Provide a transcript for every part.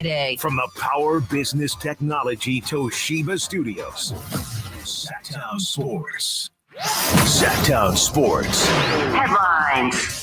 Friday. From the Power Business Technology Toshiba Studios, Sactown Sports. Sactown Sports. Headlines.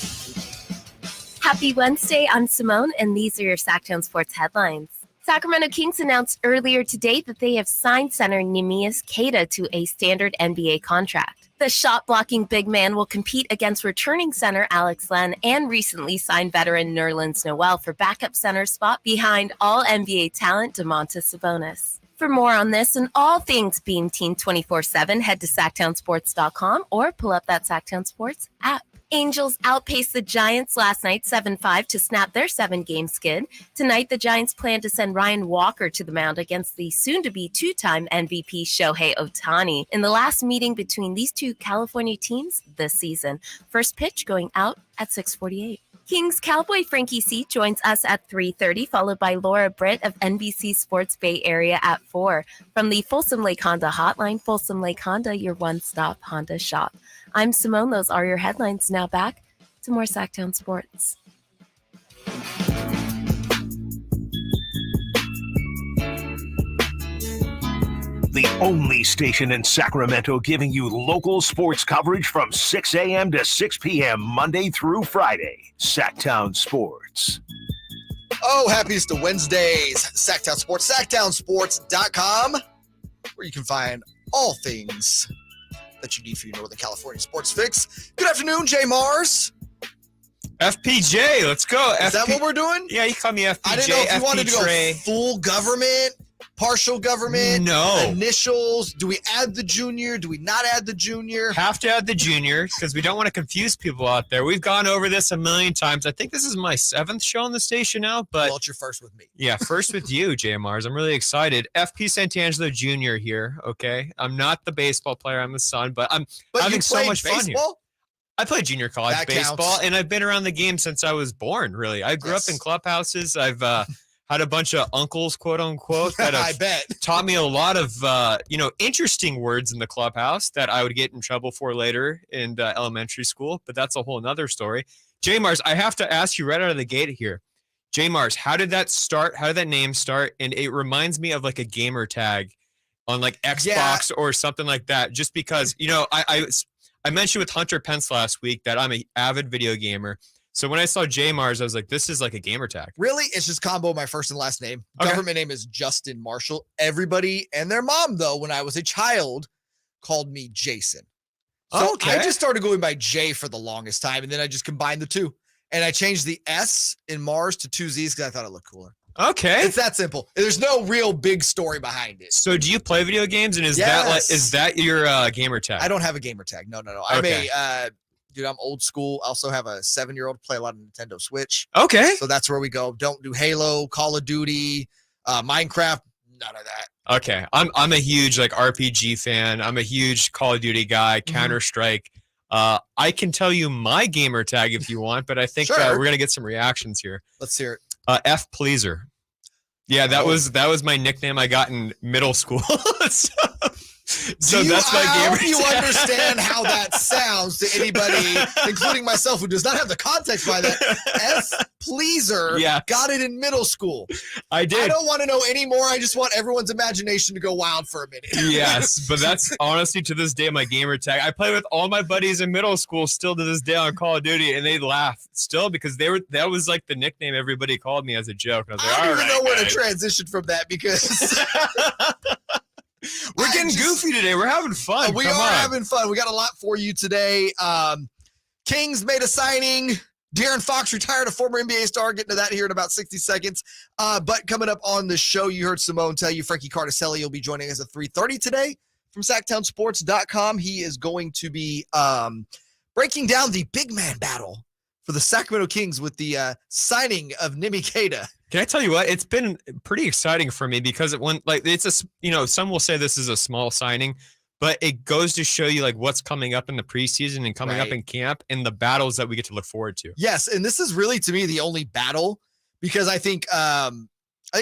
Happy Wednesday, I'm Simone, and these are your Sactown Sports headlines. Sacramento Kings announced earlier today that they have signed center Neemias Queta to a standard NBA contract. The shot-blocking big man will compete against returning center Alex Len and recently signed veteran Nerlens Noel for backup center spot behind all-NBA talent Domantas Sabonis. For more on this and all things Beam Team 24/7, head to SactownSports.com or pull up that Sactown Sports app. Angels outpaced the Giants last night 7-5 to snap their 7-game skid. Tonight, the Giants plan to send Ryan Walker to the mound against the soon-to-be two-time MVP Shohei Ohtani in the last meeting between these two California teams this season. First pitch going out at 6:48. Kings Cowboy Frankie C joins us at 3:30, followed by Laura Britt of NBC Sports Bay Area at 4. From the Folsom Lake Honda hotline, Folsom Lake Honda, your one-stop Honda shop. I'm Simone. Those are your headlines. Now back to more Sactown Sports. The only station in Sacramento giving you local sports coverage from 6 a.m. to 6 p.m. Monday through Friday. Sactown Sports. Oh, happiest of Wednesdays. Sactown Sports, SactownSports.com, where you can find all things that you need for your Northern California sports fix. Good afternoon, JayMarZZ. FPJ, let's go. Is that what we're doing? Yeah, you call me FPJ. I didn't know if you wanted to go Trey. full government, partial government, No. initials. Do we add the junior? Do we not add the junior? Have to add the junior because we don't want to confuse people out there. We've gone over this a million times. I think this is my 7th show on the station now, but Well, it's your first with me. yeah, first with you, JayMarZZ. I'm really excited. FP Santangelo Jr. here, okay? I'm not the baseball player. I'm the son, but I'm having so much fun here. I played junior college baseball, counts. and I've been around the game since I was born, really. I grew up in clubhouses. I've had a bunch of uncles, quote unquote, that have I bet. taught me a lot of, interesting words in the clubhouse that I would get in trouble for later in elementary school. But that's a whole nother story. JayMarZZ, I have to ask you right out of the gate here. JayMarZZ, how did that start? How did that name start? And it reminds me of like a gamer tag on like Xbox or something like that. Just because, I mentioned with Hunter Pence last week that I'm an avid video gamer. So when I saw JayMarZZ, I was like, this is like a gamer tag. Really? It's just combo my first and last name. Okay. Government name is Justin Marshall. Everybody and their mom, though, when I was a child, called me Jason. So Okay. I just started going by Jay for the longest time, and then I just combined the two. And I changed the S in Mars to 2 Z's because I thought it looked cooler. Okay. It's that simple. There's no real big story behind it. So do you play video games? And is that your gamer tag? I don't have a gamer tag. No. Okay. I'm old school. I also have a 7-year-old, play a lot of Nintendo Switch. Okay. So that's where we go. Don't do Halo, Call of Duty, Minecraft, none of that. Okay. I'm a huge RPG fan. I'm a huge Call of Duty guy, Counter-Strike. I can tell you my gamer tag if you want, but I think Sure. we're going to get some reactions here. Let's hear it. F Pleaser. Yeah, that was my nickname I got in middle school. So that's my gamer tag. You tag. understand how that sounds to anybody, including myself, who does not have the context by that. F Pleaser got it in middle school. I did. I don't want to know anymore. I just want everyone's imagination to go wild for a minute. Yes, but that's honestly to this day my gamer tag. I play with all my buddies in middle school still to this day on Call of Duty, and they laugh still because that was like the nickname everybody called me as a joke. And I was like, I don't even know where to guys. transition from that because We're getting goofy today. We're having fun. We are having fun. We got a lot for you today. Kings made a signing. De'Aaron Fox retired, a former NBA star. Getting to that here in about 60 seconds. But coming up on the show, you heard Simone tell you Frankie Cartoscelli will be joining us at 3:30 today from SactownSports.com. He is going to be breaking down the big man battle for the Sacramento Kings with the signing of Neemias Queta. Can I tell you what? It's been pretty exciting for me because some will say this is a small signing, but it goes to show you what's coming up in the preseason and coming up in camp and the battles that we get to look forward to. Yes, and this is really to me the only battle because I think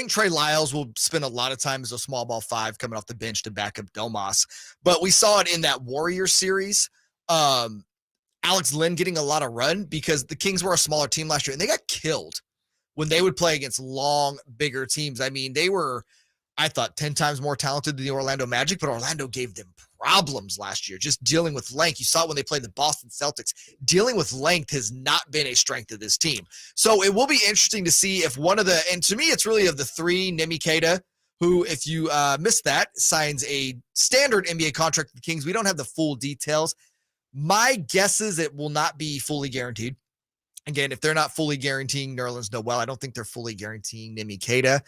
Trey Lyles will spend a lot of time as a small ball 5 coming off the bench to back up Domas, but we saw it in that Warriors series. Alex Len getting a lot of run because the Kings were a smaller team last year and they got killed when they would play against long, bigger teams. I mean, they were, I thought, 10 times more talented than the Orlando Magic, but Orlando gave them problems last year, just dealing with length. You saw it when they played the Boston Celtics. Dealing with length has not been a strength of this team. So it will be interesting to see if one of the, and to me, it's really of the three, Nemi Keita, who, if you missed that, signs a standard NBA contract with the Kings. We don't have the full details. My guess is it will not be fully guaranteed. Again, if they're not fully guaranteeing Nerlens Noel, I don't think they're fully guaranteeing Nemi Keita.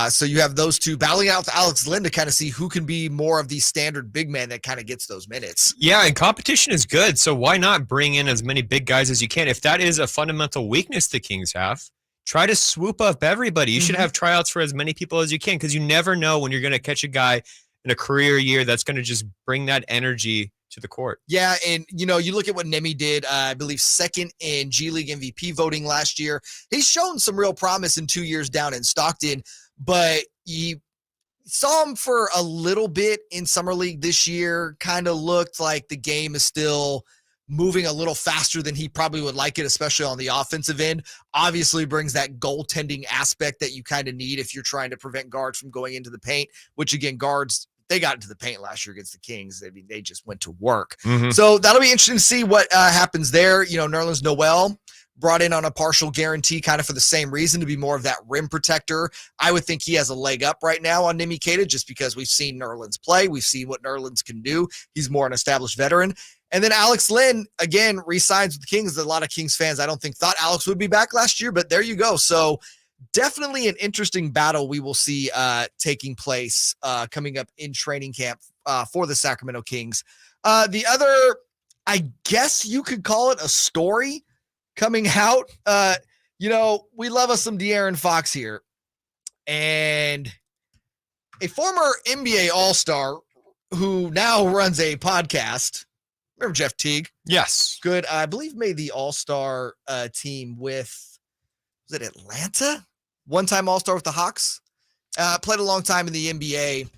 So you have those two battling out with Alex Len to kind of see who can be more of the standard big man that kind of gets those minutes. Yeah, and competition is good. So why not bring in as many big guys as you can? If that is a fundamental weakness the Kings have, try to swoop up everybody. You should have tryouts for as many people as you can, because you never know when you're going to catch a guy in a career year that's going to just bring that energy to the court. Yeah, and you look at what Nemi did, I believe second in G League MVP voting last year. He's shown some real promise in 2 years down in Stockton, but you saw him for a little bit in Summer League this year. Kind of looked like the game is still moving a little faster than he probably would like it, especially on the offensive end. Obviously brings that goaltending aspect that you kind of need if you're trying to prevent guards from going into the paint, which again, guards, they got into the paint last year against the Kings. I mean, they just went to work. So that'll be interesting to see what happens there. Nerlens Noel brought in on a partial guarantee kind of for the same reason, to be more of that rim protector. I would think he has a leg up right now on Nemi Keita, just because we've seen Nerlens play. We've seen what Nerlens can do. He's more an established veteran. And then Alex Len, again, re-signs with the Kings. A lot of Kings fans, I don't think, thought Alex would be back last year, but there you go. So definitely an interesting battle we will see taking place coming up in training camp for the Sacramento Kings. The other, I guess you could call it a story coming out. We love us some De'Aaron Fox here. And a former NBA All-Star who now runs a podcast. Remember Jeff Teague? Yes. Good. I believe made the All-Star team with, was it Atlanta? One-time All-Star with the Hawks. Played a long time in the NBA.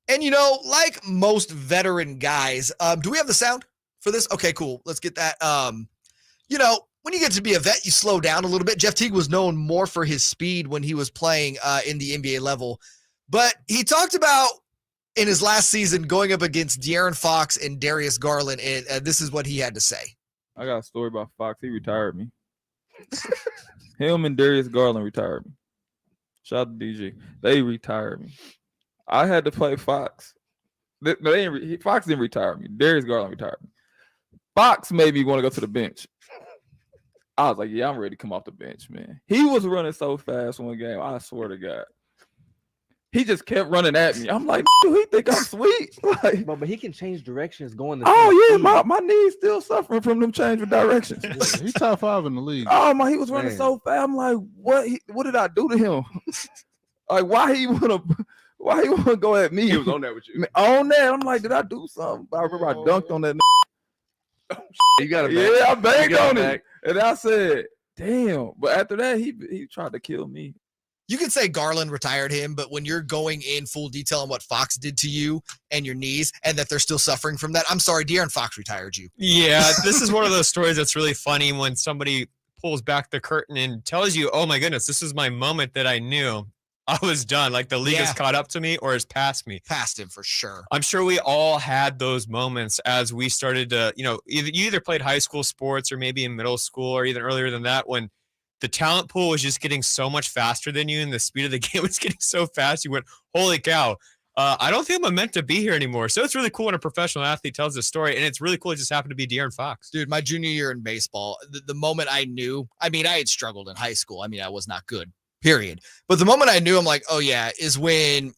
And, like most veteran guys, do we have the sound for this? Okay, cool. Let's get that. When you get to be a vet, you slow down a little bit. Jeff Teague was known more for his speed when he was playing in the NBA level. But he talked about in his last season going up against De'Aaron Fox and Darius Garland, and this is what he had to say. I got a story about Fox. He retired me. Him and Darius Garland retired me. Shout out to DG. They retired me. I had to play Fox. Fox didn't retire me. Darius Garland retired me. Fox made me want to go to the bench. I was like, yeah, I'm ready to come off the bench, man. He was running so fast one game. I swear to God. He just kept running at me. I'm like, he think I'm sweet. Like, but he can change directions going the my knees still suffering from them changing directions. Yeah, he's top 5 in the league. Oh my, he was running so fast. I'm like, what did I do to him? Like, why he wanna go at me? He was on that with you. On that, I'm like, did I do something? I remember I dunked on that. You got it. Yeah, I banged on it, and I said, damn. But after that, he tried to kill me. You could say Garland retired him, but when you're going in full detail on what Fox did to you and your knees and that they're still suffering from that, I'm sorry, De'Aaron Fox retired you. Yeah, this is one of those stories that's really funny when somebody pulls back the curtain and tells you, oh my goodness, this is my moment that I knew I was done. Like the league has caught up to me or has passed me. Passed him for sure. I'm sure we all had those moments as we started to, you either played high school sports or maybe in middle school or even earlier than that, when the talent pool was just getting so much faster than you and the speed of the game was getting so fast. You went, holy cow. I don't think I'm meant to be here anymore. So it's really cool when a professional athlete tells this story, and it's really cool. It just happened to be De'Aaron Fox. Dude, my junior year in baseball, the moment I knew, I had struggled in high school. I was not good, period. But the moment I knew, I'm like, oh yeah, is when,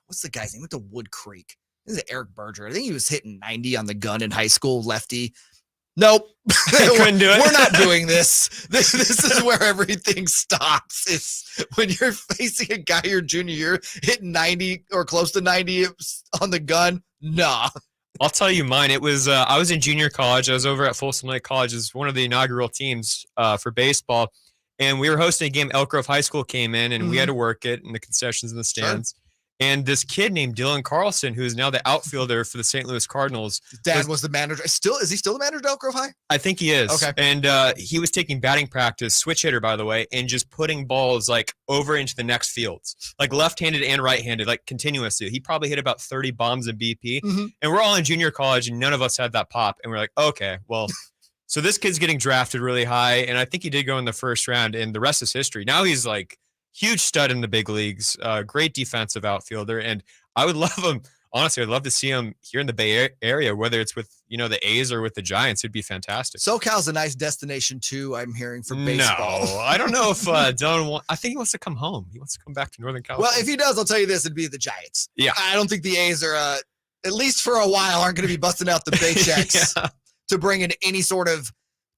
what's the guy's name? Went to Wood Creek. This is Eric Berger. I think he was hitting 90 on the gun in high school, lefty. Nope. Couldn't do it. We're not doing this. This is where everything stops. It's when you're facing a guy your junior year hitting 90 or close to 90 on the gun. Nah. I'll tell you mine. It was I was in junior college. I was over at Folsom Lake College as one of the inaugural teams for baseball. And we were hosting a game. Elk Grove High School came in, and we had to work it in the concessions in the stands. And this kid named Dylan Carlson, who is now the outfielder for the St. Louis Cardinals. Dad was the manager. Is he still the manager of Elk Grove High? I think he is. Okay. And he was taking batting practice, switch hitter, by the way, and just putting balls like over into the next fields, like left-handed and right-handed, like continuously. He probably hit about 30 bombs in BP. Mm-hmm. And we're all in junior college, and none of us had that pop. And we're like, okay, well, so this kid's getting drafted really high. And I think he did go in the first round, and the rest is history. Now he's like huge stud in the big leagues, great defensive outfielder. And I would love him. Honestly, I'd love to see him here in the Bay Area, whether it's with, the A's or with the Giants. It'd be fantastic. SoCal's a nice destination, too, I'm hearing, for baseball. No, I don't know if Dylan I think he wants to come home. He wants to come back to Northern California. Well, if he does, I'll tell you this, it'd be the Giants. Yeah. I don't think the A's are, at least for a while, aren't going to be busting out the paychecks to bring in any sort of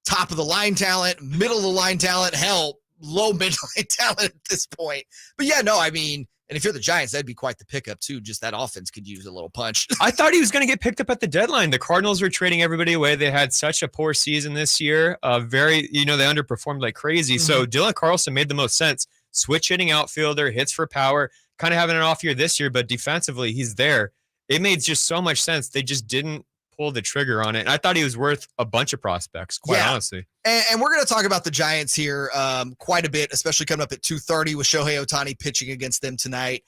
top-of-the-line talent, middle-of-the-line talent, hell, low mid-line talent at this point. But, yeah, no, I mean, and if you're the Giants, that'd be quite the pickup, too. Just that offense could use a little punch. I thought he was going to get picked up at the deadline. The Cardinals were trading everybody away. They had such a poor season this year. They underperformed like crazy. Mm-hmm. So Dylan Carlson made the most sense. Switch hitting outfielder, hits for power, kind of having an off year this year, but defensively, he's there. It made just so much sense. They just didn't pull the trigger on it. And I thought he was worth a bunch of prospects, quite honestly. And we're going to talk about the Giants here quite a bit, especially coming up at 2:30 with Shohei Ohtani pitching against them tonight.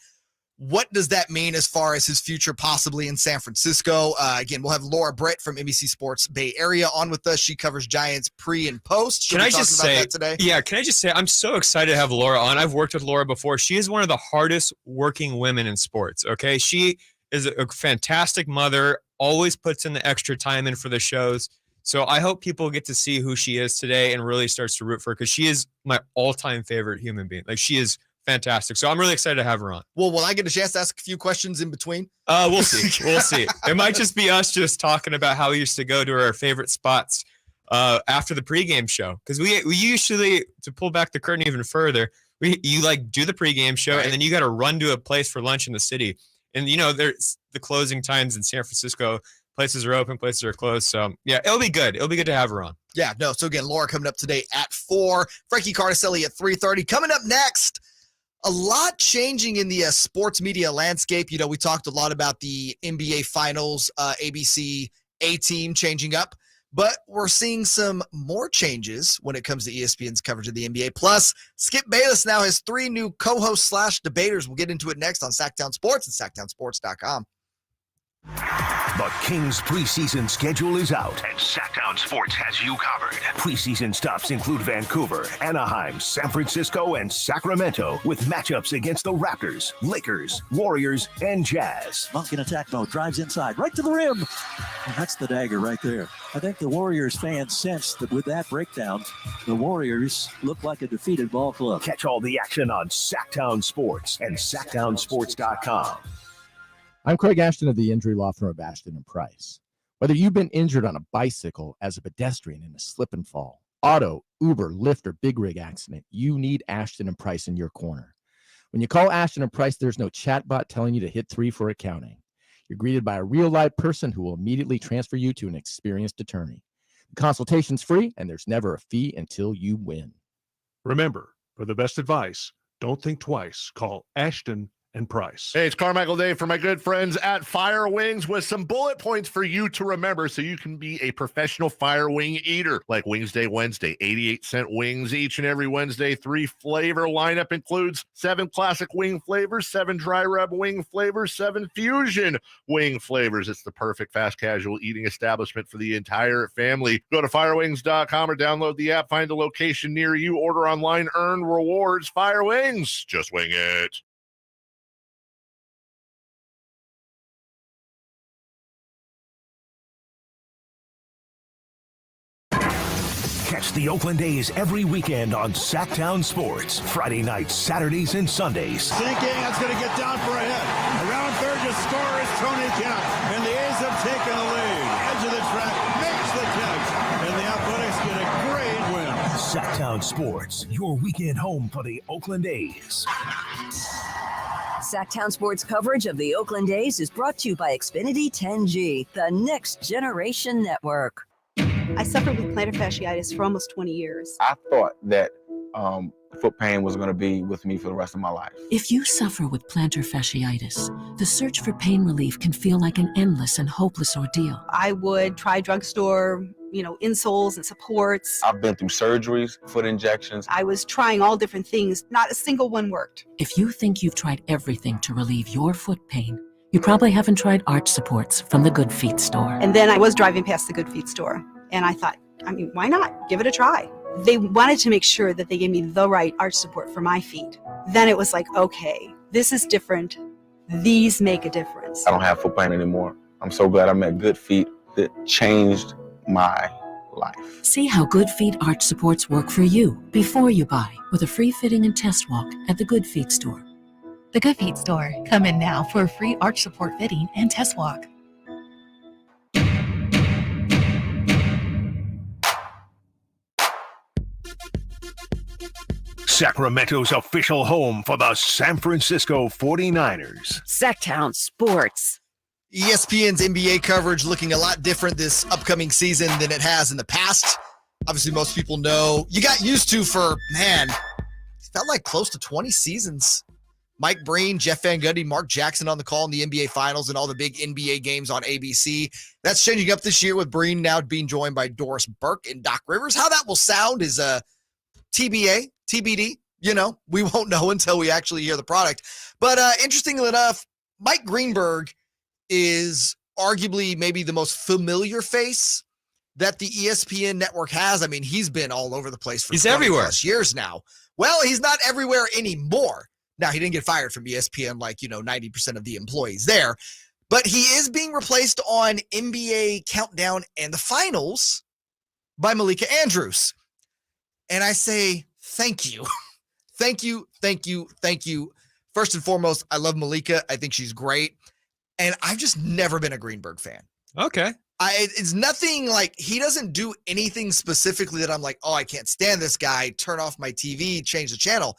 What does that mean as far as his future possibly in San Francisco? Again, we'll have Laura Britt from NBC Sports Bay Area on with us. She covers Giants pre and post. Can I just say, I'm so excited to have Laura on. I've worked with Laura before. She is one of the hardest working women in sports, okay? She is a fantastic mother, always puts in the extra time in for the shows. So I hope people get to see who she is today and really starts to root for her, because she is my all-time favorite human being. Like, she is fantastic. So I'm really excited to have her on. Well, will I get a chance to ask a few questions in between? We'll see. We'll see. It might just be us just talking about how we used to go to our favorite spots after the pregame show. Because we usually, to pull back the curtain even further, you do the pregame show, right, and then you got to run to a place for lunch in the city. And, there's the closing times in San Francisco. Places are open, places are closed. So, yeah, it'll be good. It'll be good to have her on. Yeah, no. So, again, Laura coming up today at 4. Frankie Cartoscelli at 3:30. Coming up next, a lot changing in the sports media landscape. We talked a lot about the NBA Finals, ABC A-Team changing up. But we're seeing some more changes when it comes to ESPN's coverage of the NBA. Plus, Skip Bayless now has 3 new co-hosts / debaters. We'll get into it next on Sactown Sports and SactownSports.com. The Kings preseason schedule is out, and Sactown Sports has you covered. Preseason stops include Vancouver, Anaheim, San Francisco, and Sacramento, with matchups against the Raptors, Lakers, Warriors, and Jazz. Monk in attack mode, drives inside, right to the rim. And that's the dagger right there. I think the Warriors fans sensed that with that breakdown, the Warriors look like a defeated ball club. Catch all the action on Sactown Sports and SactownSports.com. I'm Craig Ashton of the injury law firm of Ashton & Price. Whether you've been injured on a bicycle, as a pedestrian in a slip and fall, auto, Uber, Lyft, or big rig accident, you need Ashton & Price in your corner. When you call Ashton & Price, there's no chatbot telling you to hit 3 for accounting. You're greeted by a real-life person who will immediately transfer you to an experienced attorney. The consultation's free, and there's never a fee until you win. Remember, for the best advice, don't think twice. Call Ashton and Price. Hey, it's Carmichael Dave for my good friends at Fire Wings with some bullet points for you to remember so you can be a professional fire wing eater. Like Wings Day Wednesday, 88-cent wings each and every Wednesday. 3 flavor lineup includes 7 classic wing flavors, 7 dry rub wing flavors, 7 fusion wing flavors. It's the perfect fast casual eating establishment for the entire family. Go to firewings.com or download the app, find a location near you, order online, earn rewards. Fire Wings, just wing it. Catch the Oakland A's every weekend on Sactown Sports. Friday nights, Saturdays, and Sundays. Sinking, that's going to get down for a hit. Around third to score is Tony Kemp. And the A's have taken the lead. Edge of the track makes the catch. And the Athletics get a great win. Sactown Sports, your weekend home for the Oakland A's. Sactown Sports coverage of the Oakland A's is brought to you by Xfinity 10G, the next generation network. I suffered with plantar fasciitis for almost 20 years. I thought that foot pain was going to be with me for the rest of my life. If you suffer with plantar fasciitis, the search for pain relief can feel like an endless and hopeless ordeal. I would try drugstore, insoles and supports. I've been through surgeries, foot injections. I was trying all different things. Not a single one worked. If you think you've tried everything to relieve your foot pain, you probably haven't tried arch supports from the Good Feet store. And then I was driving past the Good Feet store, and I thought, why not? Give it a try. They wanted to make sure that they gave me the right arch support for my feet. Then it was like, okay, this is different. These make a difference. I don't have foot pain anymore. I'm so glad I met Good Feet. That changed my life. See how Good Feet arch supports work for you before you buy with a free fitting and test walk at the Good Feet store. The Good Feet store. Come in now for a free arch support fitting and test walk. Sacramento's official home for the San Francisco 49ers. Sactown Sports. ESPN's NBA coverage looking a lot different this upcoming season than it has in the past. Obviously, most people know you got used to for, it felt like close to 20 seasons. Mike Breen, Jeff Van Gundy, Mark Jackson on the call in the NBA Finals and all the big NBA games on ABC. That's changing up this year with Breen now being joined by Doris Burke and Doc Rivers. How that will sound is TBA, TBD. We won't know until we actually hear the product. But interestingly enough, Mike Greenberg is arguably maybe the most familiar face that the ESPN network has. I mean, he's been all over the place for 20 plus years now. Well, he's not everywhere anymore. Now, he didn't get fired from ESPN like, 90% of the employees there, but he is being replaced on NBA Countdown and the Finals by Malika Andrews. And I say, thank you. Thank you, thank you, thank you. First and foremost, I love Malika. I think she's great. And I've just never been a Greenberg fan. Okay. It's nothing like he doesn't do anything specifically that I'm like, oh, I can't stand this guy. Turn off my TV, change the channel.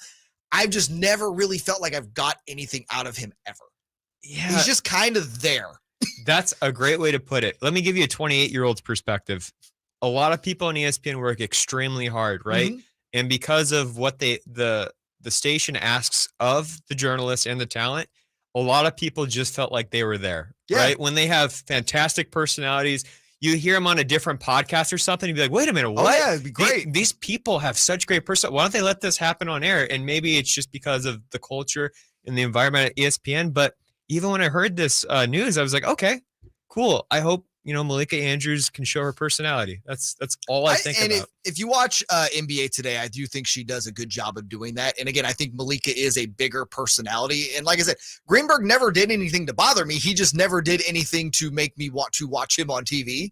I've just never really felt like I've got anything out of him ever. Yeah. He's just kind of there. That's a great way to put it. Let me give you a 28-year-old's perspective. A lot of people on ESPN work extremely hard, right? Mm-hmm. And because of what the station asks of the journalists and the talent, a lot of people just felt like they were there, right? When they have fantastic personalities, you hear them on a different podcast or something, you'd be like, wait a minute, what? Oh, yeah, it'd be great. These people have such great personality. Why don't they let this happen on air? And maybe it's just because of the culture and the environment at ESPN. But even when I heard this news, I was like, okay, cool. I hope, Malika Andrews can show her personality. That's all I think about. If you watch NBA Today, I do think she does a good job of doing that. And again, I think Malika is a bigger personality. And like I said, Greenberg never did anything to bother me. He just never did anything to make me want to watch him on TV.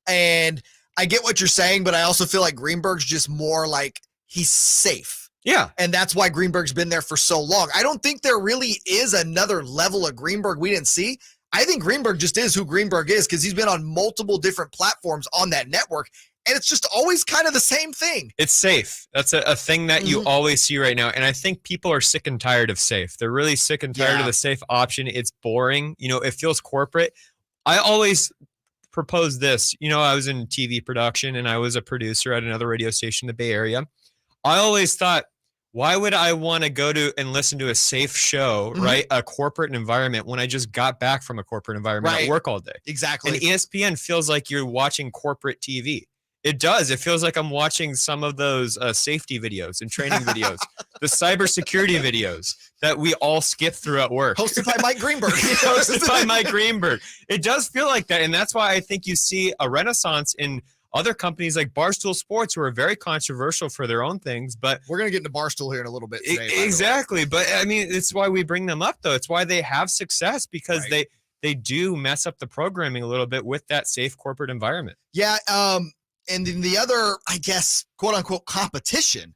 And I get what you're saying, but I also feel like Greenberg's just more like he's safe. Yeah. And that's why Greenberg's been there for so long. I don't think there really is another level of Greenberg we didn't see. I think Greenberg just is who Greenberg is because he's been on multiple different platforms on that network, and it's just always kind of the same thing. It's safe. That's a thing that you always see right now, and I think people are sick and tired of safe. They're really sick and tired of the safe option. It's boring. It feels corporate. I always propose this. I was in TV production, and I was a producer at another radio station in the Bay Area. I always thought, why would I want to go to and listen to a safe show, right? A corporate environment when I just got back from a corporate environment at work all day. Exactly. And ESPN feels like you're watching corporate TV. It does. It feels like I'm watching some of those safety videos and training videos, the cybersecurity videos that we all skip through at work. Hosted by Mike Greenberg. Hosted by Mike Greenberg. It does feel like that. And that's why I think you see a renaissance in other companies like Barstool Sports, who are very controversial for their own things, but we're going to get into Barstool here in a little bit today. Exactly. But I mean, it's why we bring them up, though. It's why they have success, because they do mess up the programming a little bit with that safe corporate environment. Yeah. And then the other, I guess, quote unquote competition,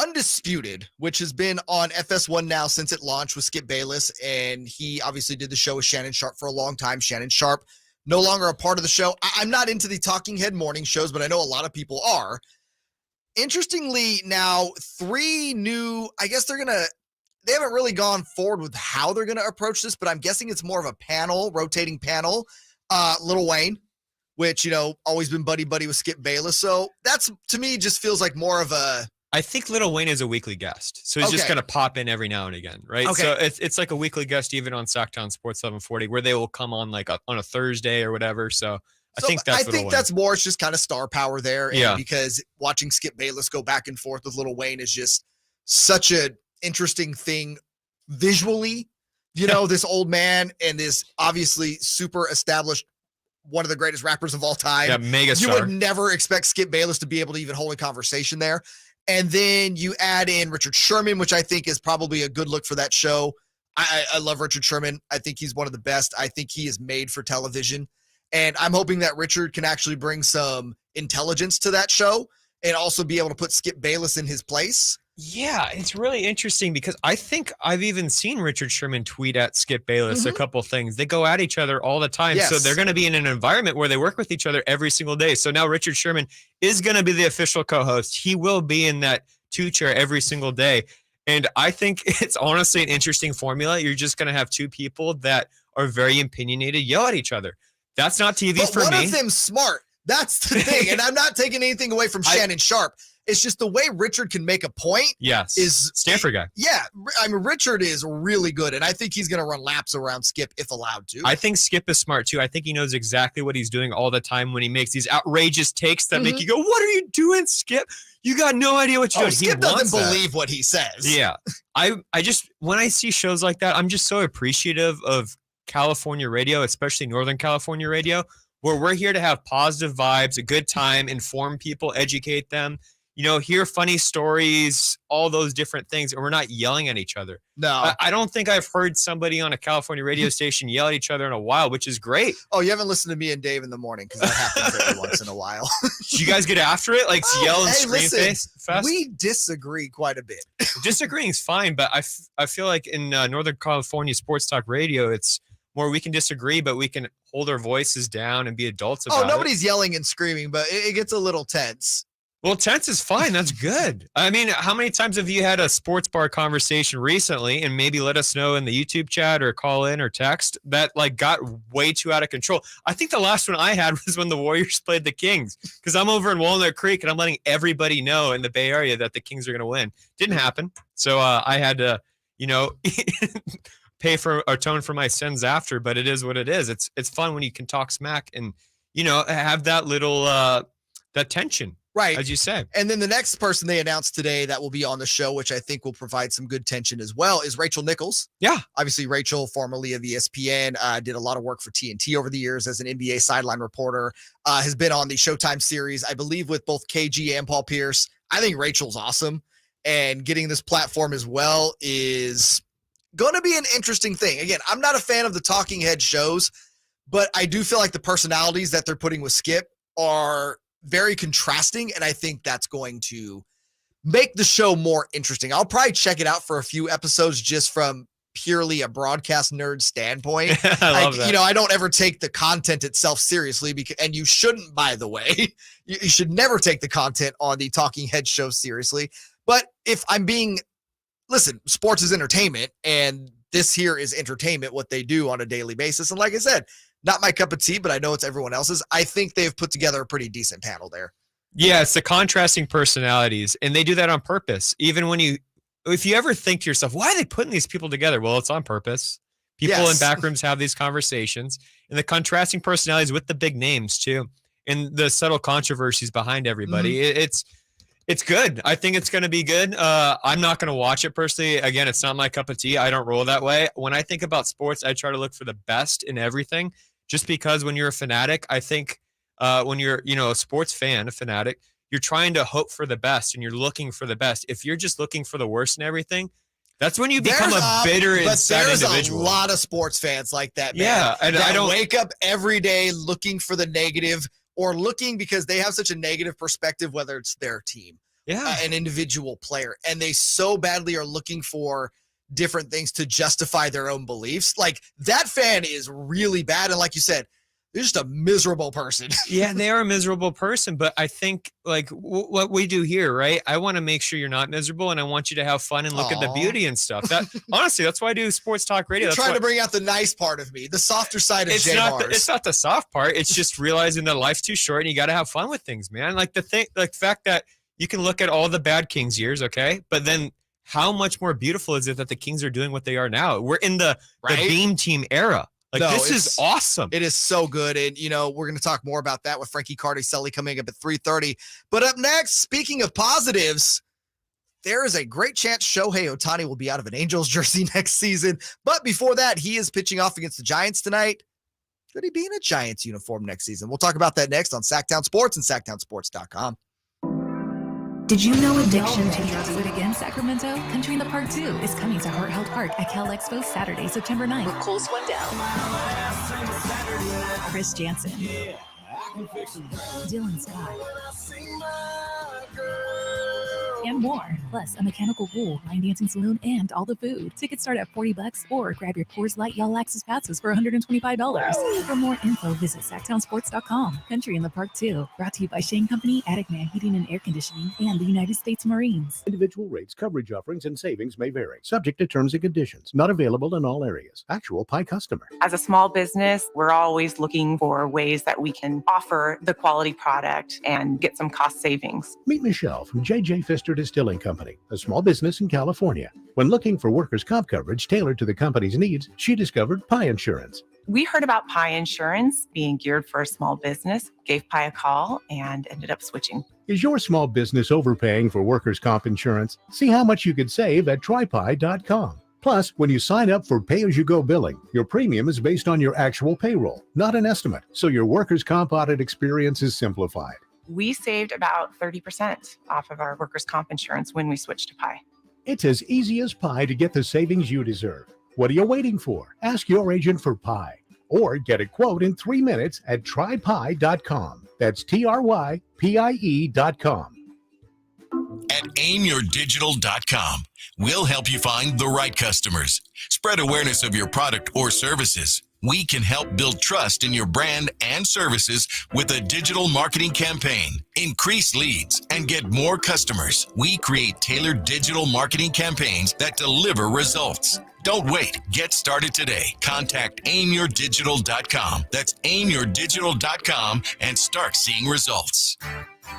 Undisputed, which has been on FS1 now since it launched with Skip Bayless. And he obviously did the show with Shannon Sharp for a long time. Shannon Sharp, no longer a part of the show. I'm not into the talking head morning shows, but I know a lot of people are. Interestingly, now 3 new, I guess they haven't really gone forward with how they're going to approach this, but I'm guessing it's more of a panel, rotating panel. Lil Wayne, which, always been buddy with Skip Bayless. So that's, to me, just feels like more of a I think Lil Wayne is a weekly guest, so he's just going to pop in every now and again, right? Okay. So it's like a weekly guest even on Sactown Sports 740, where they will come on like on a Thursday or whatever. So I think that's more. It's just kind of star power there. And Yeah. because watching Skip Bayless go back and forth with Lil Wayne is just such an interesting thing visually. You know, this old man and this obviously super established, one of the greatest rappers of all time. Yeah, mega You star. would never expect Skip Bayless to be able to even hold a conversation there. And then you add in Richard Sherman, which I think is probably a good look for that show. I love Richard Sherman. I think he's one of the best. I think he is made for television. And I'm hoping that Richard can actually bring some intelligence to that show and also be able to put Skip Bayless in his place. Yeah, it's really interesting because I think I've even seen Richard Sherman tweet at Skip Bayless a couple things. They go at each other all the time. Yes. So they're going to be in an environment where they work with each other every single day. So now Richard Sherman is going to be the official co-host. He will be in that 2 chair every single day. And I think it's honestly an interesting formula. You're just going to have 2 people that are very opinionated yell at each other. That's not TV But for one me. of them's smart. That's the thing. And I'm not taking anything away from Shannon Sharp. It's just the way Richard can make a point. Yes. Is Stanford guy. Yeah. I mean, Richard is really good. And I think he's going to run laps around Skip if allowed to. I think Skip is smart too. I think he knows exactly what he's doing all the time when he makes these outrageous takes that make you go, "What are you doing, Skip? You got no idea what you're doing." Skip doesn't believe what he says. Yeah. I just, when I see shows like that, I'm just so appreciative of California radio, especially Northern California radio, where we're here to have positive vibes, a good time, inform people, educate them, you know, hear funny stories, all those different things, and we're not yelling at each other. No. I don't think I've heard somebody on a California radio station yell at each other in a while, which is great. Oh, you haven't listened to me and Dave in the morning because that happens every once in a while. Do you guys get after it? Like yell and scream fest? We disagree quite a bit. Disagreeing is fine, but I feel like in Northern California sports talk radio, it's more we can disagree, but we can hold our voices down and be adults about it. Nobody's yelling and screaming, but it gets a little tense. Well, tense is fine. That's good. I mean, how many times have you had a sports bar conversation recently, and maybe let us know in the YouTube chat or call in or text, that like got way too out of control? I think the last one I had was when the Warriors played the Kings, because I'm over in Walnut Creek and I'm letting everybody know in the Bay Area that the Kings are going to win. Didn't happen. So I had to, you know, pay for or atone for my sins after, but it is what it is. It's fun when you can talk smack and, you know, have that little that tension. Right. As you say. And then the next person they announced today that will be on the show, which I think will provide some good tension as well, is Rachel Nichols. Yeah. Obviously, Rachel, formerly of ESPN, did a lot of work for TNT over the years as an NBA sideline reporter, has been on the Showtime series, I believe, with both KG and Paul Pierce. I think Rachel's awesome. And getting this platform as well is going to be an interesting thing. Again, I'm not a fan of the talking head shows, but I do feel like the personalities that they're putting with Skip are very contrasting, and I think that's going to make the show more interesting. I'll probably check it out for a few episodes just from purely a broadcast nerd standpoint. I love that. You know, I don't ever take the content itself seriously, and you shouldn't, by the way. You should never take the content on the Talking Head show seriously. But if I'm being, listen, sports is entertainment, and this here is entertainment, what they do on a daily basis. And like I said, not my cup of tea, but I know it's everyone else's. I think they've put together a pretty decent panel there. Yeah, it's the contrasting personalities, and they do that on purpose. Even when if you ever think to yourself, why are they putting these people together? Well, it's on purpose. People in back rooms have these conversations, and the contrasting personalities with the big names too, and the subtle controversies behind everybody. It's good. I think it's going to be good. I'm not going to watch it personally. Again, it's not my cup of tea. I don't roll that way. When I think about sports, I try to look for the best in everything, just because when you're a fanatic, I think when you're, you know, a sports fan, a fanatic, you're trying to hope for the best and you're looking for the best. If you're just looking for the worst in everything, that's when you become a bitter and sad individual. There's a lot of sports fans like that, man. Yeah, and that I don't wake up every day looking for the negative, or looking because they have such a negative perspective, whether it's their team, an individual player, and they so badly are looking for different things to justify their own beliefs. Like, that fan is really bad. And like you said, they're just a miserable person. Yeah, they are a miserable person. But I think, like, what we do here, right? I want to make sure you're not miserable, and I want you to have fun and look at the beauty and stuff. That honestly, that's why I do sports talk radio. You're trying to bring out the nice part of me, the softer side of JayMarZZ. It's not the soft part. It's just realizing that life's too short and you got to have fun with things, man. Like the fact that You can look at all the bad Kings years, okay? But then how much more beautiful is it that the Kings are doing what they are now? We're in the Beam Team era. Like, No, this is awesome. It is so good. And, we're going to talk more about that with Frankie Cartoscelli coming up at 3:30. But up next, speaking of positives, there is a great chance Shohei Ohtani will be out of an Angels jersey next season. But before that, he is pitching off against the Giants tonight. Could he be in a Giants uniform next season? We'll talk about that next on Sactown Sports and SactownSports.com. Did you know addiction to drugs it again, Sacramento? Country in the Park 2 is coming to Heart Health Park at Cal Expo Saturday, September 9th. With Cole Swindell, Chris Jansen, Dylan Scott, and more. Plus, a mechanical pool, line dancing saloon, and all the food. Tickets start at $40 or grab your Coors Light Y'all Access passes for $125. For more info, visit SactownSports.com. Country in the Park 2. Brought to you by Shane Company, Attic Man Heating and Air Conditioning, and the United States Marines. Individual rates, coverage offerings, and savings may vary. Subject to terms and conditions. Not available in all areas. Actual Pie customer. As a small business, we're always looking for ways that we can offer the quality product and get some cost savings. Meet Michelle from J.J. Pfister Distilling Company, a small business in California. When looking for workers' comp coverage tailored to the company's needs, she discovered Pie Insurance. We heard about Pie Insurance being geared for a small business, gave Pie a call, and ended up switching. Is your small business overpaying for workers' comp insurance? See how much you could save at trypie.com. Plus, when you sign up for pay-as-you-go billing, your premium is based on your actual payroll, not an estimate, so your workers' comp audit experience is simplified. We saved about 30% off of our workers' comp insurance when we switched to Pie. It's as easy as pie to get the savings you deserve. What are you waiting for? Ask your agent for Pie or get a quote in 3 minutes at trypie.com. That's TRYPIE.com. At aimyourdigital.com, we'll help you find the right customers. Spread awareness of your product or services. We can help build trust in your brand and services with a digital marketing campaign. Increase leads and get more customers. We create tailored digital marketing campaigns that deliver results. Don't wait. Get started today. Contact aimyourdigital.com. That's aimyourdigital.com and start seeing results.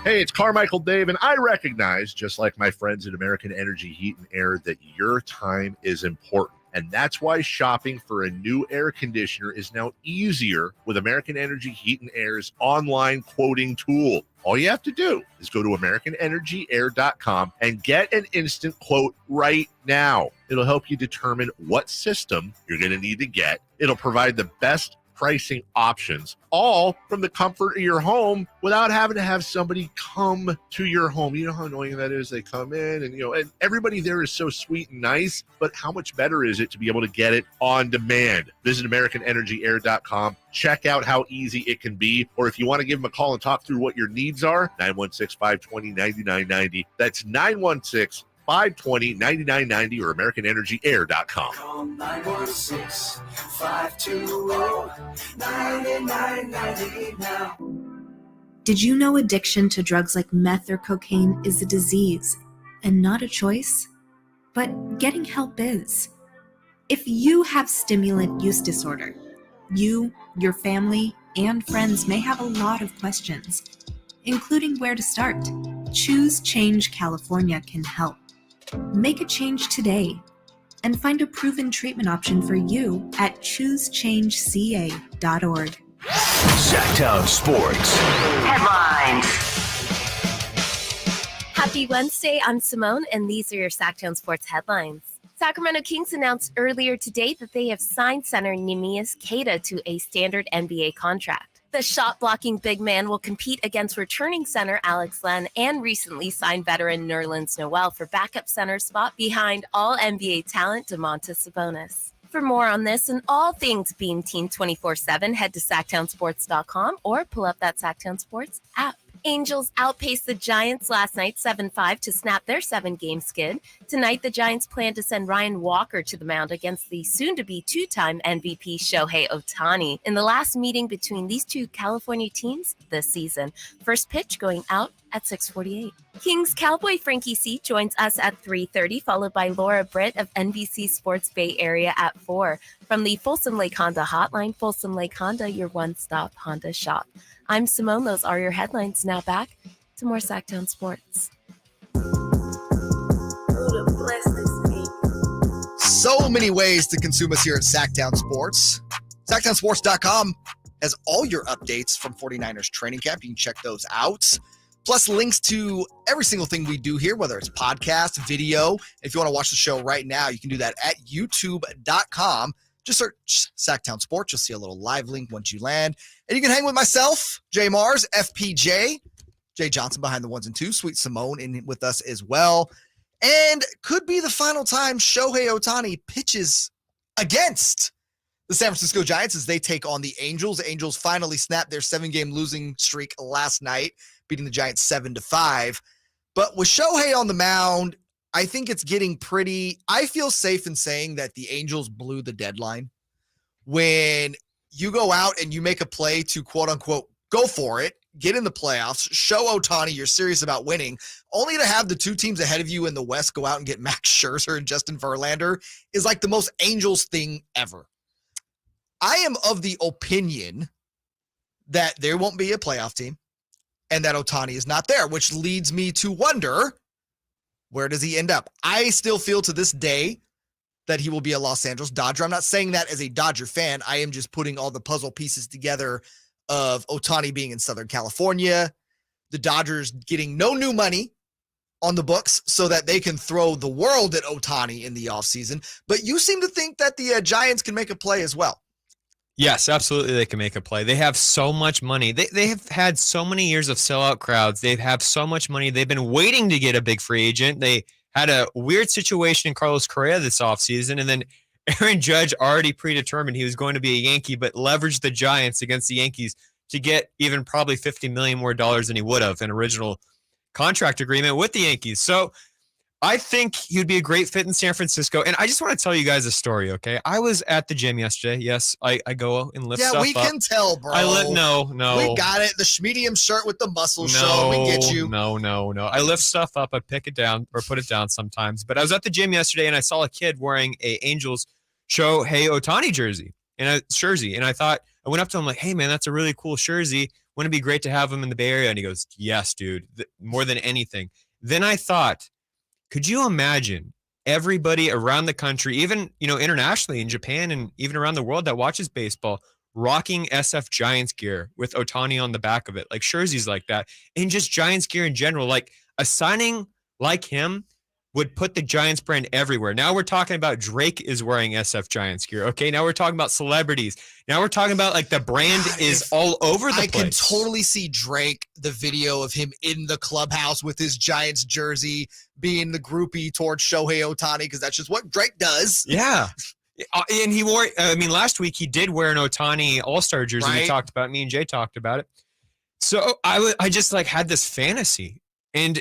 Hey, it's Carmichael Dave, and I recognize, just like my friends at American Energy Heat and Air, that your time is important. And that's why shopping for a new air conditioner is now easier with American Energy Heat and Air's online quoting tool. All you have to do is go to AmericanEnergyAir.com and get an instant quote right now. It'll help you determine what system you're going to need to get. It'll provide the best pricing options, all from the comfort of your home without having to have somebody come to your home. You know how annoying that is? They come in and, and everybody there is so sweet and nice, but how much better is it to be able to get it on demand? Visit AmericanEnergyAir.com. Check out how easy it can be. Or if you want to give them a call and talk through what your needs are, 916-520-9990. That's 916-520-9990 or AmericanEnergyAir.com. Call 916-520-9990 now. Did you know addiction to drugs like meth or cocaine is a disease and not a choice? But getting help is. If you have stimulant use disorder, you, your family, and friends may have a lot of questions, including where to start. Choose Change California can help. Make a change today and find a proven treatment option for you at choosechangeca.org. Sactown Sports Headlines. Happy Wednesday, I'm Simone, and these are your Sactown Sports headlines. Sacramento Kings announced earlier today that they have signed center Neemias Queta to a standard NBA contract. The shot-blocking big man will compete against returning center Alex Len and recently signed veteran Nerlens Noel for backup center spot behind all-NBA talent Domantas Sabonis. For more on this and all things Beam Team 24/7, head to SactownSports.com or pull up that Sactown Sports app. Angels outpaced the Giants last night 7-5 to snap their 7-game skid. Tonight, the Giants plan to send Ryan Walker to the mound against the soon-to-be two-time MVP Shohei Ohtani in the last meeting between these two California teams this season. First pitch going out at 6:48. Kings Cowboy Frankie C joins us at 3:30, followed by Laura Britt of NBC Sports Bay Area at 4. From the Folsom Lake Honda Hotline, Folsom Lake Honda, your one-stop Honda shop. I'm Simone. Those are your headlines. Now back to more Sactown Sports. So many ways to consume us here at Sactown Sports. SactownSports.com has all your updates from 49ers training camp. You can check those out. Plus links to every single thing we do here, whether it's podcast, video. If you want to watch the show right now, you can do that at youtube.com. Just search Sactown Sports. You'll see a little live link once you land. And you can hang with myself, JayMarZZ, FPJ, Jay Johnson behind the ones and twos, Sweet Simone in with us as well. And could be the final time Shohei Ohtani pitches against the San Francisco Giants as they take on the Angels. The Angels finally snapped their 7-game losing streak last night, beating the Giants 7-5. But with Shohei on the mound, I think it's getting pretty. I feel safe in saying that the Angels blew the deadline. When you go out and you make a play to quote unquote go for it, get in the playoffs, show Ohtani you're serious about winning, only to have the two teams ahead of you in the West go out and get Max Scherzer and Justin Verlander is like the most Angels thing ever. I am of the opinion that there won't be a playoff team and that Ohtani is not there, which leads me to wonder, where does he end up? I still feel to this day that he will be a Los Angeles Dodger. I'm not saying that as a Dodger fan. I am just putting all the puzzle pieces together of Ohtani being in Southern California, the Dodgers getting no new money on the books so that they can throw the world at Ohtani in the offseason. But you seem to think that the Giants can make a play as well. Yes, absolutely. They can make a play. They have so much money. They have had so many years of sellout crowds. They have so much money. They've been waiting to get a big free agent. They had a weird situation in Carlos Correa this offseason, and then Aaron Judge already predetermined he was going to be a Yankee, but leveraged the Giants against the Yankees to get even probably $50 million more than he would have in original contract agreement with the Yankees. So I think he would be a great fit in San Francisco. And I just want to tell you guys a story, okay? I was at the gym yesterday. Yes, I go and lift stuff up. Yeah, we can tell, bro. No. We got it. The medium shirt with the muscle show. We get you. No. I lift stuff up. I pick it down or put it down sometimes. But I was at the gym yesterday and I saw a kid wearing a Angels Shohei Ohtani jersey and I thought, I went up to him like, hey man, that's a really cool jersey. Wouldn't it be great to have him in the Bay Area? And he goes, yes, dude, more than anything. Then I thought, could you imagine everybody around the country, even, internationally in Japan and even around the world that watches baseball, rocking SF Giants gear with Ohtani on the back of it, like jerseys like that, and just Giants gear in general? Like a signing like him would put the Giants brand everywhere. Now we're talking about Drake is wearing SF Giants gear. Okay, now we're talking about celebrities. Now we're talking about like the brand is all over the place. I can totally see Drake, the video of him in the clubhouse with his Giants jersey, being the groupie towards Shohei Ohtani, because that's just what Drake does. Yeah. And he wore, last week he did wear an Ohtani All-Star jersey. Right? We talked about, me and Jay talked about it. So I just like had this fantasy. And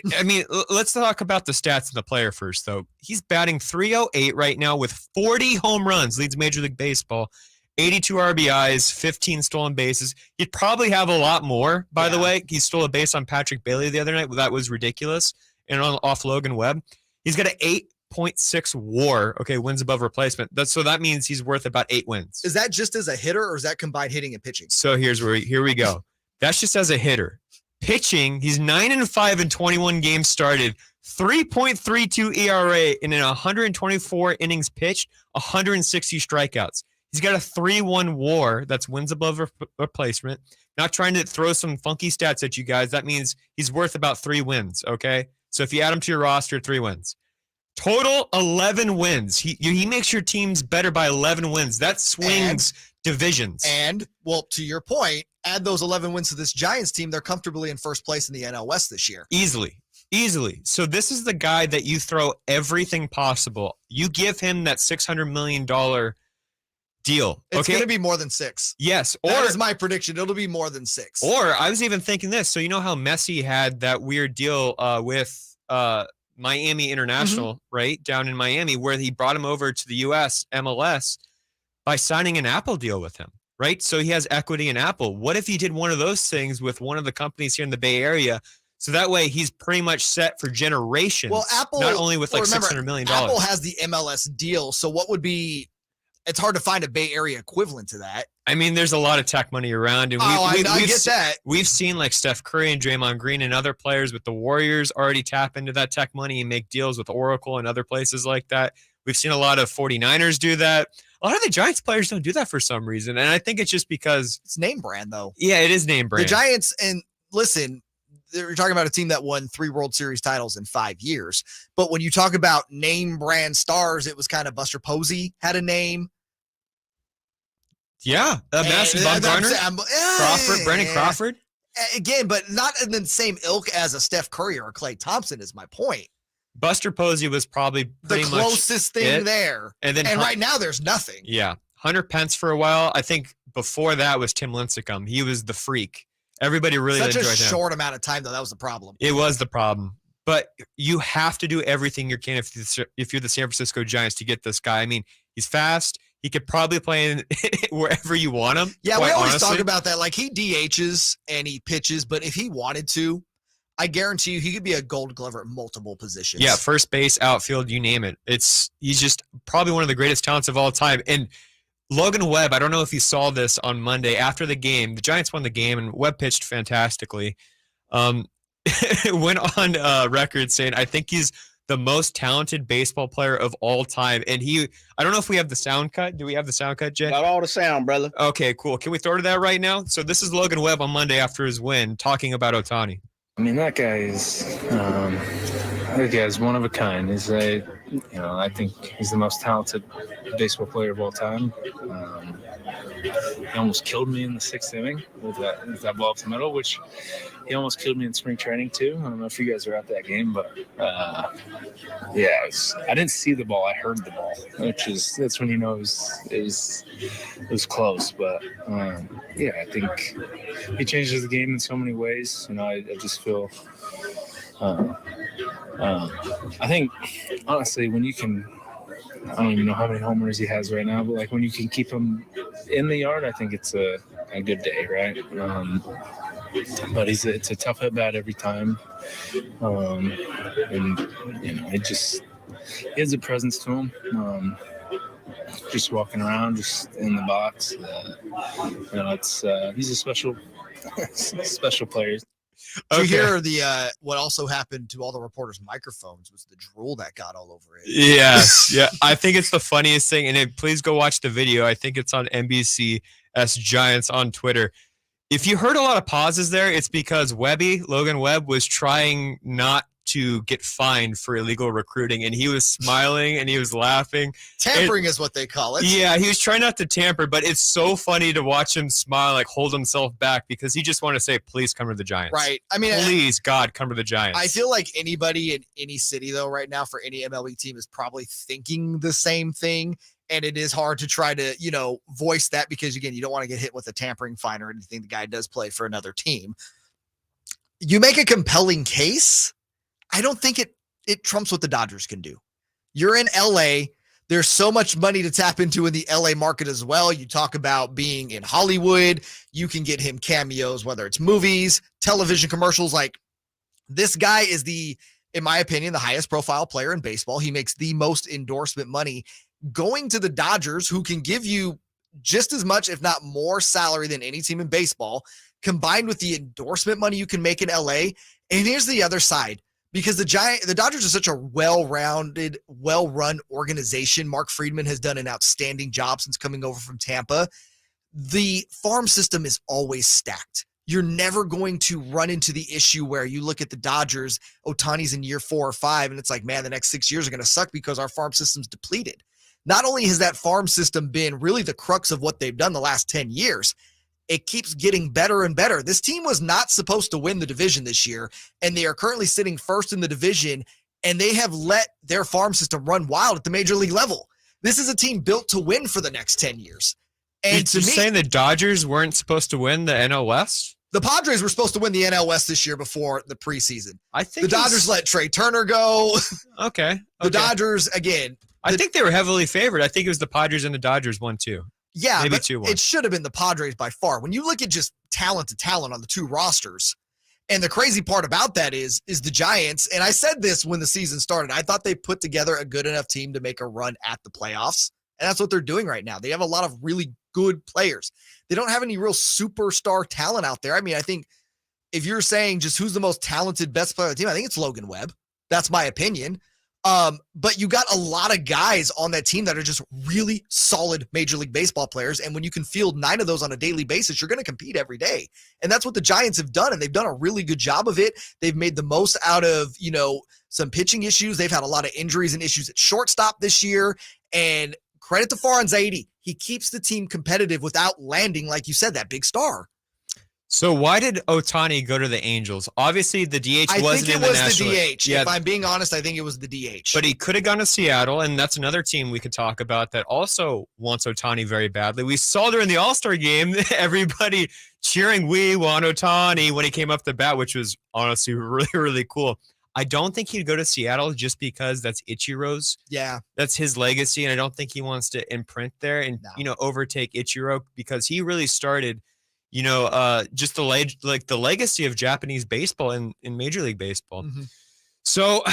let's talk about the stats of the player first, though. He's batting .308 right now with 40 home runs, leads Major League Baseball, 82 RBIs, 15 stolen bases. He'd probably have a lot more, by the way. He stole a base on Patrick Bailey the other night. That was ridiculous. And off Logan Webb. He's got an 8.6 WAR, wins above replacement. So that means he's worth about 8 wins. Is that just as a hitter, or is that combined hitting and pitching? So here we go. That's just as a hitter. Pitching, he's 9-5 in 21 games started, 3.32 ERA in 124 innings pitched, 160 strikeouts. He's got a 3.1 WAR, that's wins above replacement. Not trying to throw some funky stats at you guys. That means he's worth about 3 wins, okay? So if you add him to your roster, 3 wins. Total 11 wins. He makes your teams better by 11 wins. That swings divisions. And, well, to your point, add those 11 wins to this Giants team, they're comfortably in first place in the NL West this year. Easily. So this is the guy that you throw everything possible. You give him that $600 million deal. It's going to be more than 6. Yes. That is my prediction. It'll be more than 6. Or I was even thinking this. So you know how Messi had that weird deal with Miami International, right? Down in Miami, where he brought him over to the U.S. MLS by signing an Apple deal with him. Right? So he has equity in Apple. What if he did one of those things with one of the companies here in the Bay Area? So that way he's pretty much set for generations. Well, Apple, not only with $600 million. Apple has the MLS deal. So what would be, it's hard to find a Bay Area equivalent to that. There's a lot of tech money around. And I get that. We've seen like Steph Curry and Draymond Green and other players with the Warriors already tap into that tech money and make deals with Oracle and other places like that. We've seen a lot of 49ers do that. A lot of the Giants players don't do that for some reason. And I think it's just because it's name brand, though. Yeah, it is name brand. The Giants, and listen, you're talking about a team that won 3 World Series titles in 5 years. But when you talk about name brand stars, it was kind of Buster Posey had a name. Yeah, Madison Bumgarner, Crawford, Brandon Crawford. Again, but not in the same ilk as a Steph Curry or a Klay Thompson is my point. Buster Posey was probably The closest thing there. And right now there's nothing. Yeah. Hunter Pence for a while. I think before that was Tim Lincecum. He was the freak. Everybody really enjoyed him. Such a short amount of time, though. That was the problem. It was the problem. But you have to do everything you can if you're the San Francisco Giants to get this guy. I mean, he's fast. He could probably play in wherever you want him. Yeah, we always talk about that. Like, he DHs and he pitches, but if he wanted to, I guarantee you he could be a Gold Glover at multiple positions. Yeah, first base, outfield, you name it. He's just probably one of the greatest talents of all time. And Logan Webb, I don't know if you saw this on Monday after the game. The Giants won the game, and Webb pitched fantastically. Went on record saying, I think he's the most talented baseball player of all time. And I don't know if we have the sound cut. Do we have the sound cut, Jay? Got all the sound, brother. Okay, cool. Can we throw to that right now? So this is Logan Webb on Monday after his win talking about Ohtani. I mean, that guy is one of a kind. I think he's the most talented baseball player of all time. He almost killed me in the 6th inning with that ball up the middle, which he almost killed me in spring training too. I don't know if you guys were at that game, but I didn't see the ball. I heard the ball, that's when you know it was close. But I think he changes the game in so many ways. I just feel. I think honestly, when you can. I don't even know how many homers he has right now, but like when you can keep him in the yard, I think it's a good day, right? But it's a tough at bat every time, and he has a presence to him. Just walking around, just in the box, he's a special player. Did you hear what also happened to all the reporters' microphones was the drool that got all over it? Yes. Yeah. I think it's the funniest thing. And please go watch the video. I think it's on NBCS Giants on Twitter. If you heard a lot of pauses there, it's because Logan Webb was trying not to get fined for illegal recruiting, and he was smiling and he was laughing. Tampering is what they call it. Yeah, he was trying not to tamper, but it's so funny to watch him smile, like hold himself back, because he just wanted to say, please come to the Giants. Right. I mean, please, God, come to the Giants. I feel like anybody in any city, though, right now for any MLB team is probably thinking the same thing. And it is hard to try to, voice that because, again, you don't want to get hit with a tampering fine or anything. The guy does play for another team. You make a compelling case. I don't think it trumps what the Dodgers can do. You're in LA. There's so much money to tap into in the LA market as well. You talk about being in Hollywood. You can get him cameos, whether it's movies, television commercials. Like, this guy is in my opinion, the highest profile player in baseball. He makes the most endorsement money. Going to the Dodgers, who can give you just as much, if not more salary than any team in baseball, combined with the endorsement money you can make in LA. And here's the other side. Because the Dodgers are such a well-rounded, well-run organization. Mark Friedman has done an outstanding job since coming over from Tampa. The farm system is always stacked. You're never going to run into the issue where you look at the Dodgers, Ohtani's in year 4 or 5, and it's like, man, the next 6 years are going to suck because our farm system's depleted. Not only has that farm system been really the crux of what they've done the last 10 years, it keeps getting better and better. This team was not supposed to win the division this year, and they are currently sitting first in the division, and they have let their farm system run wild at the major league level. This is a team built to win for the next 10 years. And You're saying the Dodgers weren't supposed to win the NL West? The Padres were supposed to win the NL West this year before the preseason. I think the Dodgers let Trey Turner go. Okay. The Dodgers, again. I think they were heavily favored. I think it was the Padres and the Dodgers 1-2. Yeah, maybe but 2-1. It should have been the Padres by far. When you look at just talent to talent on the two rosters, and the crazy part about that is the Giants, and I said this when the season started, I thought they put together a good enough team to make a run at the playoffs, and that's what they're doing right now. They have a lot of really good players. They don't have any real superstar talent out there. I mean, I think if you're saying just who's the most talented, best player on the team, I think it's Logan Webb. That's my opinion. But you got a lot of guys on that team that are just really solid Major League Baseball players. And when you can field 9 of those on a daily basis, you're going to compete every day. And that's what the Giants have done. And they've done a really good job of it. They've made the most out of, some pitching issues. They've had a lot of injuries and issues at shortstop this year. And credit to Farhan Zaidi. He keeps the team competitive without landing, like you said, that big star. So why did Ohtani go to the Angels? Obviously, the DH wasn't in the National League. I think it was the DH. Yeah. If I'm being honest, I think it was the DH. But he could have gone to Seattle, and that's another team we could talk about that also wants Ohtani very badly. We saw during the All-Star game, everybody cheering, "We want Ohtani," when he came up the bat, which was honestly really, really cool. I don't think he'd go to Seattle just because that's Ichiro's. Yeah. That's his legacy, and I don't think he wants to imprint there and, overtake Ichiro because he really started – just the legacy of Japanese baseball in Major League Baseball. Mm-hmm. So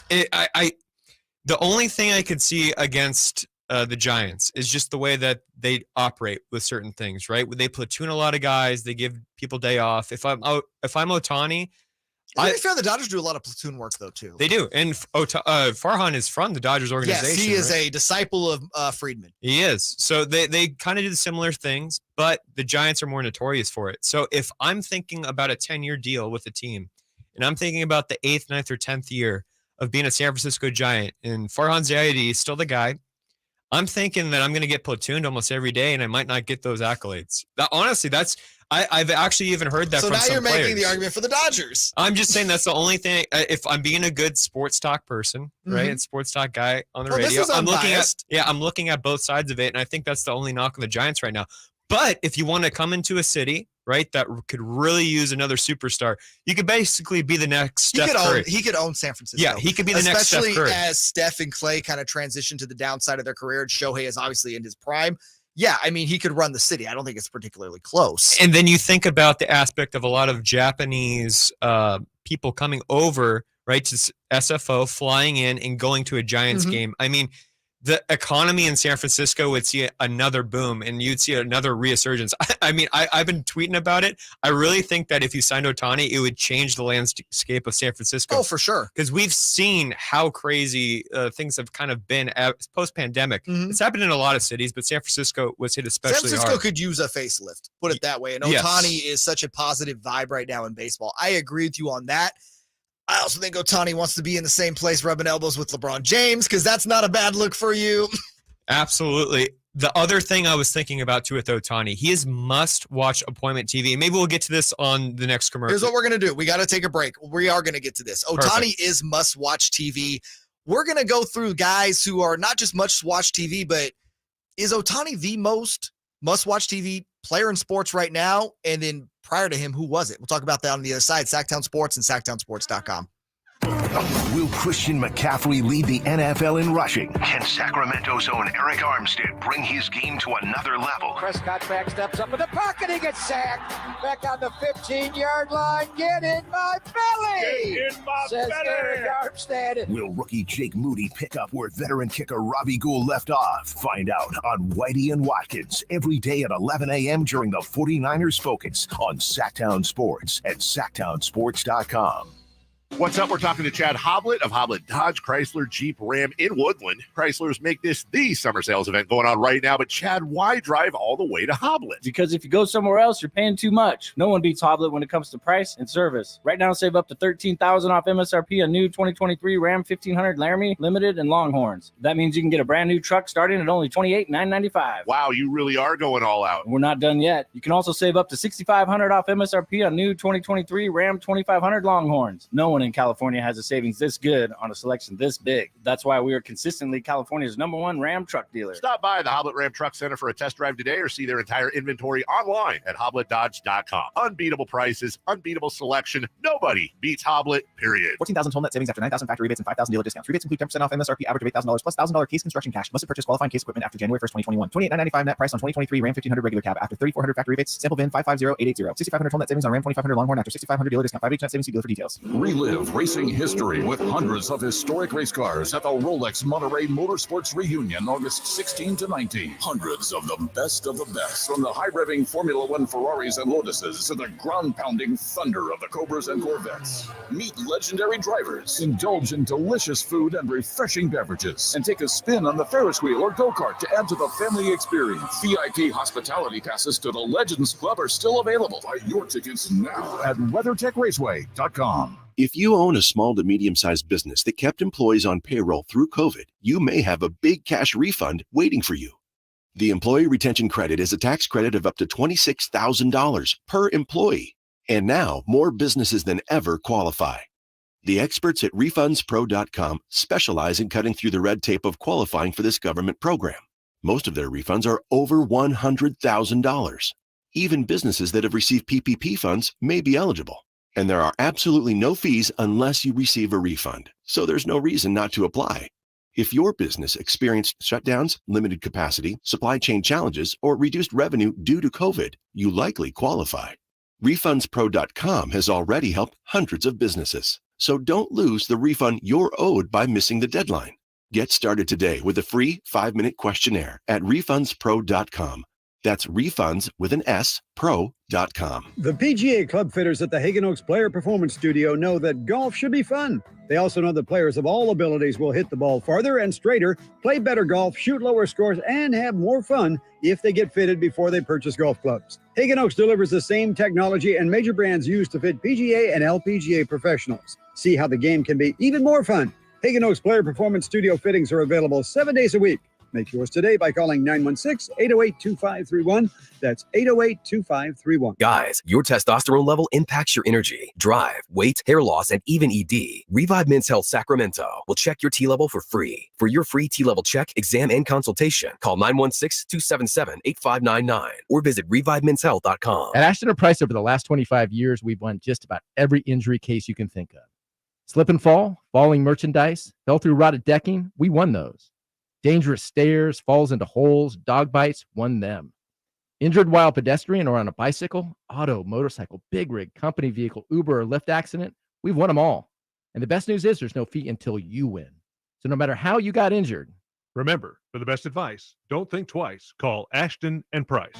the only thing I could see against the Giants is just the way that they operate with certain things, right? They platoon a lot of guys. They give people day off. If I'm Ohtani, to be fair, the Dodgers do a lot of platoon work, though, too. They do. And Farhan is from the Dodgers organization. Yes, he is a disciple of Friedman. He is. So they kind of do similar things, but the Giants are more notorious for it. So if I'm thinking about a 10-year deal with a team, and I'm thinking about the 8th, 9th, or 10th year of being a San Francisco Giant, and Farhan Zaidi is still the guy, I'm thinking that I'm going to get platooned almost every day, and I might not get those accolades. Honestly, I've actually even heard that from some players. So now you're making the argument for the Dodgers. I'm just saying that's the only thing. If I'm being a good sports talk person, right, and sports talk guy on the radio, I'm looking at both sides of it, and I think that's the only knock on the Giants right now. But if you want to come into a city, right, that could really use another superstar, you could basically be the next Steph Curry. He could own San Francisco. Yeah, he could be the next Steph Curry. Especially as Steph and Clay kind of transition to the downside of their career, and Shohei is obviously in his prime. Yeah, I mean, he could run the city. I don't think it's particularly close. And then you think about the aspect of a lot of Japanese people coming over, right, to SFO, flying in and going to a Giants game. I mean, the economy in San Francisco would see another boom, and you'd see another resurgence. I mean, I've been tweeting about it. I really think that if you signed Ohtani, it would change the landscape of San Francisco. Oh, for sure. Because we've seen how crazy things have kind of been post-pandemic. It's happened in a lot of cities, but San Francisco was hit especially hard. San Francisco could use a facelift, put it that way. And Ohtani is such a positive vibe right now in baseball. I agree with you on that. I also think Ohtani wants to be in the same place rubbing elbows with LeBron James because that's not a bad look for you. Absolutely. The other thing I was thinking about too with Ohtani, he is must-watch appointment TV. Maybe we'll get to this on the next commercial. Here's what we're going to do. We got to take a break. We are going to get to this. Ohtani is must-watch TV. We're going to go through guys who are not just must-watch TV, but is Ohtani the most must-watch TV player in sports right now? And then prior to him, who was it? We'll talk about that on the other side. Sactown Sports and SactownSports.com. Will Christian McCaffrey lead the NFL in rushing? Can Sacramento's own Eric Armstead bring his game to another level? Prescott back steps up in the pocket. He gets sacked. Back on the 15-yard line. Get in my belly. Get in my belly. Eric Armstead. Will rookie Jake Moody pick up where veteran kicker Robbie Gould left off? Find out on Whitey and Watkins every day at 11 a.m. during the 49ers Focus on Sactown Sports at SactownSports.com. What's up? We're talking to Chad Hoblet of Hoblet Dodge, Chrysler, Jeep, Ram in Woodland. Chryslers make this the summer sales event going on right now. But Chad, why drive all the way to Hoblet? Because if you go somewhere else, you're paying too much. No one beats Hoblet when it comes to price and service. Right now, save up to $13,000 off MSRP on new 2023 Ram 1500 Laramie, Limited, and Longhorns. That means you can get a brand new truck starting at only $28,995. Wow, you really are going all out. We're not done yet. You can also save up to $6,500 off MSRP on new 2023 Ram 2500 Longhorns. No one in California has a savings this good on a selection this big. That's why we are consistently California's #1 Ram truck dealer. Stop by the Hoblet Ram Truck Center for a test drive today or see their entire inventory online at HobletDodge.com. Unbeatable prices, unbeatable selection. Nobody beats Hoblet, period. 14,000 total net savings after 9,000 factory rebates and 5,000 dealer discounts. Rebates include 10% off MSRP average of $8,000 plus $1,000 case construction cash. Must have purchased qualifying case equipment after January 1st, 2021. $28,995 net price on 2023 Ram 1500 regular cab after 3,400 factory rebates. Sample VIN 550880. 6,500 total net savings on Ram 2500 Longhorn after 6,500 dealer discount. 5 net savings. See dealer for details. Relive Relive racing history with hundreds of historic race cars at the Rolex Monterey Motorsports Reunion, August 16 to 19. Hundreds of the best, from the high-revving Formula One Ferraris and Lotuses to the ground-pounding thunder of the Cobras and Corvettes. Meet legendary drivers, indulge in delicious food and refreshing beverages, and take a spin on the Ferris wheel or go-kart to add to the family experience. VIP hospitality passes to the Legends Club are still available. Buy your tickets now at WeatherTechRaceway.com. If you own a small to medium-sized business that kept employees on payroll through COVID, you may have a big cash refund waiting for you. The Employee Retention Credit is a tax credit of up to $26,000 per employee. And now, more businesses than ever qualify. The experts at RefundsPro.com specialize in cutting through the red tape of qualifying for this government program. Most of their refunds are over $100,000. Even businesses that have received PPP funds may be eligible. And there are absolutely no fees unless you receive a refund. So there's no reason not to apply. If your business experienced shutdowns, limited capacity, supply chain challenges, or reduced revenue due to COVID, you likely qualify. RefundsPro.com has already helped hundreds of businesses. So don't lose the refund you're owed by missing the deadline. Get started today with a free 5-minute questionnaire at RefundsPro.com. That's refunds with an S, pro.com. The PGA club fitters at the Hagen Oaks Player Performance Studio know that golf should be fun. They also know that players of all abilities will hit the ball farther and straighter, play better golf, shoot lower scores, and have more fun if they get fitted before they purchase golf clubs. Hagen Oaks delivers the same technology and major brands used to fit PGA and LPGA professionals. See how the game can be even more fun. Hagen Oaks Player Performance Studio fittings are available 7 days a week. Make yours today by calling 916-808-2531. That's 808-2531. Guys, your testosterone level impacts your energy, drive, weight, hair loss, and even ED. Revive Men's Health Sacramento will check your T level for free. For your free T level check, exam, and consultation, call 916-277-8599 or visit ReviveMen'sHealth.com. At Ashton & Price, over the last 25 years, we've won just about every injury case you can think of. Slip and fall, falling merchandise, fell through rotted decking, we won those. Dangerous stairs, falls into holes, dog bites, won them. Injured while pedestrian or on a bicycle, auto, motorcycle, big rig, company vehicle, Uber, or Lyft accident, we've won them all. And the best news is there's no fee until you win. So no matter how you got injured. Remember, for the best advice, don't think twice. Call Ashton & Price.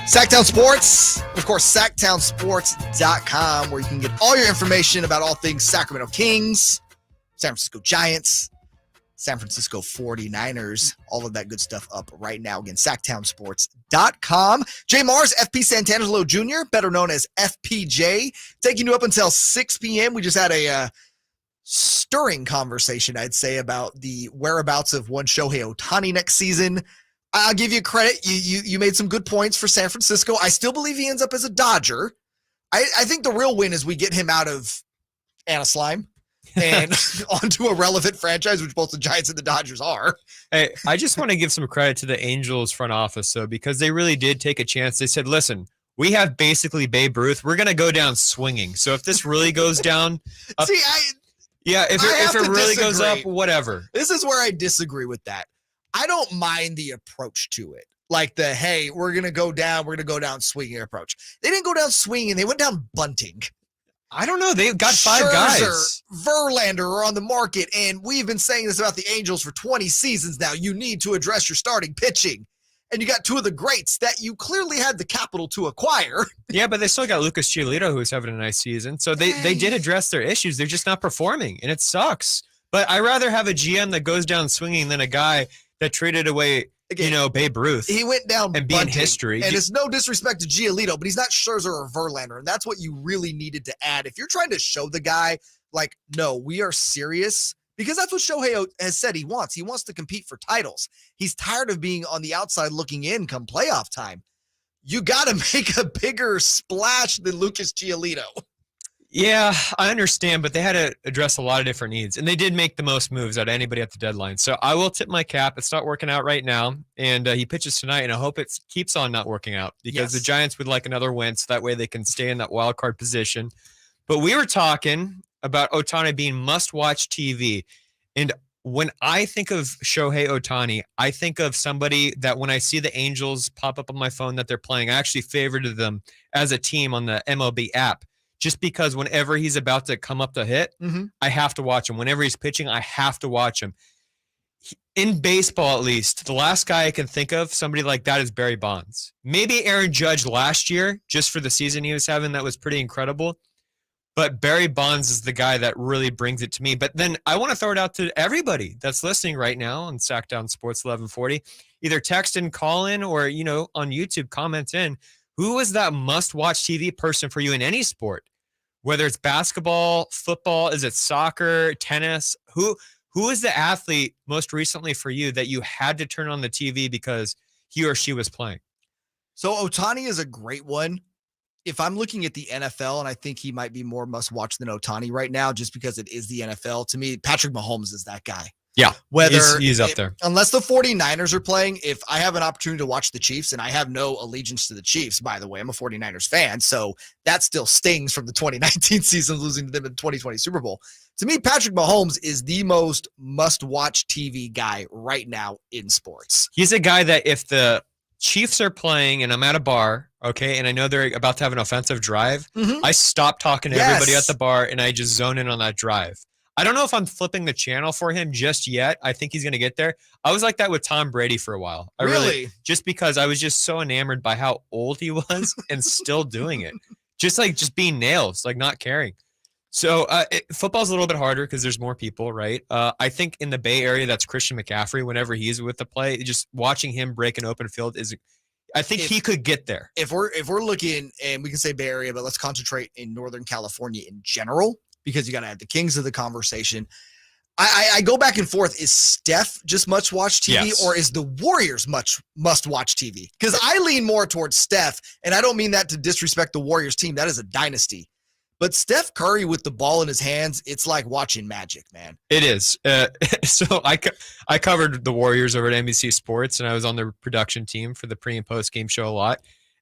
Sactown Sports, of course, SactownSports.com, where you can get all your information about all things Sacramento Kings, San Francisco Giants, San Francisco 49ers, all of that good stuff up right now. Again, SactownSports.com. JayMarZZ, F.P. Santangelo Jr., better known as FPJ, taking you up until 6 p.m. We just had a stirring conversation, I'd say, about the whereabouts of one Shohei Ohtani next season. I'll give you credit. You made some good points for San Francisco. I still believe he ends up as a Dodger. I think the real win is we get him out of Anna Slime and onto a relevant franchise, which both the Giants and the Dodgers are. Hey, I just want to give some credit to the Angels front office, though, because they really did take a chance. They said, listen, we have basically Babe Ruth. We're going to go down swinging. So if this really goes down... Up, if it really goes up, whatever. This is where I disagree with that. I don't mind the approach to it. Like the, hey, we're going to go down swinging approach. They didn't go down swinging. They went down bunting. I don't know. They've got 5 guys. Verlander are on the market, and we've been saying this about the Angels for 20 seasons now. You need to address your starting pitching. And you got 2 of the greats that you clearly had the capital to acquire. Yeah, but they still got Lucas Giolito, who's having a nice season. So they did address their issues. They're just not performing, and it sucks. But I'd rather have a GM that goes down swinging than a guy that traded away, Babe Ruth. He went down and be in history. And it's no disrespect to Giolito, but he's not Scherzer or Verlander, and that's what you really needed to add. If you're trying to show the guy, like, no, we are serious, because that's what Shohei has said he wants. He wants to compete for titles. He's tired of being on the outside looking in come playoff time. You got to make a bigger splash than Lucas Giolito. Yeah, I understand, but they had to address a lot of different needs, and they did make the most moves out of anybody at the deadline. So I will tip my cap. It's not working out right now, and he pitches tonight, and I hope it keeps on not working out because the Giants would like another win, so that way they can stay in that wild card position. But we were talking about Ohtani being must-watch TV, and when I think of Shohei Ohtani, I think of somebody that when I see the Angels pop up on my phone that they're playing, I actually favorited them as a team on the MLB app. Just because whenever he's about to come up to hit, I have to watch him. Whenever he's pitching, I have to watch him. In baseball, at least, the last guy I can think of, somebody like that, is Barry Bonds. Maybe Aaron Judge last year, just for the season he was having, that was pretty incredible. But Barry Bonds is the guy that really brings it to me. But then I want to throw it out to everybody that's listening right now on Sactown Sports 1140. Either text and call in or, on YouTube, comment in. Who is that must-watch TV person for you in any sport? Whether it's basketball, football, is it soccer, tennis? Who is the athlete most recently for you that you had to turn on the TV because he or she was playing? So Ohtani is a great one. If I'm looking at the NFL, and I think he might be more must-watch than Ohtani right now just because it is the NFL, to me, Patrick Mahomes is that guy. Yeah, he's up there. Unless the 49ers are playing, if I have an opportunity to watch the Chiefs, and I have no allegiance to the Chiefs, by the way, I'm a 49ers fan, so that still stings from the 2019 season, losing to them in the 2020 Super Bowl. To me, Patrick Mahomes is the most must-watch TV guy right now in sports. He's a guy that if the Chiefs are playing and I'm at a bar, okay, and I know they're about to have an offensive drive, I stop talking to everybody at the bar and I just zone in on that drive. I don't know if I'm flipping the channel for him just yet. I think he's going to get there. I was like that with Tom Brady for a while. I really, just because I was just so enamored by how old he was and still doing it. Just being nails, like not caring. So football's a little bit harder because there's more people, right? I think in the Bay Area, that's Christian McCaffrey. Whenever he's with the play, just watching him break an open field I think he could get there. If we're looking, and we can say Bay Area, but let's concentrate in Northern California in general, because you got to have the Kings of the conversation. I go back and forth. Is Steph just must-watch TV, or is the Warriors must-watch TV? Because I lean more towards Steph, and I don't mean that to disrespect the Warriors team. That is a dynasty. But Steph Curry with the ball in his hands, it's like watching magic, man. It is. So I covered the Warriors over at NBC Sports, and I was on the production team for the pre- and post-game show a lot.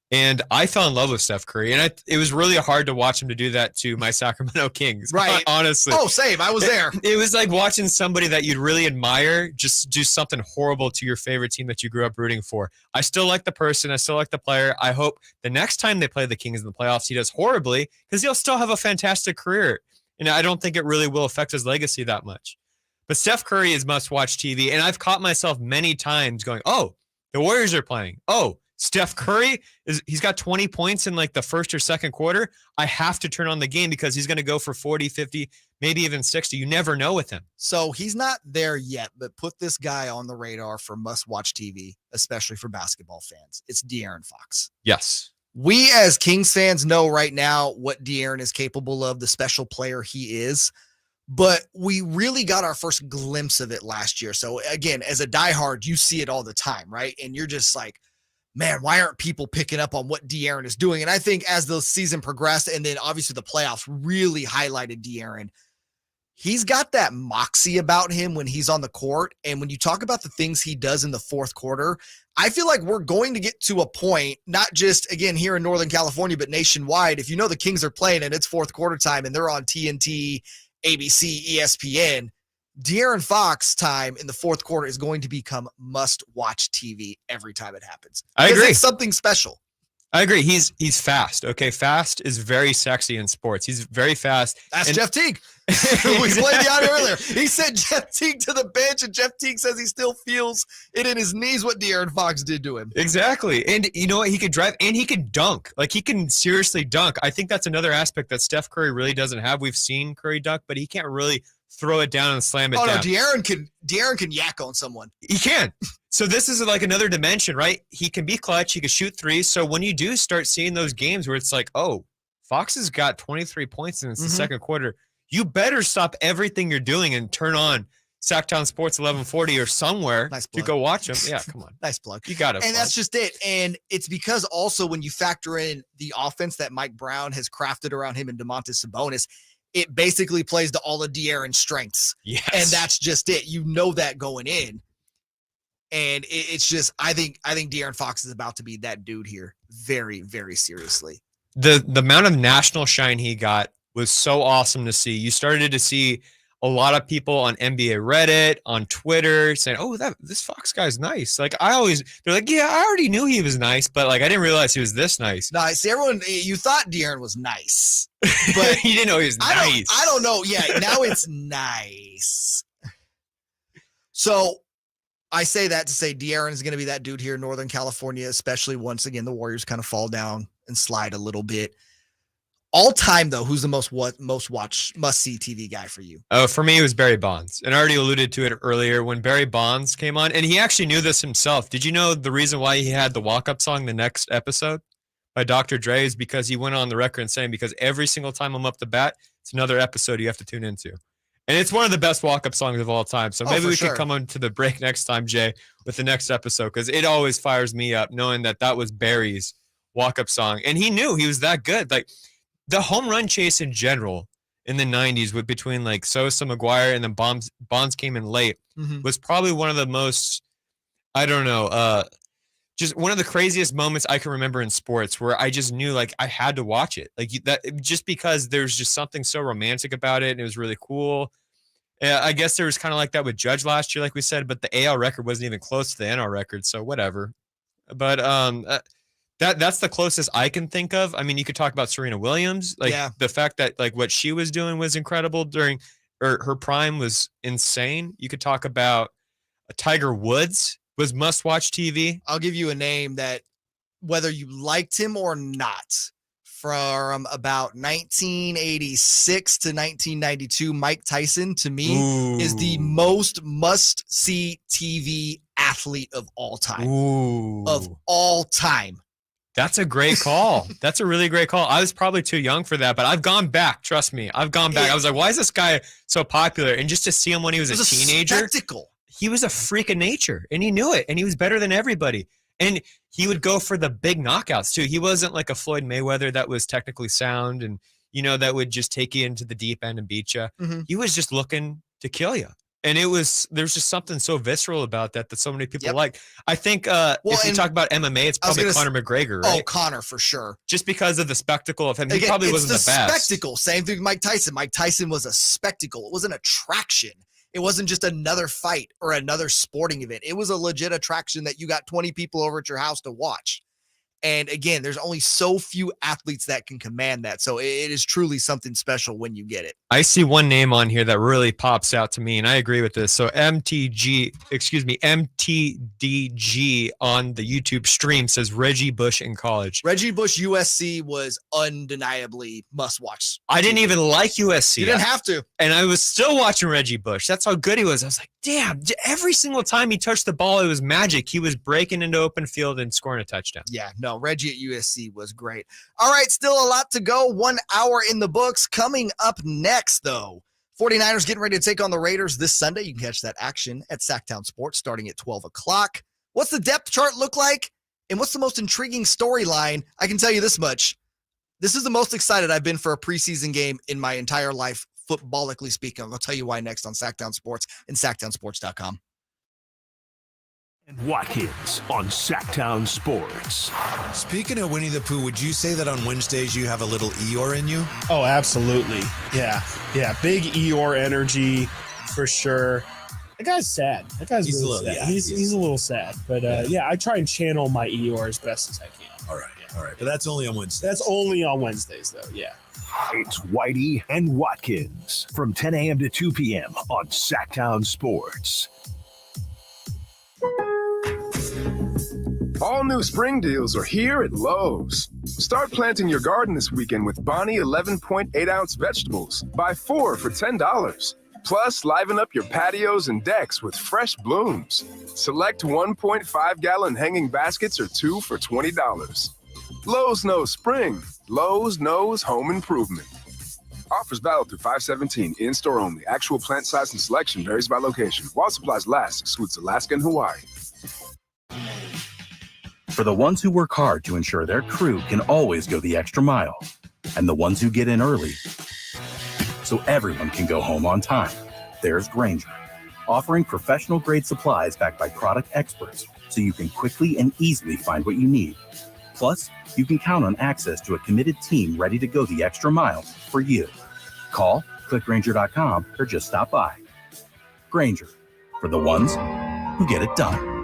And I fell in love with Steph Curry, and it was really hard to watch him to do that to my Sacramento Kings. Right. Honestly. Oh, same. I was there. It was like watching somebody that you'd really admire just do something horrible to your favorite team that you grew up rooting for. I still like the person. I still like the player. I hope the next time they play the Kings in the playoffs, he does horribly because he'll still have a fantastic career. And I don't think it really will affect his legacy that much. But Steph Curry is must-watch TV, and I've caught myself many times going, oh, the Warriors are playing. Oh, Steph Curry, he's got 20 points in like the first or second quarter. I have to turn on the game because he's going to go for 40, 50, maybe even 60. You never know with him. So he's not there yet, but put this guy on the radar for must-watch TV, especially for basketball fans. It's De'Aaron Fox. Yes. We as Kings fans know right now what De'Aaron is capable of, the special player he is. But we really got our first glimpse of it last year. So again, as a diehard, you see it all the time, right? And you're just like, man, why aren't people picking up on what De'Aaron is doing? And I think as the season progressed, and then obviously the playoffs really highlighted De'Aaron, he's got that moxie about him when he's on the court. And when you talk about the things he does in the fourth quarter, I feel like we're going to get to a point, not just, again, here in Northern California, but nationwide. If you know the Kings are playing and it's fourth quarter time and they're on TNT, ABC, ESPN, De'Aaron Fox time in the fourth quarter is going to become must-watch TV every time it happens. I agree. It's something special. I agree. He's fast. Okay, fast is very sexy in sports. He's very fast. That's Jeff Teague. We played the audio earlier. He sent Jeff Teague to the bench, and Jeff Teague says he still feels it in his knees what De'Aaron Fox did to him. Exactly. And you know what? He could drive and he could dunk. Like, he can seriously dunk. I think that's another aspect that Steph Curry really doesn't have. We've seen Curry dunk, but he can't really throw it down and slam it down. No, De'Aaron can yak on someone. He can. So this is like another dimension, right? He can be clutch. He can shoot threes. So when you do start seeing those games where it's like, oh, Fox has got 23 points in the second quarter, you better stop everything you're doing and turn on Sactown Sports 1140 or somewhere to go watch them. Yeah, come on. Nice plug. You got it. And that's just it. And it's because also when you factor in the offense that Mike Brown has crafted around him and Domantas Sabonis, it basically plays to all of De'Aaron's strengths. Yes. And that's just it. You know that going in. And it's just, I think De'Aaron Fox is about to be that dude here very, very seriously. The amount of national shine he got was so awesome to see. You started to see a lot of people on NBA Reddit, on Twitter saying, "Oh, this Fox guy's nice." Like they're like, "Yeah, I already knew he was nice, but like I didn't realize he was this nice." Nice. Everyone, you thought De'Aaron was nice, but you didn't know he was nice. I don't know. Yeah, now it's nice. So I say that to say De'Aaron is going to be that dude here in Northern California, especially once again the Warriors kind of fall down and slide a little bit. All time though, who's the most watch must-see TV guy for you? Oh, for me, it was Barry Bonds. And I already alluded to it earlier when Barry Bonds came on, and he actually knew this himself. Did you know the reason why he had the walk-up song the next episode by Dr. Dre is because he went on the record and saying, because every single time I'm up to bat, it's another episode you have to tune into. And it's one of the best walk-up songs of all time. So maybe we could come on to the break next time, Jay, with the next episode, because it always fires me up knowing that was Barry's walk-up song. And he knew he was that good. Like, the home run chase in general in the 90s with between like Sosa, McGuire, and then Bonds came in late was probably one of the most, I don't know, just one of the craziest moments I can remember in sports where I just knew like I had to watch it. Like that, just because there's just something so romantic about it and it was really cool. I guess there was kind of like that with Judge last year, like we said, but the AL record wasn't even close to the NL record, so whatever. But that's the closest I can think of. I mean, you could talk about Serena Williams. Like the fact that like what she was doing was incredible during her prime was insane. You could talk about Tiger Woods was must-watch TV. I'll give you a name that whether you liked him or not, from about 1986 to 1992, Mike Tyson to me is the most must-see TV athlete of all time. Of all time. That's a great call. That's a really great call. I was probably too young for that, but I've gone back. Trust me. I've gone back. I was like, why is this guy so popular? And just to see him when he was a teenager, spectacle. He was a freak of nature and he knew it and he was better than everybody. And he would go for the big knockouts too. He wasn't like a Floyd Mayweather that was technically sound and, that would just take you into the deep end and beat you. He was just looking to kill you. And there's just something so visceral about that so many people like. I think if we talk about MMA, it's probably Conor McGregor, right? Oh, Conor for sure. Just because of the spectacle of him. He probably wasn't the best. Spectacle. Same thing with Mike Tyson. Mike Tyson was a spectacle. It was an attraction. It wasn't just another fight or another sporting event. It was a legit attraction that you got 20 people over at your house to watch. And again, there's only so few athletes that can command that. So it is truly something special when you get it. I see one name on here that really pops out to me, and I agree with this. So MTDG on the YouTube stream says Reggie Bush in college. Reggie Bush USC was undeniably must watch. I didn't even like USC. You didn't have to. And I was still watching Reggie Bush. That's how good he was. I was like, damn, every single time he touched the ball, it was magic. He was breaking into open field and scoring a touchdown. Yeah, no, Reggie at USC was great. All right, still a lot to go. 1 hour in the books. Coming up next, though, 49ers getting ready to take on the Raiders this Sunday. You can catch that action at Sactown Sports starting at 12 o'clock. What's the depth chart look like? And what's the most intriguing storyline? I can tell you this much. This is the most excited I've been for a preseason game in my entire life, footballically speaking. I'll tell you why next on Sactown Sports and SactownSports.com. And Watkins on Sactown Sports. Speaking of Winnie the Pooh, would you say that on Wednesdays you have a little Eeyore in you? Oh, absolutely. Yeah. Big Eeyore energy for sure. That guy's sad. That guy's really sad. Yeah, he's a little sad. But I try and channel my Eeyore as best as I can. All right. But that's only on Wednesdays. That's only on Wednesdays, though. Yeah. It's Whitey and Watkins from 10 a.m. to 2 p.m. on Sactown Sports. All new spring deals are here at Lowe's. Start planting your garden this weekend with Bonnie 11.8-ounce vegetables. Buy 4 for $10. Plus, liven up your patios and decks with fresh blooms. Select 1.5-gallon hanging baskets or 2 for $20. Lowe's knows spring. Lowe's knows home improvement. Offers valid through 5/17. In-store only. Actual plant size and selection varies by location. While supplies last, excludes Alaska and Hawaii. For the ones who work hard to ensure their crew can always go the extra mile, and the ones who get in early so everyone can go home on time, there's Grainger, offering professional-grade supplies backed by product experts so you can quickly and easily find what you need. Plus, you can count on access to a committed team ready to go the extra mile for you. Call, click Grainger.com, or just stop by. Grainger, for the ones who get it done.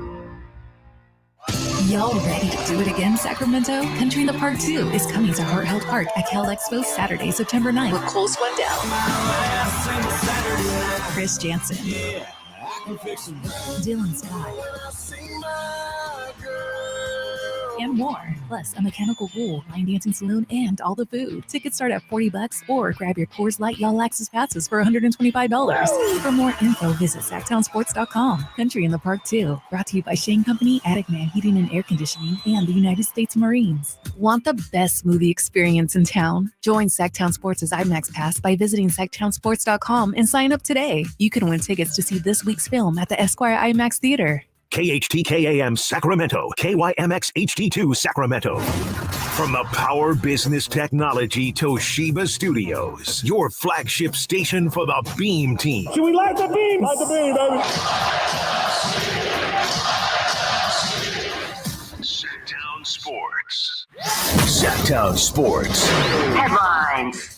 Y'all ready to do it again, Sacramento? Country in the Park 2 is coming to Heart Health Park at Cal Expo Saturday, September 9th with Cole Swindell, Chris Jansen, Dylan Scott, and more. Plus, a mechanical pool, line dancing saloon, and all the food. Tickets start at $40 or grab your Coors Light Y'all Access passes for $125. For more info, visit SactownSports.com. Country in the Park 2. Brought to you by Shane Company, Attic Man Heating and Air Conditioning, and the United States Marines. Want the best movie experience in town? Join Sactown Sports' IMAX Pass by visiting SactownSports.com and sign up today. You can win tickets to see this week's film at the Esquire IMAX Theater. KHTKAM Sacramento, KYMX HD2 Sacramento. From the Power Business Technology Toshiba Studios, your flagship station for the Beam Team. Should we light the beam? Light the beam, baby. Sactown Sports. Sactown Sports. Headlines.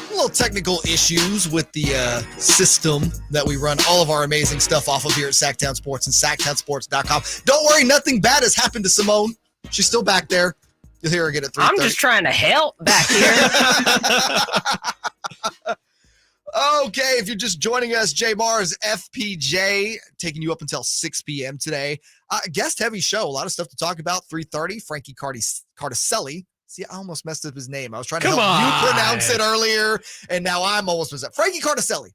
Little technical issues with the system that we run all of our amazing stuff off of here at Sactown Sports and SactownSports.com. Don't worry, nothing bad has happened to Simone. She's still back there. You'll hear her get at 3:30. I'm just trying to help back here. Okay, if you're just joining us, JayMarZZ, FPJ, taking you up until 6 p.m. today. Guest heavy show, a lot of stuff to talk about. 3:30, Frankie Cartoscelli. See, I almost messed up his name. I was trying to help you pronounce it earlier, and now I'm almost messed up. Frankie Cartoscelli.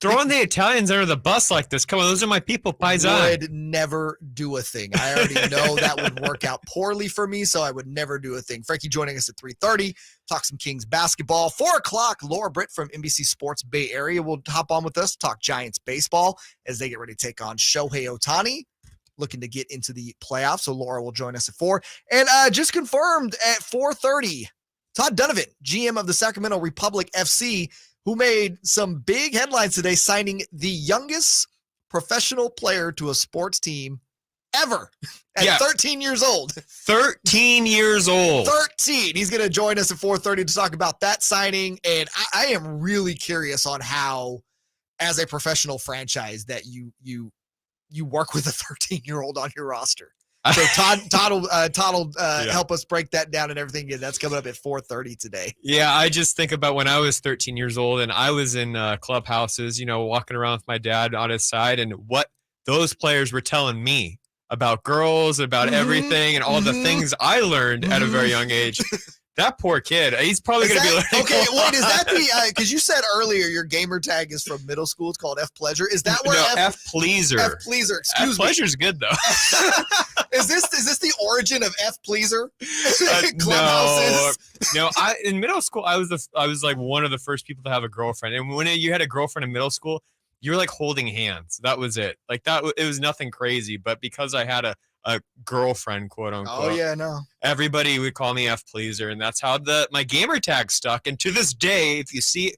Throwing the Italians under the bus like this. Come on, those are my people, Paisan. Would never do a thing. I already know that would work out poorly for me, so I would never do a thing. Frankie joining us at 3:30. Talk some Kings basketball. 4 o'clock, Laura Britt from NBC Sports Bay Area will hop on with us, talk Giants baseball as they get ready to take on Shohei Ohtani, looking to get into the playoffs. So Laura will join us at 4. And just confirmed at 4:30, Todd Donovan, GM of the Sacramento Republic FC, who made some big headlines today, signing the youngest professional player to a sports team ever at 13 years old. 13 years old. 13. He's going to join us at 4:30 to talk about that signing. And I am really curious on how, as a professional franchise, that you work with a 13-year-old on your roster. So Todd will help us break that down and everything. And that's coming up at 4:30 today. Yeah, I just think about when I was 13 years old and I was in clubhouses, walking around with my dad on his side, and what those players were telling me about girls, about everything, and all the things I learned at a very young age. That poor kid. He's probably going to be learning. Okay, wait, is that the, because you said earlier your gamer tag is from middle school. It's called F Pleasure. Is that where F Pleaser. F Pleaser, excuse me. F Pleasure's good, though. Is this the origin of F Pleaser? No. In middle school, I was like one of the first people to have a girlfriend. And when you had a girlfriend in middle school, you were like holding hands. That was it. Like it was nothing crazy. But because I had a girlfriend, quote unquote. Oh yeah, no. Everybody would call me F Pleaser, and that's how my gamer tag stuck. And to this day, if you see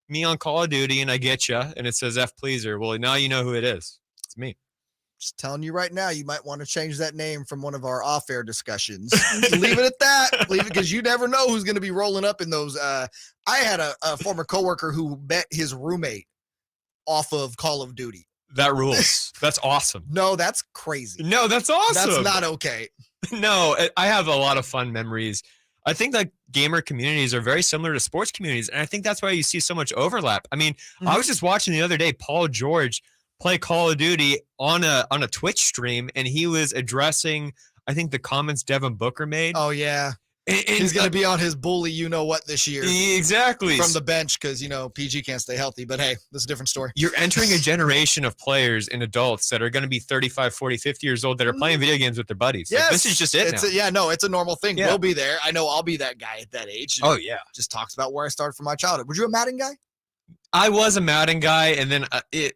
me on Call of Duty and I get you, and it says F Pleaser, well, now you know who it is. It's me. Just telling you right now, you might want to change that name from one of our off-air discussions. Leave it at that. Leave it, because you never know who's going to be rolling up in those. I had a former coworker who met his roommate off of Call of Duty. That rules. That's awesome. No, that's crazy. No, that's awesome. That's not okay. No, I have a lot of fun memories. I think that gamer communities are very similar to sports communities, and I think that's why you see so much overlap. I mean, I was just watching the other day Paul George play Call of Duty on a Twitch stream, and he was addressing, I think, the comments Devin Booker made. Oh, yeah. And he's going to be on his bully you-know-what this year. Exactly. From the bench because, PG can't stay healthy. But, hey, this is a different story. You're entering a generation of players and adults that are going to be 35, 40, 50 years old that are playing video games with their buddies. Yes. Like, this is just it now. It's a normal thing. Yeah. We'll be there. I know I'll be that guy at that age. Oh, yeah. Just talks about where I started from my childhood. Were you a Madden guy? I was a Madden guy, and then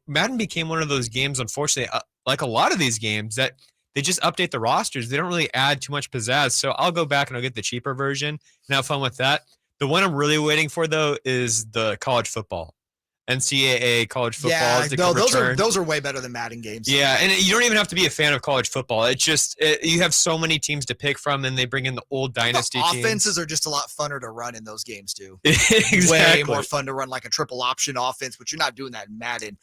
Madden became one of those games, unfortunately, like a lot of these games, that they just update the rosters. They don't really add too much pizzazz. So I'll go back and I'll get the cheaper version and have fun with that. The one I'm really waiting for, though, is the college football. NCAA college football. Yeah, those are way better than Madden games. Yeah, and you don't even have to be a fan of college football. It's just you have so many teams to pick from, and they bring in the old dynasty teams. Offenses are just a lot funner to run in those games, too. Exactly. Way more fun to run like a triple option offense, but you're not doing that in Madden.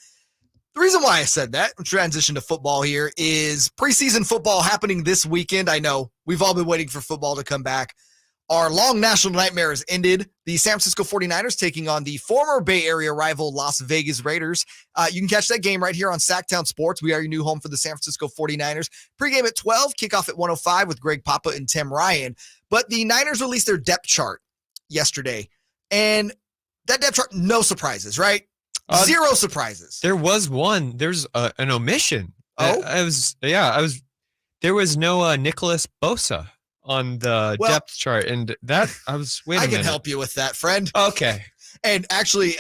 The reason why I said that, transition to football here, is preseason football happening this weekend. I know we've all been waiting for football to come back. Our long national nightmare has ended. The San Francisco 49ers taking on the former Bay Area rival Las Vegas Raiders. You can catch that game right here on Sactown Sports. We are your new home for the San Francisco 49ers. Pregame at 12, kickoff at 1:05 with Greg Papa and Tim Ryan. But the Niners released their depth chart yesterday. And that depth chart, no surprises, right? Zero surprises. There was one. There's an omission. Oh? There was no Nicholas Bosa on the depth chart, and that I was waiting. I can help you with that, friend. Okay. And actually,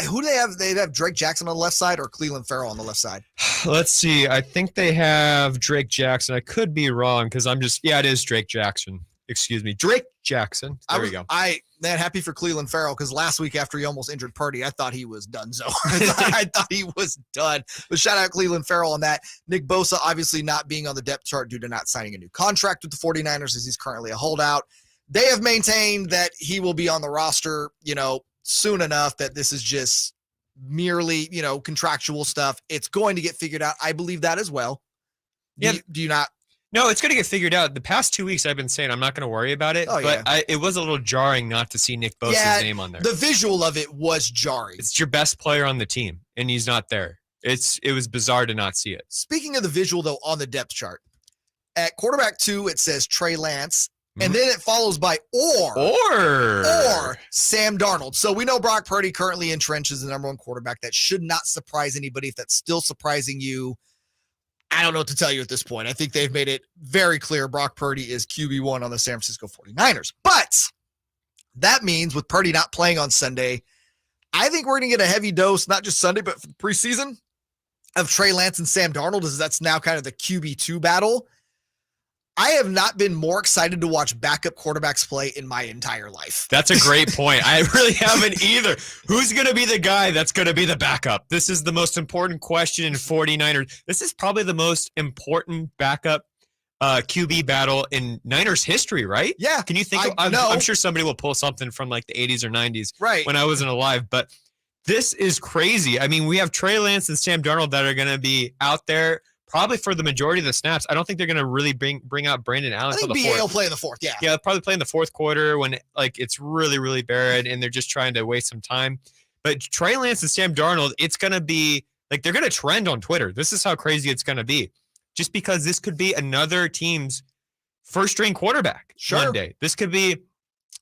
who do they have? They have Drake Jackson on the left side or Cleveland Farrell on the left side? Let's see. I think they have Drake Jackson. I could be wrong because it is Drake Jackson. Excuse me. Drake Jackson. There we go. Happy for Cleveland Farrell because last week after he almost injured Purdy, I thought he was done. So I thought he was done. But shout out Cleveland Farrell on that. Nick Bosa obviously not being on the depth chart due to not signing a new contract with the 49ers as he's currently a holdout. They have maintained that he will be on the roster, soon enough, that this is just merely, contractual stuff. It's going to get figured out. I believe that as well. Do you not? No, it's going to get figured out. The past 2 weeks I've been saying I'm not going to worry about it, it was a little jarring not to see Nick Bosa's name on there. The visual of it was jarring. It's your best player on the team, and he's not there. It was bizarre to not see it. Speaking of the visual, though, on the depth chart, at quarterback 2, it says Trey Lance, and then it follows by or Sam Darnold. So we know Brock Purdy currently entrenched as the number one quarterback. That should not surprise anybody. If that's still surprising you, I don't know what to tell you at this point. I think they've made it very clear Brock Purdy is QB1 on the San Francisco 49ers. But that means with Purdy not playing on Sunday, I think we're going to get a heavy dose, not just Sunday, but for preseason, of Trey Lance and Sam Darnold, as that's now kind of the QB2 battle. I have not been more excited to watch backup quarterbacks play in my entire life. That's a great point. I really haven't either. Who's going to be the guy that's going to be the backup? This is the most important question in 49ers. This is probably the most important backup QB battle in Niners history, right? Yeah. Can you think I'm sure somebody will pull something from like the 80s or 90s when I wasn't alive, but this is crazy. I mean, we have Trey Lance and Sam Darnold that are going to be out there probably for the majority of the snaps. I don't think they're going to really bring out Brandon Allen until the fourth. BA will play in the fourth, yeah. Yeah, they'll probably play in the fourth quarter when it's really, really buried and they're just trying to waste some time. But Trey Lance and Sam Darnold, it's going to be like they're going to trend on Twitter. This is how crazy it's going to be. Just because this could be another team's first-string quarterback one day. This could be,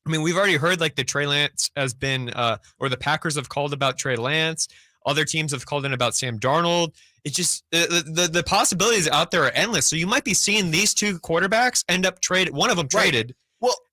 I mean, we've already heard like the Trey Lance has been, or the Packers have called about Trey Lance. Other teams have called in about Sam Darnold. It's just the possibilities out there are endless. So you might be seeing these two quarterbacks end up traded, one of them traded,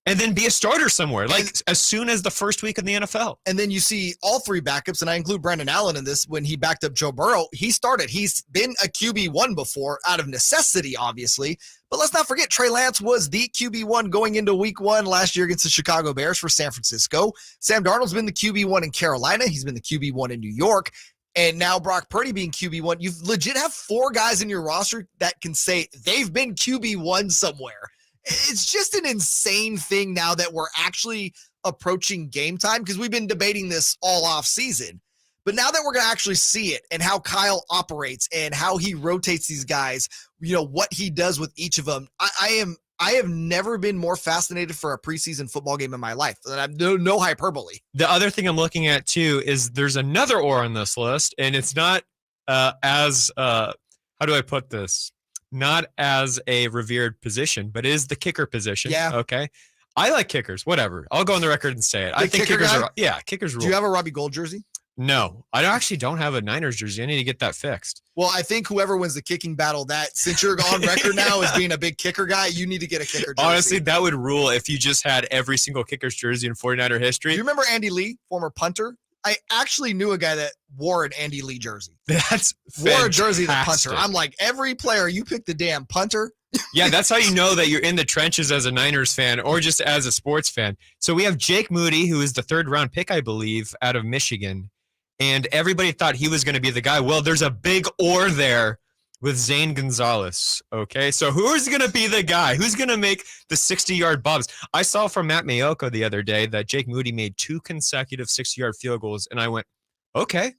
and then be a starter somewhere, as soon as the first week in the NFL. And then you see all three backups, and I include Brandon Allen in this. When he backed up Joe Burrow, he started. He's been a QB1 before, out of necessity, obviously. But let's not forget, Trey Lance was the QB1 going into week 1 last year against the Chicago Bears for San Francisco. Sam Darnold's been the QB1 in Carolina. He's been the QB1 in New York. And now Brock Purdy being QB1. You legit have 4 guys in your roster that can say they've been QB1 somewhere. It's just an insane thing now that we're actually approaching game time, because we've been debating this all off season. But now that we're going to actually see it and how Kyle operates and how he rotates these guys, what he does with each of them, I am I have never been more fascinated for a preseason football game in my life. And I'm no hyperbole. The other thing I'm looking at too is there's another or on this list, and it's not as how do I put this? Not as a revered position, but is the kicker position. Yeah. Okay. I like kickers. Whatever. I'll go on the record and say it. I think kickers are. Yeah, kickers rule. Do you have a Robbie Gould jersey? No, I actually don't have a Niners jersey. I need to get that fixed. Well, I think whoever wins the kicking battle, since you're on record now as being a big kicker guy, you need to get a kicker jersey. Honestly, that would rule if you just had every single kicker's jersey in 49er history. Do you remember Andy Lee, former punter? I actually knew a guy that wore an Andy Lee jersey. That's wore a jersey that fantastic. punter. I'm like, every player, you pick the damn punter. Yeah, that's how you know that you're in the trenches as a Niners fan or just as a sports fan. So we have Jake Moody, who is the 3rd-round pick, I believe, out of Michigan. And everybody thought he was going to be the guy. Well, there's a big or there with Zane Gonzalez. Okay, so who's going to be the guy? Who's going to make the 60-yard bobs? I saw from Matt Mayoko the other day that Jake Moody made 2 consecutive 60-yard field goals. And I went, okay,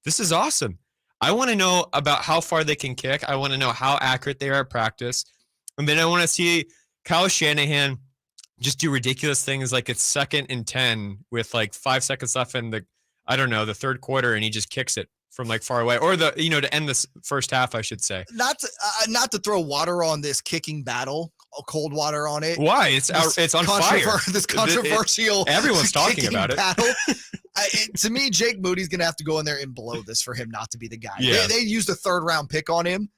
this is awesome. I want to know about how far they can kick. I want to know how accurate they are at practice. And then I want to see Kyle Shanahan just do ridiculous things like it's 2nd and 10 with like 5 seconds left in the 3rd quarter, and he just kicks it from like far away, or to end this first half, I should say. Not to throw water on this kicking battle, cold water on it. Why? It's on fire. This controversial. Everyone's talking about it. Battle. To me, Jake Moody's going to have to go in there and blow this for him not to be the guy. Yeah. They used a 3rd-round pick on him,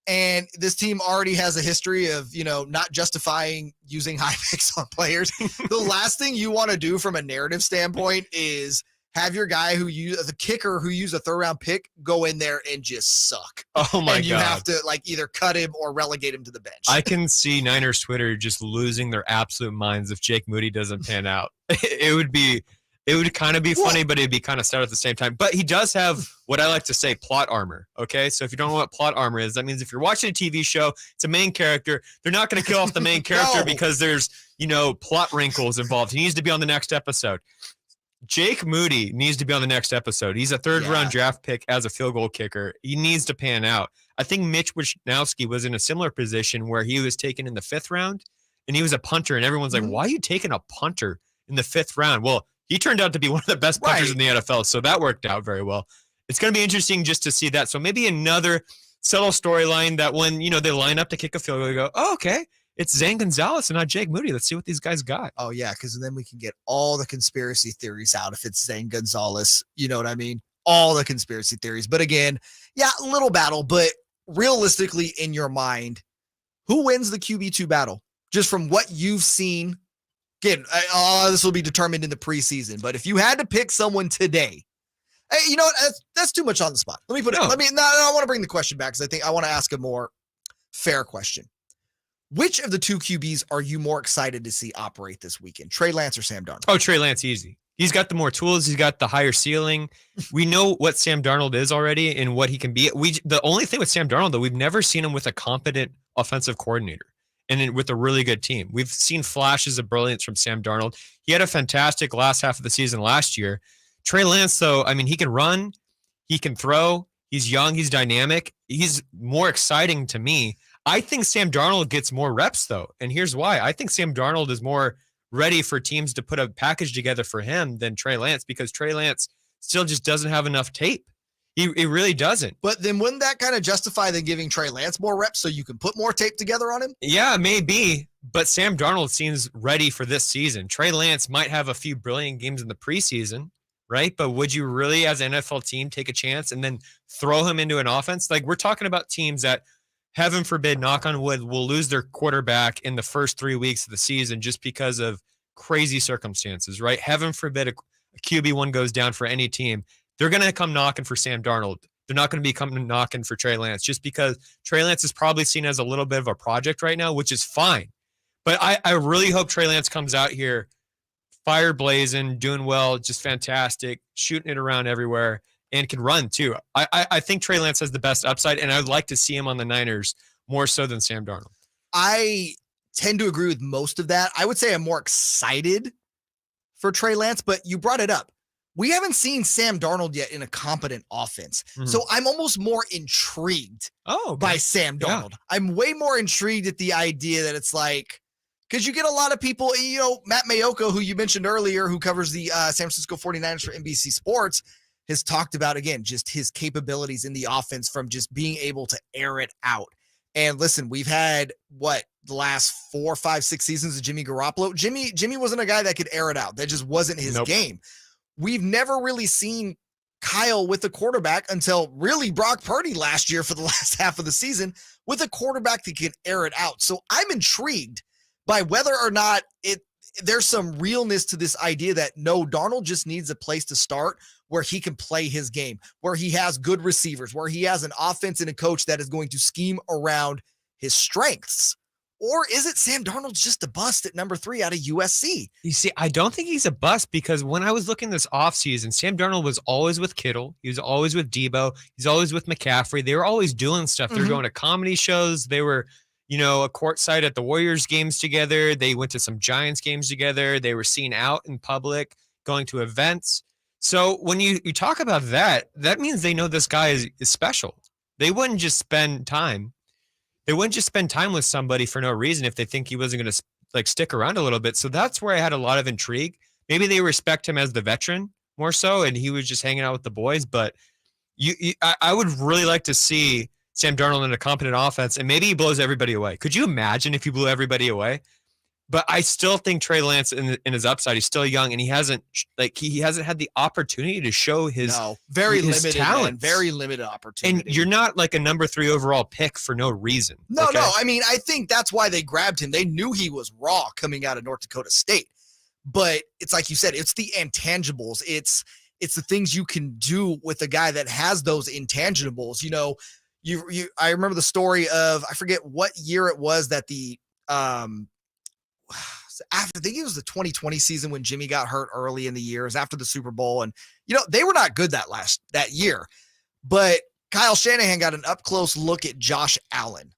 and this team already has a history of, not justifying using high picks on players. The last thing you want to do from a narrative standpoint is have your guy the kicker who used a 3rd-round pick go in there and just suck. Oh my God. And you have to either cut him or relegate him to the bench. I can see Niners Twitter just losing their absolute minds if Jake Moody doesn't pan out. It would kind of be funny, but it'd be kind of sad at the same time. But he does have what I like to say, plot armor. Okay, so if you don't know what plot armor is, that means if you're watching a TV show, it's a main character. They're not going to kill off the main character because there's plot wrinkles involved. He needs to be on the next episode. Jake Moody needs to be on the next episode. He's a 3rd-round draft pick as a field goal kicker. He needs to pan out. I think Mitch Wisnowski was in a similar position where he was taken in the 5th round, and he was a punter, and everyone's like, why are you taking a punter in the 5th round? Well, he turned out to be one of the best punters in the NFL, so that worked out very well. It's going to be interesting just to see that. So maybe another subtle storyline that when, they line up to kick a field goal, you go, oh, okay. It's Zane Gonzalez and not Jake Moody. Let's see what these guys got. Oh, yeah, because then we can get all the conspiracy theories out if it's Zane Gonzalez. You know what I mean? All the conspiracy theories. But again, a little battle. But realistically, in your mind, who wins the QB2 battle? Just from what you've seen. Again, this will be determined in the preseason. But if you had to pick someone today, hey, you know what? That's too much on the spot. Let me put it. I want to bring the question back because I think I want to ask a more fair question. Which of the 2 QBs are you more excited to see operate this weekend? Trey Lance or Sam Darnold? Oh, Trey Lance, easy. He's got the more tools. He's got the higher ceiling. We know what Sam Darnold is already and what he can be. The only thing with Sam Darnold, though, we've never seen him with a competent offensive coordinator and with a really good team. We've seen flashes of brilliance from Sam Darnold. He had a fantastic last half of the season last year. Trey Lance, though, he can run. He can throw. He's young. He's dynamic. He's more exciting to me. I think Sam Darnold gets more reps, though, and here's why. I think Sam Darnold is more ready for teams to put a package together for him than Trey Lance because Trey Lance still just doesn't have enough tape. He really doesn't. But then wouldn't that kind of justify then giving Trey Lance more reps so you can put more tape together on him? Yeah, maybe, but Sam Darnold seems ready for this season. Trey Lance might have a few brilliant games in the preseason, right? But would you really, as an NFL team, take a chance and then throw him into an offense? Like, we're talking about teams that, heaven forbid, knock on wood, will lose their quarterback in the first 3 weeks of the season just because of crazy circumstances, right? Heaven forbid a QB1 goes down for any team. They're going to come knocking for Sam Darnold. They're not going to be coming knocking for Trey Lance just because Trey Lance is probably seen as a little bit of a project right now, which is fine. But I really hope Trey Lance comes out here fire blazing, doing well, just fantastic, shooting it around everywhere, and can run too. I think Trey Lance has the best upside, and I'd like to see him on the Niners more so than Sam Darnold. I tend to agree with most of that. I would say I'm more excited for Trey Lance, but you brought it up. We haven't seen Sam Darnold yet in a competent offense. Mm-hmm. So I'm almost more intrigued by Sam Darnold. Yeah. I'm way more intrigued at the idea that it's like, Because you get a lot of people, Matt Mayoko, who you mentioned earlier, who covers the San Francisco 49ers for NBC Sports, has talked about, again, just his capabilities in the offense from just being able to air it out. And listen, we've had, the last 4, 5, 6 seasons of Jimmy Garoppolo. Jimmy wasn't a guy that could air it out. That just wasn't his game. We've never really seen Kyle with a quarterback until really Brock Purdy last year for the last half of the season with a quarterback that can air it out. So I'm intrigued by whether or not there's some realness to this idea that no, Darnold just needs a place to start where he can play his game, where he has good receivers, where he has an offense and a coach that is going to scheme around his strengths. Or is it Sam Darnold's just a bust at number 3 out of USC? You see, I don't think he's a bust because when I was looking this offseason, Sam Darnold was always with Kittle. He was always with Debo. He's always with McCaffrey. They were always doing stuff. They were going to comedy shows. They were, a courtside at the Warriors games together. They went to some Giants games together. They were seen out in public, going to events. So when you talk about that means they know this guy is special. They wouldn't just spend time. They wouldn't just spend time with somebody for no reason if they think he wasn't going to stick around a little bit. So that's where I had a lot of intrigue. Maybe they respect him as the veteran more so, and he was just hanging out with the boys. But I would really like to see Sam Darnold in a competent offense, and maybe he blows everybody away. Could you imagine if he blew everybody away? But I still think Trey Lance in his upside, he's still young, and he hasn't had the opportunity to show his very his limited talent, very limited opportunity. And you're not like a number 3 overall pick for no reason. No. I mean, I think that's why they grabbed him. They knew he was raw coming out of North Dakota State, but it's like you said, it's the intangibles. It's the things you can do with a guy that has those intangibles. I remember the story of, I forget what year it was that I think it was the 2020 season when Jimmy got hurt early in the year. It was after the Super Bowl. And, they were not good that year. But Kyle Shanahan got an up-close look at Josh Allen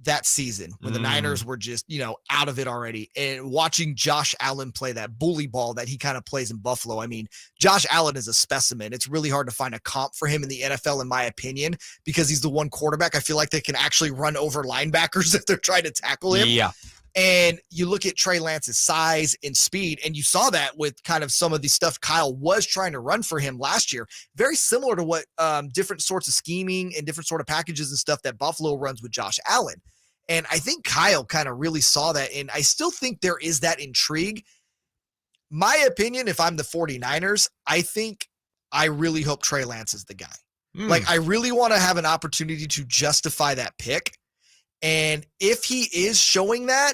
that season when the Niners were just, out of it already. And watching Josh Allen play that bully ball that he kind of plays in Buffalo. I mean, Josh Allen is a specimen. It's really hard to find a comp for him in the NFL, in my opinion, because he's the one quarterback I feel like they can actually run over linebackers if they're trying to tackle him. Yeah. And you look at Trey Lance's size and speed, and you saw that with kind of some of the stuff Kyle was trying to run for him last year. Very similar to what different sorts of scheming and different sort of packages and stuff that Buffalo runs with Josh Allen. And I think Kyle kind of really saw that, and I still think there is that intrigue. My opinion, if I'm the 49ers, I really hope Trey Lance is the guy. Like, I really want to have an opportunity to justify that pick. And if he is showing that,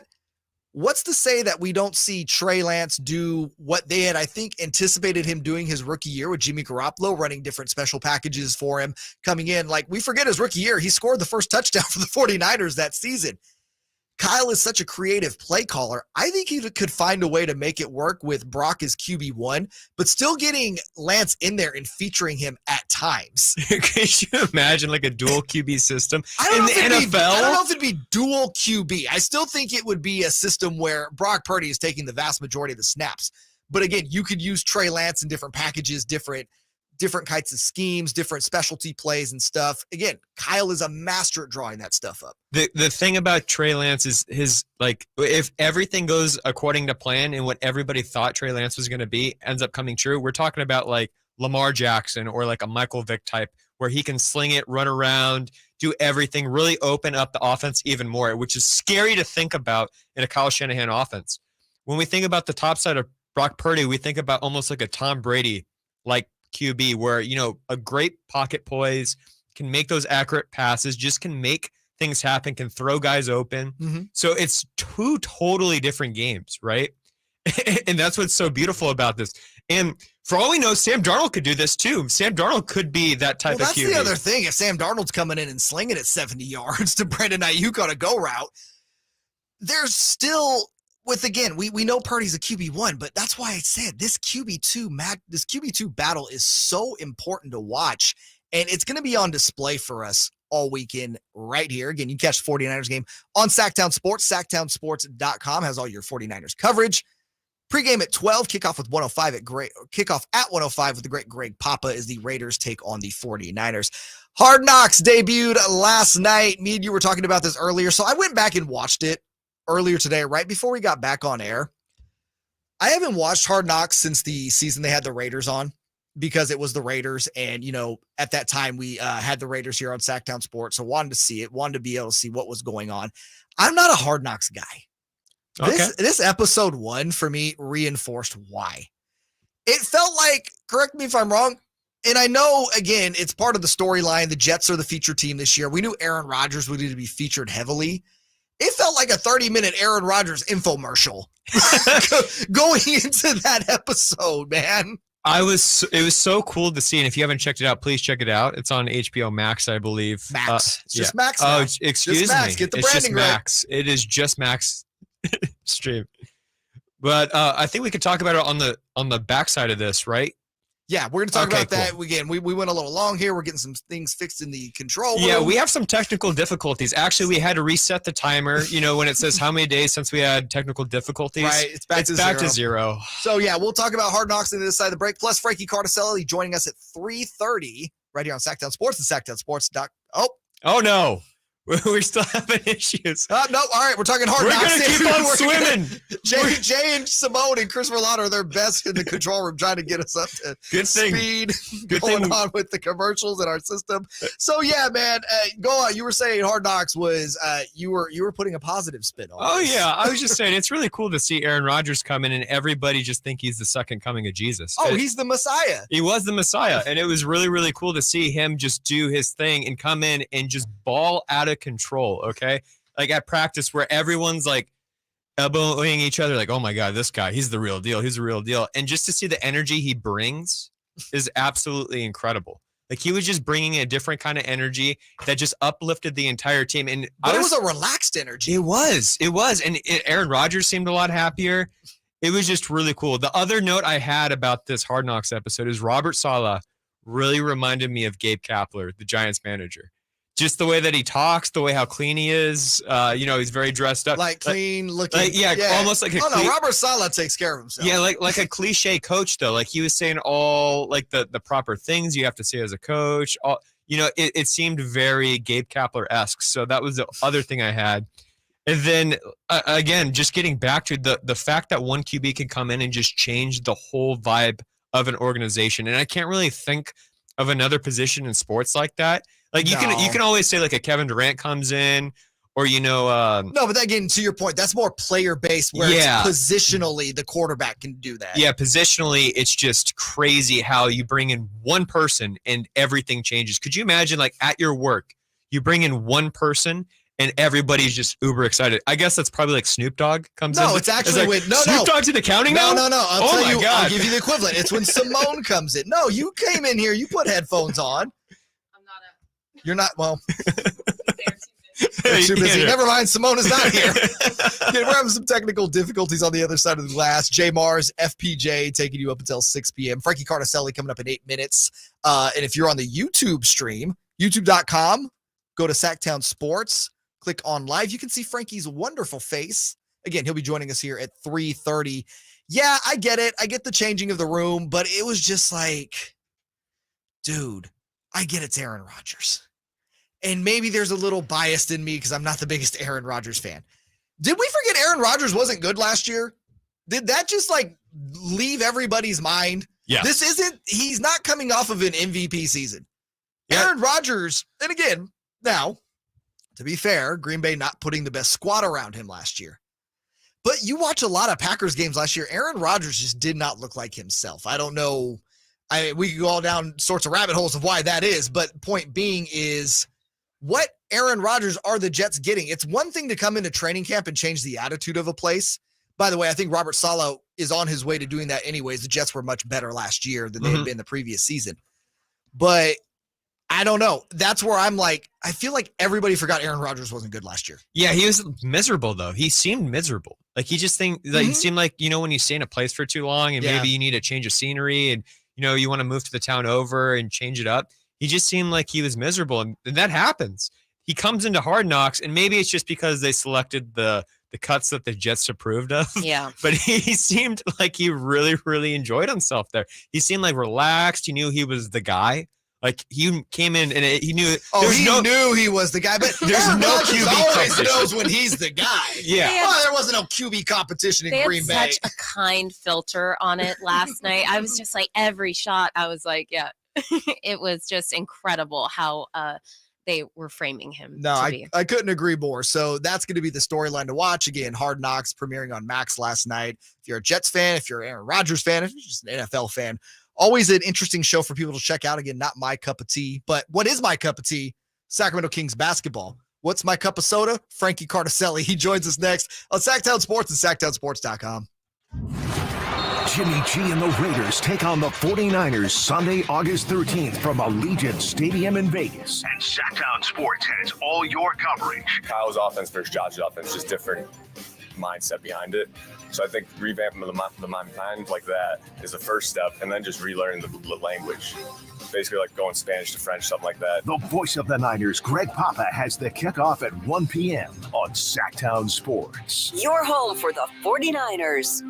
what's to say that we don't see Trey Lance do what they had, I think, anticipated him doing his rookie year with Jimmy Garoppolo, running different special packages for him coming in. Like, we forget his rookie year. He scored the first touchdown for the 49ers that season. Kyle is such a creative play caller. I think he could find a way to make it work with Brock as QB1, but still getting Lance in there and featuring him at times. Could you imagine like a dual QB system in the NFL? I don't know if it'd be dual QB. I still think it would be a system where Brock Purdy is taking the vast majority of the snaps. But again, you could use Trey Lance in different packages, different kinds of schemes, different specialty plays and stuff. Again, Kyle is a master at drawing that stuff up. The thing about Trey Lance is if everything goes according to plan and what everybody thought Trey Lance was going to be ends up coming true, we're talking about like Lamar Jackson or like a Michael Vick type where he can sling it, run around, do everything, really open up the offense even more, which is scary to think about in a Kyle Shanahan offense. When we think about the top side of Brock Purdy, we think about almost like a Tom Brady like QB where, a great pocket poise, can make those accurate passes, just can make things happen, can throw guys open. So it's 2 totally different games, right? And that's what's so beautiful about this. And for all we know, Sam Darnold could do this too. Sam Darnold could be that type of QB. That's the other thing. If Sam Darnold's coming in and slinging it 70 yards to Brandon Ayuk on a go route, there's still... we know Purdy's a QB1, but that's why I said this QB2 battle is so important to watch, and it's going to be on display for us all weekend right here. Again, you can catch the 49ers game on Sactown Sports. Sactownsports.com has all your 49ers coverage. Pre-game at 12, kickoff at 105 with the great Greg Papa as the Raiders take on the 49ers. Hard Knocks debuted last night. Me and you were talking about this earlier, so I went back and watched it. earlier today, right before we got back on air. I haven't watched Hard Knocks since the season they had the Raiders on, because it was the Raiders. And, at that time we had the Raiders here on Sactown Sports. So wanted to see it, wanted to be able to see what was going on. I'm not a Hard Knocks guy. Okay. This episode 1 for me reinforced why. It felt like, correct me if I'm wrong, and I know, again, it's part of the storyline. The Jets are the feature team this year. We knew Aaron Rodgers would need to be featured heavily. It felt like a 30-minute Aaron Rodgers infomercial going into that episode, man. It was so cool to see, and if you haven't checked it out, please check it out. It's on HBO Max, I believe. Max. It's just yeah. Max now. Oh, excuse just Max. me. Get the it's branding just Max. Right. It is just Max stream. But I think we could talk about it on the backside of this, right? Yeah, we're going to talk about that. Again, we went a little long here. We're getting some things fixed in the control room. Yeah, we have some technical difficulties. Actually, we had to reset the timer, when it says how many days since we had technical difficulties. Right, it's back to zero. So, yeah, we'll talk about Hard Knocks on the other side of the break, plus Frankie Cartoscelli joining us at 3:30 right here on Sactown Sports and SactownSports.com. Oh, no. We're still having issues. No, all right. We're talking Hard Knocks. We're going to keep on swimming. Jay and Simone and Chris Verlato are their best in the control room trying to get us up to speed going on with the commercials in our system. So, yeah, man, go on. You were saying Hard Knocks was you were putting a positive spin on Oh, this. yeah. I was just saying it's really cool to see Aaron Rodgers come in and everybody just think he's the second coming of Jesus. Oh, he's the Messiah. He was the Messiah. And it was really, really cool to see him just do his thing and come in and just ball out of control. Okay, like at practice where everyone's like elbowing each other, like, oh my God, this guy, he's the real deal. He's the real deal. And just to see the energy he brings is absolutely incredible. Like he was just bringing a different kind of energy that just uplifted the entire team. And it was a relaxed energy. It was. And Aaron Rodgers seemed a lot happier. It was just really cool. The other note I had about this Hard Knocks episode is Robert Saleh really reminded me of Gabe Kapler, the Giants manager. Just the way that he talks, the way how clean he is. He's very dressed up. Like clean looking. Almost like Robert Saleh takes care of himself. Yeah, like a cliche coach, though. Like he was saying all like the proper things you have to say as a coach. It seemed very Gabe Kapler-esque. So that was the other thing I had. And then, again, just getting back to the fact that one QB can come in and just change the whole vibe of an organization. And I can't really think of another position in sports like that. Like you can always say like a Kevin Durant comes in, or no, but that getting to your point, that's more player based where it's positionally the quarterback can do that. Yeah, positionally, it's just crazy how you bring in one person and everything changes. Could you imagine like at your work, you bring in one person and everybody's just uber excited? I guess that's probably like Snoop Dogg comes in. No, it's actually when Snoop Dogg's in accounting now? No. I'll tell you, I'll give you the equivalent. It's when Simone comes in. No, you came in here, you put headphones on. You're not, well, they're too busy. Never mind, Simone is not here. We're having some technical difficulties on the other side of the glass. JayMarZZ, FPJ, taking you up until 6 p.m. Frankie Cartoscelli coming up in 8 minutes. And if you're on the YouTube stream, youtube.com, go to Sactown Sports, click on live. You can see Frankie's wonderful face. Again, he'll be joining us here at 3:30. Yeah, I get it. I get the changing of the room, but it was just like, dude, I get it's Aaron Rodgers. And maybe there's a little biased in me because I'm not the biggest Aaron Rodgers fan. Did we forget Aaron Rodgers wasn't good last year? Did that just like leave everybody's mind? Yeah. He's not coming off of an MVP season. Yeah. Aaron Rodgers, and again, now, to be fair, Green Bay not putting the best squad around him last year. But you watch a lot of Packers games last year. Aaron Rodgers just did not look like himself. I don't know. We could go all down sorts of rabbit holes of why that is. But point being is, what Aaron Rodgers are the Jets getting? It's one thing to come into training camp and change the attitude of a place. By the way, I think Robert Saleh is on his way to doing that anyways. The Jets were much better last year than they had been the previous season. But I don't know. That's where I'm like, I feel like everybody forgot Aaron Rodgers wasn't good last year. Yeah, he was miserable, though. He seemed miserable. Like, he just he seemed like, when you stay in a place for too long and maybe you need a change of scenery and, you want to move to the town over and change it up. He just seemed like he was miserable, and that happens. He comes into Hard Knocks, and maybe it's just because they selected the cuts that the Jets approved of. Yeah. But he seemed like he really, really enjoyed himself there. He seemed like relaxed. He knew he was the guy. Like he came in and he knew. Oh, he knew he was the guy, but there's no QB always competition. knows when he's the guy. Yeah. Well, there wasn't no QB competition They in Green Bay. had such a kind filter on it last night. I was just like, every shot, I was like, yeah. It was just incredible how they were framing him. No, to be. I couldn't agree more. So that's going to be the storyline to watch. Again, Hard Knocks premiering on Max last night. If you're a Jets fan, if you're an Aaron Rodgers fan, if you're just an NFL fan, always an interesting show for people to check out. Again, not my cup of tea, but what is my cup of tea? Sacramento Kings basketball. What's my cup of soda? Frankie Cartoscelli. He joins us next on Sactown Sports and SactownSports.com. Jimmy G and the Raiders take on the 49ers Sunday, August 13th from Allegiant Stadium in Vegas. And Sactown Sports has all your coverage. Kyle's offense versus Josh's offense, just different mindset behind it. So I think revamping the mind like that is the first step, and then just relearning the language. Basically like going Spanish to French, something like that. The voice of the Niners, Greg Papa, has the kickoff at 1 p.m. on Sactown Sports. Your home for the 49ers.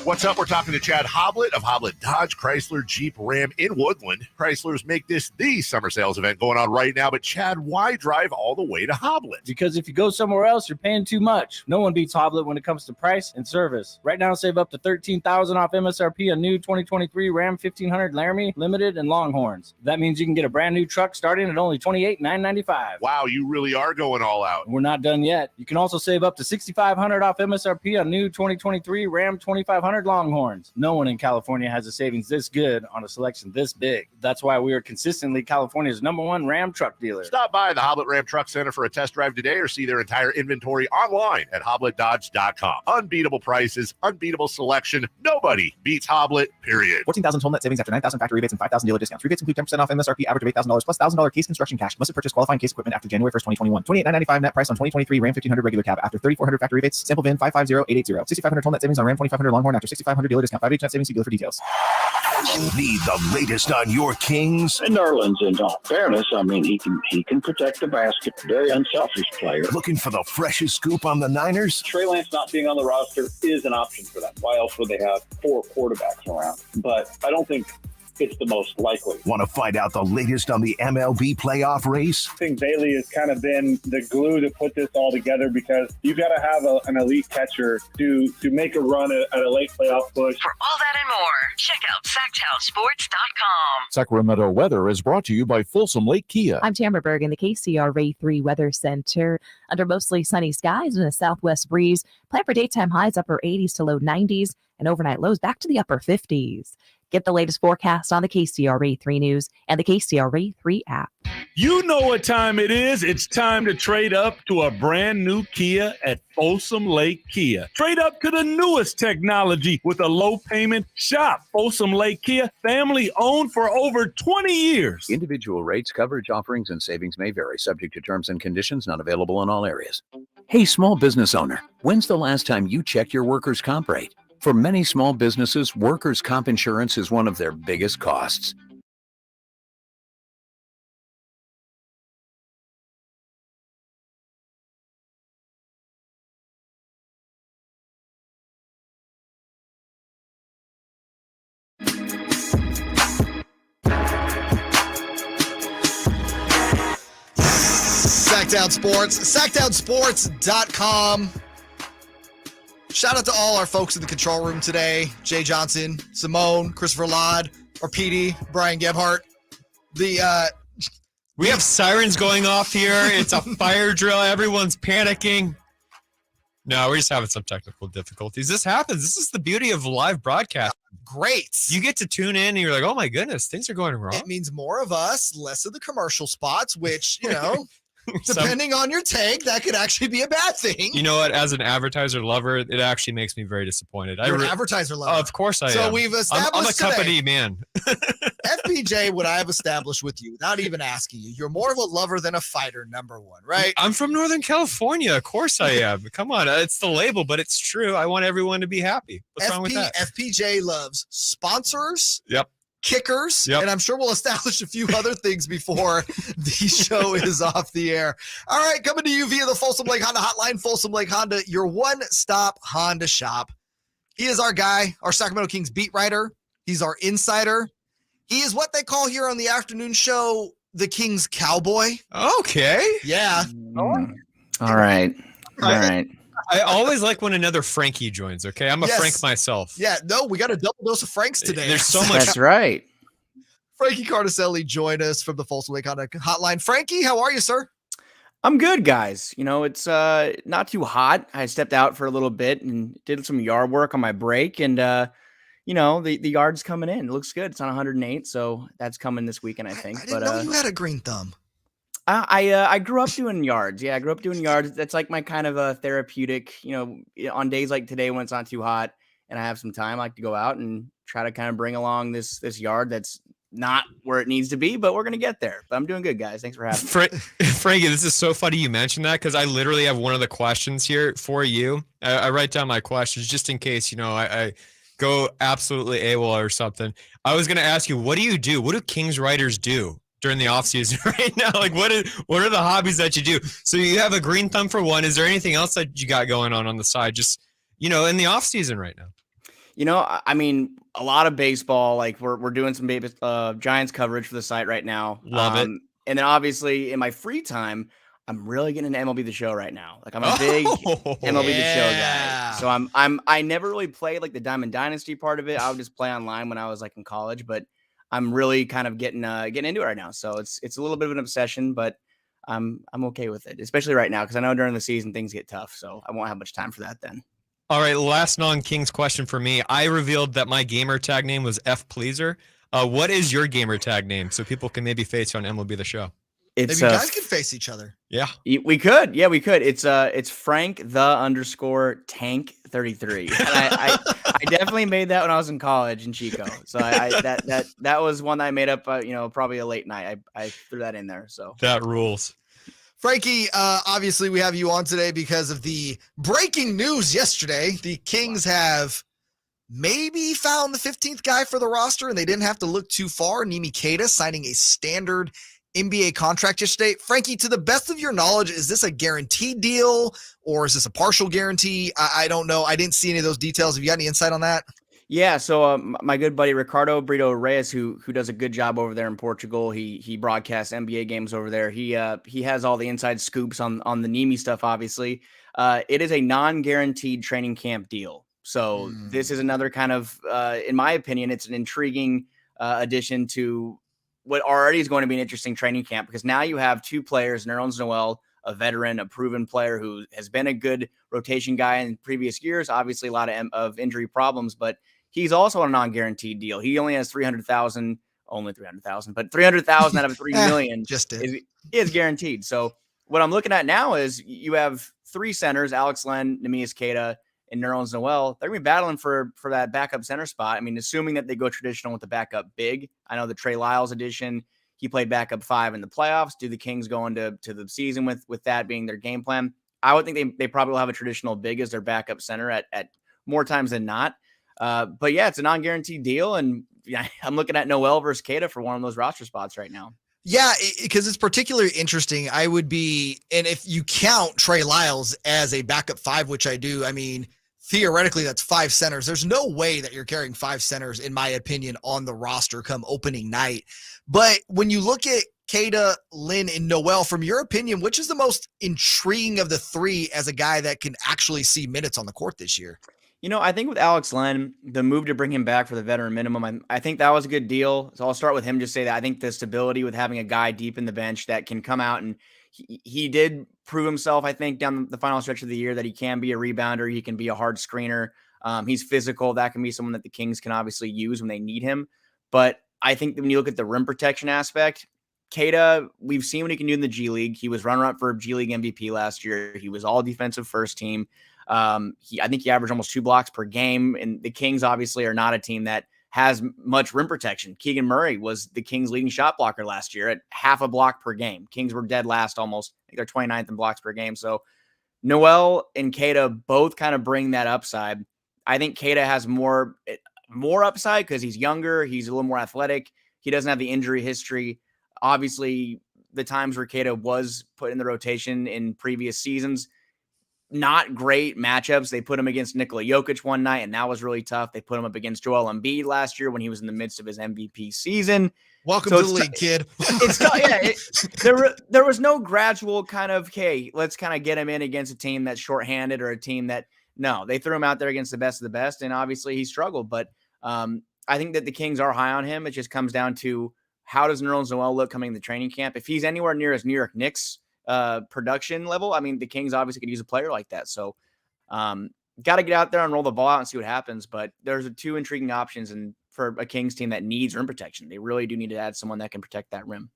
What's up? We're talking to Chad Hoblet of Hoblet Dodge, Chrysler, Jeep, Ram in Woodland. Chryslers make this the summer sales event going on right now. But Chad, why drive all the way to Hoblet? Because if you go somewhere else, you're paying too much. No one beats Hoblet when it comes to price and service. Right now, save up to $13,000 off MSRP on new 2023 Ram 1500 Laramie, Limited, and Longhorns. That means you can get a brand new truck starting at only $28,995. Wow, you really are going all out. We're not done yet. You can also save up to $6,500 off MSRP on new 2023 Ram 2500 Longhorns. No one in California has a savings this good on a selection this big. That's why we are consistently California's #1 Ram truck dealer. Stop by the Hoblet Ram Truck Center for a test drive today or see their entire inventory online at HobletDodge.com. Unbeatable prices, unbeatable selection. Nobody beats Hoblet, period. 14,000 total net savings after 9,000 factory rebates and 5,000 dealer discounts. Rebates include 10% off MSRP, average of $8,000 plus $1,000 case construction cash. Must have purchased qualifying case equipment after January 1st, 2021. $28,995 net price on 2023 Ram 1500 regular cab after 3,400 factory rebates. Sample VIN 550880. 6,500 total net savings on Ram 2500 Longhorn after 6,500 dealer discount. 5H net savings. See dealer for details. Need the latest on your Kings? And Nerlens, in all fairness, I mean, he can protect the basket. Very unselfish player. Looking for the freshest scoop on the Niners? Trey Lance not being on the roster is an option for them. Why else would they have 4 quarterbacks around? But I don't think it's the most likely. Want to find out the latest on the MLB playoff race? I think Bailey has kind of been the glue to put this all together because you got to have an elite catcher to make a run at a late playoff push. For all that and more, check out SactownSports.com. Sacramento weather is brought to you by Folsom Lake Kia. I'm Tamara Berg in the KCRA 3 Weather Center. Under mostly sunny skies and a southwest breeze, plan for daytime highs upper 80s to low 90s and overnight lows back to the upper 50s. Get the latest forecast on the KCRA 3 News and the KCRA 3 app. You know what time it is. It's time to trade up to a brand new Kia at Folsom Lake Kia. Trade up to the newest technology with a low payment. Shop Folsom Lake Kia, family owned for over 20 years. Individual rates, coverage, offerings, and savings may vary, subject to terms and conditions, not available in all areas. Hey, small business owner, when's the last time you checked your workers' comp rate? For many small businesses, workers' comp insurance is one of their biggest costs. Sactown Sports, SactownSports.com. Shout out to all our folks in the control room today. Jay Johnson, Simone, Christopher Ladd, our PD, Brian Gebhardt. We have sirens going off here. It's a fire drill. Everyone's panicking. No, we're just having some technical difficulties. This happens. This is the beauty of live broadcast. Great. You get to tune in and you're like, oh my goodness, things are going wrong. It means more of us, less of the commercial spots, which, you know, depending on your take, that could actually be a bad thing. You know what? As an advertiser lover, it actually makes me very disappointed. You're an advertiser lover. Of course I am. So we've established I'm a today, company man. FPJ, what I have established with you, without even asking you, you're more of a lover than a fighter, number one, right? I'm from Northern California. Of course I am. Come on. It's the label, but it's true. I want everyone to be happy. What's wrong with that? FPJ loves sponsors. Yep. Kickers, and I'm sure we'll establish a few other things before the show is off the air. All right, coming to you via the Folsom Lake Honda Hotline. Folsom Lake Honda, your one-stop Honda shop. He is our guy, our Sacramento Kings beat writer. He's our insider. He is what they call here on the afternoon show the King's Cowboy. Okay. Yeah. All right. I always like when another Frankie joins, okay? I'm a Yes. Frank myself. Yeah, no, we got a double dose of Franks today. There's so much. That's right. Frankie Cartoscelli joined us from the Folsom Lake Hotline. Frankie, how are you, sir? I'm good, guys. It's not too hot. I stepped out for a little bit and did some yard work on my break, and the yard's coming in. It looks good. It's on 108, so that's coming this weekend, I think. I didn't know you had a green thumb. I grew up doing yards. Yeah, I grew up doing yards. That's like my kind of a therapeutic. On days like today when it's not too hot and I have some time, I like to go out and try to kind of bring along this yard that's not where it needs to be, but we're gonna get there. But I'm doing good, guys. Thanks for having me. Frankie, this is so funny you mentioned that because I literally have one of the questions here for you. I write down my questions just in case I go absolutely AWOL or something. I was gonna ask you, what do you do? What do Kings writers do during the offseason right now? Like, what are the hobbies that you do? So you have a green thumb for one. Is there anything else that you got going on the side? Just in the offseason right now. I mean, a lot of baseball. Like we're doing some Giants coverage for the site right now. Love it. And then obviously in my free time, I'm really getting into MLB The Show right now. Like I'm a big MLB The Show guy. So I never really played like the Diamond Dynasty part of it. I would just play online when I was like in college, but I'm really kind of getting into it right now. So it's a little bit of an obsession, but I'm okay with it, especially right now because I know during the season things get tough. So I won't have much time for that then. All right, last non-Kings question for me. I revealed that my gamer tag name was F Pleaser. What is your gamer tag name so people can maybe face you on MLB The Show? Maybe you guys could face each other. Yeah, we could. Yeah, we could. It's Frank _ Tank 33. And I definitely made that when I was in college in Chico. So that was one that I made up. Probably a late night. I threw that in there. So that rules. Frankie, obviously we have you on today because of the breaking news yesterday. The Kings have maybe found the 15th guy for the roster, and they didn't have to look too far. Nimi Keita signing a standard NBA contract yesterday. Frankie, to the best of your knowledge, is this a guaranteed deal or is this a partial guarantee? I don't know. I didn't see any of those details. Have you got any insight on that? Yeah, so my good buddy Ricardo Brito Reyes, who does a good job over there in Portugal, he broadcasts NBA games over there. He has all the inside scoops on the Nimi stuff. Obviously, it is a non-guaranteed training camp deal. So this is another kind of, in my opinion, it's an intriguing addition to what already is going to be an interesting training camp because now you have two players, Nerlens Noel, a veteran, a proven player who has been a good rotation guy in previous years. Obviously, a lot of injury problems, but he's also on a non-guaranteed deal. He only has $300,000, but $300,000 out of $3 million is guaranteed. So what I'm looking at now is you have three centers: Alex Len, Neemias Queta, and Nerlens Noel. They're gonna be battling for that backup center spot. I mean, assuming that they go traditional with the backup big. I know the Trey Lyles edition, he played backup 5 in the playoffs. Do the Kings go into the season with that being their game plan? I would think they probably will have a traditional big as their backup center at more times than not. But yeah, it's a non-guaranteed deal, and I'm looking at Noel versus Queta for one of those roster spots right now. Yeah, because it's particularly interesting. I would be, and if you count Trey Lyles as a backup 5, which I do, I mean, theoretically that's 5 centers. There's no way that you're carrying 5 centers, in my opinion, on the roster come opening night. But when you look at Queta, Lynn, and Noel, from your opinion, which is the most intriguing of the three as a guy that can actually see minutes on the court this year? I think with Alex Len, the move to bring him back for the veteran minimum, I think that was a good deal. So I'll start with him. Just say that I think the stability with having a guy deep in the bench that can come out and he did prove himself, I think, down the final stretch of the year that he can be a rebounder. He can be a hard screener. He's physical. That can be someone that the Kings can obviously use when they need him. But I think that when you look at the rim protection aspect, Queta, we've seen what he can do in the G League. He was runner-up for G League MVP last year. He was all defensive first team. I think he averaged almost 2 blocks per game, and the Kings obviously are not a team that has much rim protection. Keegan Murray was the Kings' leading shot blocker last year at half a block per game. Kings were dead last almost. I think they're 29th in blocks per game. So Noel and Queta both kind of bring that upside. I think Queta has more upside because he's younger. He's a little more athletic. He doesn't have the injury history. Obviously, the times where Queta was put in the rotation in previous seasons, not great matchups. They put him against Nikola Jokic one night, and that was really tough. They put him up against Joel Embiid last year when he was in the midst of his MVP season. Welcome to the league, kid. It's there was no gradual kind of, hey, let's kind of get him in against a team that's shorthanded or a team that, no, they threw him out there against the best of the best, and obviously he struggled. But I think that the Kings are high on him. It just comes down to how does Nerlens Noel look coming to training camp? If he's anywhere near his New York Knicks production level, I mean, the Kings obviously could use a player like that. So got to get out there and roll the ball out and see what happens. But there's two intriguing options, and for a Kings team that needs rim protection, they really do need to add someone that can protect that rim.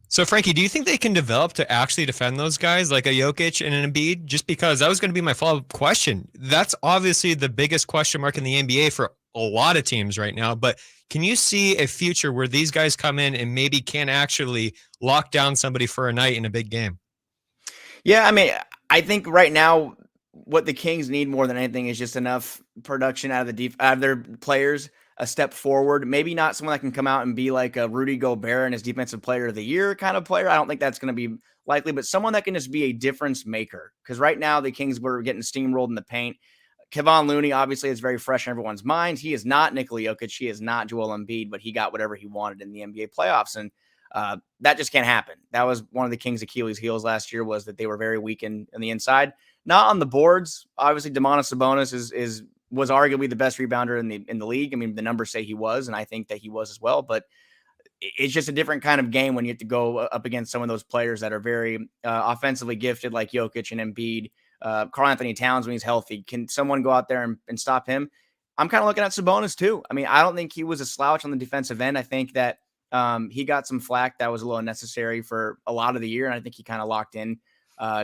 So, Frankie, do you think they can develop to actually defend those guys like a Jokic and an Embiid? Just because that was going to be my follow-up question. That's obviously the biggest question mark in the NBA for a lot of teams right now. But can you see a future where these guys come in and maybe can actually lock down somebody for a night in a big game? Yeah, I mean, I think right now what the Kings need more than anything is just enough production out of their players, a step forward. Maybe not someone that can come out and be like a Rudy Gobert and his defensive player of the year kind of player. I don't think that's going to be likely, but someone that can just be a difference maker. Because right now the Kings were getting steamrolled in the paint. Kevon Looney obviously is very fresh in everyone's mind. He is not Nikola Jokic. He is not Joel Embiid, but he got whatever he wanted in the NBA playoffs. And that just can't happen. That was one of the Kings' Achilles heels last year, was that they were very weak in the inside. Not on the boards. Obviously, Domantas Sabonis was arguably the best rebounder in the league. I mean, the numbers say he was, and I think that he was as well. But it's just a different kind of game when you have to go up against some of those players that are very offensively gifted, like Jokic and Embiid. Karl Anthony Towns, when he's healthy, can someone go out there and stop him? I'm kind of looking at Sabonis too. I mean, I don't think he was a slouch on the defensive end. I think that he got some flack that was a little unnecessary for a lot of the year, and I think he kind of locked in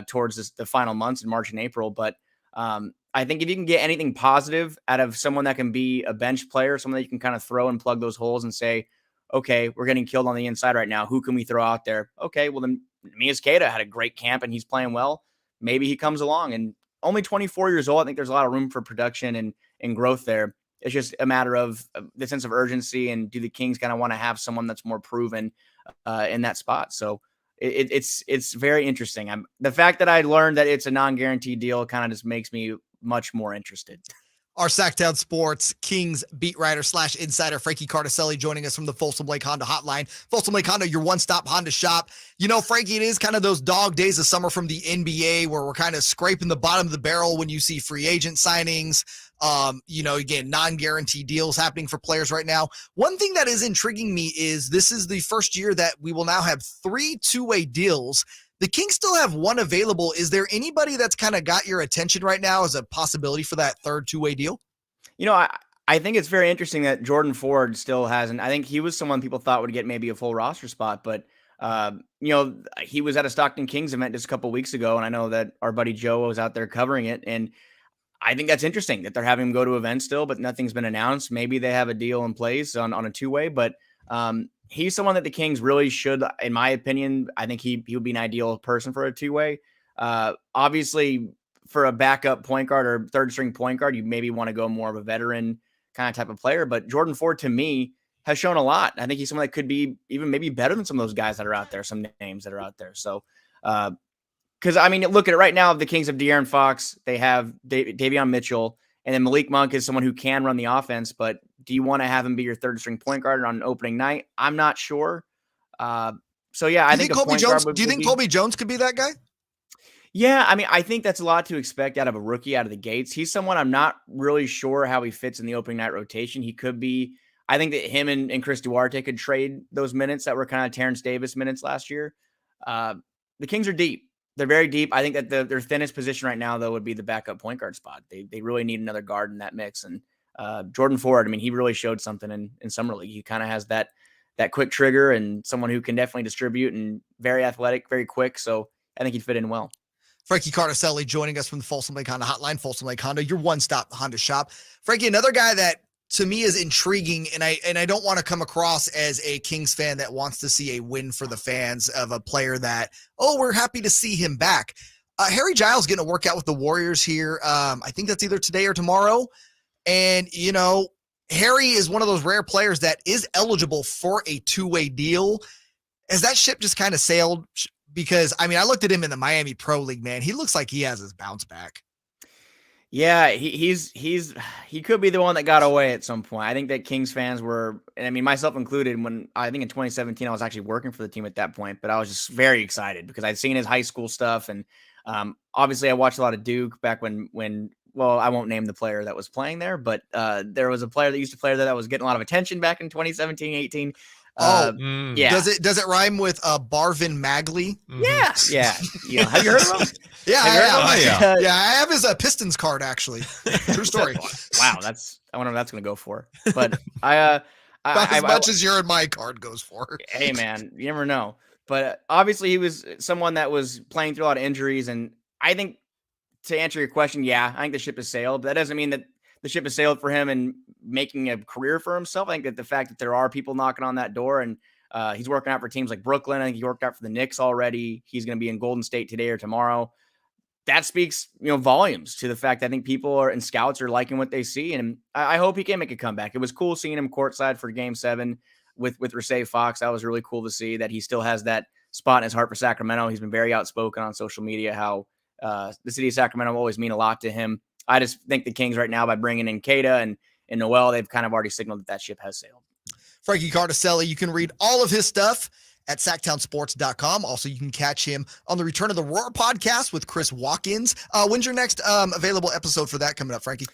towards the final months in March and April. But I think if you can get anything positive out of someone that can be a bench player, someone that you can kind of throw and plug those holes and say, okay, we're getting killed on the inside right now. Who can we throw out there? Okay, well then Neemias Queta had a great camp and he's playing well. Maybe he comes along, and only 24 years old. I think there's a lot of room for production and growth there. It's just a matter of the sense of urgency, and do the Kings kind of want to have someone that's more proven in that spot? So it's very interesting. The fact that I learned that it's a non-guaranteed deal kind of just makes me much more interested. Our Sactown Sports Kings beat writer / insider Frankie Cartoscelli joining us from the Folsom Lake Honda hotline. Folsom Lake Honda, your one-stop Honda shop. You know, Frankie, it is kind of those dog days of summer from the NBA where we're kind of scraping the bottom of the barrel when you see free agent signings. Again, non-guaranteed deals happening for players right now. One thing that is intriguing me is this is the first year that we will now have 3 two-way deals. The Kings still have one available. Is there anybody that's kind of got your attention right now as a possibility for that third two-way deal? You know, I think it's very interesting that Jordan Ford still hasn't. I think he was someone people thought would get maybe a full roster spot, but he was at a Stockton Kings event just a couple weeks ago, and I know that our buddy Joe was out there covering it, and I think that's interesting that they're having him go to events still, but nothing's been announced. Maybe they have a deal in place on a two-way, but he's someone that the Kings really should, in my opinion, I think he would be an ideal person for a two-way. Obviously, for a backup point guard or third-string point guard, you maybe want to go more of a veteran kind of type of player. But Jordan Ford, to me, has shown a lot. I think he's someone that could be even maybe better than some of those guys that are out there, some names that are out there. So, because, I mean, look at it right now. The Kings have De'Aaron Fox. They have Davion Mitchell. And then Malik Monk is someone who can run the offense. But do you want to have him be your third-string point guard on an opening night? I'm not sure. So, yeah, I think Colby Jones. Do you think Colby Jones could be that guy? Yeah, I mean, I think that's a lot to expect out of a rookie out of the gates. He's someone I'm not really sure how he fits in the opening night rotation. He could be. I think that him and Chris Duarte could trade those minutes that were kind of Terrence Davis minutes last year. The Kings are deep. They're very deep. I think that their thinnest position right now, though, would be the backup point guard spot. They really need another guard in that mix. And Jordan Ford, I mean, he really showed something in summer league. He kind of has that quick trigger and someone who can definitely distribute and very athletic, very quick. So I think he'd fit in well. Frankie Cartoscelli joining us from the Folsom Lake Honda hotline. Folsom Lake Honda, your one-stop Honda shop. Frankie, another guy that to me is intriguing, and I don't want to come across as a Kings fan that wants to see a win for the fans of a player that, we're happy to see him back. Harry Giles getting a workout with the Warriors here. I think that's either today or tomorrow. And, Harry is one of those rare players that is eligible for a two-way deal. Has that ship just kind of sailed because, I mean, I looked at him in the Miami Pro League, man. He looks like he has his bounce back. Yeah, he could be the one that got away at some point. I think that Kings fans were, and I mean myself included, when I think in 2017 I was actually working for the team at that point, but I was just very excited because I'd seen his high school stuff, and obviously I watched a lot of Duke back when well, I won't name the player that was playing there, but there was a player that used to play there that was getting a lot of attention back in 2017, 18. Yeah. Does it rhyme with Barvin Magley? Yeah. Yeah. Have you heard of him? Yeah, I I have his Pistons card actually. True story. Wow, I wonder what that's going to go for. But as much as your and my card goes for. Hey man, you never know. But obviously he was someone that was playing through a lot of injuries, and I think to answer your question, yeah, I think the ship has sailed. But that doesn't mean that the ship has sailed for him and making a career for himself. I think that the fact that there are people knocking on that door, and he's working out for teams like Brooklyn. I think he worked out for the Knicks already. He's going to be in Golden State today or tomorrow. That speaks, volumes to the fact that I think people and scouts are liking what they see. And I hope he can make a comeback. It was cool seeing him courtside for Game 7 with Rashay Fox. That was really cool to see that he still has that spot in his heart for Sacramento. He's been very outspoken on social media, how the city of Sacramento will always mean a lot to him. I just think the Kings right now, by bringing in Keita and Noel, they've kind of already signaled that ship has sailed. Frankie Cartoscelli, you can read all of his stuff at SactownSports.com. Also, you can catch him on the Return of the Roar podcast with Chris Watkins. When's your next available episode for that coming up, Frankie?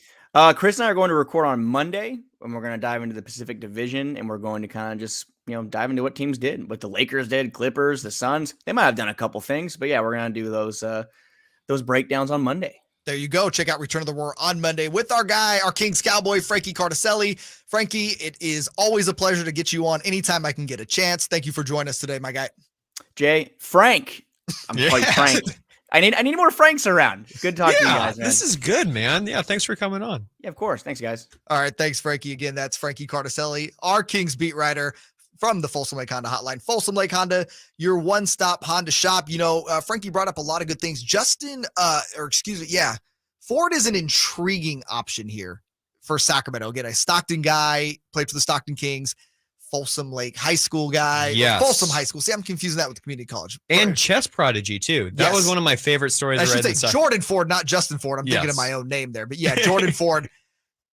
Chris and I are going to record on Monday, and we're going to dive into the Pacific Division, and we're going to kind of just, dive into what teams did, what the Lakers did, Clippers, the Suns. They might have done a couple things, but yeah, we're going to do those breakdowns on Monday. There you go. Check out Return of the Roar on Monday with our guy, our Kings Cowboy, Frankie Cartoscelli. Frankie, it is always a pleasure to get you on anytime I can get a chance. Thank you for joining us today, my guy. Frank. I'm quite Frank. I need more Franks around. Good talking to you guys, man. This is good, man. Yeah, thanks for coming on. Yeah, of course. Thanks, guys. All right, thanks, Frankie. Again, that's Frankie Cartoscelli, our Kings beat writer from the Folsom Lake Honda hotline. Folsom Lake Honda, your one-stop Honda shop. Frankie brought up a lot of good things. Ford is an intriguing option here for Sacramento. Again, a Stockton guy, played for the Stockton Kings, Folsom Lake high school guy. Yes. Folsom High School. See, I'm confusing that with the community college. And chess prodigy, too. That was one of my favorite stories I should say Jordan Ford, not Justin Ford. I'm thinking of my own name there. But yeah, Jordan Ford.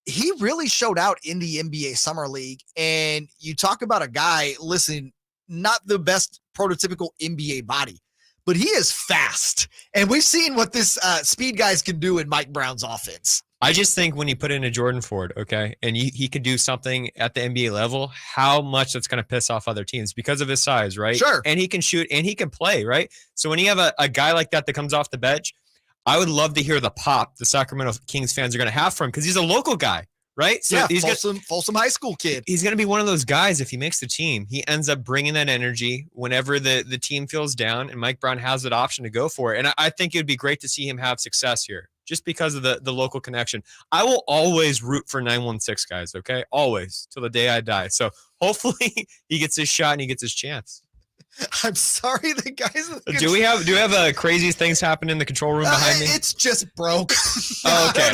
He really showed out in the NBA Summer League. And you talk about a guy, listen, not the best prototypical NBA body, but he is fast. And we've seen what this speed guys can do in Mike Brown's offense. I just think when you put in a Jordan Ford, okay, and he could do something at the NBA level, how much that's going to piss off other teams because of his size, right? Sure. And he can shoot and he can play, right? So when you have a guy like that comes off the bench, I would love to hear the pop the Sacramento Kings fans are going to have for him because he's a local guy, right? So yeah, he's Folsom High School kid. He's going to be one of those guys, if he makes the team, he ends up bringing that energy whenever the team feels down, and Mike Brown has that option to go for it. And I think it would be great to see him have success here just because of the local connection. I will always root for 916 guys, okay? Always, till the day I die. So hopefully he gets his shot and he gets his chance. I'm sorry, the guys. Do we have craziest things happen in the control room behind me? It's just broke. Oh, okay.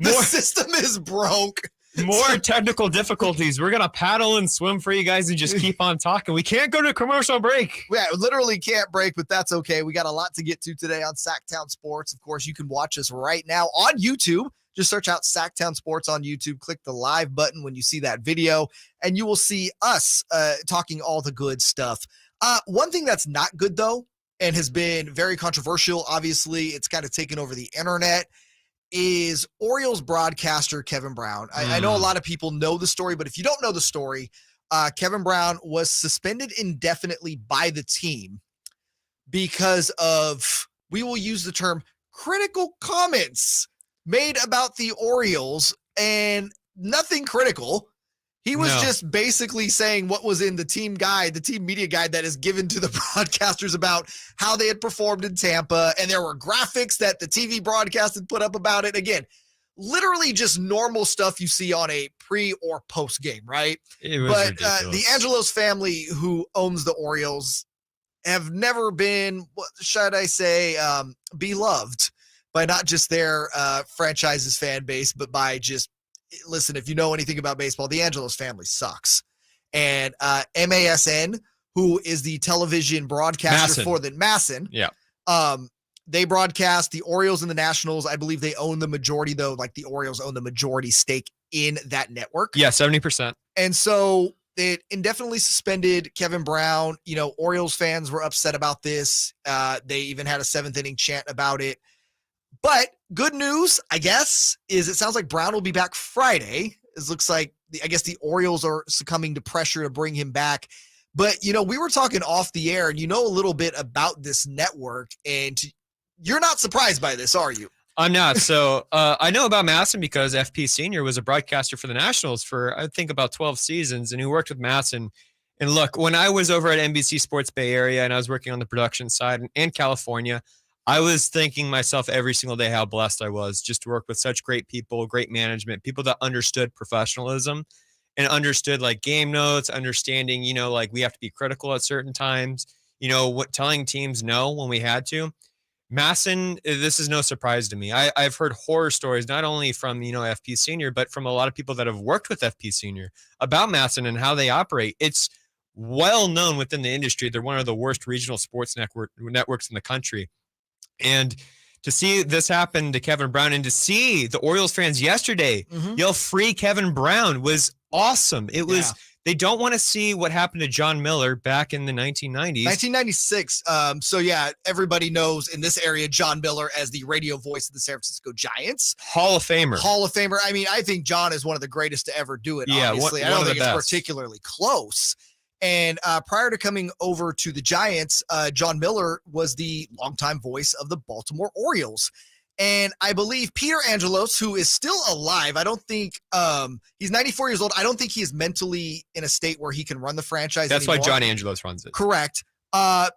The system is broke. More technical difficulties. We're gonna paddle and swim for you guys and just keep on talking. We can't go to commercial break. Yeah, literally can't break, but that's okay. We got a lot to get to today on Sactown Sports. Of course, you can watch us right now on YouTube. Just search out Sactown Sports on YouTube. Click the live button when you see that video, and you will see us talking all the good stuff. One thing that's not good, though, and has been very controversial, obviously, it's kind of taken over the internet, is Orioles broadcaster Kevin Brown. I know a lot of people know the story, but if you don't know the story, Kevin Brown was suspended indefinitely by the team because of, we will use the term, critical comments made about the Orioles, and nothing critical. He was just basically saying what was in the team guide, the team media guide that is given to the broadcasters about how they had performed in Tampa. And there were graphics that the TV broadcast had put up about it. Again, literally just normal stuff you see on a pre or post game, right? But the Angelos family who owns the Orioles have never been, what should I say, beloved by not just their franchise's fan base, but by just, listen, if you know anything about baseball, the Angelos family sucks. And MASN, who is the television broadcaster for the Masson. Yeah. They broadcast the Orioles and the Nationals. I believe they own the majority, though. Like the Orioles own the majority stake in that network. Yeah, 70%. And so it indefinitely suspended Kevin Brown. You know, Orioles fans were upset about this. They even had a 7th inning chant about it. But good news, I guess, is it sounds like Brown will be back Friday. It looks like, I guess the Orioles are succumbing to pressure to bring him back. But, you know, we were talking off the air, and you know a little bit about this network, and you're not surprised by this, are you? I'm not. So I know about Masson because FP Sr. was a broadcaster for the Nationals for, I think, about 12 seasons, and he worked with Masson. And look, when I was over at NBC Sports Bay Area and I was working on the production side in California, I was thinking myself every single day how blessed I was just to work with such great people, great management, people that understood professionalism and understood like game notes, understanding, you know, like we have to be critical at certain times, you know, what telling teams no when we had to. Masson, this is no surprise to me. I've heard horror stories, not only from, you know, FP Sr., but from a lot of people that have worked with FP Sr. about Masson and how they operate. It's well known within the industry. They're one of the worst regional sports networks in the country. And to see this happen to Kevin Brown and to see the Orioles fans yesterday yell free Kevin Brown was awesome. It was, they don't want to see what happened to John Miller back in the 1990s. 1996. So yeah, everybody knows in this area, John Miller as the radio voice of the San Francisco Giants. Hall of Famer. Hall of Famer. I mean, I think John is one of the greatest to ever do it. Yeah, obviously. I don't think it's particularly close. And prior to coming over to the Giants, John Miller was the longtime voice of the Baltimore Orioles. And I believe Peter Angelos, who is still alive, I don't think he's 94 years old. I don't think he is mentally in a state where he can run the franchise That's anymore. why John Angelos runs it. Correct.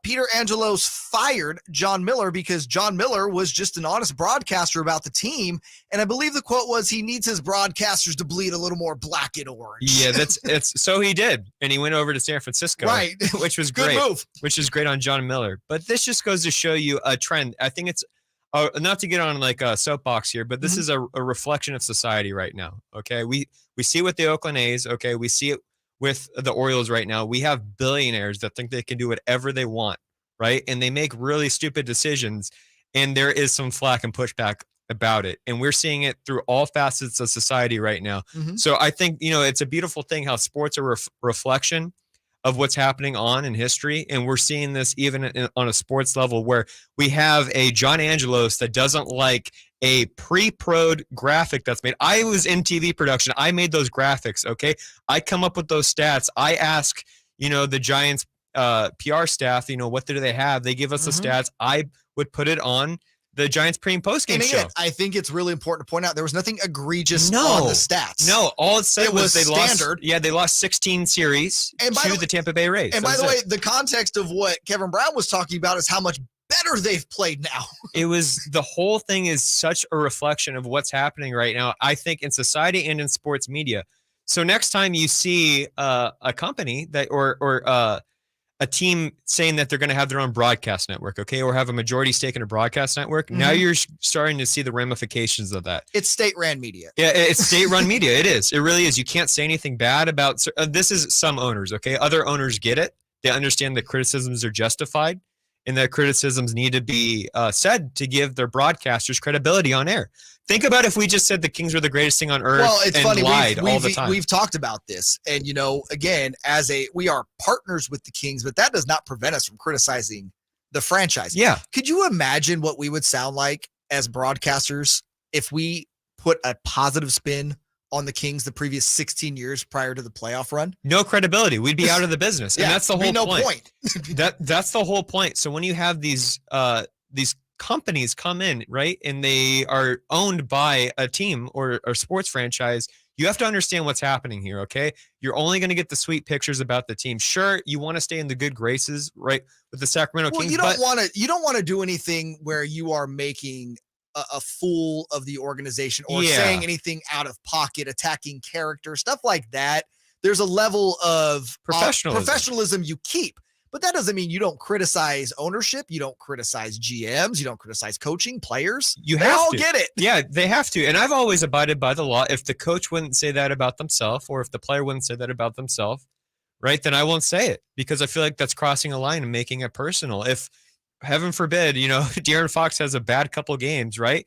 Peter Angelos fired John Miller because John Miller was just an honest broadcaster about the team. And I believe the quote was he needs his broadcasters to bleed a little more black and orange. Yeah, so he did. And he went over to San Francisco, right? Which was Good great. move. Which is great on John Miller. But this just goes to show you a trend. I think it's not to get on like a soapbox here, but this is a reflection of society right now. Okay. We see with the Oakland A's. Okay. We see it with the Orioles right now. We have billionaires that think they can do whatever they want, right? And they make really stupid decisions, and there is some flack and pushback about it. And we're seeing it through all facets of society right now. So I think, you know, it's a beautiful thing how sports are a reflection of what's happening on in history. And we're seeing this even on a sports level where we have a John Angelos that doesn't like a pre-prod graphic that's made. I was in TV production. I made those graphics. Okay. I come up with those stats. I ask, you know, the Giants PR staff, you know, what do they have? They give us the stats. I would put it on the Giants pre and post game show. I think it's really important to point out there was nothing egregious on the stats. No, all it said was they standard. Lost. Yeah, they lost 16 series to the Tampa Bay Rays. And by the way, the context of what Kevin Brown was talking about is how much better they've played now. It was the whole thing is such a reflection of what's happening right now, I think, in society and in sports media. So next time you see a company that or a team saying that they're going to have their own broadcast network, okay, or have a majority stake in a broadcast network, now you're starting to see the ramifications of that. It's state-run media. Yeah, it's state-run media. It is. It really is. You can't say anything bad about this is some owners, okay? Other owners get it. They understand that criticisms are justified and that criticisms need to be said to give their broadcasters credibility on air. Think about if we just said the Kings were the greatest thing on earth and funny. lied all the time. We've talked about this. And, you know, again, we are partners with the Kings, but that does not prevent us from criticizing the franchise. Yeah. Could you imagine what we would sound like as broadcasters if we put a positive spin on the Kings the previous 16 years prior to the playoff run? No credibility. We'd be out of the business. And that's the whole point. Point. That's the whole point. So when you have these companies come in, right, and they are owned by a team or sports franchise, you have to understand what's happening here, okay? You're only going to get the sweet pictures about the team. Sure, you want to stay in the good graces, right, with the Sacramento Kings. You don't want to do anything where you are making a fool of the organization or saying anything out of pocket, attacking character, stuff like that. There's a level of professionalism you keep. But that doesn't mean you don't criticize ownership. You don't criticize GMs. You don't criticize coaching, players. They all get it. Yeah, they have to. And I've always abided by the law. If the coach wouldn't say that about themselves, or if the player wouldn't say that about themselves, right, then I won't say it because I feel like that's crossing a line and making it personal. If, heaven forbid, De'Aaron Fox has a bad couple games, right?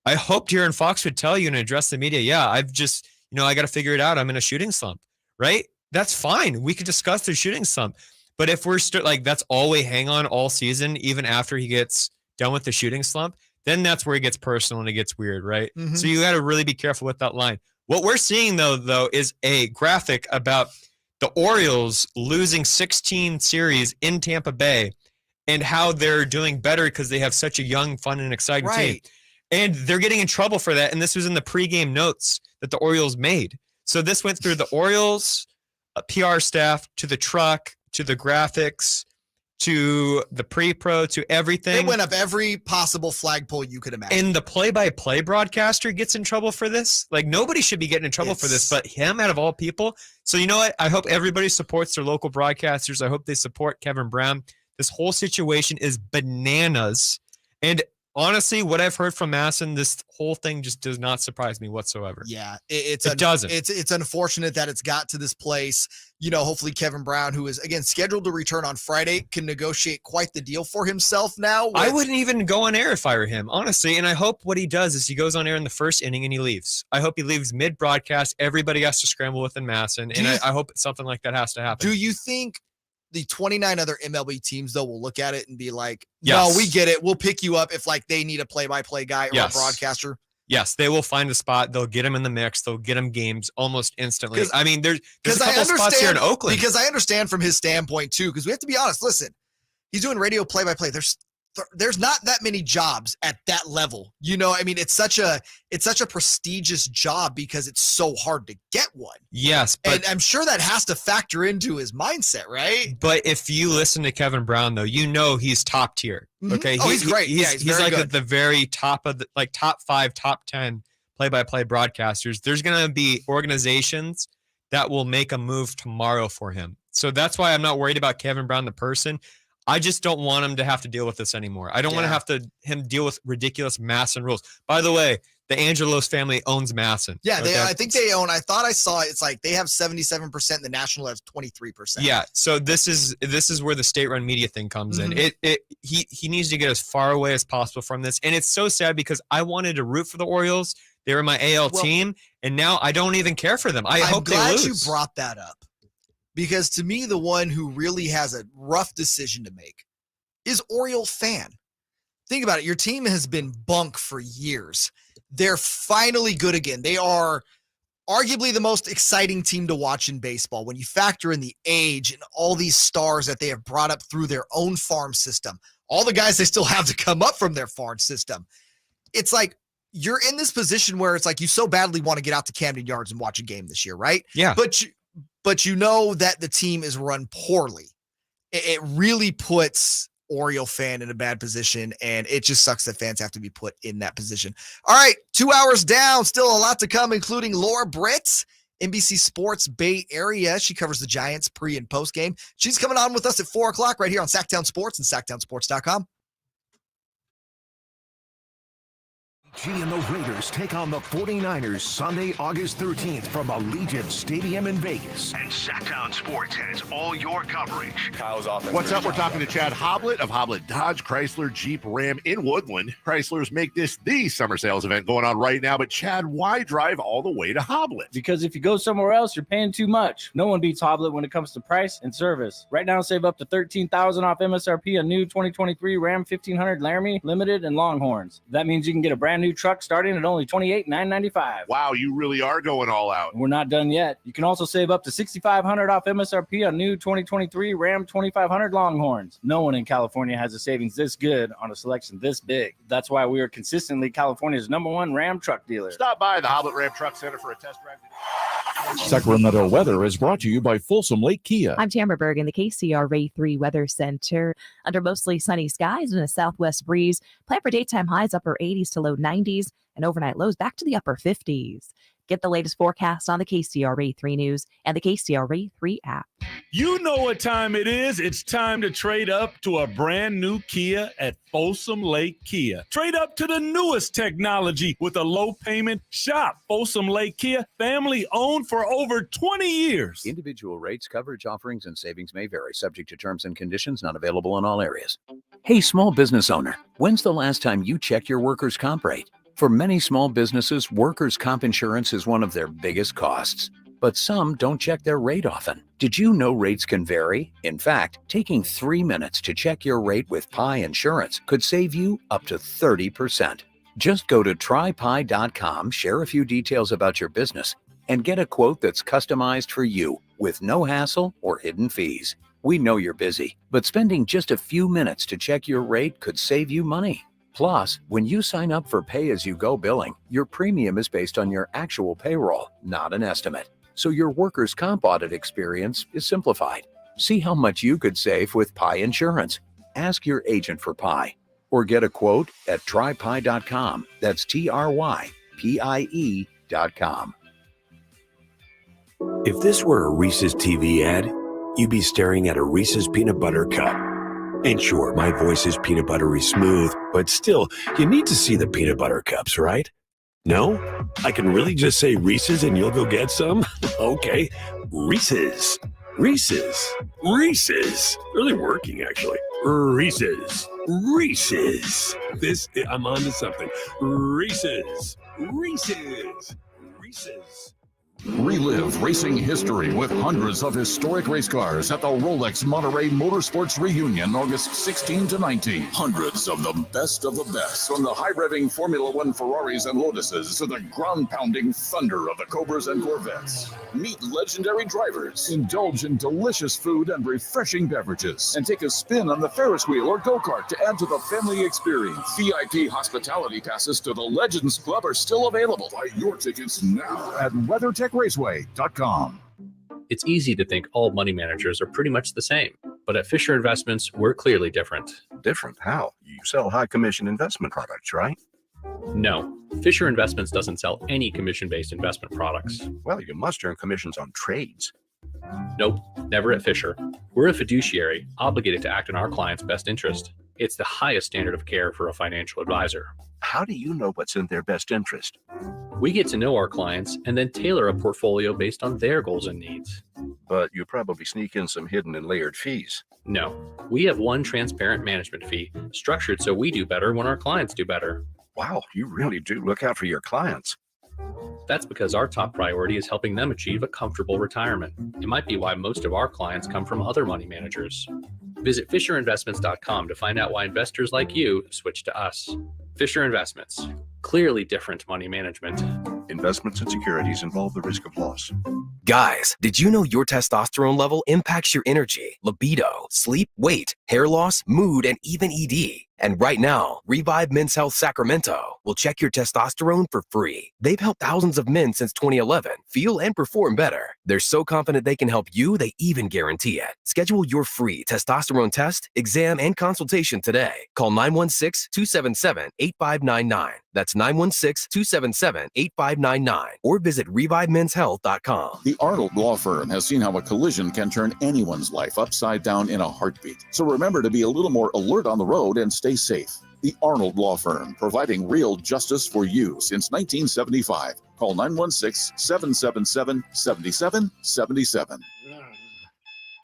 I hope De'Aaron Fox would tell you and address the media. Yeah, I've just, I got to figure it out. I'm in a shooting slump, right? That's fine. We could discuss the shooting slump. But if we're that's all we hang on all season, even after he gets done with the shooting slump, then that's where it gets personal and it gets weird, right? Mm-hmm. So you got to really be careful with that line. What we're seeing, though, is a graphic about the Orioles losing 16 series in Tampa Bay and how they're doing better because they have such a young, fun, and exciting team. And they're getting in trouble for that. And this was in the pregame notes that the Orioles made. So this went through the Orioles PR staff, to the truck, to the graphics, to the pre-pro, to everything. It went up every possible flagpole you could imagine. And the play-by-play broadcaster gets in trouble for this. Like, nobody should be getting in trouble for this, but him out of all people. So you know what? I hope everybody supports their local broadcasters. I hope they support Kevin Brown. This whole situation is bananas. And honestly, what I've heard from Masson, this whole thing just does not surprise me whatsoever. Yeah, it doesn't. It's unfortunate that it's got to this place. Hopefully Kevin Brown, who is, again, scheduled to return on Friday, can negotiate quite the deal for himself now. I wouldn't even go on air if I were him, honestly. And I hope what he does is he goes on air in the first inning and he leaves. I hope he leaves mid-broadcast. Everybody has to scramble within Masson. And I hope something like that has to happen. Do you think the 29 other MLB teams, though, will look at it and be like, yes, no, we get it. We'll pick you up if they need a play-by-play guy or yes, a broadcaster? Yes, they will find a spot. They'll get him in the mix. They'll get him games almost instantly. I mean, there's a couple spots here in Oakland. Because I understand from his standpoint, too, because we have to be honest. Listen, he's doing radio play-by-play. There's not that many jobs at that level. I mean, it's such a prestigious job because it's so hard to get one. Yes, but and I'm sure that has to factor into his mindset, right? But if you listen to Kevin Brown, though, he's top tier. Okay, he's great. He's like at the very top of the top 5, top 10 play-by-play broadcasters. There's gonna be organizations that will make a move tomorrow for him. So that's why I'm not worried about Kevin Brown, the person. I just don't want him to have to deal with this anymore. I don't want to have him deal with ridiculous Masson rules. By the way, the Angelos family owns Masson. Yeah, I think they own. I thought I saw it's like they have 77%. And the National has 23%. Yeah, so this is where the state-run media thing comes in. He needs to get as far away as possible from this, and it's so sad because I wanted to root for the Orioles. They were my AL team, and now I don't even care for them. I'm hope they lose. Glad you brought that up. Because to me, the one who really has a rough decision to make is Oriole fan. Think about it. Your team has been bunk for years. They're finally good again. They are arguably the most exciting team to watch in baseball when you factor in the age and all these stars that they have brought up through their own farm system, all the guys they still have to come up from their farm system. It's like you're in this position where it's like you so badly want to get out to Camden Yards and watch a game this year, right? Yeah. But you know that the team is run poorly. It really puts Oriole fan in a bad position, and it just sucks that fans have to be put in that position. All right, 2 hours down, still a lot to come, including Laura Britt, NBC Sports Bay Area. She covers the Giants pre- and post-game. She's coming on with us at 4 o'clock right here on Sactown Sports and SactownSports.com. G and the Raiders take on the 49ers Sunday, August 13th from Allegiant Stadium in Vegas. And Sactown Sports has all your coverage. Kyle's offense. What's up? We're talking to Chad Hoblet of Hoblet Dodge, Chrysler, Jeep, Ram in Woodland. Chryslers make this the summer sales event going on right now. But Chad, why drive all the way to Hoblet? Because if you go somewhere else, you're paying too much. No one beats Hoblet when it comes to price and service. Right now, save up to $13,000 off MSRP on new 2023 Ram 1500 Laramie, Limited, and Longhorns. That means you can get a brand new truck starting at only $28,995. Wow, you really are going all out. And we're not done yet. You can also save up to $6,500 off MSRP on new 2023 Ram 2500 Longhorns. No one in California has a savings this good on a selection this big. That's why we are consistently California's #1 Ram truck dealer. Stop by the Hoblet Ram Truck Center for a test drive. Sacramento weather is brought to you by Folsom Lake Kia. I'm Tamara Berg in the KCRA 3 Weather Center. Under mostly sunny skies and a southwest breeze, plan for daytime highs upper 80s to low 90s and overnight lows back to the upper 50s. Get the latest forecast on the KCRA 3 News and the KCRA 3 app. You know what time it is. It's time to trade up to a brand new Kia at Folsom Lake Kia. Trade up to the newest technology with a low payment. Shop Folsom Lake Kia, family owned for over 20 years. Individual rates, coverage, offerings, and savings may vary, subject to terms and conditions, not available in all areas. Hey, small business owner, when's the last time you checked your workers' comp rate? For many small businesses, workers' comp insurance is one of their biggest costs. But some don't check their rate often. Did you know rates can vary? In fact, taking 3 minutes to check your rate with Pi Insurance could save you up to 30%. Just go to trypi.com, share a few details about your business, and get a quote that's customized for you with no hassle or hidden fees. We know you're busy, but spending just a few minutes to check your rate could save you money. Plus, when you sign up for pay-as-you-go billing, your premium is based on your actual payroll, not an estimate. So your workers' comp audit experience is simplified. See how much you could save with Pi Insurance. Ask your agent for Pi or get a quote at trypi.com. That's TRYPIE.com. If this were a Reese's TV ad, you'd be staring at a Reese's peanut butter cup. And sure, my voice is peanut buttery smooth, but still, you need to see the peanut butter cups, right? No? I can really just say Reese's and you'll go get some? Okay. Reese's. Reese's. Reese's. Really working, actually. Reese's. Reese's. I'm on to something. Reese's. Reese's. Reese's. Relive racing history with hundreds of historic race cars at the Rolex Monterey Motorsports Reunion, August 16 to 19. Hundreds of the best, from the high-revving Formula One Ferraris and Lotuses to the ground-pounding thunder of the Cobras and Corvettes. Meet legendary drivers, indulge in delicious food and refreshing beverages, and take a spin on the Ferris wheel or go-kart to add to the family experience. VIP hospitality passes to the Legends Club are still available. Buy your tickets now at WeatherTechRaceway.com. It's easy to think all money managers are pretty much the same, but at Fisher Investments, we're clearly different. Different? How? You sell high commission investment products, right? No, Fisher Investments doesn't sell any commission-based investment products. Well, you must earn commissions on trades. Nope, never at Fisher. We're a fiduciary, obligated to act in our client's best interest. It's the highest standard of care for a financial advisor. How do you know what's in their best interest? We get to know our clients and then tailor a portfolio based on their goals and needs. But you probably sneak in some hidden and layered fees. No, we have one transparent management fee, structured so we do better when our clients do better. Wow, you really do look out for your clients. That's because our top priority is helping them achieve a comfortable retirement. It might be why most of our clients come from other money managers. Visit FisherInvestments.com to find out why investors like you switch to us. Fisher Investments. Clearly different money management. Investments and securities involve the risk of loss. Guys, did you know your testosterone level impacts your energy, libido, sleep, weight, hair loss, mood, and even ED? And right now, Revive Men's Health Sacramento will check your testosterone for free. They've helped thousands of men since 2011 feel and perform better. They're so confident they can help you, they even guarantee it. Schedule your free testosterone test, exam, and consultation today. Call 916-277-8599. That's 916-277-8599. Or visit ReviveMen'sHealth.com. The Arnold Law Firm has seen how a collision can turn anyone's life upside down in a heartbeat. So remember to be a little more alert on the road and stay safe. The Arnold Law Firm, providing real justice for you since 1975. Call 916-777-7777.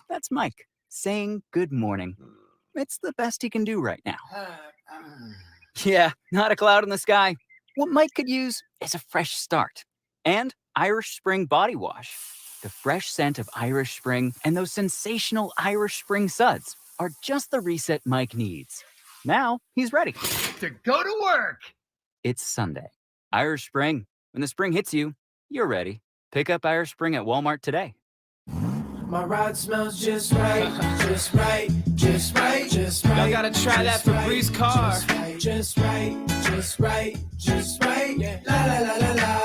That's Mike saying good morning. It's the best he can do right now. Yeah, not a cloud in the sky. What Mike could use is a fresh start. And Irish Spring Body Wash. The fresh scent of Irish Spring and those sensational Irish Spring suds are just the reset Mike needs. Now he's ready to go to work. It's Sunday. Irish Spring. When the spring hits you, you're ready. Pick up Irish Spring at Walmart today. My ride smells just right, just right, just right, just right. Y'all gotta try that Febreze car. Just right, just right, just right. Yeah. La la la la la.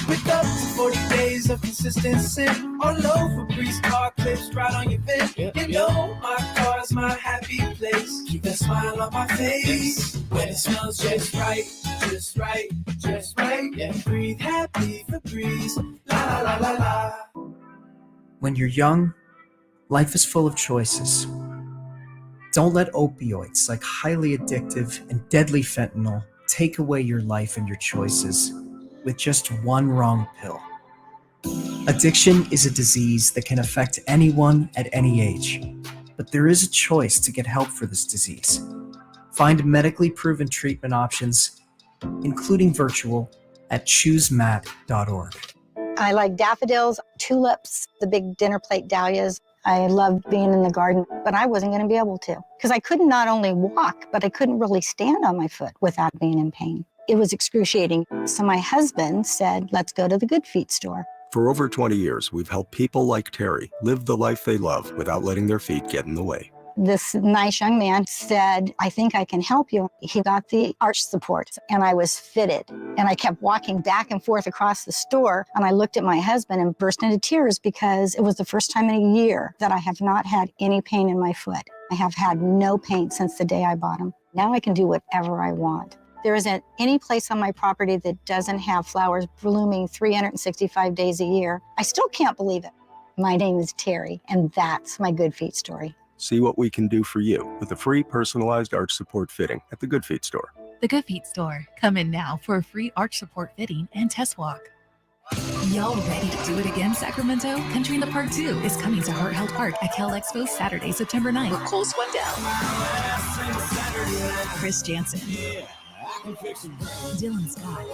With up to 40 days of consistency, all over Febreze car clips right on your vent. You know my car's my happy place. Keep that smile on my face when it smells just right, just right, yeah. Breathe happy Febreze, la la la la la. When you're young, life is full of choices. Don't let opioids like highly addictive and deadly fentanyl take away your life and your choices with just one wrong pill. Addiction is a disease that can affect anyone at any age, but there is a choice to get help for this disease. Find medically proven treatment options, including virtual, at choosemat.org. I like daffodils, tulips, the big dinner plate dahlias. I loved being in the garden, but I wasn't going to be able to because I couldn't not only walk, but I couldn't really stand on my foot without being in pain. It was excruciating. So my husband said, let's go to the Good Feet store. For over 20 years, we've helped people like Terry live the life they love without letting their feet get in the way. This nice young man said, I think I can help you. He got the arch support and I was fitted. And I kept walking back and forth across the store. And I looked at my husband and burst into tears because it was the first time in a year that I have not had any pain in my foot. I have had no pain since the day I bought them. Now I can do whatever I want. There isn't any place on my property that doesn't have flowers blooming 365 days a year. I still can't believe it. My name is Terry, and that's my Good Feet story. See what we can do for you with a free personalized arch support fitting at the Good Feet store. The Good Feet store. Come in now for a free arch support fitting and test walk. Y'all ready to do it again, Sacramento? Country in the Park 2 is coming to Heart Health Park at Cal Expo Saturday, September 9th with Cole Swindell, Chris Jansen, Dylan Scott,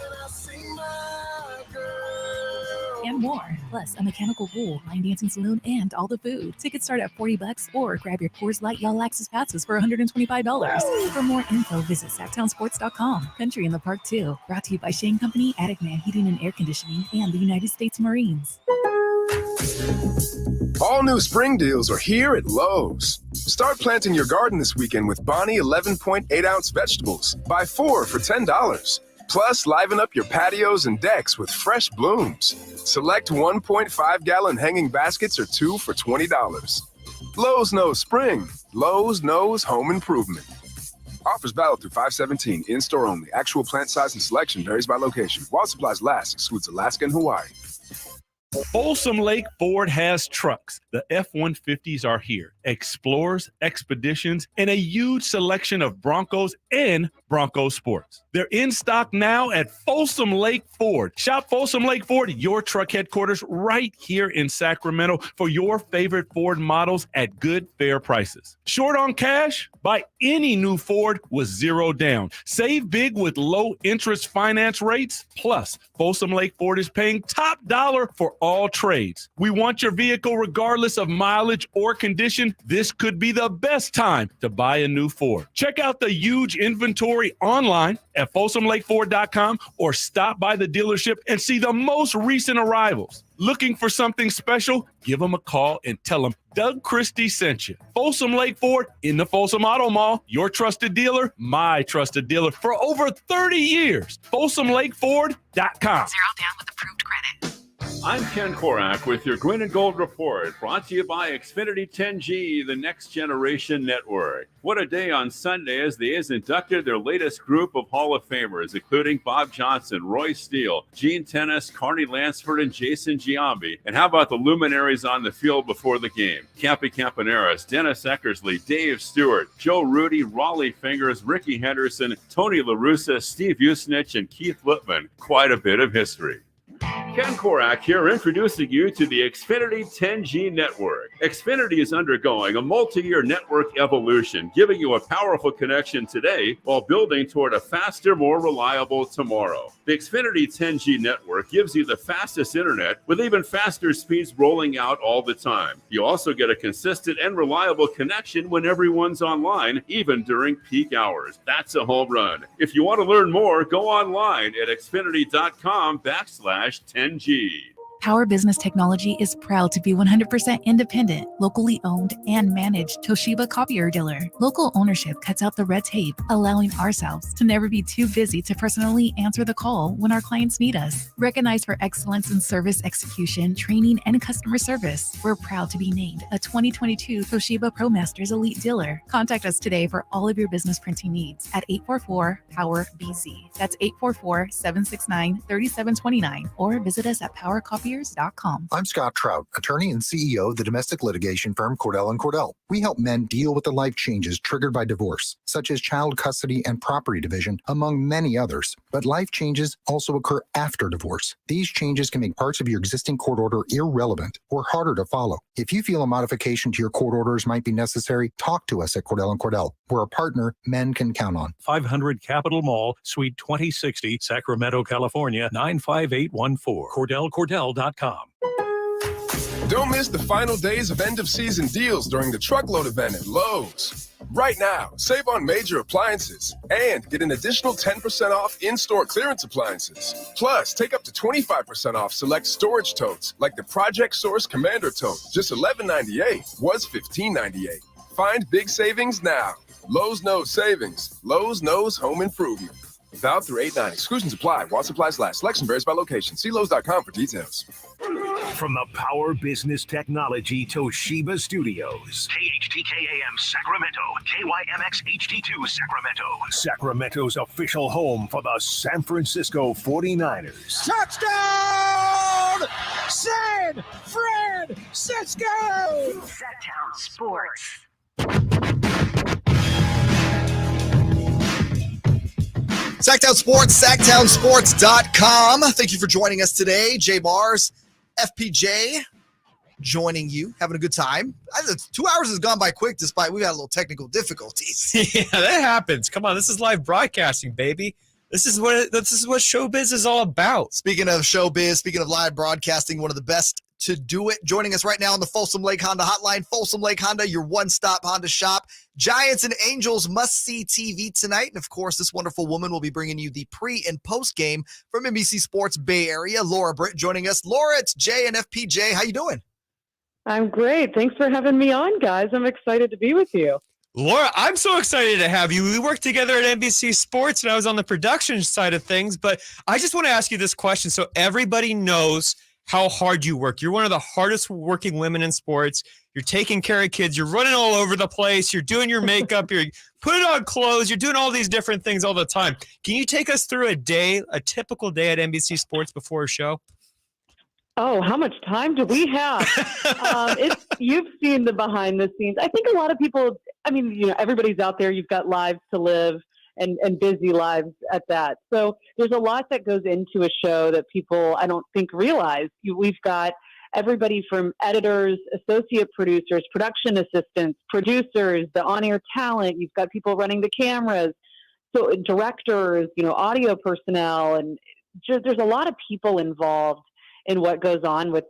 and more. Plus, a mechanical bull, line dancing saloon, and all the food. Tickets start at $40 or grab your Coors Light Y'all Access passes for $125. For more info, visit SactownSports.com. Country in the Park 2. Brought to you by Shane Company, Attic Man Heating and Air Conditioning, and the United States Marines. All new spring deals are here at Lowe's. Start planting your garden this weekend with Bonnie 11.8-ounce vegetables. Buy 4 for $10. Plus, liven up your patios and decks with fresh blooms. Select 1.5-gallon hanging baskets or 2 for $20. Lowe's knows spring. Lowe's knows home improvement. Offers valid through 5/17. In-store only. Actual plant size and selection varies by location. While supplies last, excludes Alaska and Hawaii. Folsom Lake Ford has trucks. The F-150s are here. Explorers, Expeditions, and a huge selection of Broncos and Bronco Sports. They're in stock now at Folsom Lake Ford. Shop Folsom Lake Ford, your truck headquarters, right here in Sacramento for your favorite Ford models at good, fair prices. Short on cash? Buy any new Ford with 0 down. Save big with low interest finance rates. Plus, Folsom Lake Ford is paying top dollar for all trades. We want your vehicle regardless of mileage or condition. This could be the best time to buy a new Ford. Check out the huge inventory online at FolsomLakeFord.com or stop by the dealership and see the most recent arrivals. Looking for something special? Give them a call and tell them Doug Christie sent you. Folsom Lake Ford in the Folsom Auto Mall, your trusted dealer, my trusted dealer for over 30 years. FolsomLakeFord.com. 0 down with approved credit. I'm Ken Korak with your Green and Gold Report, brought to you by Xfinity 10G, the next generation network. What a day on Sunday as the A's inducted their latest group of Hall of Famers, including Bob Johnson, Roy Steele, Gene Tennis, Carney Lansford, and Jason Giambi. And how about the luminaries on the field before the game? Cappy Campaneris, Dennis Eckersley, Dave Stewart, Joe Rudy, Raleigh Fingers, Ricky Henderson, Tony La Russa, Steve Usnich, and Keith Lippman. Quite a bit of history. Ken Korak here, introducing you to the Xfinity 10G network. Xfinity is undergoing a multi-year network evolution, giving you a powerful connection today while building toward a faster, more reliable tomorrow. The Xfinity 10G network gives you the fastest internet with even faster speeds rolling out all the time. You also get a consistent and reliable connection when everyone's online, even during peak hours. That's a home run. If you want to learn more, go online at xfinity.com/10G. Power Business Technology is proud to be 100% independent, locally owned, and managed Toshiba copier dealer. Local ownership cuts out the red tape, allowing ourselves to never be too busy to personally answer the call when our clients need us. Recognized for excellence in service execution, training, and customer service, we're proud to be named a 2022 Toshiba ProMasters Elite Dealer. Contact us today for all of your business printing needs at 844-POWER-BZ. That's 844-769-3729, or visit us at PowerCopiers.com. I'm Scott Trout, attorney and CEO of the domestic litigation firm Cordell & Cordell. We help men deal with the life changes triggered by divorce, such as child custody and property division, among many others. But life changes also occur after divorce. These changes can make parts of your existing court order irrelevant or harder to follow. If you feel a modification to your court orders might be necessary, talk to us at Cordell & Cordell. We're a partner men can count on. 500 Capitol Mall, Suite 2060, Sacramento, California, 95814. CordellCordell.com. Don't miss the final days of end-of-season deals during the Truckload event at Lowe's. Right now, save on major appliances and get an additional 10% off in-store clearance appliances. Plus, take up to 25% off select storage totes like the Project Source Commander tote. Just $11.98 was $15.98. Find big savings now. Lowe's knows savings. Lowe's knows home improvement. Valid through 8/9. Exclusions apply while supplies last. Selection varies by location. See Lowe's.com for details. From the Power Business Technology Toshiba Studios. KHTK-AM Sacramento, KYMX HD2 Sacramento. Sacramento's official home for the San Francisco 49ers. Touchdown! San Francisco! Sactown Sports. Sactown Sports, SactownSports.com. Thank you for joining us today. JayMarZZ, FPJ, joining you, having a good time. 2 hours has gone by quick despite we've had a little technical difficulties. Yeah, that happens. Come on, this is live broadcasting, baby. This is what showbiz is all about. Speaking of showbiz, speaking of live broadcasting, one of the best to do it. Joining us right now on the Folsom Lake Honda Hotline. Folsom Lake Honda, your one-stop Honda shop. Giants and Angels must-see TV tonight. And, of course, this wonderful woman will be bringing you the pre- and post-game from NBC Sports Bay Area. Laura Britt joining us. Laura, it's Jay and FPJ. How you doing? I'm great. Thanks for having me on, guys. I'm excited to be with you. Laura, I'm so excited to have you. We worked together at NBC Sports, and I was on the production side of things. But I just want to ask you this question so everybody knows how hard you work. You're one of the hardest working women in sports. You're taking care of kids. You're running all over the place. You're doing your makeup. You're putting on clothes. You're doing all these different things all the time. Can you take us through a typical day at NBC Sports before a show? Oh, how much time do we have? You've seen the behind the scenes. I think a lot of people, everybody's out there. You've got lives to live and busy lives at that. So there's a lot that goes into a show that people, I don't think, realize. We've got everybody from editors, associate producers, production assistants, producers, the on-air talent. You've got people running the cameras, so directors, audio personnel, and just, there's a lot of people involved in what goes on with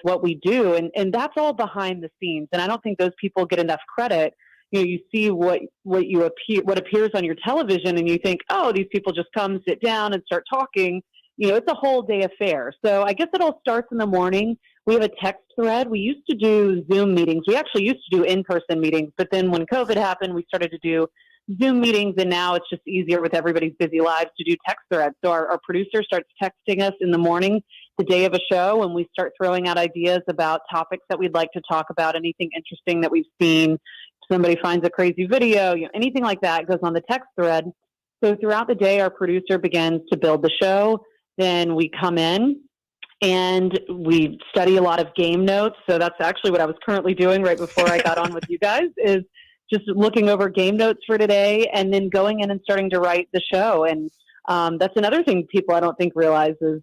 what we do. And that's all behind the scenes. And I don't think those people get enough credit. You see what appears on your television and you think, oh, these people just come sit down and start talking. It's a whole day affair. So I guess it all starts in the morning. We have a text thread. We used to do Zoom meetings. We actually used to do in-person meetings, but then when COVID happened, we started to do Zoom meetings, and now it's just easier with everybody's busy lives to do text threads. So our producer starts texting us in the morning, the day of a show, and we start throwing out ideas about topics that we'd like to talk about, anything interesting that we've seen. Somebody finds a crazy video, anything like that goes on the text thread. So throughout the day, our producer begins to build the show. Then we come in and we study a lot of game notes. So that's actually what I was currently doing right before I got on with you guys, is just looking over game notes for today and then going in and starting to write the show. And that's another thing people I don't think realize is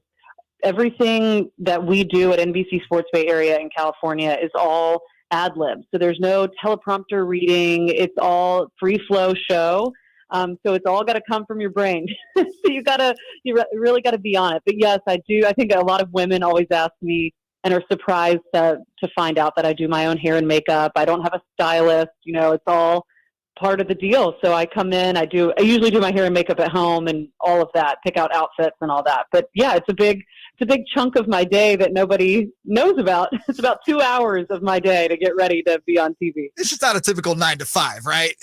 everything that we do at NBC Sports Bay Area in California is all ad lib. So there's no teleprompter reading. It's all free flow show. So it's all got to come from your brain. So you really got to be on it. But yes, I do. I think a lot of women always ask me and are surprised to find out that I do my own hair and makeup. I don't have a stylist. It's all part of the deal. So I come in, I usually do my hair and makeup at home and all of that, pick out outfits and all that. But yeah, it's a big chunk of my day that nobody knows about. It's about 2 hours of my day to get ready to be on TV. It's just not a typical 9 to 5, right?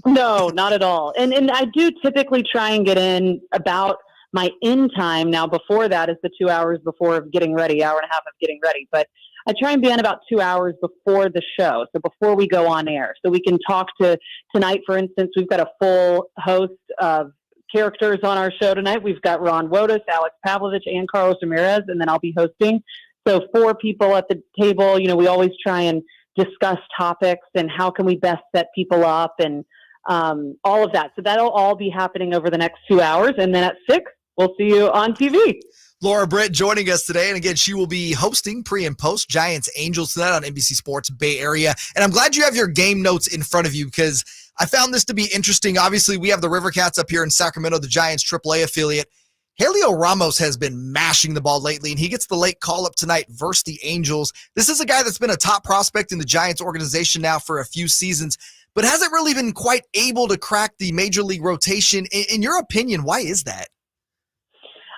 No, not at all. And I do typically try and get in about my in time. Now, before that is the 2 hours before getting ready, hour and a half of getting ready. But I try and be on about 2 hours before the show, so before we go on air. So we can talk to tonight, for instance, we've got a full host of characters on our show tonight. We've got Ron Wotus, Alex Pavlovich, and Carlos Ramirez, and then I'll be hosting. So 4 people at the table. You know, we always try and discuss topics and how can we best set people up and all of that. So that'll all be happening over the next 2 hours. And then at 6, we'll see you on TV. Laura Britt joining us today. And again, she will be hosting pre and post Giants Angels tonight on NBC Sports Bay Area. And I'm glad you have your game notes in front of you because I found this to be interesting. Obviously, we have the River Cats up here in Sacramento, the Giants AAA affiliate. Helio Ramos has been mashing the ball lately, and he gets the late call-up tonight versus the Angels. This is a guy that's been a top prospect in the Giants organization now for a few seasons, but hasn't really been quite able to crack the major league rotation. In your opinion, why is that?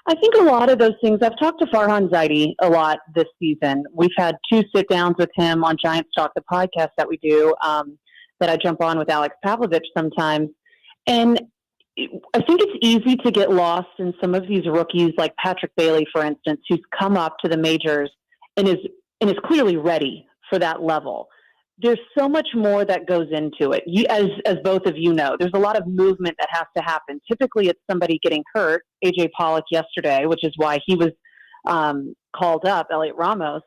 I think a lot of those things, I've talked to Farhan Zaidi a lot this season. We've had 2 sit-downs with him on Giants Talk, the podcast that we do, that I jump on with Alex Pavlovich sometimes. And I think it's easy to get lost in some of these rookies like Patrick Bailey, for instance, who's come up to the majors and is clearly ready for that level. There's so much more that goes into it. As both of you know, there's a lot of movement that has to happen. Typically, it's somebody getting hurt. A.J. Pollock yesterday, which is why he was called up, Elliot Ramos,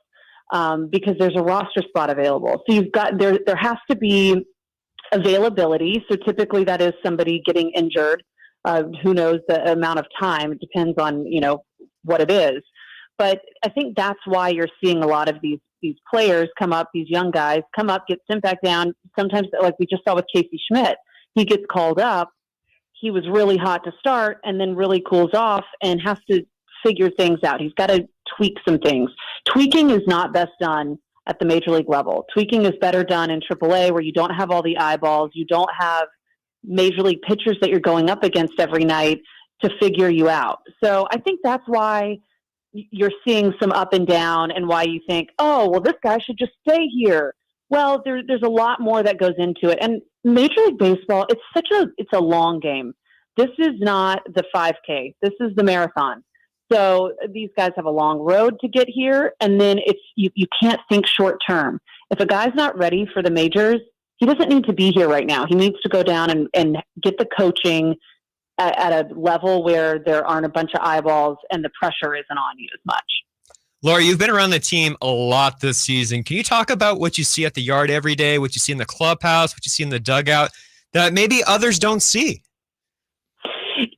because there's a roster spot available. So you've got there has to be availability. So typically, that is somebody getting injured. Who knows the amount of time? It depends on what it is. But I think that's why you're seeing a lot of these players come up, these young guys come up, get sent back down. Sometimes, like we just saw with Casey Schmidt, he gets called up. He was really hot to start and then really cools off and has to figure things out. He's got to tweak some things. Tweaking is not best done at the major league level. Tweaking is better done in AAA where you don't have all the eyeballs. You don't have major league pitchers that you're going up against every night to figure you out. So I think that's why you're seeing some up and down and why you think, oh, well, this guy should just stay here. Well, there's a lot more that goes into it. And Major League Baseball, it's a long game. This is not the 5K. This is the marathon. So these guys have a long road to get here. And then you can't think short term. If a guy's not ready for the majors, he doesn't need to be here right now. He needs to go down and get the coaching at a level where there aren't a bunch of eyeballs and the pressure isn't on you as much. Laura, you've been around the team a lot this season. Can you talk about what you see at the yard every day, what you see in the clubhouse, what you see in the dugout that maybe others don't see?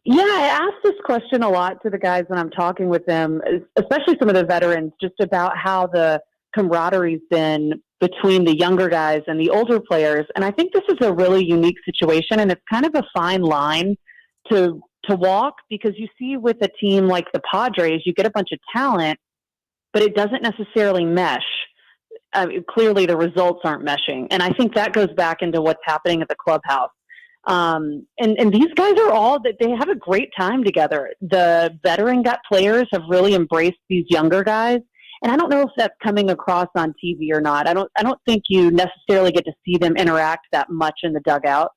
Yeah, I ask this question a lot to the guys when I'm talking with them, especially some of the veterans, just about how the camaraderie's been between the younger guys and the older players. And I think this is a really unique situation, and it's kind of a fine line to walk, because you see with a team like the Padres, you get a bunch of talent, but it doesn't necessarily mesh. Clearly the results aren't meshing. And I think that goes back into what's happening at the clubhouse. And these guys are all that they have a great time together. The veteran players have really embraced these younger guys. And I don't know if that's coming across on TV or not. I don't think you necessarily get to see them interact that much in the dugout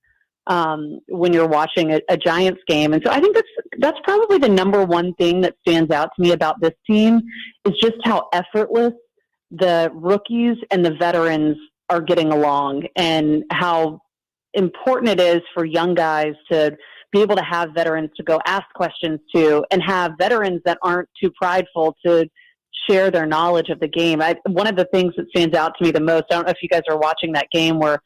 when you're watching a Giants game. And so I think that's probably the number one thing that stands out to me about this team is just how effortless the rookies and the veterans are getting along, and how important it is for young guys to be able to have veterans to go ask questions to, and have veterans that aren't too prideful to share their knowledge of the game. One of the things that stands out to me the most, I don't know if you guys are watching that game where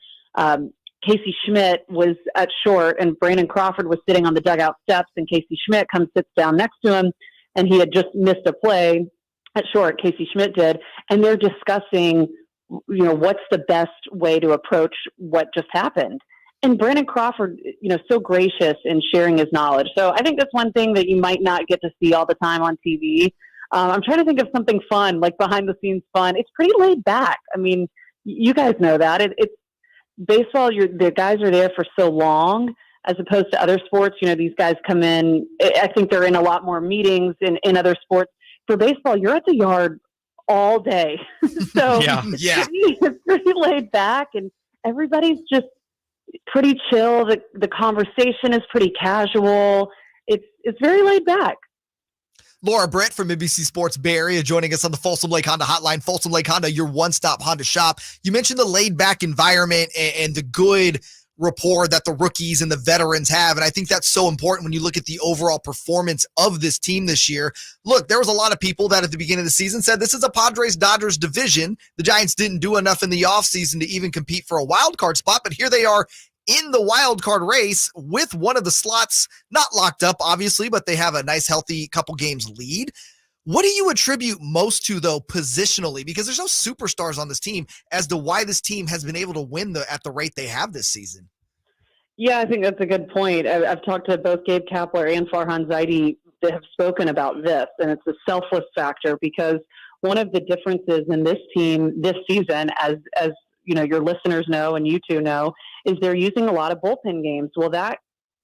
Casey Schmidt was at short and Brandon Crawford was sitting on the dugout steps, and Casey Schmidt sits down next to him, and he had just missed a play at short, Casey Schmidt did, and they're discussing, what's the best way to approach what just happened. And Brandon Crawford, so gracious in sharing his knowledge. So I think that's one thing that you might not get to see all the time on TV. I'm trying to think of something fun, like behind the scenes fun. It's pretty laid back. I mean, you guys know that. baseball, the guys are there for so long, as opposed to other sports. These guys come in, I think they're in a lot more meetings in other sports. For baseball, you're at the yard all day. So it's pretty laid back, and everybody's just pretty chill. The conversation is pretty casual. It's very laid back. Laura Britt from NBC Sports Bay Area joining us on the Folsom Lake Honda Hotline. Folsom Lake Honda, your one-stop Honda shop. You mentioned the laid-back environment and the good rapport that the rookies and the veterans have, and I think that's so important when you look at the overall performance of this team this year. Look, there was a lot of people that at the beginning of the season said this is a Padres-Dodgers division. The Giants didn't do enough in the offseason to even compete for a wild card spot, but here they are in the wild card race with one of the slots not locked up, obviously, but they have a nice, healthy couple games lead. What do you attribute most to, though, positionally? Because there's no superstars on this team as to why this team has been able to win at the rate they have this season. Yeah, I think that's a good point. I've talked to both Gabe Kapler and Farhan Zaidi that have spoken about this, and it's a selfless factor, because one of the differences in this team this season, as your listeners know and you two know, is they're using a lot of bullpen games. Well, that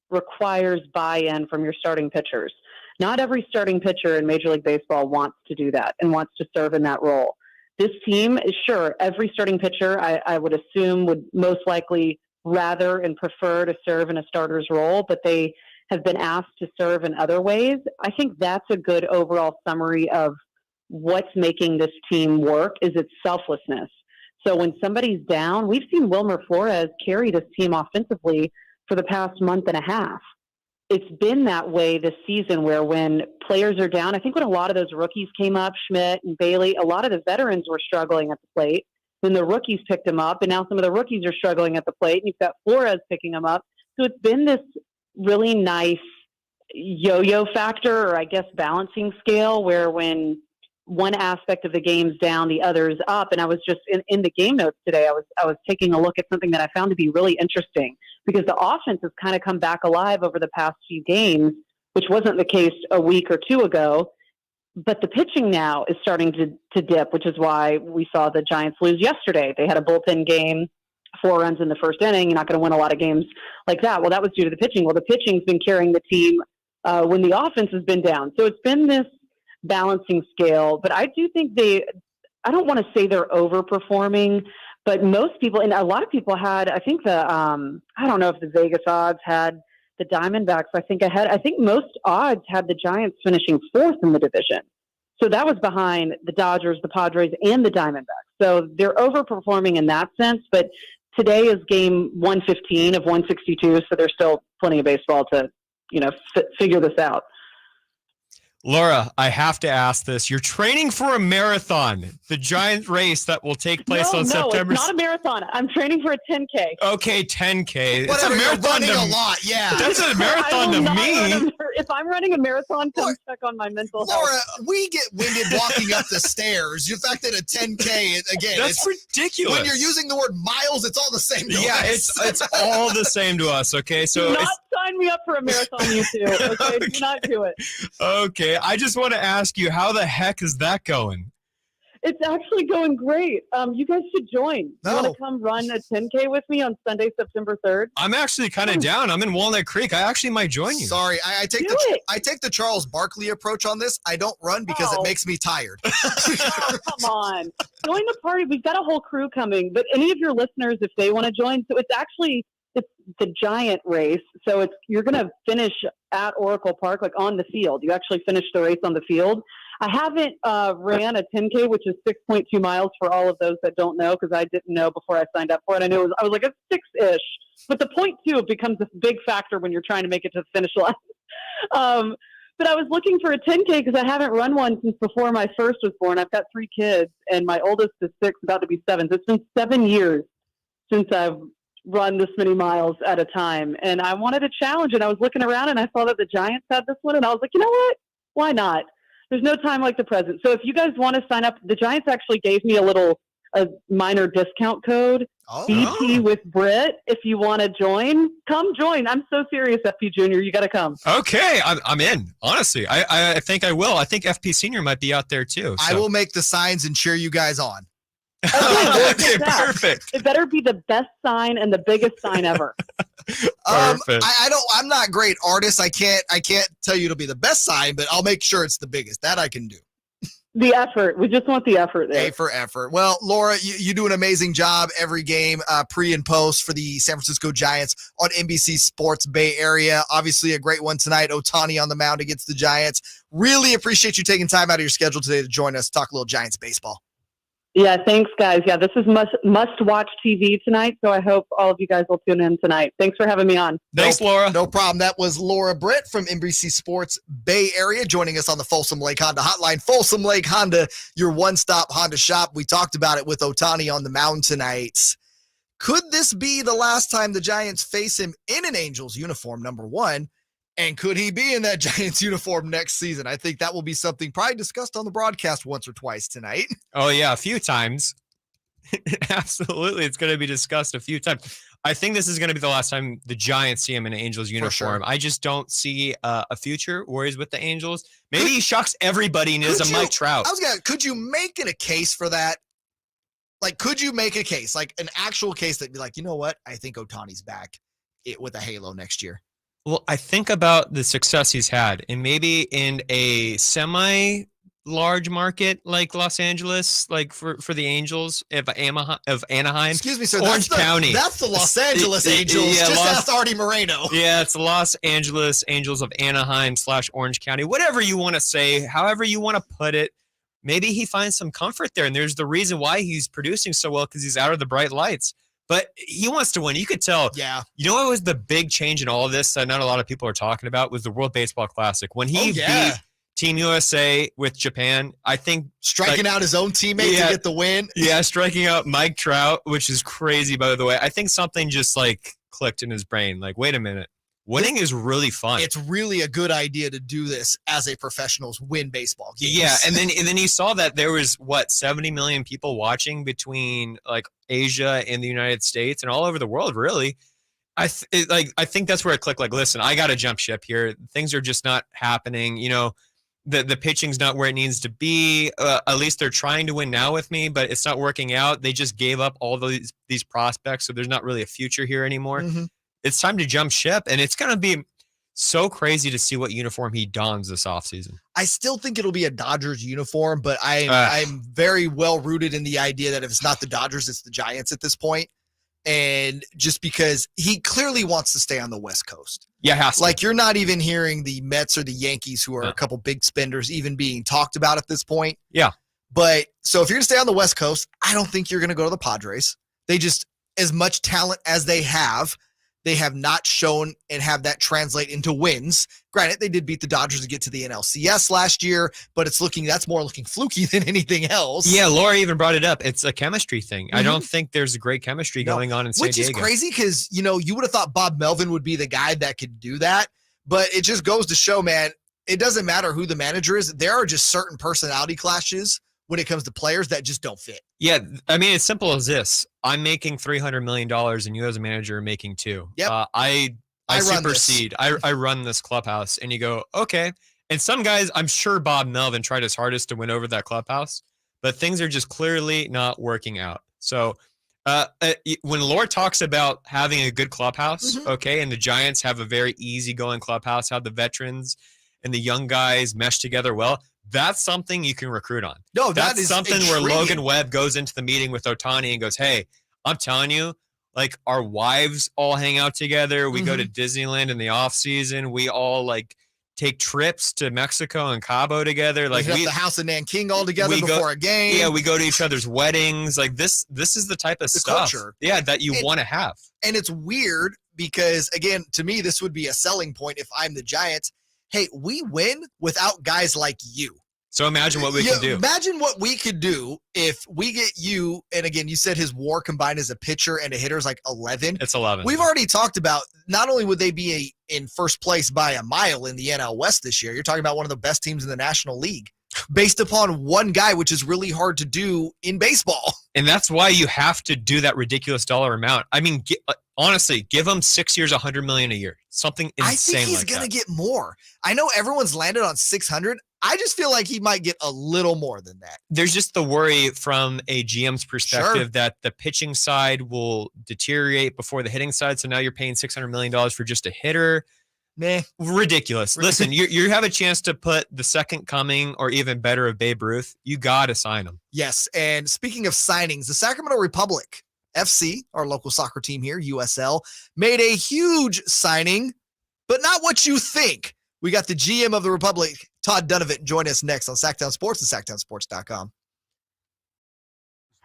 requires buy-in from your starting pitchers. Not every starting pitcher in Major League Baseball wants to do that and wants to serve in that role. This team is sure every starting pitcher, I would assume, would most likely rather and prefer to serve in a starter's role, but they have been asked to serve in other ways. I think that's a good overall summary of what's making this team work, is its selflessness. So when somebody's down, we've seen Wilmer Flores carry this team offensively for the past month and a half. It's been that way this season, where when players are down, I think when a lot of those rookies came up, Schmidt and Bailey, a lot of the veterans were struggling at the plate. Then the rookies picked them up, and now some of the rookies are struggling at the plate, and you've got Flores picking them up. So it's been this really nice yo-yo factor, or I guess balancing scale, where when one aspect of the game's down, the other's up. And I was just in the game notes today, I was taking a look at something that I found to be really interesting, because the offense has kind of come back alive over the past few games, which wasn't the case a week or two ago. But the pitching now is starting to dip, which is why we saw the Giants lose yesterday. They had a bullpen game, 4 runs in the first inning. You're not going to win a lot of games like that. Well, that was due to the pitching. Well, the pitching's been carrying the team when the offense has been down. So it's been this balancing scale. But I do think I don't want to say they're overperforming, but most people, and a lot of people had, I think I don't know if the Vegas odds had the Diamondbacks, I think most odds had the Giants finishing 4th in the division. So that was behind the Dodgers, the Padres, and the Diamondbacks. So they're overperforming in that sense. But today is game 115 of 162, so there's still plenty of baseball to, figure this out. Laura, I have to ask this. You're training for a marathon, the giant race that will take place on September. No, it's not a marathon. I'm training for a 10K. Okay, 10K. It's a marathon a lot, yeah. That's a marathon to me. If I'm running a marathon, come check on my mental health. Laura, we get winded walking up the stairs. The fact that a 10K, again, that's ridiculous. When you're using the word miles, it's all the same to us. It's all the same to us, okay? So do not sign me up for a marathon, you two, okay? Do not do it. Okay, I just want to ask you, how the heck is that going? It's actually going great. You guys should join. You want to come run a 10K with me on Sunday, September 3rd? I'm actually kind of down. I'm in Walnut Creek. I actually might join you. Sorry, I take the Charles Barkley approach on this. I don't run because it makes me tired. Come on. Join the party. We've got a whole crew coming. But any of your listeners, if they want to join, so it's the giant race. So you're going to finish at Oracle Park, like on the field. You actually finish the race on the field. I haven't ran a 10K, which is 6.2 miles for all of those that don't know, because I didn't know before I signed up for it. I knew I was like, it's 6-ish. But the 0.2 becomes a big factor when you're trying to make it to the finish line. But I was looking for a 10K because I haven't run one since before my first was born. I've got 3 kids, and my oldest is 6, about to be 7. So it's been 7 years since I've run this many miles at a time. And I wanted a challenge, and I was looking around, and I saw that the Giants had this one, and I was like, you know what? Why not? There's no time like the present. So if you guys want to sign up, the Giants actually gave me a minor discount code, BP with Britt. If you want to join, come join. I'm so serious, FP Jr. You got to come. Okay, I'm in. Honestly, I think I will. I think FP Senior might be out there too. So. I will make the signs and cheer you guys on. Okay, perfect. It better be the best sign and the biggest sign ever. Perfect. I'm not great artist. I can't tell you it'll be the best sign, but I'll make sure it's the biggest. That I can do. The effort. We just want the effort there. A for effort. Well, Laura, you do an amazing job every game, pre and post for the San Francisco Giants on NBC Sports Bay Area. Obviously a great one tonight. Ohtani on the mound against the Giants. Really appreciate you taking time out of your schedule today to join us, talk a little Giants baseball. Yeah, thanks, guys. Yeah, this is must-watch TV tonight, so I hope all of you guys will tune in tonight. Thanks for having me on. Thanks, Laura. No problem. That was Laura Britt from NBC Sports Bay Area joining us on the Folsom Lake Honda Hotline. Folsom Lake Honda, your one-stop Honda shop. We talked about it with Ohtani on the mound tonight. Could this be the last time the Giants face him in an Angels uniform, number one? And could he be in that Giants uniform next season? I think that will be something probably discussed on the broadcast once or twice tonight. Oh, yeah, a few times. Absolutely. It's going to be discussed a few times. I think this is going to be the last time the Giants see him in an Angels uniform. Sure. I just don't see a future where he's with the Angels. Maybe he shocks everybody and is a Mike Trout. Could you make a case for that? Like, could you make a case, like an actual case that'd be like, you know what? I think Ohtani's back with a halo next year. Well, I think about the success he's had, and maybe in a semi-large market like Los Angeles, like for the Angels of Anaheim. Excuse me, sir. Orange County. That's the Los Angeles Angels. Yeah, just ask Artie Moreno. Yeah, it's the Los Angeles Angels of Anaheim / Orange County. Whatever you want to say, however you want to put it. Maybe he finds some comfort there, and there's the reason why he's producing so well because he's out of the bright lights. But he wants to win. You could tell. Yeah. You know what was the big change in all of this that not a lot of people are talking about was the World Baseball Classic. When he beat Team USA with Japan, I think striking out his own teammate to get the win. Yeah, striking out Mike Trout, which is crazy, by the way. I think something just like clicked in his brain. Like, wait a minute. Winning is really fun. It's really a good idea to do this as a professional, win baseball games. Yeah, and then you saw that there was 70 million people watching between like Asia and the United States and all over the world. Really, I think that's where it clicked. Like, listen, I got to jump ship here. Things are just not happening. You know, the pitching's not where it needs to be. At least they're trying to win now with me, but it's not working out. They just gave up all these prospects, so there's not really a future here anymore. Mm-hmm. It's time to jump ship, and it's going to be so crazy to see what uniform he dons this offseason. I still think it'll be a Dodgers uniform, but I'm very well rooted in the idea that if it's not the Dodgers, it's the Giants at this point. And just because he clearly wants to stay on the West Coast. Yeah, has to. Like, you're not even hearing the Mets or the Yankees, who are a couple big spenders, even being talked about at this point. Yeah. But so if you're going to stay on the West Coast, I don't think you're going to go to the Padres. They just, as much talent as they have not shown and have that translate into wins. Granted, they did beat the Dodgers to get to the NLCS last year, but that's more looking fluky than anything else. Yeah, Laura even brought it up. It's a chemistry thing. Mm-hmm. I don't think there's a great chemistry going on in San Diego. Which is crazy because, you would have thought Bob Melvin would be the guy that could do that, but it just goes to show, man, it doesn't matter who the manager is. There are just certain personality clashes when it comes to players that just don't fit. Yeah, I mean, it's simple as this. I'm making $300 million, and you as a manager are making $2 million. Yep. I supersede. I run this clubhouse, and you go, okay. And some guys, I'm sure Bob Melvin tried his hardest to win over that clubhouse, but things are just clearly not working out. So when Laura talks about having a good clubhouse, okay, and the Giants have a very easygoing clubhouse, how the veterans and the young guys mesh together well, that's something you can recruit on. No, that's something intriguing. where Logan Webb goes into the meeting with Ohtani and goes, hey, I'm telling you, like, our wives all hang out together. We go to Disneyland in the off season. We all like take trips to Mexico and Cabo together. Like, we have the house in Nanking all together before a game. Yeah, we go to each other's weddings. Like, this is the type of stuff, culture. Yeah, that you want to have. And it's weird because, again, to me, this would be a selling point if I'm the Giants. Hey, we win without guys like you. So imagine what we can do. Imagine what we could do if we get you. And again, you said his WAR combined as a pitcher and a hitter is like 11. It's 11. We've already talked about not only would they be in first place by a mile in the NL West this year, you're talking about one of the best teams in the National League based upon one guy, which is really hard to do in baseball. And that's why you have to do that ridiculous dollar amount. I mean, honestly, give him 6 years, $100 million a year. Something insane. I think he's going to get more. I know everyone's landed on 600. I just feel like he might get a little more than that. There's just the worry from a GM's perspective that the pitching side will deteriorate before the hitting side. So now you're paying $600 million for just a hitter. Meh. Ridiculous. Listen, you have a chance to put the second coming or even better of Babe Ruth. You got to sign him. Yes. And speaking of signings, the Sacramento Republic FC, our local soccer team here, USL, made a huge signing, but not what you think. We got the GM of the Republic, Todd Dunovit, join us next on Sactown Sports and SactownSports.com.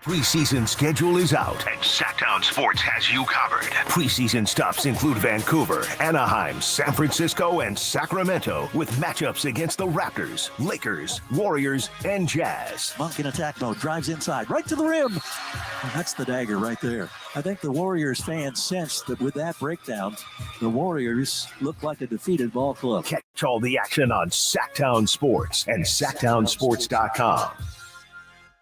Preseason schedule is out, and Sactown Sports has you covered. Preseason stops include Vancouver, Anaheim, San Francisco, and Sacramento, with matchups against the Raptors, Lakers, Warriors, and Jazz. Monk in attack mode, drives inside, right to the rim. And that's the dagger right there. I think the Warriors fans sensed that with that breakdown, the Warriors look like a defeated ball club. Catch all the action on Sactown Sports and SactownSports.com.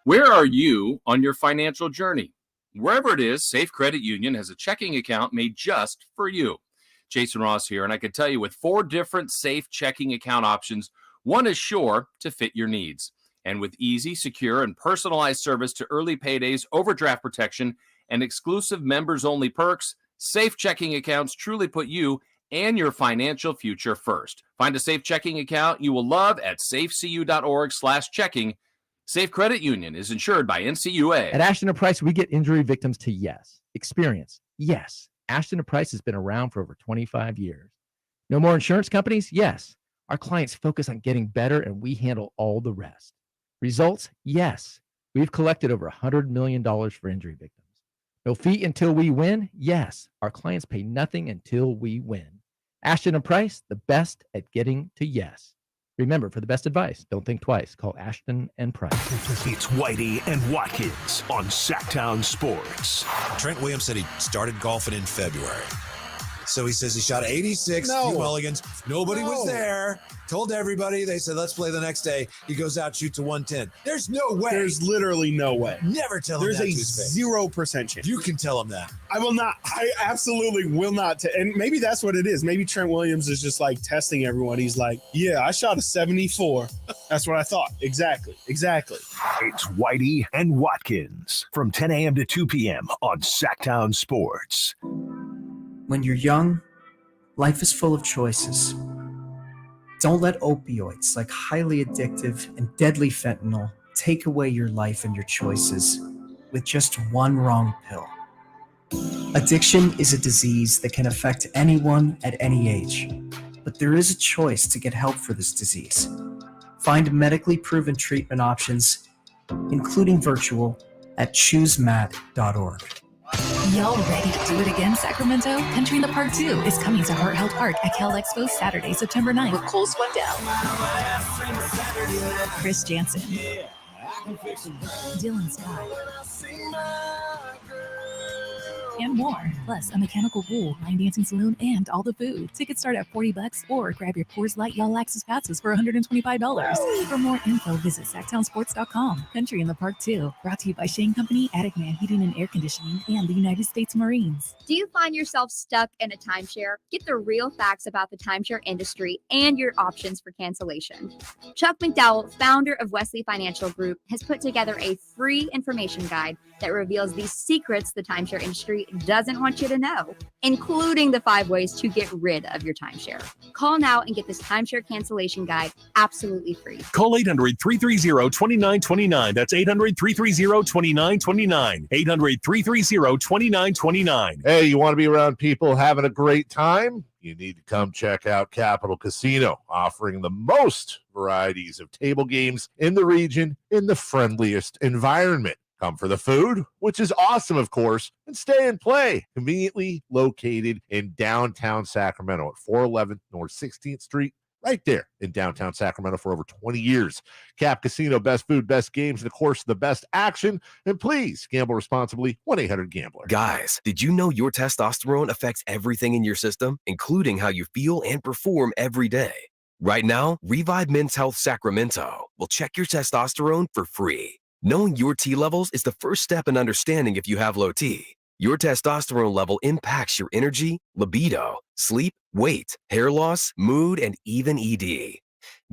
Where are you on your financial journey? Wherever it is, Safe Credit Union has a checking account made just for you. Jason Ross here, and I can tell you with 4 different safe checking account options, one is sure to fit your needs. And with easy, secure, and personalized service to early paydays, overdraft protection, and exclusive members-only perks, safe checking accounts truly put you and your financial future first. Find a safe checking account you will love at safecu.org/checking. Safe Credit Union is insured by NCUA. At Ashton & Price, we get injury victims to yes. Experience, yes. Ashton & Price has been around for over 25 years. No more insurance companies? Yes. Our clients focus on getting better, and we handle all the rest. Results? Yes. We've collected over $100 million for injury victims. No fee until we win? Yes. Our clients pay nothing until we win. Ashton & Price, the best at getting to yes. Remember, for the best advice, don't think twice. Call Ashton and Price. It's Whitey and Watkins on Sactown Sports. Trent Williams said he started golfing in February. So he says he shot 86 few mulligans. Nobody was there. Told everybody. They said, let's play the next day. He goes out, shoots a 110. There's no way. There's literally no way. Never tell him that to his face. There's a 0% chance. You can tell him that. I will not. I absolutely will not. And maybe that's what it is. Maybe Trent Williams is just like testing everyone. He's like, yeah, I shot a 74. That's what I thought. Exactly. It's Whitey and Watkins from 10 a.m. to 2 p.m. on Sactown Sports. When you're young, life is full of choices. Don't let opioids like highly addictive and deadly fentanyl take away your life and your choices with just one wrong pill. Addiction is a disease that can affect anyone at any age, but there is a choice to get help for this disease. Find medically proven treatment options, including virtual, at choosemat.org. Y'all ready to do it again, Sacramento? Country in the Park 2 is coming to Heart Health Park at Cal Expo Saturday, September 9th with Cole Swindell, Chris Jansen, Dylan Scott, and more. Plus, a mechanical pool, line dancing saloon, and all the food. Tickets start at $40 or grab your Coors Light Y'all Access passes for $125. For more info, visit SactownSports.com. Country in the Park 2. Brought to you by Shane Company, Attic Man Heating and Air Conditioning, and the United States Marines. Do you find yourself stuck in a timeshare? Get the real facts about the timeshare industry and your options for cancellation. Chuck McDowell, founder of Wesley Financial Group, has put together a free information guide that reveals the secrets the timeshare industry doesn't want you to know, including the 5 ways to get rid of your timeshare. Call now and get this timeshare cancellation guide absolutely free. Call 800-330-2929. That's 800-330-2929. 800-330-2929. Hey, you want to be around people having a great time? You need to come check out Capital Casino, offering the most varieties of table games in the region in the friendliest environment. Come for the food, which is awesome, of course, and stay and play. Conveniently located in downtown Sacramento at 411 North 16th Street, right there in downtown Sacramento for over 20 years. Cap Casino, best food, best games, and of course, the best action. And please, gamble responsibly. 1-800-GAMBLER. Guys, did you know your testosterone affects everything in your system, including how you feel and perform every day? Right now, Revive Men's Health Sacramento will check your testosterone for free. Knowing your T levels is the first step in understanding if you have low T. Your testosterone level impacts your energy, libido, sleep, weight, hair loss, mood, and even ED.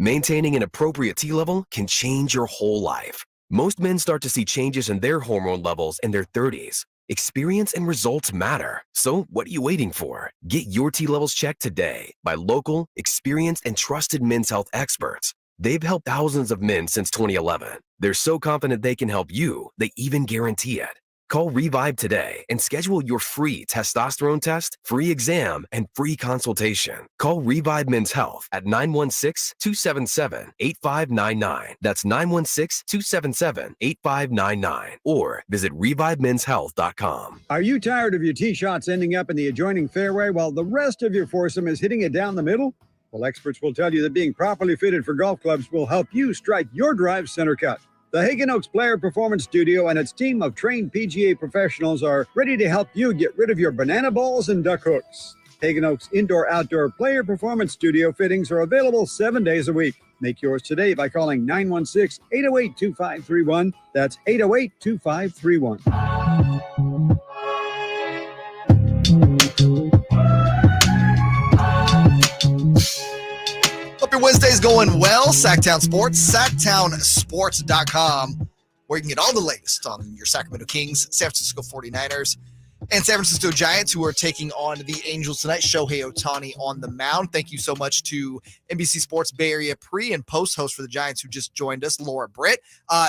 Maintaining an appropriate T level can change your whole life. Most men start to see changes in their hormone levels in their 30s. Experience and results matter. So what are you waiting for? Get your T levels checked today by local, experienced, and trusted men's health experts. They've helped thousands of men since 2011. They're so confident they can help you, they even guarantee it. Call Revive today and schedule your free testosterone test, free exam, and free consultation. Call Revive Men's Health at 916-277-8599. That's 916-277-8599. Or visit ReviveMen'sHealth.com. Are you tired of your tee shots ending up in the adjoining fairway while the rest of your foursome is hitting it down the middle? Well, experts will tell you that being properly fitted for golf clubs will help you strike your drive center cut. The Hagen Oaks Player Performance Studio and its team of trained PGA professionals are ready to help you get rid of your banana balls and duck hooks. Hagen Oaks Indoor-Outdoor Player Performance Studio fittings are available 7 days a week. Make yours today by calling 916-808-2531. That's 808-2531. Hope your Wednesday's going well. Sactown Sports, SactownSports.com, where you can get all the latest on your Sacramento Kings, San Francisco 49ers, and San Francisco Giants, who are taking on the Angels tonight. Shohei Ohtani on the mound. Thank you so much to NBC Sports Bay Area pre- and post-host for the Giants who just joined us, Laura Britt.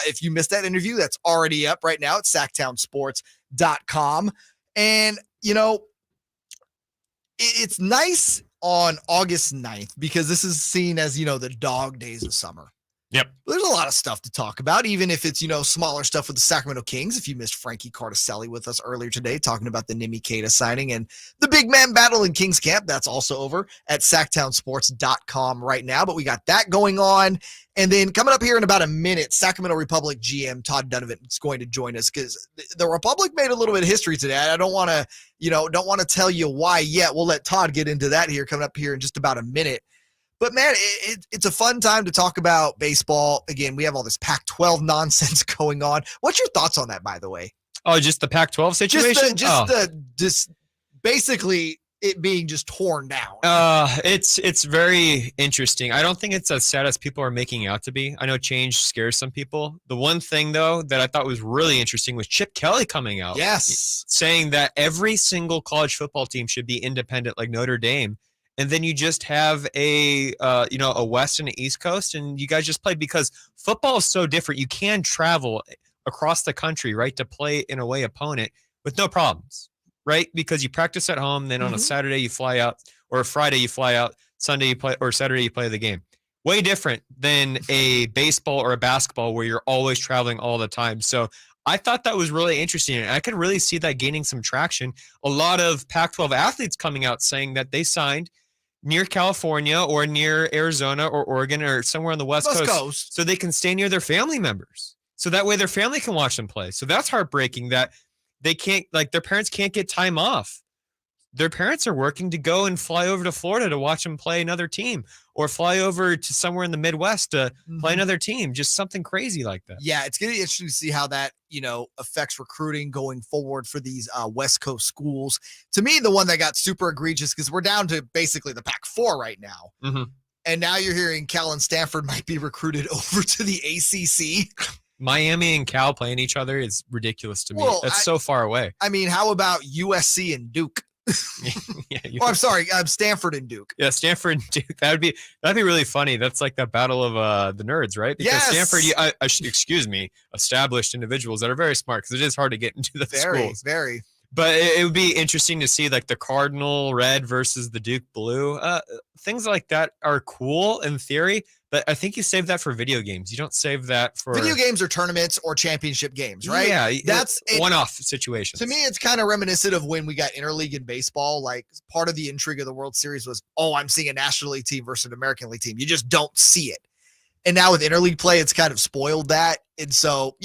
If you missed that interview, that's already up right now at SactownSports.com. And, you know, it's nice on August 9th because this is seen as, you know, the dog days of summer. Yep. There's a lot of stuff to talk about, even if it's, you know, smaller stuff with the Sacramento Kings. If you missed Frankie Cartoscelli with us earlier today, talking about the Nimi Keita signing and the big man battle in Kings Camp, that's also over at SactownSports.com right now. But we got that going on. And then coming up here in about a minute, Sacramento Republic GM Todd Donovan is going to join us because the Republic made a little bit of history today. I don't want to, don't want to tell you why yet. We'll let Todd get into that here coming up here in just about a minute. But, man, it's a fun time to talk about baseball. Again, we have all this Pac-12 nonsense going on. What's your thoughts on that, by the way? Oh, just the Pac-12 situation? Just basically it being just torn down. It's very interesting. I don't think it's as sad as people are making out to be. I know change scares some people. The one thing, though, that I thought was really interesting was Chip Kelly coming out. Yes. Saying that every single college football team should be independent like Notre Dame. And then you just have a West and an East Coast, and you guys just play because football is so different. You can travel across the country, right, to play an away opponent with no problems, right? Because you practice at home, then on a Saturday you fly out, or a Friday you fly out, Sunday you play, or Saturday you play the game. Way different than a baseball or a basketball where you're always traveling all the time. So I thought that was really interesting, and I could really see that gaining some traction. A lot of Pac-12 athletes coming out saying that they signed near California or near Arizona or Oregon or somewhere on the West Coast so they can stay near their family members. So that way their family can watch them play. So that's heartbreaking that they can't, like, their parents can't get time off. Their parents are working to go and fly over to Florida to watch them play another team or fly over to somewhere in the Midwest to play another team. Just something crazy like that. Yeah, it's going to be interesting to see how that, affects recruiting going forward for these West Coast schools. To me, the one that got super egregious, because we're down to basically the Pac-4 right now. And now you're hearing Cal and Stanford might be recruited over to the ACC. Miami and Cal playing each other is ridiculous to me. Well, That's so far away. I mean, how about USC and Duke? I'm sorry, Stanford and Duke. Yeah, Stanford and Duke. That'd be really funny. That's like the battle of the nerds, right? Because Stanford, excuse me, established individuals that are very smart because it is hard to get into the schools. Very. But it would be interesting to see like the Cardinal red versus the Duke blue. Things like that are cool in theory, but I think you save that for video games. You don't save that for video games or tournaments or championship games, right? Yeah, that's one-off situations. To me, it's kind of reminiscent of when we got interleague in baseball. Like part of the intrigue of the World Series was, I'm seeing a National League team versus an American League team. You just don't see it. And now with interleague play, it's kind of spoiled that. And so,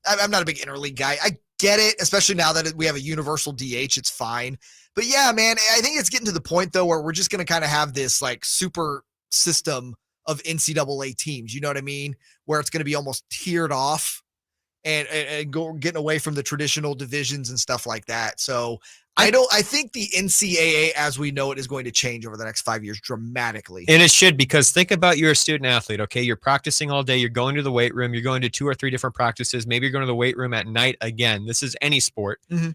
I'm not a big interleague guy. I get it, especially now that we have a universal DH. It's fine. But yeah, man, I think it's getting to the point, though, where we're just going to kind of have this like super system of NCAA teams. You know what I mean? Where it's going to be almost tiered off and getting away from the traditional divisions and stuff like that. So I think the NCAA as we know it is going to change over the next 5 years dramatically. And it should, because think about you're a student athlete, okay? You're practicing all day. You're going to the weight room. You're going to 2 or 3 different practices. Maybe you're going to the weight room at night again. This is any sport. Mm-hmm.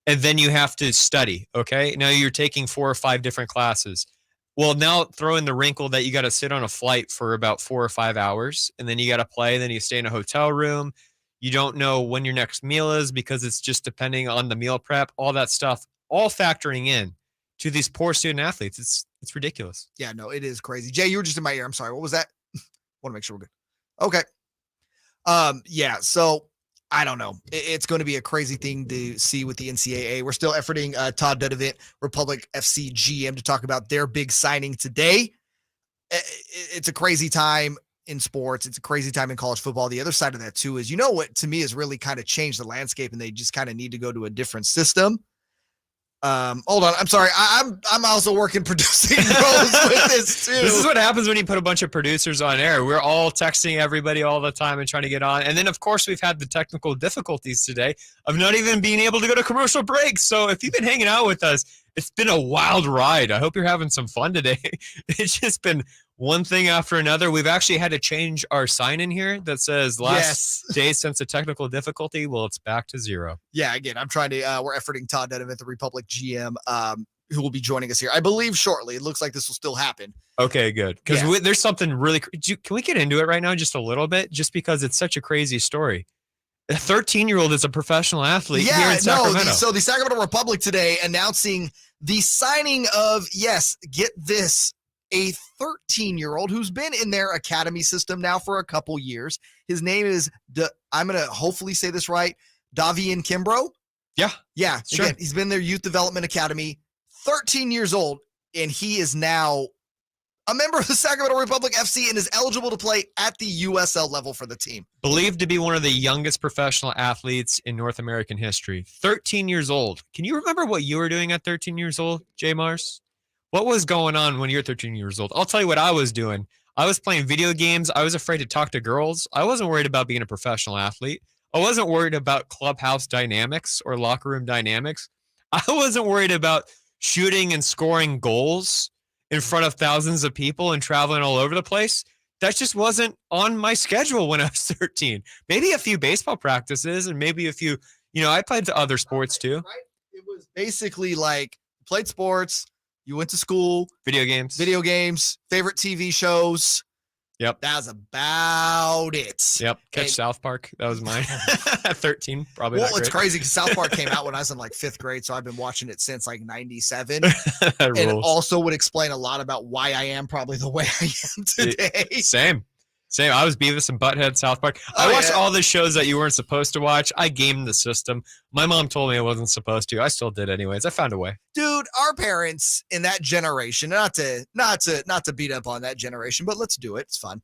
And then you have to study, okay? Now you're taking 4 or 5 different classes. Well, now throw in the wrinkle that you got to sit on a flight for about 4 or 5 hours, and then you got to play. Then you stay in a hotel room. You don't know when your next meal is because it's just depending on the meal prep, all that stuff, all factoring in to these poor student athletes. It's ridiculous. Yeah, no, it is crazy. Jay, you were just in my ear. I'm sorry. What was that? Want to make sure we're good. Okay. Yeah, so I don't know. It's going to be a crazy thing to see with the NCAA. We're still efforting Todd Dedevant, Republic FC GM, to talk about their big signing today. It's a crazy time in sports. It's a crazy time in college football. The other side of that too is, you know what, to me has really kind of changed the landscape, and they just kind of need to go to a different system. Hold on. I'm sorry. I'm also working producing roles with this too. This is what happens when you put a bunch of producers on air. We're all texting everybody all the time and trying to get on. And then of course we've had the technical difficulties today of not even being able to go to commercial breaks. So if you've been hanging out with us, it's been a wild ride. I hope you're having some fun today. It's just been one thing after another. We've actually had to change our sign in here that says last day since a technical difficulty. Well, it's back to 0. Yeah, again, I'm trying to, we're efforting Todd Dedevant, the Republic GM, who will be joining us here, I believe, shortly. It looks like this will still happen. Okay, good. Because there's something really, can we get into it right now just a little bit? Just because it's such a crazy story. A 13-year-old is a professional athlete here in Sacramento. So the Sacramento Republic today announcing the signing of, yes, get this, a 13-year-old who's been in their academy system now for a couple years. His name is, I'm going to hopefully say this right, Davian Kimbrough. Yeah, sure. Again, he's been in their youth development academy, 13 years old, and he is now a member of the Sacramento Republic FC and is eligible to play at the USL level for the team. Believed to be one of the youngest professional athletes in North American history. 13 years old. Can you remember what you were doing at 13 years old, JayMarZZ? What was going on when you're 13 years old? I'll tell you what I was doing. I was playing video games. I was afraid to talk to girls. I wasn't worried about being a professional athlete. I wasn't worried about clubhouse dynamics or locker room dynamics. I wasn't worried about shooting and scoring goals in front of thousands of people and traveling all over the place. That just wasn't on my schedule when I was 13. Maybe a few baseball practices and maybe a few, I played to other sports too. Right? It was basically like played sports, you went to school, video games, favorite TV shows. Yep. That was about it. Yep. Catch South Park. That was mine at 13. Probably. Well, it's crazy because South Park came out when I was in like 5th grade. So I've been watching it since like 97. And it also would explain a lot about why I am probably the way I am today. Same. I was Beavis and Butthead, South Park. I watched all the shows that you weren't supposed to watch. I gamed the system. My mom told me I wasn't supposed to. I still did anyways. I found a way. Dude, our parents in that generation, not to beat up on that generation, but let's do it. It's fun.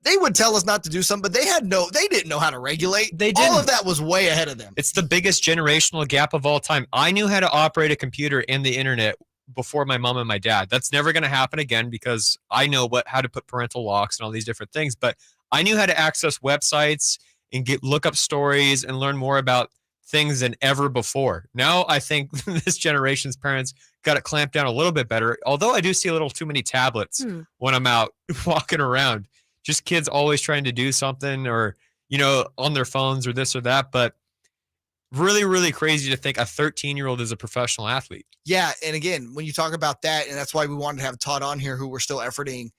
They would tell us not to do something, but they didn't know how to regulate. They didn't. All of that was way ahead of them. It's the biggest generational gap of all time. I knew how to operate a computer and the internet before my mom and my dad. That's never going to happen again because I know how to put parental locks and all these different things. But I knew how to access websites and look up stories and learn more about things than ever before. Now I think this generation's parents got it clamped down a little bit better. Although I do see a little too many tablets when I'm out walking around. Just kids always trying to do something or, on their phones or this or that. But really, really crazy to think a 13-year-old is a professional athlete. Yeah, and again, when you talk about that, and that's why we wanted to have Todd on here, who we're still efforting,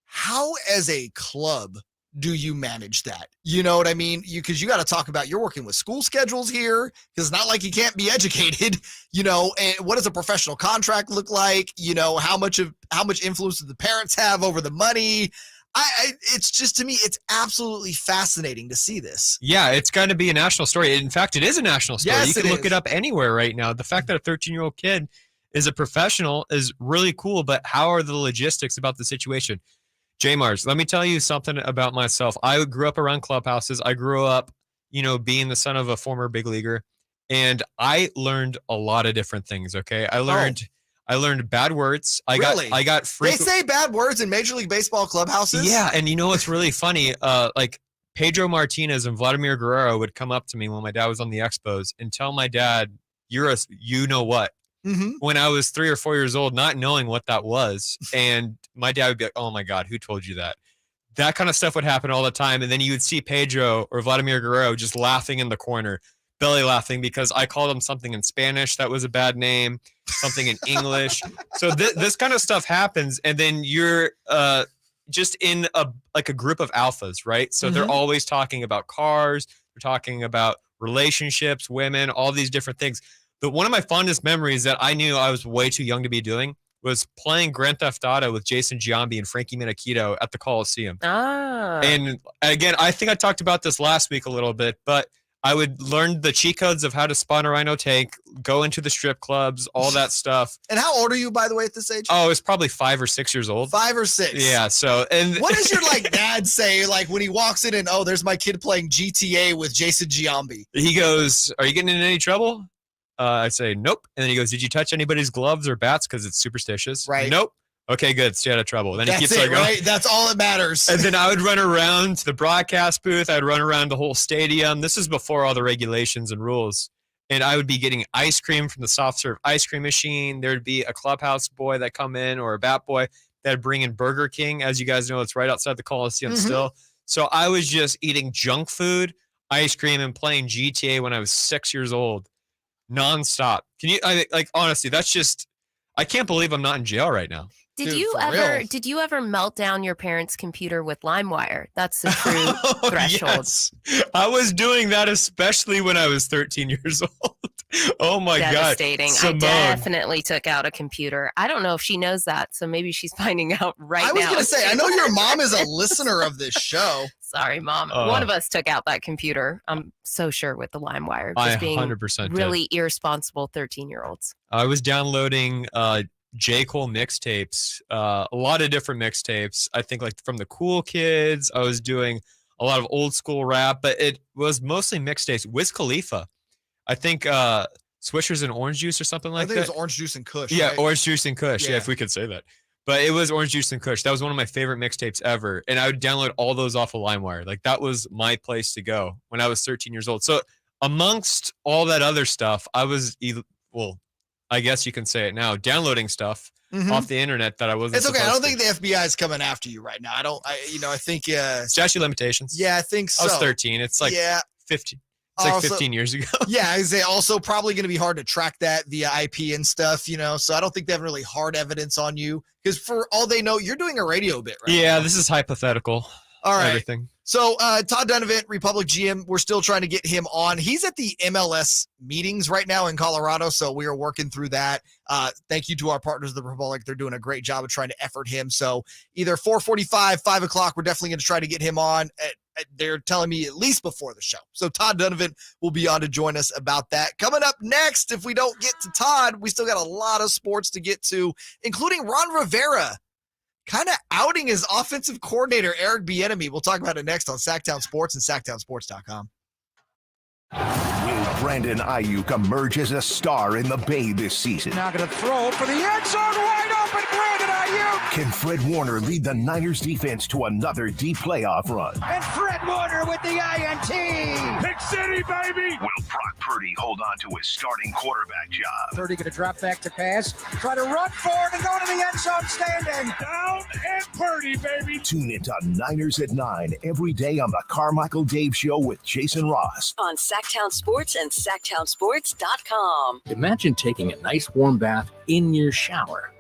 how as a club do you manage that? You know what I mean? Because you got to talk about you're working with school schedules here, because it's not like you can't be educated, and what does a professional contract look like? How much influence do the parents have over the money? It's just, to me, it's absolutely fascinating to see this. Yeah, it's got to be a national story. In fact, it is a national story. Yes, you can look it up anywhere right now. The fact that a 13-year-old kid is a professional is really cool, but how are the logistics about the situation? JayMarZZ, let me tell you something about myself. I grew up around clubhouses. I grew up, being the son of a former big leaguer, and I learned a lot of different things, okay? I learned bad words. I got They say bad words in Major League Baseball clubhouses? Yeah, and what's really funny? Like Pedro Martinez and Vladimir Guerrero would come up to me when my dad was on the Expos and tell my dad you're a you know what. When I was 3 or 4 years old, not knowing what that was. And my dad would be like, oh my God, who told you that? That kind of stuff would happen all the time. And then you would see Pedro or Vladimir Guerrero just laughing in the corner, belly laughing because I called him something in Spanish that was a bad name, something in English. So this kind of stuff happens. And then you're just in a group of alphas, right? So they're always talking about cars. They're talking about relationships, women, all these different things. But one of my fondest memories that I knew I was way too young to be doing was playing Grand Theft Auto with Jason Giambi and Frankie Minaquito at the Coliseum. And again, I think I talked about this last week a little bit, but I would learn the cheat codes of how to spawn a rhino tank, go into the strip clubs, all that stuff. And how old are you, by the way, at this age? Oh, it's probably 5 or 6 years old. 5 or 6. Yeah. So, and what does your dad say? Like when he walks in and, oh, there's my kid playing GTA with Jason Giambi. He goes, are you getting in any trouble? I say, nope. And then he goes, did you touch anybody's gloves or bats? Because it's superstitious. Right. Nope. Okay, good. Stay out of trouble. Then That's he keeps it, going. right? That's all that matters. And then I would run around to the broadcast booth. I'd run around the whole stadium. This is before all the regulations and rules. And I would be getting ice cream from the soft serve ice cream machine. There'd be a clubhouse boy that come in or a bat boy that'd bring in Burger King. As you guys know, it's right outside the Coliseum still. So I was just eating junk food, ice cream, and playing GTA when I was 6 years old. Nonstop. Can you honestly, that's just, I can't believe I'm not in jail right now. Did you ever melt down your parents' computer with LimeWire? That's the true threshold. Yes. I was doing that, especially when I was 13 years old. Oh my God. Devastating. Simone. I definitely took out a computer. I don't know if she knows that, so maybe she's finding out right now. I was going to say, I know your mom is a listener of this show. Sorry, Mom. One of us took out that computer. I'm so sure with the LimeWire. Just being 100% really irresponsible 13-year-olds. I was downloading J. Cole mixtapes, a lot of different mixtapes. I think like from the Cool Kids. I was doing a lot of old school rap, but it was mostly mixtapes. Wiz Khalifa. I think Swishers and Orange Juice or something like that. I think it was Orange Juice and Kush. Yeah, right? Orange Juice and Kush. Yeah, if we could say that. But it was Orange Juice and Kush. That was one of my favorite mixtapes ever. And I would download all those off of LimeWire. Like that was my place to go when I was 13 years old. So amongst all that other stuff, I was, I guess you can say it now, downloading stuff off the internet that I wasn't. It's okay. I don't think the FBI is coming after you right now. I think statute of limitations. Yeah, I think so. I was 13. It's like 15. It's like 15 years ago. Yeah, I say also probably going to be hard to track that via IP and stuff, so I don't think they have really hard evidence on you because for all they know, you're doing a radio bit, right? Yeah, this is hypothetical. All right. Everything. So Todd Donovan, Republic GM, we're still trying to get him on. He's at the MLS meetings right now in Colorado, so we are working through that. Thank you to our partners of the Republic. They're doing a great job of trying to effort him. So either 4:45, 5 o'clock, we're definitely going to try to get him on. They're telling me at least before the show. So Todd Donovan will be on to join us about that. Coming up next, if we don't get to Todd, we still got a lot of sports to get to, including Ron Rivera kind of outing his offensive coordinator, Eric Bieniemy. We'll talk about it next on Sactown Sports and SactownSports.com. Will Brandon Ayuk emerge as a star in the Bay this season? Now going to throw for the end zone, wide open, Brandon Ayuk. Can Fred Warner lead the Niners defense to another deep playoff run? And Fred Warner with the INT. Pick City, baby! Will Brock Purdy hold on to his starting quarterback job? Purdy going to drop back to pass, try to run forward and go to the end zone standing. Down and Purdy, baby! Tune into Niners at 9 every day on the Carmichael Dave Show with Jason Ross. On Sactown Sports and SactownSports.com. Imagine taking a nice warm bath in your shower.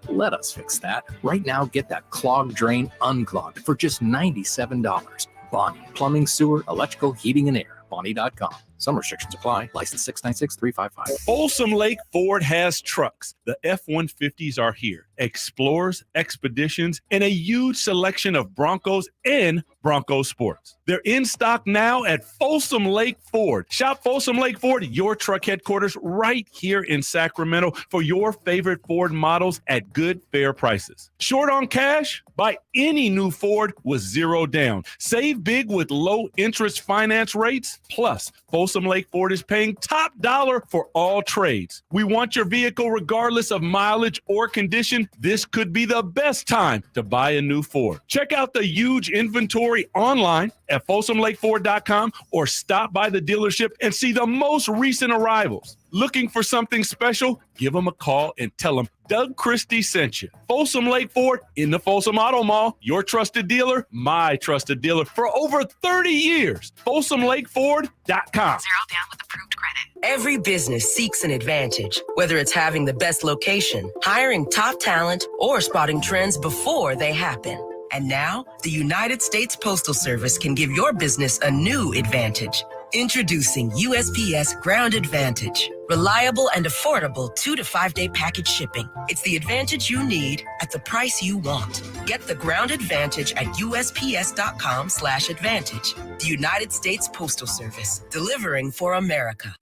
Let us fix that. Right now, get that clogged drain unclogged for just $97. Bonnie, plumbing, sewer, electrical, heating, and air. Bonnie.com. Some restrictions apply. License 696-355. Folsom Lake Ford has trucks. The F-150s are here. Explorers, Expeditions, and a huge selection of Broncos and Bronco Sports. They're in stock now at Folsom Lake Ford. Shop Folsom Lake Ford, your truck headquarters, right here in Sacramento for your favorite Ford models at good, fair prices. Short on cash? Buy any new Ford with 0 down. Save big with low interest finance rates. Plus, Folsom Lake Ford is paying top dollar for all trades. We want your vehicle regardless of mileage or condition. This could be the best time to buy a new Ford. Check out the huge inventory online at FolsomLakeFord.com or stop by the dealership and see the most recent arrivals. Looking for something special? Give them a call and tell them Doug Christie sent you. Folsom Lake Ford in the Folsom Auto Mall. Your trusted dealer, my trusted dealer for over 30 years. FolsomLakeFord.com. Zero down with approved credit. Every business seeks an advantage, whether it's having the best location, hiring top talent, or spotting trends before they happen. And now, the United States Postal Service can give your business a new advantage. Introducing USPS Ground Advantage. Reliable and affordable 2 to 5 day package shipping. It's the advantage you need at the price you want. Get the Ground Advantage at USPS.com/advantage. The United States Postal Service, delivering for America.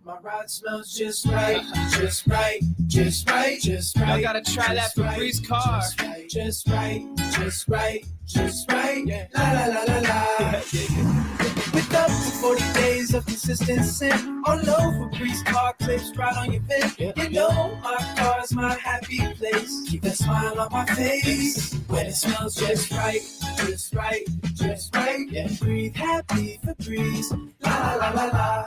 My ride smells just right, just right, just right, just right. I gotta try that Febreze car. Just right, just right, just right. Yeah. La la la la la. With up to 40 days of consistent scent, all over Febreze car clips right on your vent. You know my car's my happy place. Keep that smile on my face when it smells just right, just right, just right. Yeah. Breathe happy Febreze. La la la la la.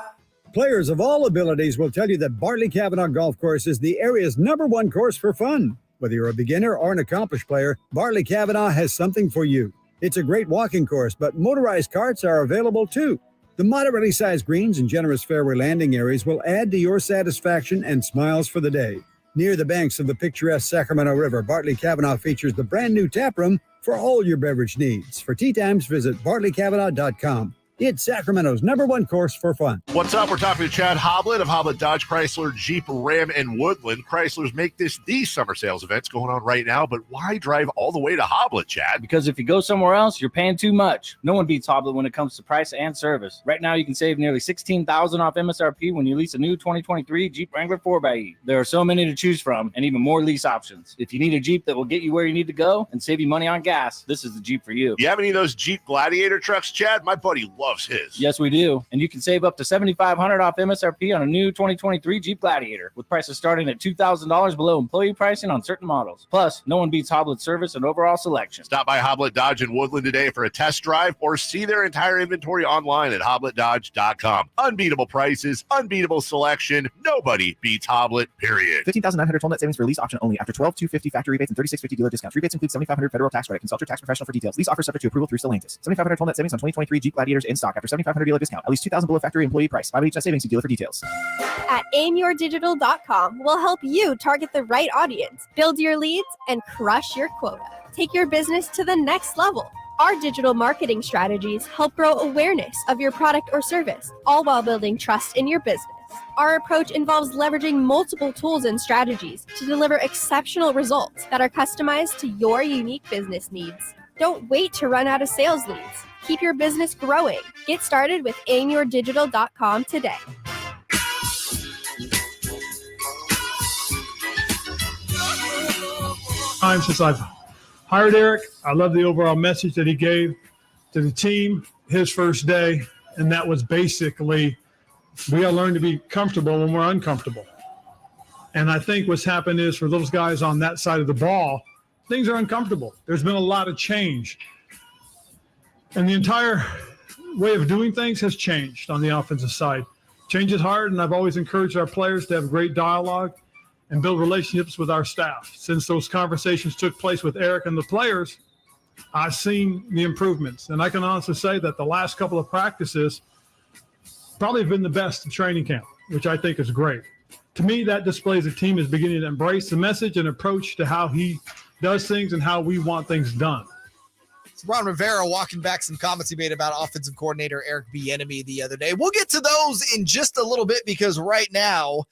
Players of all abilities will tell you that Bartley Kavanaugh Golf Course is the area's #1 course for fun. Whether you're a beginner or an accomplished player, Bartley Kavanaugh has something for you. It's a great walking course, but motorized carts are available too. The moderately sized greens and generous fairway landing areas will add to your satisfaction and smiles for the day. Near the banks of the picturesque Sacramento River, Bartley Kavanaugh features the brand new tap room for all your beverage needs. For tee times, visit bartleycavanaugh.com. It's Sacramento's #1 course for fun. What's up? We're talking to Chad Hoblet of Hoblet Dodge Chrysler Jeep Ram and Woodland. Chrysler's make this the summer sales events going on right now, but why drive all the way to Hoblet, Chad? Because if you go somewhere else, you're paying too much. No one beats Hoblet when it comes to price and service. Right now, you can save nearly $16,000 off MSRP when you lease a new 2023 Jeep Wrangler 4xe. There are so many to choose from and even more lease options. If you need a Jeep that will get you where you need to go and save you money on gas, this is the Jeep for you. You have any of those Jeep Gladiator trucks, Chad? My buddy loves his. Yes, we do. And you can save up to $7,500 off MSRP on a new 2023 Jeep Gladiator, with prices starting at $2,000 below employee pricing on certain models. Plus, no one beats Hoblet's service and overall selection. Stop by Hoblet Dodge in Woodland today for a test drive or see their entire inventory online at HobletDodge.com. Unbeatable prices, unbeatable selection. Nobody beats Hoblet, period. $15,900 total net savings for lease option only after $12,250 factory rebates and $36.50 dealer discounts. Rebates include $7,500 federal tax credit. Consult your tax professional for details. Lease offer subject to approval through Stellantis. $7,500 total net savings on 2023 Jeep Gladiators in stock after $7,500 dealer discount. At least $2,000 below factory employee price. 5 each net savings. See dealer for details. At aimyourdigital.com, we'll help you target the right audience, build your leads, and crush your quota. Take your business to the next level. Our digital marketing strategies help grow awareness of your product or service, all while building trust in your business. Our approach involves leveraging multiple tools and strategies to deliver exceptional results that are customized to your unique business needs. Don't wait to run out of sales leads. Keep your business growing. Get started with aimyourdigital.com today. Time since I've hired Eric, I love the overall message that he gave to the team his first day, and that was basically we got to learn to be comfortable when we're uncomfortable. And I think what's happened is for those guys on that side of the ball, things are uncomfortable. There's been a lot of change. And the entire way of doing things has changed on the offensive side. Change is hard, and I've always encouraged our players to have great dialogue and build relationships with our staff. Since those conversations took place with Eric and the players, I've seen the improvements. And I can honestly say that the last couple of practices probably have been the best of training camp, which I think is great. To me, that displays a team is beginning to embrace the message and approach to how he does things and how we want things done. It's Ron Rivera walking back some comments he made about offensive coordinator Eric Bieniemy the other day. We'll get to those in just a little bit because right now,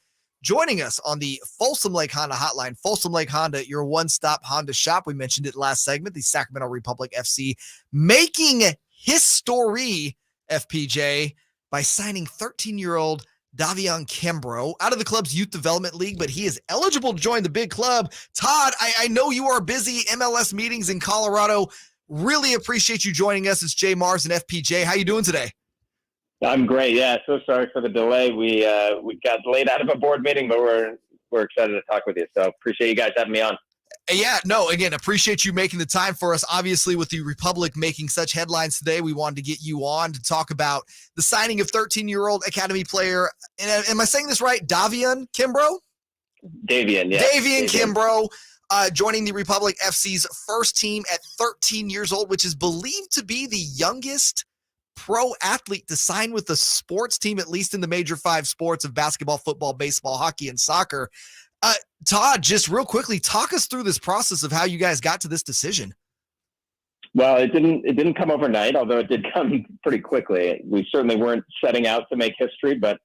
joining us on the Folsom Lake Honda hotline, Folsom Lake Honda, your one-stop Honda shop. We mentioned it last segment, the Sacramento Republic FC making history, FPJ, by signing 13-year-old Davion Kimbrough out of the club's youth development league, but he is eligible to join the big club. Todd, I know you are busy MLS meetings in Colorado. Really appreciate you joining us. It's JayMarZZ and FPJ. How you doing today? I'm great. Yeah, so sorry for the delay. We got delayed out of a board meeting, but we're excited to talk with you. So appreciate you guys having me on. Yeah, no, again, appreciate you making the time for us. Obviously, with the Republic making such headlines today, we wanted to get you on to talk about the signing of 13-year-old Academy player. And am I saying this right? Davian Kimbrough? Davian, yeah. Davian Kimbrough joining the Republic FC's first team at 13 years old, which is believed to be the youngest pro athlete to sign with a sports team, at least in the major 5 sports of basketball, football, baseball, hockey, and soccer. Todd, just real quickly, talk us through this process of how you guys got to this decision. Well, it didn't come overnight, although it did come pretty quickly. We certainly weren't setting out to make history, but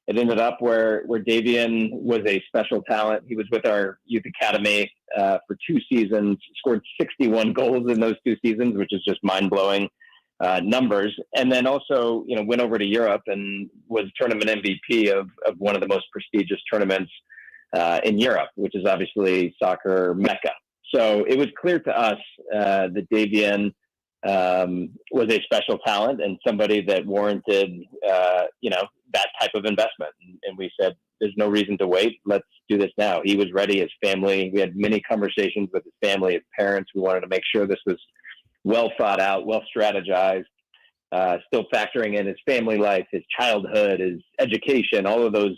it ended up where Davian was a special talent. He was with our youth academy for 2 seasons, scored 61 goals in those 2 seasons, which is just mind-blowing numbers. And then also, went over to Europe and was tournament MVP of one of the most prestigious tournaments in Europe, which is obviously soccer Mecca. So it was clear to us that Davian was a special talent and somebody that warranted, that type of investment. And we said, there's no reason to wait. Let's do this now. He was ready. His family, we had many conversations with his family, his parents. We wanted to make sure this was well thought out, well strategized, still factoring in his family life, his childhood, his education, all of those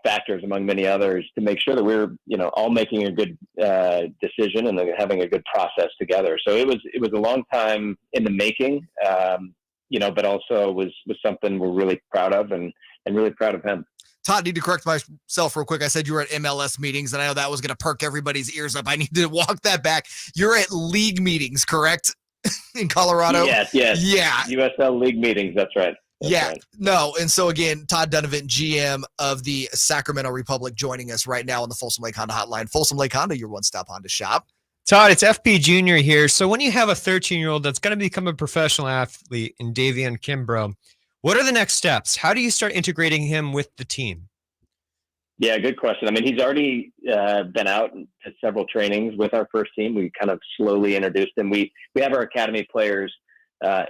factors among many others to make sure that we're, all making a good decision and having a good process together. So it was a long time in the making, but also was something we're really proud of and really proud of him. Todd, I need to correct myself real quick. I said you were at MLS meetings, and I know that was going to perk everybody's ears up. I need to walk that back. You're at league meetings, correct? In Colorado? Yes. Yeah. USL league meetings, that's right. Right. No. And so again, Todd Donovan, GM of the Sacramento Republic, joining us right now on the Folsom Lake Honda Hotline. Folsom Lake Honda, your one-stop Honda shop. Todd, it's F.P. Jr. here. So when you have a 13-year-old that's going to become a professional athlete in Davian Kimbrough, what are the next steps? How do you start integrating him with the team? Yeah, good question. I mean, he's already been out to several trainings with our first team. We kind of slowly introduced him. We have our academy players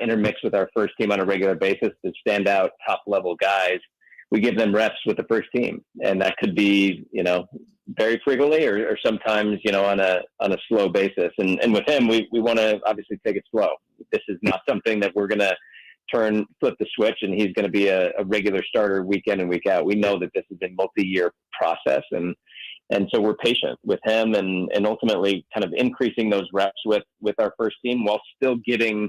intermixed with our first team on a regular basis to stand out top-level guys. We give them reps with the first team, and that could be, very frequently or sometimes, on a slow basis. And with him, we want to obviously take it slow. This is not something that we're going to flip the switch and he's going to be a regular starter week in and week out. We know that this is a multi-year process, and so we're patient with him and ultimately kind of increasing those reps with our first team while still getting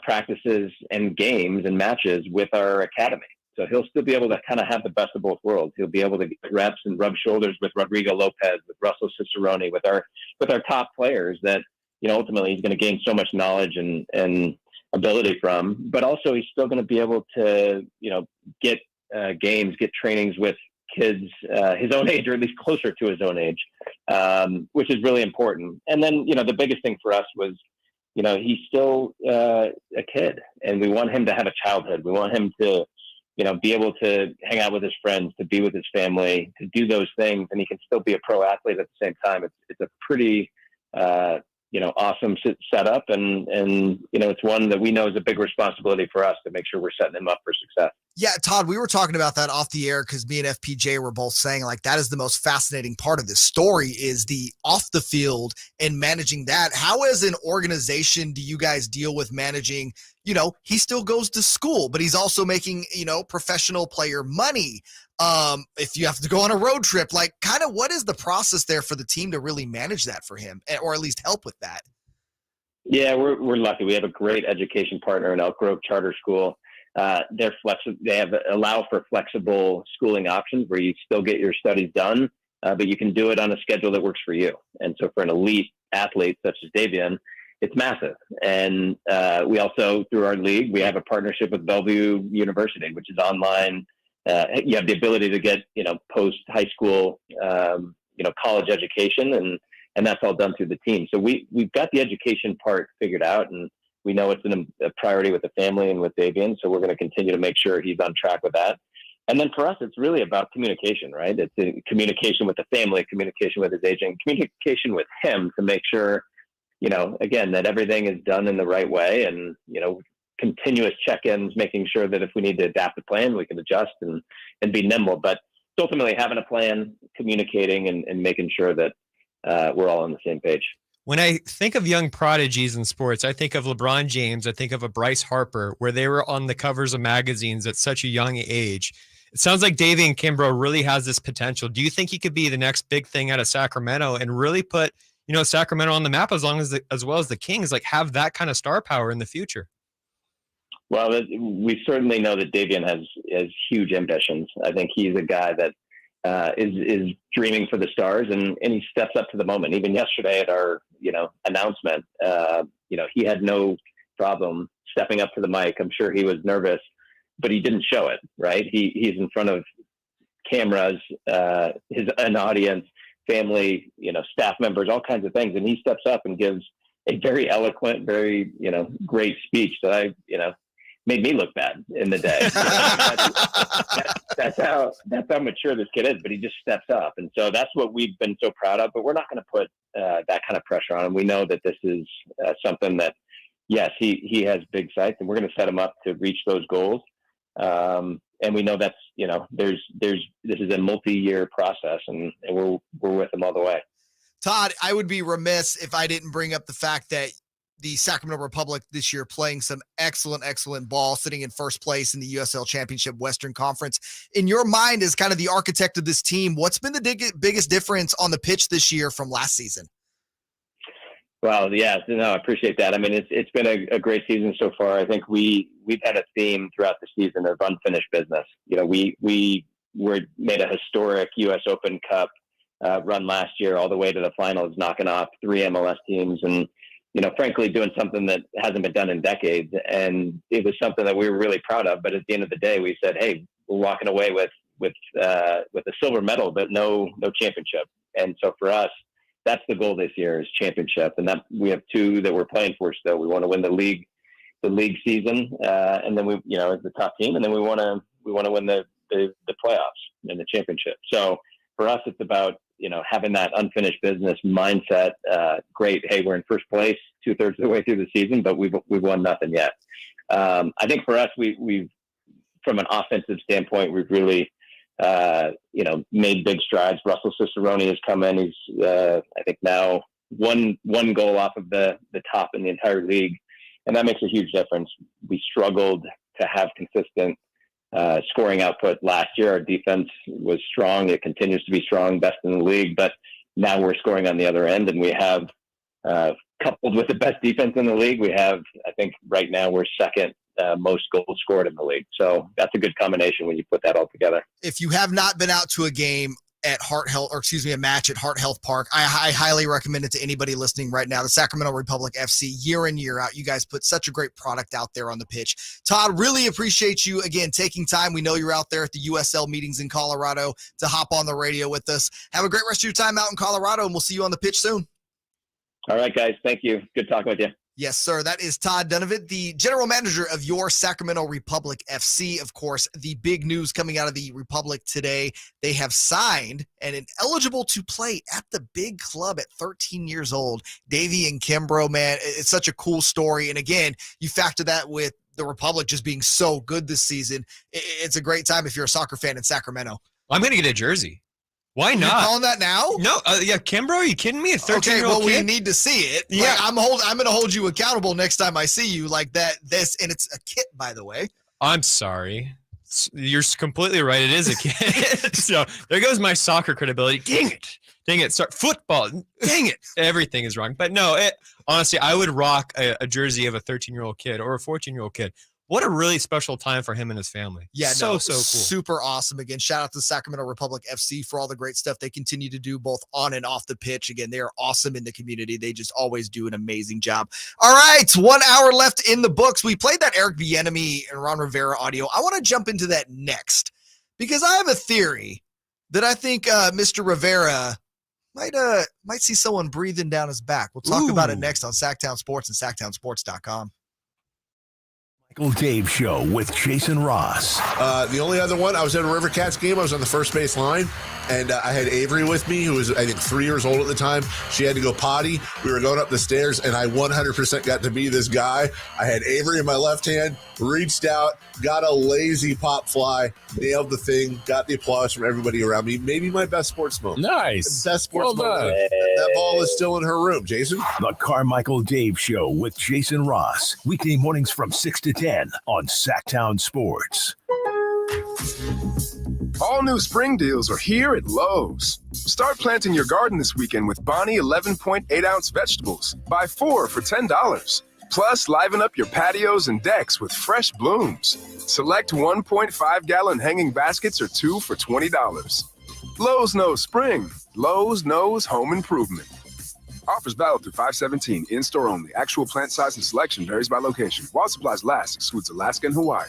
practices and games and matches with our academy. So he'll still be able to kind of have the best of both worlds. He'll be able to get reps and rub shoulders with Rodrigo Lopez, with Russell Cicerone, with our top players that, ultimately he's going to gain so much knowledge and ability from, but also he's still going to be able to, get games, get trainings with kids his own age, or at least closer to his own age, which is really important. And then, the biggest thing for us was, he's still a kid, and we want him to have a childhood. We want him to, be able to hang out with his friends, to be with his family, to do those things, and he can still be a pro athlete at the same time. It's a pretty, awesome setup, and it's one that we know is a big responsibility for us to make sure we're setting him up for success. Yeah, Todd, we were talking about that off the air because me and FPJ were both saying that is the most fascinating part of this story is the off the field and managing that. How as an organization do you guys deal with managing, he still goes to school, but he's also making, professional player money. If you have to go on a road trip, kind of what is the process there for the team to really manage that for him, or at least help with that? Yeah, we're lucky. We have a great education partner in Elk Grove Charter School. They're flexible. They allow for flexible schooling options where you still get your studies done, but you can do it on a schedule that works for you. And so for an elite athlete such as Davian, it's massive. And we also, through our league, we have a partnership with Bellevue University, which is online. You have the ability to get, post high school, college education, and that's all done through the team. So we've got the education part figured out, and we know it's a priority with the family and with Davian. So we're going to continue to make sure he's on track with that. And then for us, it's really about communication, right? It's a communication with the family, communication with his agent, communication with him to make sure, again, that everything is done in the right way, and, continuous check-ins, making sure that if we need to adapt the plan, we can adjust and be nimble. But ultimately having a plan, communicating and making sure that we're all on the same page. When I think of young prodigies in sports, I think of LeBron James. I think of a Bryce Harper, where they were on the covers of magazines at such a young age. It sounds like Davian Kimbrough really has this potential. Do you think he could be the next big thing out of Sacramento and really put, Sacramento on the map as well as the Kings, like have that kind of star power in the future? Well, we certainly know that Davian has huge ambitions. I think he's a guy that is dreaming for the stars, and he steps up to the moment. Even yesterday at our announcement, he had no problem stepping up to the mic. I'm sure he was nervous, but he didn't show it. Right? He's in front of cameras, an audience, family, staff members, all kinds of things, and he steps up and gives a very eloquent, very great speech that made me look bad in the day. That's how mature this kid is, but he just steps up. And so that's what we've been so proud of, but we're not going to put that kind of pressure on him. We know that this is something that, yes, he has big sights, and we're going to set him up to reach those goals. And we know that's, this is a multi-year process, and we're with him all the way. Todd, I would be remiss if I didn't bring up the fact that the Sacramento Republic this year playing some excellent ball, sitting in first place in the USL Championship Western Conference. In your mind, as kind of the architect of this team, what's been the biggest difference on the pitch this year from last season? Well, yeah, no, I appreciate that. I mean, it's been a great season so far. I think we've had a theme throughout the season of unfinished business. We made a historic U.S. Open Cup run last year all the way to the finals, knocking off 3 MLS teams, and frankly, doing something that hasn't been done in decades. And it was something that we were really proud of. But at the end of the day, we said, hey, we're walking away with a silver medal, but no championship. And so for us, that's the goal this year, is championship. And that we have 2 that we're playing for still. We want to win the league season, and then we, as the top team, and then we want to win the playoffs and the championship. So for us, it's about having that unfinished business mindset. Great. Hey, we're in first place 2/3 of the way through the season, but we've won nothing yet. I think for us, we've from an offensive standpoint, we've really, made big strides. Russell Cicerone has come in. He's, I think now one goal off of the top in the entire league. And that makes a huge difference. We struggled to have consistent scoring output last year. Our defense was strong. It continues to be strong, best in the league, but now we're scoring on the other end, and we have, coupled with the best defense in the league, we have, I think right now we're second most goals scored in the league. So that's a good combination when you put that all together. If you have not been out to a game at a match at Heart Health Park, I highly recommend it to anybody listening right now. The Sacramento Republic FC, year in, year out, you guys put such a great product out there on the pitch. Todd, really appreciate you, again, taking time. We know you're out there at the USL meetings in Colorado to hop on the radio with us. Have a great rest of your time out in Colorado, and we'll see you on the pitch soon. All right, guys. Thank you. Good talking with you. Yes, sir. That is Todd Dunovit, the general manager of your Sacramento Republic FC. Of course, the big news coming out of the Republic today, they have signed and eligible to play at the big club at 13 years old. Davian Kimbrough, man, it's such a cool story. And again, you factor that with the Republic just being so good this season. It's a great time if you're a soccer fan in Sacramento. I'm going to get a jersey. Why not? You're calling that now? No, yeah, Kimbrough, are you kidding me? A 13-year-old okay, well, kid? we need to see it. Yeah, like, I'm going to hold you accountable next time I see you like that. And it's a kit, by the way. I'm sorry. You're completely right. It is a kid. So there goes my soccer credibility. Dang it. Start football. Dang it. Everything is wrong. But no, honestly, I would rock a jersey of a 13-year-old kid or a 14-year-old kid. What a really special time for him and his family. Yeah, so cool. Super awesome. Again, shout out to Sacramento Republic FC for all the great stuff they continue to do both on and off the pitch. Again, they are awesome in the community. They just always do an amazing job. All right, 1 hour left in the books. We played that Eric Bieniemy and Ron Rivera audio. I want to jump into that next because I have a theory that I think Mr. Rivera might see someone breathing down his back. We'll talk about it next on Sactown Sports and SactownSports.com. Dave Show with Jason Ross. The only other one, I was at a River Cats game. I was on the first base line, and I had Avery with me, who was, I think, 3 years old at the time. She had to go potty. We were going up the stairs, and I 100% got to be this guy. I had Avery in my left hand, reached out, got a lazy pop fly, nailed the thing, got the applause from everybody around me. Maybe my best sports moment. Nice. Best sports moment. That ball is still in her room. Jason? The Carmichael Dave Show with Jason Ross. Weekday mornings from 6 to 10 on Sactown Sports. All new spring deals are here at Lowe's. Start planting your garden this weekend with Bonnie 11.8-ounce vegetables. Buy 4 for $10. Plus, liven up your patios and decks with fresh blooms. Select 1.5-gallon hanging baskets or 2 for $20. Lowe's knows spring. Lowe's knows home improvement. Offers valid through 5/17. In-store only. Actual plant size and selection varies by location. While supplies last, excludes Alaska and Hawaii.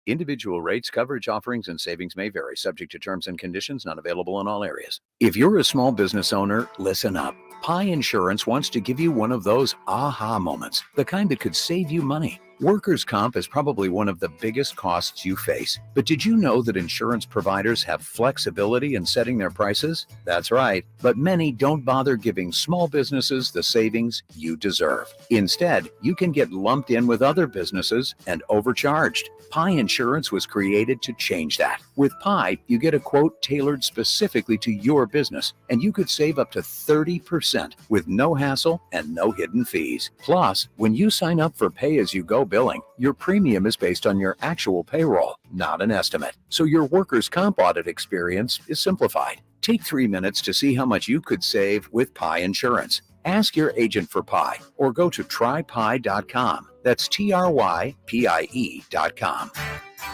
Individual rates, coverage offerings, and savings may vary, subject to terms and conditions, not available in all areas. If you're a small business owner, listen up. Pi Insurance wants to give you one of those aha moments, the kind that could save you money. Workers' comp is probably one of the biggest costs you face. But did you know that insurance providers have flexibility in setting their prices? That's right. But many don't bother giving small businesses the savings you deserve. Instead, you can get lumped in with other businesses and overcharged. Pi Insurance was created to change that. With Pi, you get a quote tailored specifically to your business, and you could save up to 30% with no hassle and no hidden fees. Plus, when you sign up for pay-as-you-go billing, your premium is based on your actual payroll, not an estimate. So your workers' comp audit experience is simplified. Take 3 minutes to see how much you could save with Pi Insurance. Ask your agent for Pi or go to trypi.com. That's TRYPIE.com.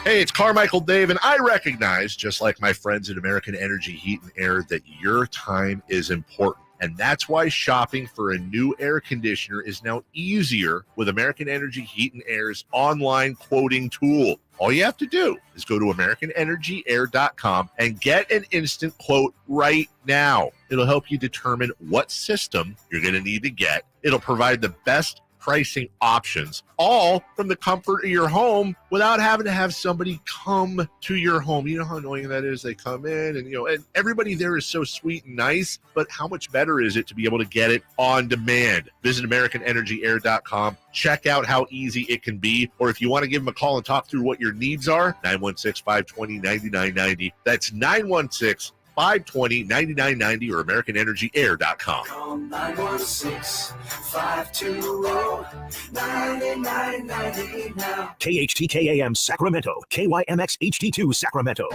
Hey, it's Carmichael Dave, and I recognize, just like my friends at American Energy Heat and Air, that your time is important. And that's why shopping for a new air conditioner is now easier with American Energy Heat and Air's online quoting tool. All you have to do is go to AmericanEnergyAir.com and get an instant quote right now. It'll help you determine what system you're going to need to get. It'll provide the best pricing options, all from the comfort of your home without having to have somebody come to your home. You know how annoying that is? They come in and everybody there is so sweet and nice, but how much better is it to be able to get it on demand? Visit AmericanEnergyAir.com. Check out how easy it can be. Or if you want to give them a call and talk through what your needs are, 916-520-9990. That's 916-520-9990 or AmericanEnergyAir.com. Call 916-520-9990 now. KHTKAM Sacramento, KYMX HD2 Sacramento.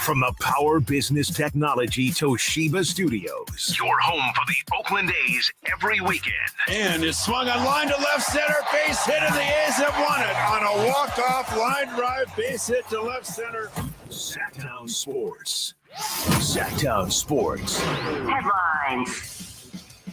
From the Power Business Technology Toshiba Studios, your home for the Oakland A's every weekend. And it's swung on line to left center, base hit, and the A's have won it on a walk-off line drive, base hit to left center. Sactown Sports. Sactown Sports. Headlines.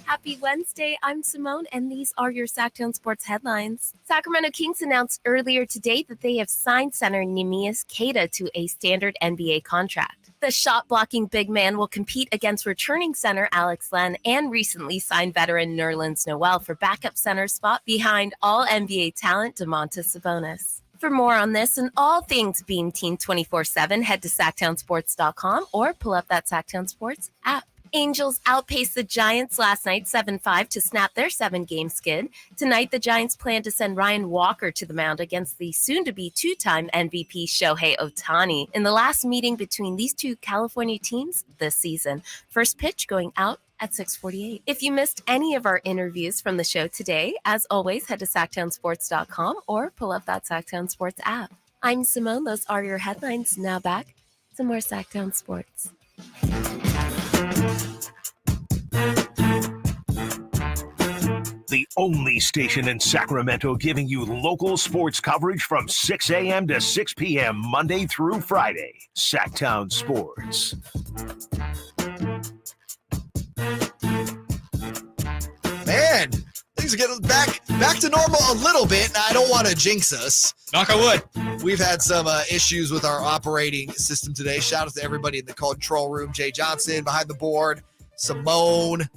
Happy Wednesday. I'm Simone, and these are your Sactown Sports headlines. Sacramento Kings announced earlier today that they have signed center Neemias Queta to a standard NBA contract. The shot-blocking big man will compete against returning center Alex Len and recently signed veteran Nerlens Noel for backup center spot behind all-NBA talent Domantas Sabonis. For more on this and all things Beam Team 24/7, head to SactownSports.com or pull up that Sactown Sports app. Angels outpaced the Giants last night 7-5 to snap their 7-game skid. Tonight, the Giants plan to send Ryan Walker to the mound against the soon-to-be two-time MVP Shohei Ohtani in the last meeting between these two California teams this season. First pitch going out at 6:48. If you missed any of our interviews from the show today, as always, head to SactownSports.com or pull up that Sactown Sports app. I'm Simone. Those are your headlines. Now back to more Sactown Sports. The only station in Sacramento giving you local sports coverage from 6 a.m. to 6 p.m. Monday through Friday. Sactown Sports. Man, things are getting back to normal a little bit. Now, I don't want to jinx us. Knock on wood. We've had some issues with our operating system today. Shout out to everybody in the control room. Jay Johnson behind the board. Simone.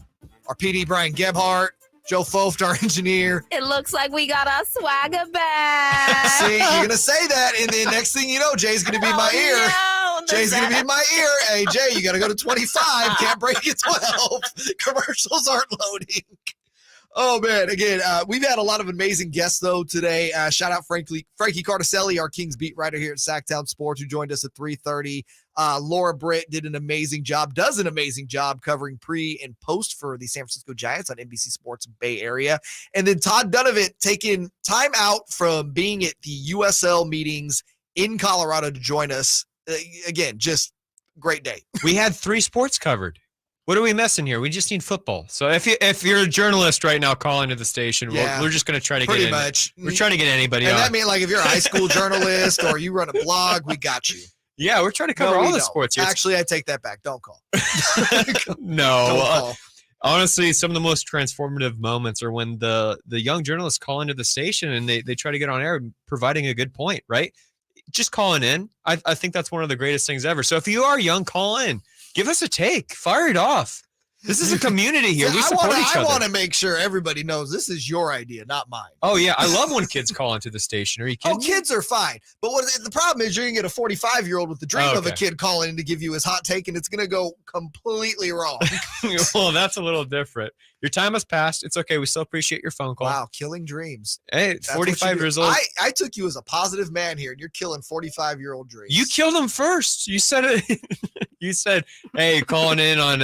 Our PD, Brian Gebhardt. Joe Foft, our engineer. It looks like we got our swagger back. See, you're going to say that, and the next thing you know, Jay's going to be in my ear. No, Jay's going to be in my ear. Hey, Jay, you got to go to 25. Can't break it 12. Commercials aren't loading. Oh, man. Again, we've had a lot of amazing guests, though, today. Shout out Frankie Cartoscelli, our Kings beat writer here at Sactown Sports, who joined us at 3:30. Laura Britt does an amazing job covering pre and post for the San Francisco Giants on NBC Sports Bay Area. And then Todd Dunovit taking time out from being at the USL meetings in Colorado to join us. Again, just great day. We had 3 sports covered. What are we missing here? We just need football. So if you're a journalist right now calling to the station, we're just going to try to get in. We're trying to get anybody and on. That mean, like, if you're a high school journalist or you run a blog, we got you. Yeah, we're trying to cover all the sports here. Actually, I take that back. Don't call. No. Don't call. Honestly, some of the most transformative moments are when the young journalists call into the station and they try to get on air providing a good point, right? Just calling in. I think that's one of the greatest things ever. So if you are young, call in. Give us a take. Fire it off. This is a community here. We support each other. I want to make sure everybody knows this is your idea, not mine. Oh, yeah. I love when kids call into the station. Are you kidding me? Kids are fine. But the problem is you're going to get a 45-year-old with the dream of a kid calling in to give you his hot take, and it's going to go completely wrong. Well, that's a little different. Your time has passed. It's okay. We still appreciate your phone call. Wow, killing dreams. Hey, 45 years old. I took you as a positive man here, and you're killing 45-year-old dreams. You killed him first. You said it. You said, hey, calling in on,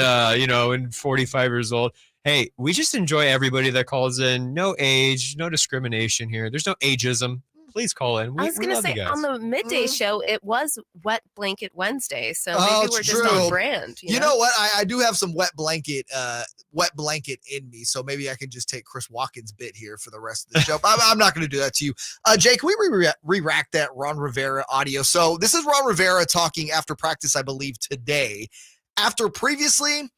in 45 years old. Hey, we just enjoy everybody that calls in. No age, no discrimination here. There's no ageism. Please call in. I was going to say, on the midday show, it was Wet Blanket Wednesday, so maybe we're just on brand. You know what? I do have some wet blanket in me, so maybe I can just take Chris Watkins' bit here for the rest of the show. I'm not going to do that to you. Jay, can we re-rack that Ron Rivera audio? So this is Ron Rivera talking after practice, I believe, today. After previously,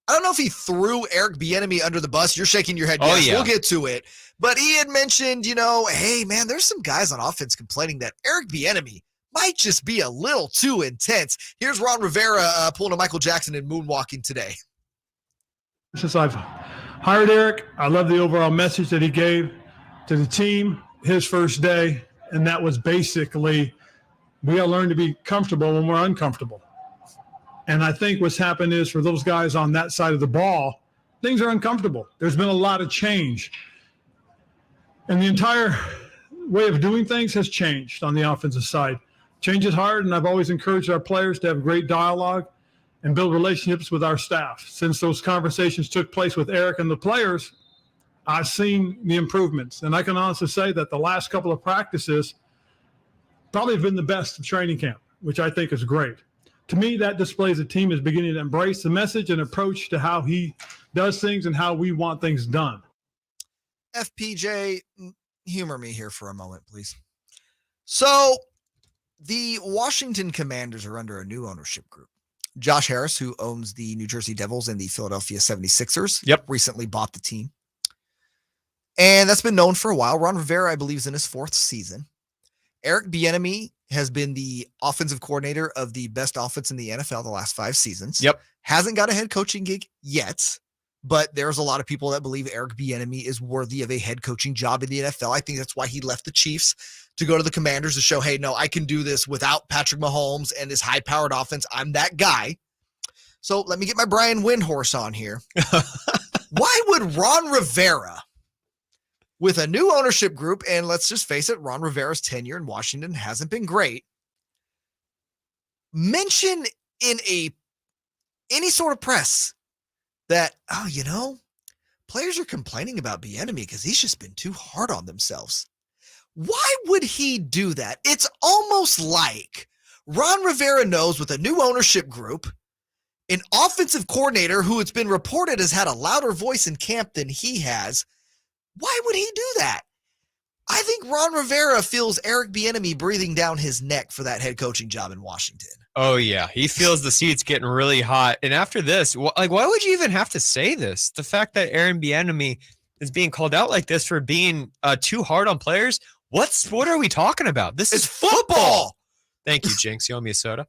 I don't know if he threw Eric Bieniemy under the bus. You're shaking your head. Oh, yes, yeah. We'll get to it. But he had mentioned, hey, man, there's some guys on offense complaining that Eric Bieniemy might just be a little too intense. Here's Ron Rivera pulling a Michael Jackson and moonwalking today. Since I've hired Eric, I love the overall message that he gave to the team his first day, and that was basically we got to learn to be comfortable when we're uncomfortable. And I think what's happened is for those guys on that side of the ball, things are uncomfortable. There's been a lot of change. And the entire way of doing things has changed on the offensive side. Change is hard, and I've always encouraged our players to have great dialogue and build relationships with our staff. Since those conversations took place with Eric and the players, I've seen the improvements. And I can honestly say that the last couple of practices probably have been the best of training camp, which I think is great. To me, that displays a team is beginning to embrace the message and approach to how he does things and how we want things done. FPJ, humor me here for a moment, please. So the Washington Commanders are under a new ownership group. Josh Harris, who owns the New Jersey Devils and the Philadelphia 76ers, recently bought the team. And that's been known for a while. Ron Rivera, I believe, is in his 4th season. Eric Bieniemy has been the offensive coordinator of the best offense in the NFL the last 5 seasons. Hasn't got a head coaching gig yet, but there's a lot of people that believe Eric Bieniemy is worthy of a head coaching job in the NFL. I think that's why he left the Chiefs to go to the Commanders to show, hey, no, I can do this without Patrick Mahomes and this high-powered offense. I'm that guy. So let me get my Brian Windhorse on here. Why would Ron Rivera, with a new ownership group, and let's just face it, Ron Rivera's tenure in Washington hasn't been great, mention in any sort of press that, players are complaining about Bieniemy because he's just been too hard on themselves? Why would he do that? It's almost like Ron Rivera knows with a new ownership group, an offensive coordinator who it's been reported has had a louder voice in camp than he has. Why would he do that? I think Ron Rivera feels Eric Bieniemy breathing down his neck for that head coaching job in Washington. Oh, yeah. He feels the seats getting really hot. And after this, why would you even have to say this? The fact that Aaron Bieniemy is being called out like this for being too hard on players, what are we talking about? This is football. Thank you, Jinx. You owe me a soda.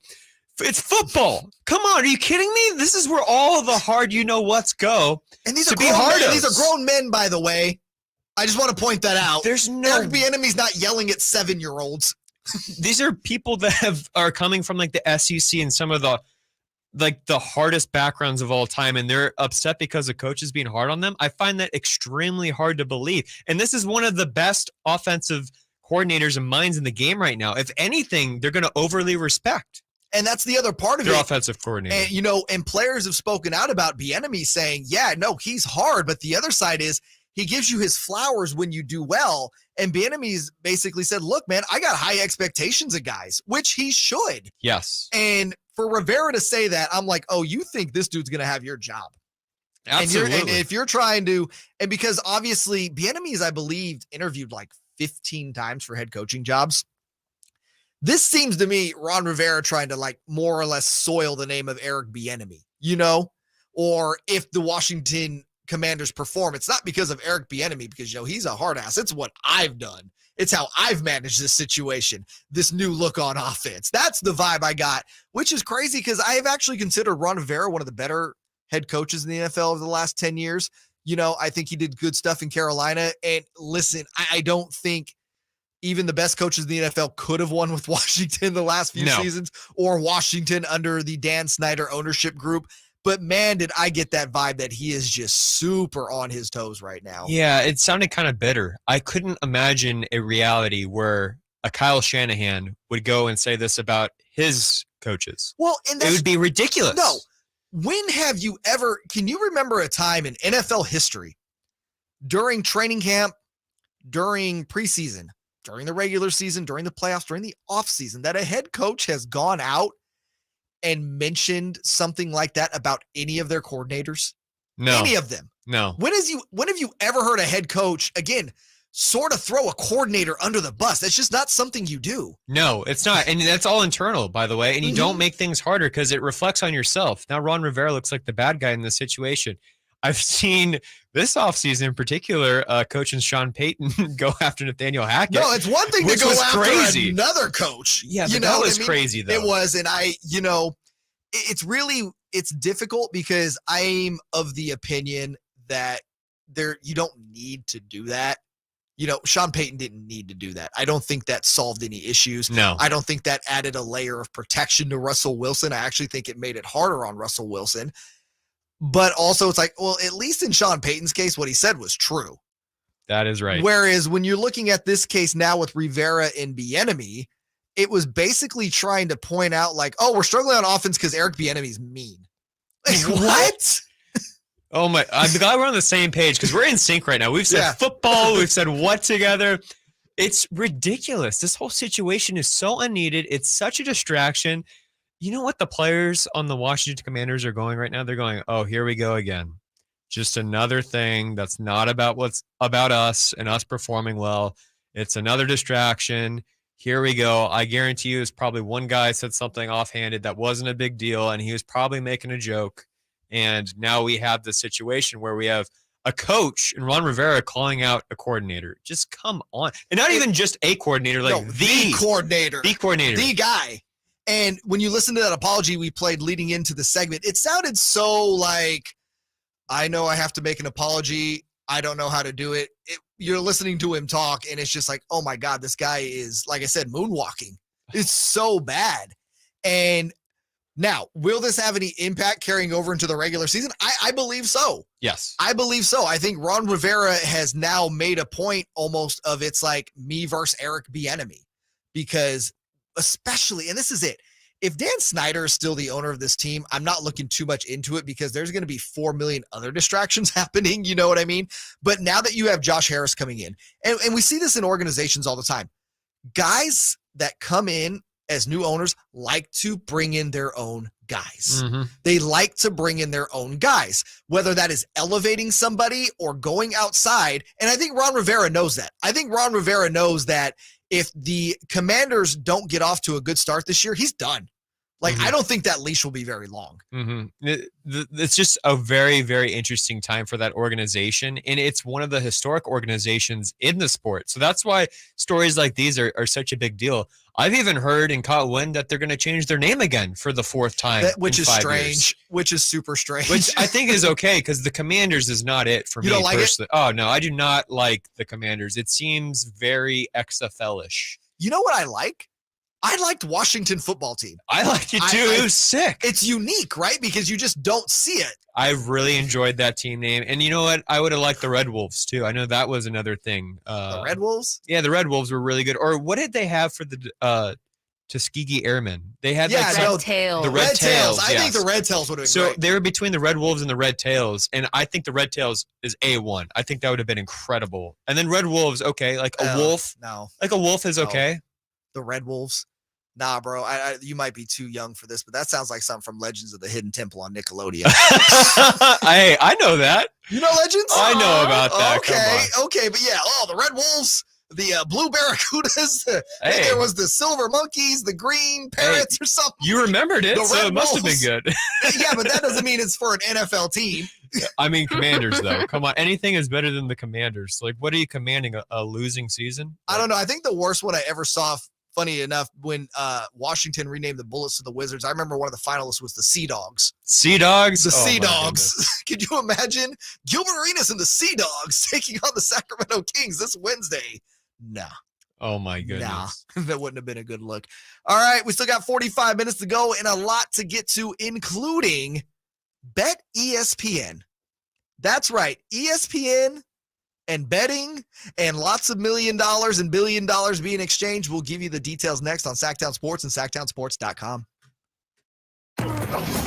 It's football. Come on, are you kidding me? This is where all the hard you-know-whats go. And these to are be grown hard. men. These are grown men, by the way. I just want to point that out. There's no Eric Bieniemy's not yelling at 7-year-olds. These are people that are coming from like the SEC and some of the hardest backgrounds of all time, and they're upset because the coach is being hard on them. I find that extremely hard to believe. And this is one of the best offensive coordinators and minds in the game right now. If anything, they're going to overly respect. And that's the other part of their it. Offensive coordinator. And, and players have spoken out about Bieniemy saying, yeah, no, he's hard. But the other side is he gives you his flowers when you do well. And Bieniemy's basically said, look, man, I got high expectations of guys, which he should. Yes. And for Rivera to say that, I'm like, oh, you think this dude's going to have your job. Absolutely. And if you're trying to, and because obviously Bieniemy's, I believe, interviewed like 15 times for head coaching jobs. This seems to me Ron Rivera trying to like more or less soil the name of Eric Bieniemy, or if the Washington Commanders perform, it's not because of Eric Bieniemy, because he's a hard ass. It's what I've done. It's how I've managed this situation, this new look on offense. That's the vibe I got, which is crazy because I have actually considered Ron Rivera one of the better head coaches in the NFL over the last 10 years. I think he did good stuff in Carolina. And listen, I don't think even the best coaches in the NFL could have won with Washington the last few seasons, or Washington under the Dan Snyder ownership group. But man, did I get that vibe that he is just super on his toes right now. Yeah, it sounded kind of bitter. I couldn't imagine a reality where a Kyle Shanahan would go and say this about his coaches. Well, and it would be ridiculous. No. When have you ever, can you remember a time in NFL history during training camp, during preseason, during the regular season, during the playoffs, during the offseason, that a head coach has gone out and mentioned something like that about any of their coordinators? No. Any of them? No. When have you ever heard a head coach, again, sort of throw a coordinator under the bus? That's just not something you do. No, it's not. And that's all internal, by the way. And you don't make things harder because it reflects on yourself. Now, Ron Rivera looks like the bad guy in this situation. I've seen this offseason in particular, Coach and Sean Payton go after Nathaniel Hackett. No, it's one thing to go after crazy. Another coach. Yeah, but that was crazy, though. It was, and it's difficult because I'm of the opinion that you don't need to do that. Sean Payton didn't need to do that. I don't think that solved any issues. No. I don't think that added a layer of protection to Russell Wilson. I actually think it made it harder on Russell Wilson. But also it's like, well, at least in Sean Payton's case, what he said was true. That is right. Whereas when you're looking at this case now with Rivera and Bieniemy, it was basically trying to point out like, oh, we're struggling on offense because Eric Bieniemy's mean. Like, what? Oh my, I'm glad we're on the same page because we're in sync right now. We've said football, we've said what together. It's ridiculous. This whole situation is so unneeded. It's such a distraction. You know what the players on the Washington Commanders are going right now? They're going, oh, here we go again. Just another thing that's not about what's about us and us performing well. It's another distraction. Here we go. I guarantee you, it's probably one guy said something offhanded that wasn't a big deal, and he was probably making a joke. And now we have the situation where we have a coach and Ron Rivera calling out a coordinator. Just come on. And not even just a coordinator, like the coordinator. The coordinator. The guy. And when you listen to that apology we played leading into the segment, it sounded so like, I know I have to make an apology. I don't know how to do it. You're listening to him talk, and it's just like, oh my God, this guy is, like I said, moonwalking. It's so bad. And now, will this have any impact carrying over into the regular season? I believe so. Yes. I believe so. I think Ron Rivera has now made a point almost of it's like me versus Eric Bieniemy. Because especially, and this is it, if Dan Snyder is still the owner of this team, I'm not looking too much into it because there's going to be 4 million other distractions happening. You know what I mean? But now that you have Josh Harris coming in, and we see this in organizations all the time, guys that come in as new owners like to bring in their own guys. Mm-hmm. They like to bring in their own guys, whether that is elevating somebody or going outside. And I think Ron Rivera knows that. I think Ron Rivera knows that if the Commanders don't get off to a good start this year, he's done. Like, I don't think that leash will be very long. It's just a very, very interesting time for that organization. And it's one of the historic organizations in the sport. So that's why stories like these are such a big deal. I've even heard and caught wind that they're going to change their name again for the 4th time. Which is 5 strange. years. Which is super strange. Which I think is okay because the Commanders is not it for me don't like personally. Oh, no, I do not like the Commanders. It seems very XFL-ish. You know what I like? I liked Washington football team. I liked it too. It was sick. It's unique, right? Because you just don't see it. I really enjoyed that team name. And you know what? I would have liked the Red Wolves too. I know that was another thing. The Red Wolves? Yeah, the Red Wolves were really good. Or what did they have for the Tuskegee Airmen? They had The Red Tails. I think the Red Tails would have been So great. they were between the Red Wolves and the Red Tails. And I think the Red Tails is A1. I think that would have been incredible. And then Red Wolves, okay. Like a wolf. No. Like a wolf is okay. The Red Wolves? Nah, bro. You might be too young for this, but that sounds like something from Legends of the Hidden Temple on Nickelodeon. I know that. You know Legends? I know about that. Okay, but yeah. Oh, the Red Wolves, the blue barracudas. There was the silver monkeys, the green parrots, or something. You remembered it, The so Red it must have been Wolves. good. Yeah, but that doesn't mean it's for an NFL team. I mean, Commanders, though. Come on. Anything is better than the Commanders. Like, what are you commanding? A losing season? I don't know. I think the worst one I ever saw, funny enough, when Washington renamed the Bullets to the Wizards, I remember one of the finalists was the Sea Dogs. Sea Dogs? The Oh, Sea my Dogs. goodness. Could you imagine Gilbert Arenas and the Sea Dogs taking on the Sacramento Kings this Wednesday? Nah. Oh, my goodness. Nah, that wouldn't have been a good look. All right, we still got 45 minutes to go and a lot to get to, including Bet ESPN. That's right, ESPN and betting and lots of $1 million and $1 billion being exchanged. We'll give you the details next on Sactown Sports and SactownSports.com.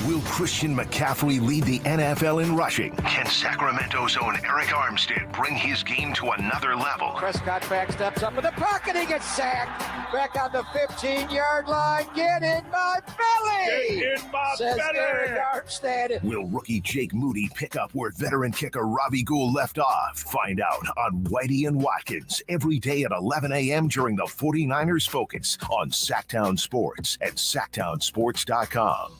Will Christian McCaffrey lead the NFL in rushing? Can Sacramento's own Eric Armstead bring his game to another level? Prescott back steps up in the pocket. He gets sacked. Back on the 15-yard line. Get in my belly. Get in my says belly. Eric Armstead. Will rookie Jake Moody pick up where veteran kicker Robbie Gould left off? Find out on Whitey and Watkins every day at 11 a.m. during the 49ers Focus on Sactown Sports at SactownSports.com.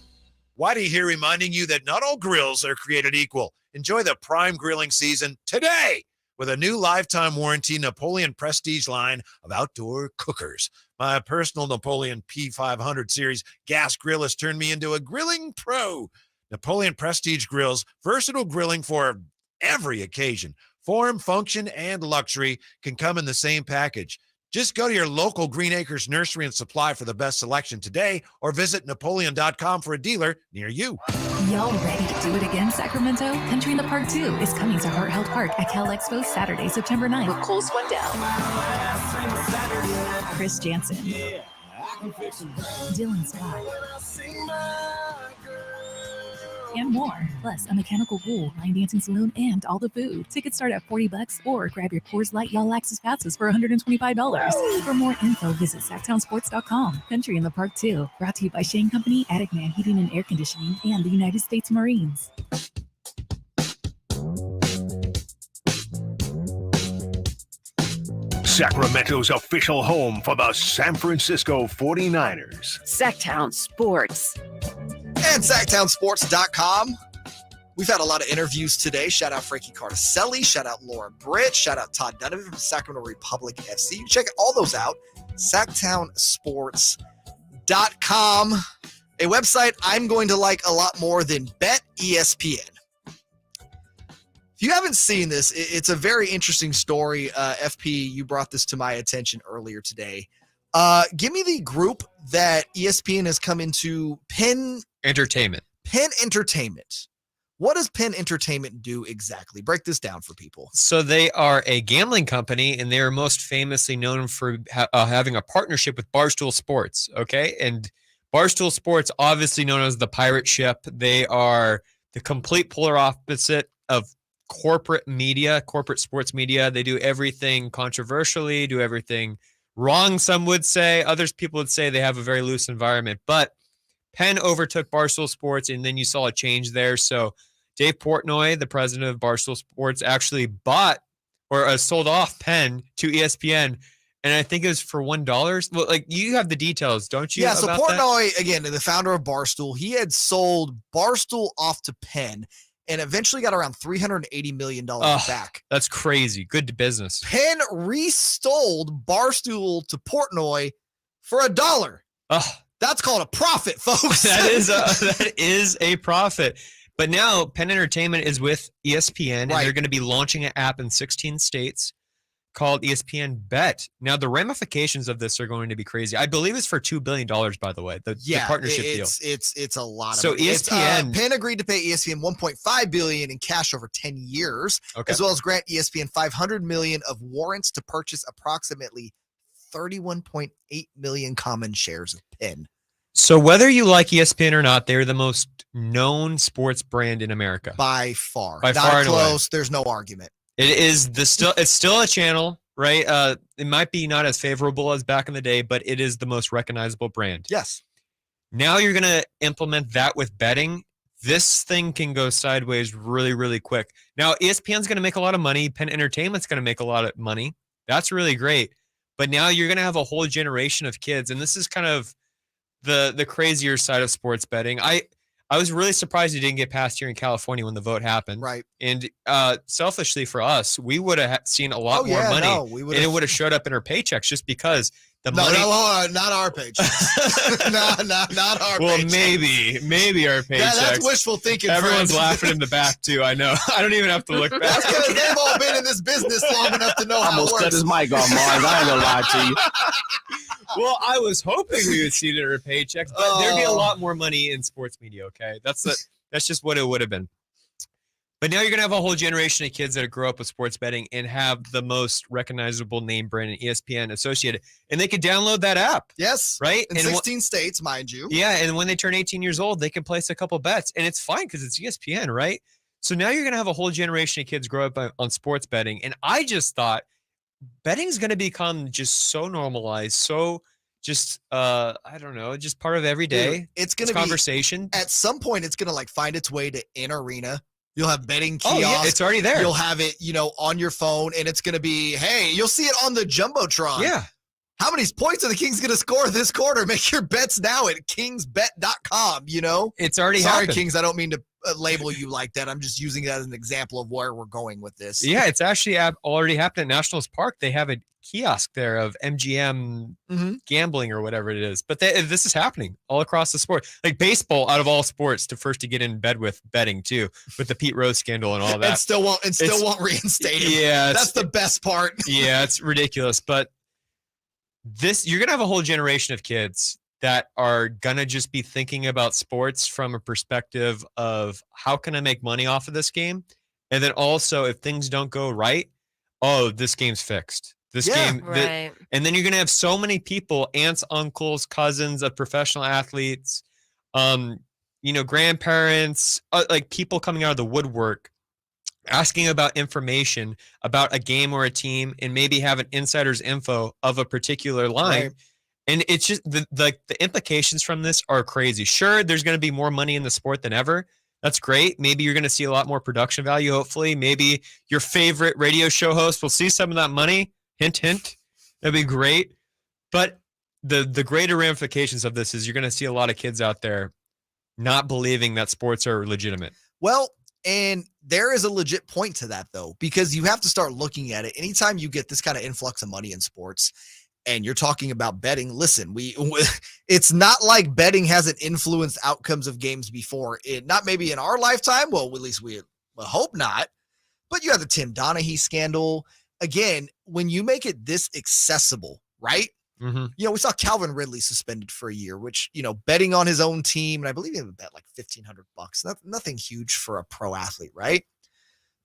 Whitey here reminding you that not all grills are created equal. Enjoy the prime grilling season today with a new lifetime warranty Napoleon Prestige line of outdoor cookers. My personal Napoleon P500 series gas grill has turned me into a grilling pro. Napoleon Prestige grills, versatile grilling for every occasion. Form, function, and luxury can come in the same package. Just go to your local Green Acres Nursery and Supply for the best selection today or visit Napoleon.com for a dealer near you. Y'all ready to do it again, Sacramento? Country in the Park 2 is coming to Heart Health Park at Cal Expo Saturday, September 9th with Cole Swindell, Chris Jansen, Dylan Scott, and more. Plus, a mechanical pool, line dancing saloon, and all the food. Tickets start at $40 or grab your Coors Light Y'all Access passes for $125. For more info, visit SactownSports.com. Country in the Park 2. Brought to you by Shane Company, Attic Man Heating and Air Conditioning, and the United States Marines. Sacramento's official home for the San Francisco 49ers. Sactown Sports. And SactownSports.com. We've had a lot of interviews today. Shout out Frankie Cartoscelli. Shout out Laura Britt. Shout out Todd Donovan from Sacramento Republic FC. You can check all those out. SactownSports.com. A website I'm going to like a lot more than Bet ESPN. If you haven't seen this, it's a very interesting story. FP, you brought this to my attention earlier today. Give me the group that ESPN has come into. Penn Entertainment. What does Penn Entertainment do exactly? Break this down for people. So they are a gambling company, and they are most famously known for having a partnership with Barstool Sports, okay? And Barstool Sports, obviously known as the pirate ship, they are the complete polar opposite of corporate media, corporate sports media. They do everything controversially, do everything wrong, some would say. Others people would say they have a very loose environment. But Penn overtook Barstool Sports, and then you saw a change there. So Dave Portnoy, the president of Barstool Sports, actually bought or sold off Penn to ESPN and I think it was for $1. Well, like you have the details, don't you? Yeah, so about that? Portnoy, again, the founder of Barstool, he had sold Barstool off to Penn and eventually got around $380 million back. That's crazy. Good business. Penn resold Barstool to Portnoy for $1. That's called a profit, folks. That is a profit. But now Penn Entertainment is with ESPN, and they're going to be launching an app in 16 states called ESPN Bet. Now, the ramifications of this are going to be crazy. I believe it's for $2 billion, by the way, the partnership deal. It's a lot of so money. ESPN Penn agreed to pay ESPN $1.5 billion in cash over 10 years, as well as grant ESPN $500 million of warrants to purchase approximately 31.8 million common shares of Penn. So whether you like ESPN or not, they're the most known sports brand in America. By far. By Not far close. There's no argument. It is it's still a channel, right? It might be not as favorable as back in the day, but it is the most recognizable brand. Yes. Now you're going to implement that with betting. This thing can go sideways really, really quick. Now, ESPN's going to make a lot of money. Penn Entertainment's going to make a lot of money. That's really great. But now you're going to have a whole generation of kids, and this is kind of the crazier side of sports betting. I was really surprised it didn't get passed here in California when the vote happened. Right. And selfishly for us, we would have seen a lot more money. And it would have showed up in our paychecks just because the money. No, not our paychecks. not our well, paychecks. maybe our paychecks. Yeah, that's wishful thinking. Everyone's friends. laughing in the back too. I know. I don't even have to look back. That's because they've all been in this business long enough to know how it almost works. cut his mic off, Mars. I ain't gonna lie to you. Well, I was hoping we would see it in our paychecks, but there'd be a lot more money in sports media. Okay, that's just what it would have been. But now you're going to have a whole generation of kids that grow up with sports betting and have the most recognizable name brand in ESPN associated. And they can download that app. Yes. Right? In 16 states, mind you. Yeah. And when they turn 18 years old, they can place a couple bets. And it's fine because it's ESPN, right? So now you're going to have a whole generation of kids grow up on sports betting. And I just thought betting is going to become just so normalized, so just I don't know, just part of every day. Dude, it's going to be conversation. At some point, it's going to like find its way to in arena. You'll have betting kiosks. Oh, yeah, it's already there. You'll have it, on your phone, and it's going to be, hey, you'll see it on the Jumbotron. Yeah. How many points are the Kings going to score this quarter? Make your bets now at kingsbet.com, It's already Sorry, happened. Kings, I don't mean to label you like that. I'm just using that as an example of where we're going with this. Yeah, it's actually already happened at Nationals Park. They have a kiosk there of MGM gambling or whatever it is. But this is happening all across the sport. Like baseball, out of all sports, to get in bed with betting too, with the Pete Rose scandal and all that. And still won't reinstate him. Yeah, that's the best part. Yeah, it's ridiculous. But you're gonna have a whole generation of kids that are gonna just be thinking about sports from a perspective of how can I make money off of this game, and then also if things don't go right, this game's fixed. Right. And then you're gonna have so many people, aunts, uncles, cousins of professional athletes, grandparents, like people coming out of the woodwork, asking about information about a game or a team, and maybe have an insider's info of a particular line. Right. And it's just the implications from this are crazy. Sure, there's going to be more money in the sport than ever. That's great. Maybe you're going to see a lot more production value. Hopefully, maybe your favorite radio show host will see some of that money. Hint, hint. That'd be great. But the greater ramifications of this is you're going to see a lot of kids out there not believing that sports are legitimate. Well, and there is a legit point to that, though, because you have to start looking at it. Anytime you get this kind of influx of money in sports and you're talking about betting, listen, it's not like betting hasn't influenced outcomes of games before. Not maybe in our lifetime. Well, at least we hope not. But you have the Tim Donaghy scandal. Again, when you make it this accessible, right? Mm-hmm. We saw Calvin Ridley suspended for a year, which, betting on his own team, and I believe he had bet like $1,500. Nothing huge for a pro athlete, right?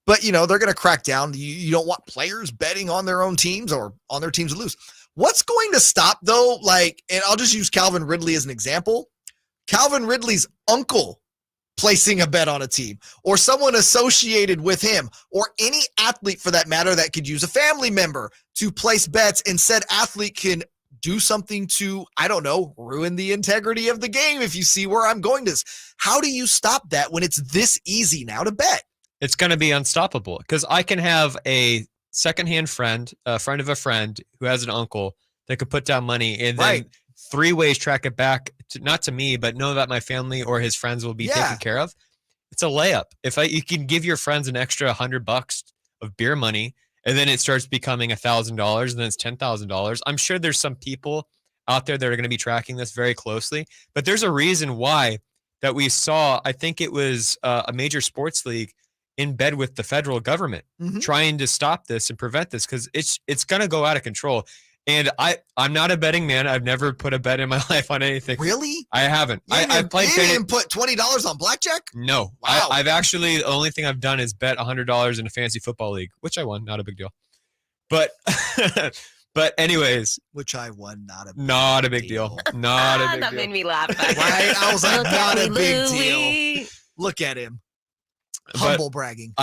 But, they're going to crack down. You don't want players betting on their own teams or on their teams to lose. What's going to stop, though, and I'll just use Calvin Ridley as an example. Calvin Ridley's uncle placing a bet on a team, or someone associated with him, or any athlete for that matter that could use a family member to place bets, and said athlete can do something to, I don't know, ruin the integrity of the game, if you see where I'm going to this. How do you stop that when it's this easy now to bet? It's going to be unstoppable because I can have a secondhand friend, a friend of a friend who has an uncle that could put down money and then 3 ways track it back, not to me, but know that my family or his friends will be taken care of. It's a layup. You can give your friends an extra $100 of beer money, and then it starts becoming $1,000, and then it's $10,000. I'm sure there's some people out there that are going to be tracking this very closely, but there's a reason why that we saw. I think it was a major sports league in bed with the federal government trying to stop this and prevent this, because it's going to go out of control. And I'm not a betting man. I've never put a bet in my life on anything. Really? I haven't. I've played. You didn't put $20 on blackjack? No. Wow. I've actually, the only thing I've done is bet $100 in a fantasy football league, which I won. Not a big deal. But but anyways, which I won. Not a big deal. Not a big deal. That made me laugh. Right? I was like, Look not at a me, big Louie. deal. Look at him. Humble bragging.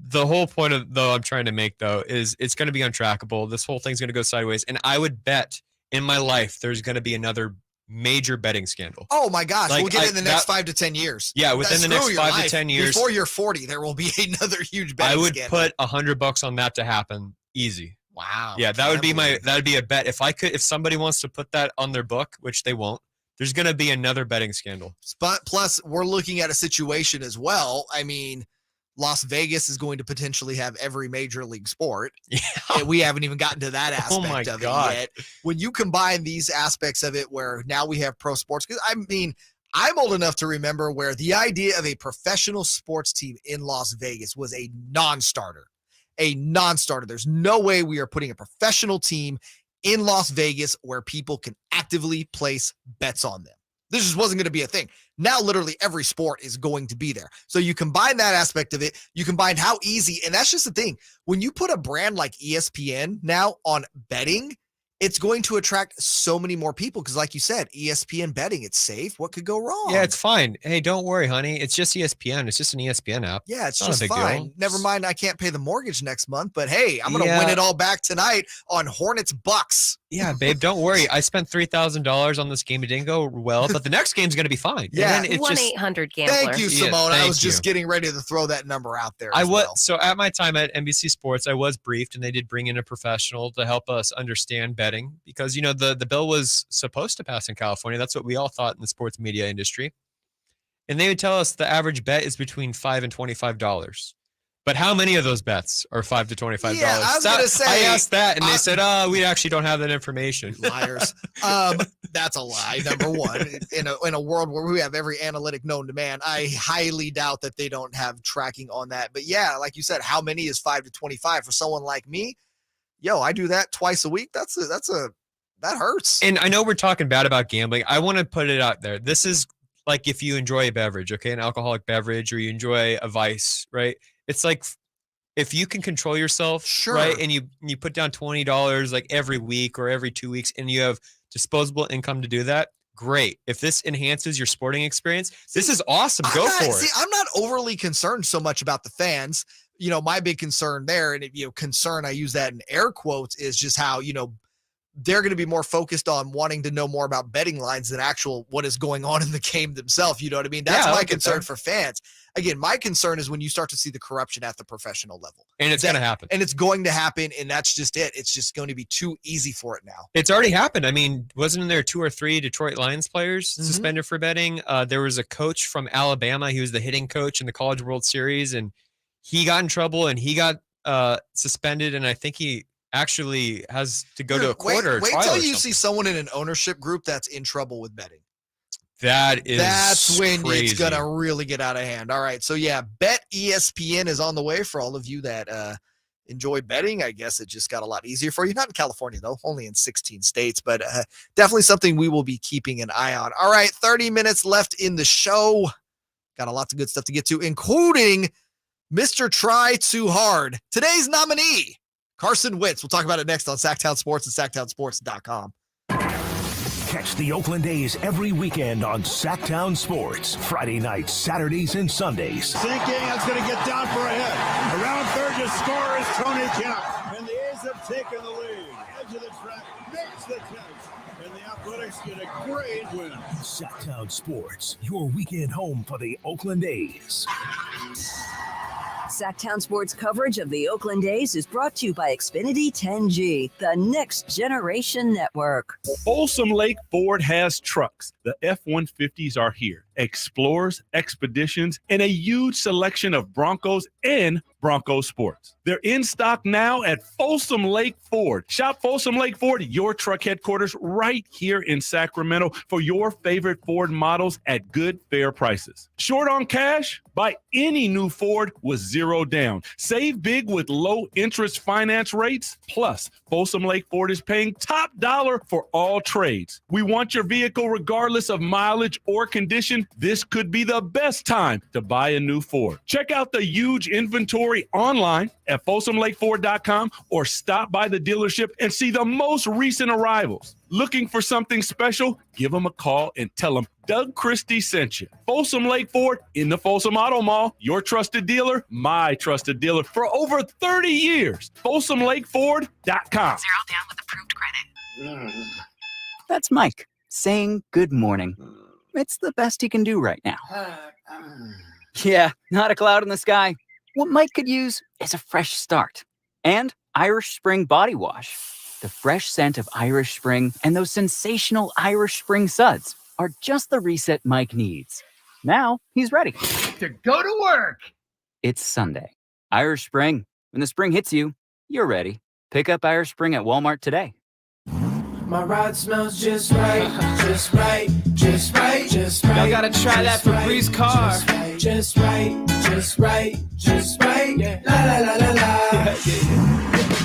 The whole point of I'm trying to make though is it's going to be untrackable. This whole thing's going to go sideways, and I would bet in my life there's going to be another major betting scandal. Oh my gosh, we'll get it in the next 5 to 10 years. Yeah, within the next 5 to 10 years. Before you're 40, there will be another huge betting I would scandal. put $100 on that to happen easy. Wow. Yeah, that would be a bet. If somebody wants to put that on their book, which they won't, there's going to be another betting scandal. But plus, we're looking at a situation as well. I mean, Las Vegas is going to potentially have every major league sport. Yeah. And we haven't even gotten to that aspect of it yet. When you combine these aspects of it, where now we have pro sports, because I mean, I'm old enough to remember where the idea of a professional sports team in Las Vegas was a non-starter. There's no way we are putting a professional team in Las Vegas where people can actively place bets on them. This just wasn't going to be a thing. Now, literally every sport is going to be there. So you combine that aspect of it, you combine how easy, and that's just the thing. When you put a brand like ESPN now on betting, it's going to attract so many more people because, like you said, ESPN betting, it's safe. What could go wrong? Yeah, it's fine. Hey, don't worry, honey. It's just ESPN. It's just an ESPN app. Yeah, it's not just a big fine. deal. Never mind, I can't pay the mortgage next month, but hey, I'm going to win it all back tonight on Hornets Bucks. Yeah, babe, don't worry. I spent $3,000 on this game. It didn't go well, but the next game's going to be fine. Yeah, 1-800-GAMBLER. Thank you, Simone. Yeah, I was just getting ready to throw that number out there. So at my time at NBC Sports, I was briefed, and they did bring in a professional to help us understand betting because, you know, the bill was supposed to pass in California. That's what we all thought in the sports media industry. And they would tell us the average bet is between $5 and $25. But how many of those bets are $5 to $25? Yeah, I was going to say. I asked that, and they said, we actually don't have that information. Liars. That's a lie, number one. In a world where we have every analytic known to man, I highly doubt that they don't have tracking on that. But yeah, like you said, how many is 5 to 25 for someone like me? Yo, I do that twice a week. That hurts. And I know we're talking bad about gambling. I want to put it out there. This is like if you enjoy a beverage, okay, an alcoholic beverage, or you enjoy a vice, right? It's like if you can control yourself, sure, right, and you put down $20 like every week or every 2 weeks, and you have disposable income to do that, great. If this enhances your sporting experience, this is awesome. Go for it. I'm not overly concerned so much about the fans. You know, my big concern there, and concern, I use that in air quotes, is just how, they're going to be more focused on wanting to know more about betting lines than actual what is going on in the game themselves. You know what I mean? That's my concern for fans. Again, my concern is when you start to see the corruption at the professional level. And it's going to happen. And it's going to happen, and that's just it. It's just going to be too easy for it now. It's already happened. I mean, wasn't there 2 or 3 Detroit Lions players suspended for betting? There was a coach from Alabama. He was the hitting coach in the College World Series, and he got in trouble, and he got suspended, and I think he actually has to go to a court or a trial. Wait till you see someone in an ownership group that's in trouble with betting. That's when crazy. It's gonna really get out of hand. All right, so yeah, Bet ESPN is on the way for all of you that enjoy betting. I guess it just got a lot easier for you. Not in California though, only in 16 states, but definitely something we will be keeping an eye on. All right, 30 minutes left in the show. Got a lot of good stuff to get to, including Mr. Try Too Hard, today's nominee, Carson Wentz. We'll talk about it next on Sactown Sports and SactownSports.com. Catch the Oakland A's every weekend on Sactown Sports. Friday nights, Saturdays, and Sundays. Sinking, that's going to get down for a hit. Around third, your scorer is Tony Kemp. And the A's have taken the lead. Edge of the track, makes the catch. And the Athletics get a great win. Sactown Sports, your weekend home for the Oakland A's. Sactown Sports coverage of the Oakland A's is brought to you by Xfinity 10G, the next generation network. Folsom Lake Ford has trucks. The F-150s are here. Explorers, Expeditions, and a huge selection of Broncos and Bronco Sports. They're in stock now at Folsom Lake Ford. Shop Folsom Lake Ford, your truck headquarters, right here in Sacramento for your favorite Ford models at good, fair prices. Short on cash? Buy any new Ford with zero down. Save big with low interest finance rates. Plus, Folsom Lake Ford is paying top dollar for all trades. We want your vehicle regardless of mileage or condition. This could be the best time to buy a new Ford. Check out the huge inventory online at folsomlakeford.com or stop by the dealership and see the most recent arrivals. Looking for something special? Give them a call and tell them Doug Christie sent you. Folsom Lake Ford in the Folsom Auto Mall, your trusted dealer, my trusted dealer for over 30 years. FolsomLakeFord.com. 0 down with approved credit. That's Mike saying good morning. It's the best he can do right now. Yeah, not a cloud in the sky. What Mike could use is a fresh start. And Irish Spring Body Wash. The fresh scent of Irish Spring and those sensational Irish Spring suds are just the reset Mike needs. Now he's ready to go to work. It's Sunday. Irish Spring. When the spring hits you, you're ready. Pick up Irish Spring at Walmart today. My ride smells just right, just right, just right, just right. Y'all gotta try that Febreze car. Just right, just right, just right. Yeah. La la la la la.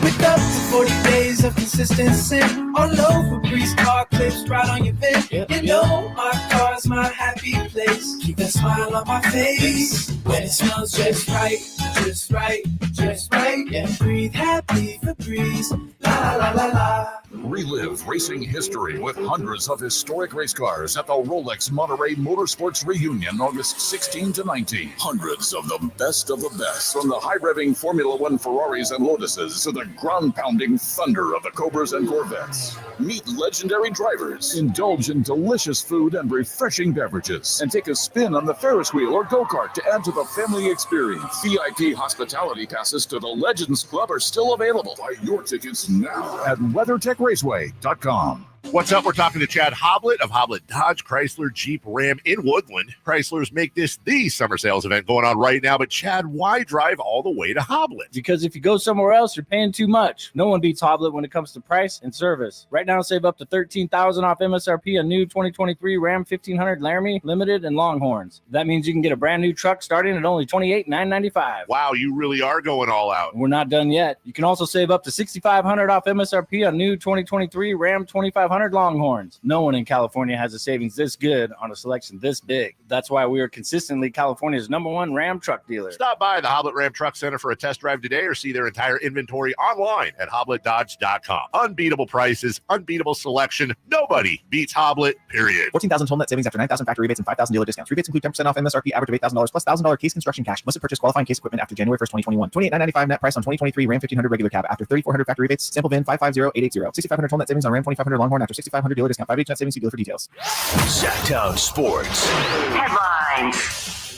With up to 40 days of consistency, all over Febreze car clips right on your bed. You know my car's my happy place. Keep that smile on my face when it smells just right, just right, just right. Yeah. Breathe happy Febreze. La la la la la. Relive racing history with hundreds of historic race cars at the Rolex Monterey Motorsports Reunion, August 16 to 19. Hundreds of the best, from the high-revving Formula One Ferraris and Lotuses to the ground-pounding thunder of the Cobras and Corvettes. Meet legendary drivers, indulge in delicious food and refreshing beverages, and take a spin on the Ferris wheel or go-kart to add to the family experience. VIP hospitality passes to the Legends Club are still available. Buy your tickets now at WeatherTechRaceway.com. What's up? We're talking to Chad Hoblet of Hoblet Dodge, Chrysler, Jeep, Ram in Woodland. Chryslers make this the summer sales event going on right now. But Chad, why drive all the way to Hoblet? Because if you go somewhere else, you're paying too much. No one beats Hoblet when it comes to price and service. Right now, save up to $13,000 off MSRP on new 2023 Ram 1500 Laramie, Limited, and Longhorns. That means you can get a brand new truck starting at only $28,995. Wow, you really are going all out. We're not done yet. You can also save up to $6,500 off MSRP on new 2023 Ram 2500 Longhorns. No one in California has a savings this good on a selection this big. That's why we are consistently California's #1 Ram truck dealer. Stop by the Hoblet Ram Truck Center for a test drive today or see their entire inventory online at HobletDodge.com. Unbeatable prices, unbeatable selection. Nobody beats Hoblet, period. 14,000 total net savings after 9,000 factory rebates and 5,000 dealer discounts. Rebates include 10% off MSRP average of $8,000 plus $1,000 case construction cash. Must have purchased qualifying case equipment after January 1st, 2021. $28,995 net price on 2023 Ram 1500 regular cab after 3,400 factory rebates. Sample VIN 550880. 6,500 total net savings on Ram 2500 Longhorn after 6,500 dealer discount. 5 net savings. See dealer for details. Sactown Sports Headlines.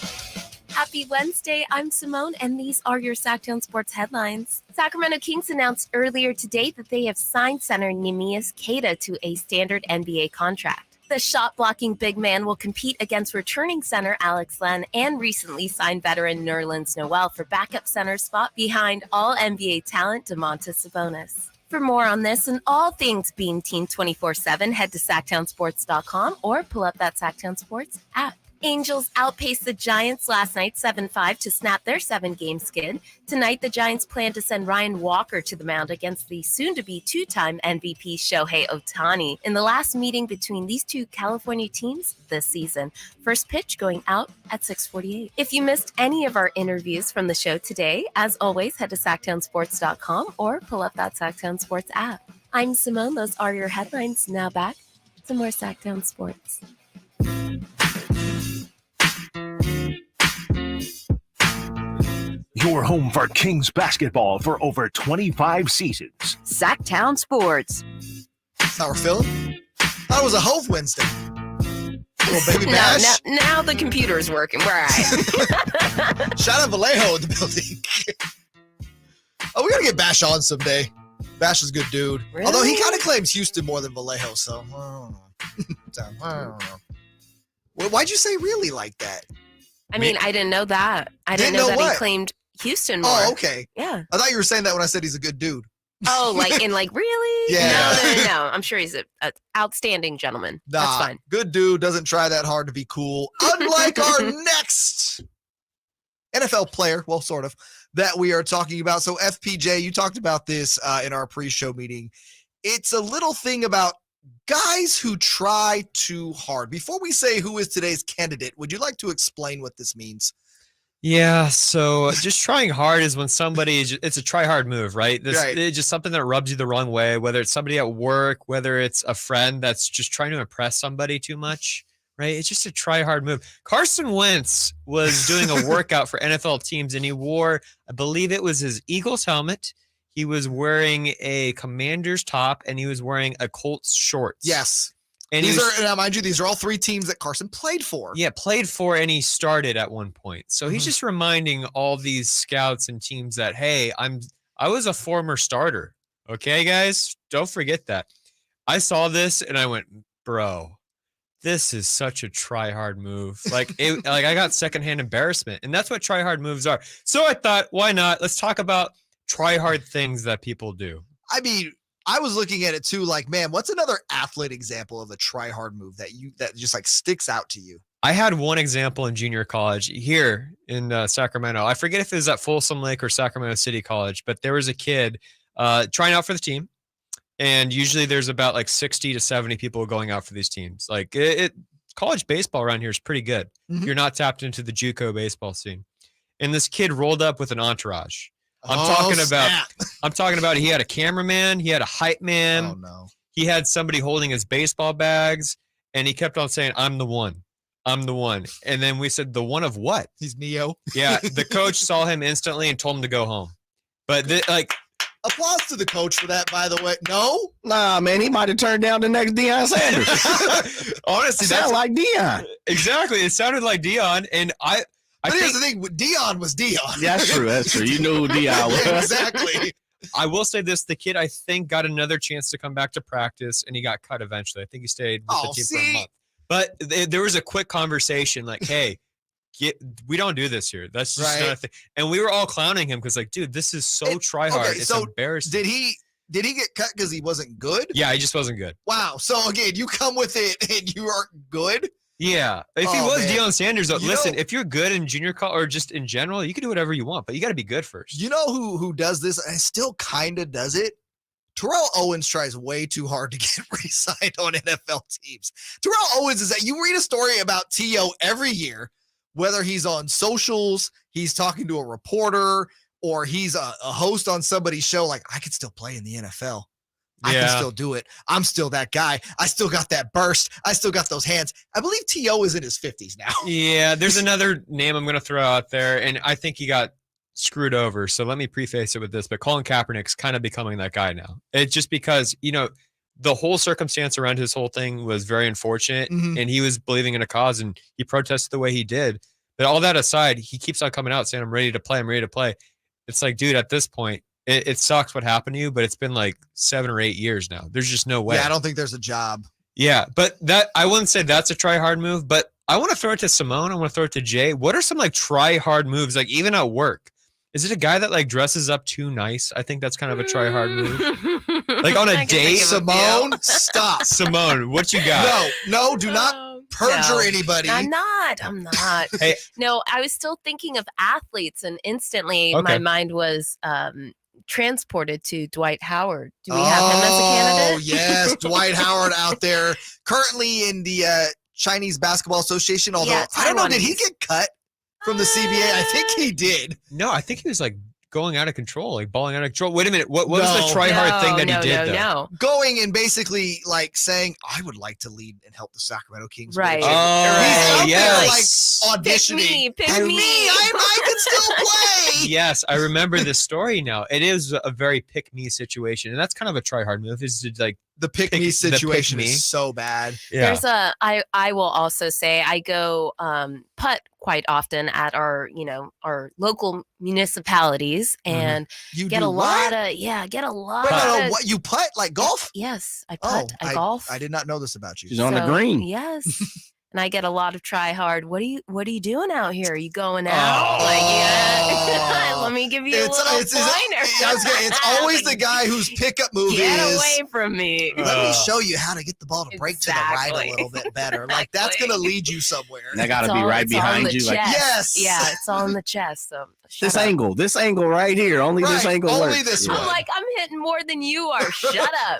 Happy Wednesday. I'm Simone, and these are your Sactown Sports headlines. Sacramento Kings announced earlier today that they have signed center Neemias Queta to a standard NBA contract. The shot-blocking big man will compete against returning center Alex Len and recently signed veteran Nerlens Noel for backup center spot behind all-NBA talent Domantas Sabonis. For more on this and all things Beam Team 24/7, head to SactownSports.com or pull up that Sactown Sports app. Angels outpaced the Giants last night 7-5 to snap their 7-game skid. Tonight, the Giants plan to send Ryan Walker to the mound against the soon-to-be two-time MVP Shohei Ohtani in the last meeting between these two California teams this season. First pitch going out at 6:48. If you missed any of our interviews from the show today, as always, head to SactownSports.com or pull up that Sactown Sports app. I'm Simone. Those are your headlines. Now back to more Sactown Sports. Your home for Kings basketball for over 25 seasons. Sactown Sports. That's how we're feeling. Thought it was a Hove Wednesday. Little baby bash. Now the computer is working. We're all right. Shout out Vallejo in the building. Oh, we got to get Bash on someday. Bash is a good dude. Really? Although he kind of claims Houston more than Vallejo, so I don't know. Why'd you say really like that? I mean, I didn't know that. I didn't know that he claimed Houston more. Oh, okay. Yeah. I thought you were saying that when I said he's a good dude. Oh, really? Yeah. No. I'm sure he's an outstanding gentleman. Nah, That's fine. good dude, doesn't try that hard to be cool. Unlike our next NFL player, well, sort of, that we are talking about. So FPJ, you talked about this in our pre-show meeting. It's a little thing about guys who try too hard. Before we say who is today's candidate, would you like to explain what this means? Yeah, so just trying hard is when it's a try hard move, right? It's just something that rubs you the wrong way, whether it's somebody at work, whether it's a friend that's just trying to impress somebody too much, right? It's just a try hard move. Carson Wentz was doing a workout for NFL teams, and he wore, I believe it was his Eagles helmet. He was wearing a Commander's top, and he was wearing a Colts shorts. Yes. And now, mind you, these are all three teams that Carson played for. Yeah, played for, and he started at one point. So he's just reminding all these scouts and teams that, hey, I was a former starter. Okay, guys, don't forget that. I saw this and I went, bro, this is such a try hard move. Like I got secondhand embarrassment, and that's what try hard moves are. So I thought, why not? Let's talk about try hard things that people do. I mean, I was looking at it too, like, man, what's another athlete example of a try hard move that just like sticks out to you? I had one example in junior college here in Sacramento. I forget if it was at Folsom Lake or Sacramento City College, but there was a kid trying out for the team. And usually there's about like 60 to 70 people going out for these teams. Like college baseball around here is pretty good. Mm-hmm. You're not tapped into the JUCO baseball scene. And this kid rolled up with an entourage. I'm talking about he had a cameraman, he had a hype man. Oh no. He had somebody holding his baseball bags, and he kept on saying, I'm the one. I'm the one. And then we said, the one of what? He's Neo. Yeah. The coach saw him instantly and told him to go home. But applause to the coach for that, by the way. No? Nah, man, he might have turned down the next Deion Sanders. Honestly, sound like Deion. Exactly. It sounded like Deion. And But here's the thing, Deion was Deion. That's true. That's true. You knew who Deion was. Exactly. I will say this: the kid, I think, got another chance to come back to practice, and he got cut eventually. I think he stayed with the team for a month. But there was a quick conversation, like, "Hey, we don't do this here. That's just not a thing." And we were all clowning him because, like, dude, this is so try hard. Okay, it's so embarrassing. Did he get cut because he wasn't good? Yeah, he just wasn't good. Wow. So again, you come with it and you aren't good. Yeah. If he was Deion Sanders, listen, if you're good in junior college or just in general, you can do whatever you want, but you got to be good first. You know who does this and still kind of does it? Terrell Owens tries way too hard to get re-signed on NFL teams. Terrell Owens is that you read a story about T.O. every year, whether he's on socials, he's talking to a reporter, or he's a host on somebody's show, like, I could still play in the NFL. I can still do it. I'm still that guy. I still got that burst. I still got those hands. I believe T.O. is in his 50s now. Yeah, there's another name I'm going to throw out there, and I think he got screwed over. So let me preface it with this, but Colin Kaepernick's kind of becoming that guy now. It's just because, the whole circumstance around his whole thing was very unfortunate, and he was believing in a cause, and he protested the way he did. But all that aside, he keeps on coming out saying, I'm ready to play. I'm ready to play. It's like, dude, at this point, it sucks what happened to you, but it's been like 7 or 8 years now. There's just no way. Yeah, I don't think there's a job. Yeah, but I wouldn't say that's a try hard move, but I want to throw it to Simone. I want to throw it to Jay. What are some like try hard moves, like even at work? Is it a guy that like dresses up too nice? I think that's kind of a try hard move. Like on a date, Simone, stop. Simone, what you got? No, do not perjure anybody. I'm not. Hey. No, I was still thinking of athletes, and instantly my mind was transported to Dwight Howard. Do we have him as a candidate? Oh, yes. Dwight Howard out there currently in the Chinese Basketball Association. Although, I don't know, did he get cut from the CBA? I think he did. No, I think he was like going out of control, like balling out of control. Wait a minute. What was the try hard thing that he did though? No. Going and basically like saying, I would like to lead and help the Sacramento Kings. Right. Oh, yes. Like auditioning. Pick me. I can still play. Yes, I remember this story now. It is a very pick me situation, and that's kind of a try hard move. Is to like The pick me situation is so bad. Yeah. There's I will also say I go putt quite often at our local municipalities and You get do a lot what? of get a lot Wait, no, of what you putt like golf? Yes, I putt, I golf. I did not know this about you. She's on the green. Yes. And I get a lot of try hard. What are you doing out here? Are you going out? Let me give you a little pointer. It's always the guy whose pickup move Get is. away from me. Let me show you how to get the ball to break to the right a little bit better. Like that's gonna lead you somewhere. That got to be right behind you. Like, yes. Yeah, it's all in the chest. So this angle right here. Only this angle only works. this I'm one. like, I'm hitting more than you are. Shut up.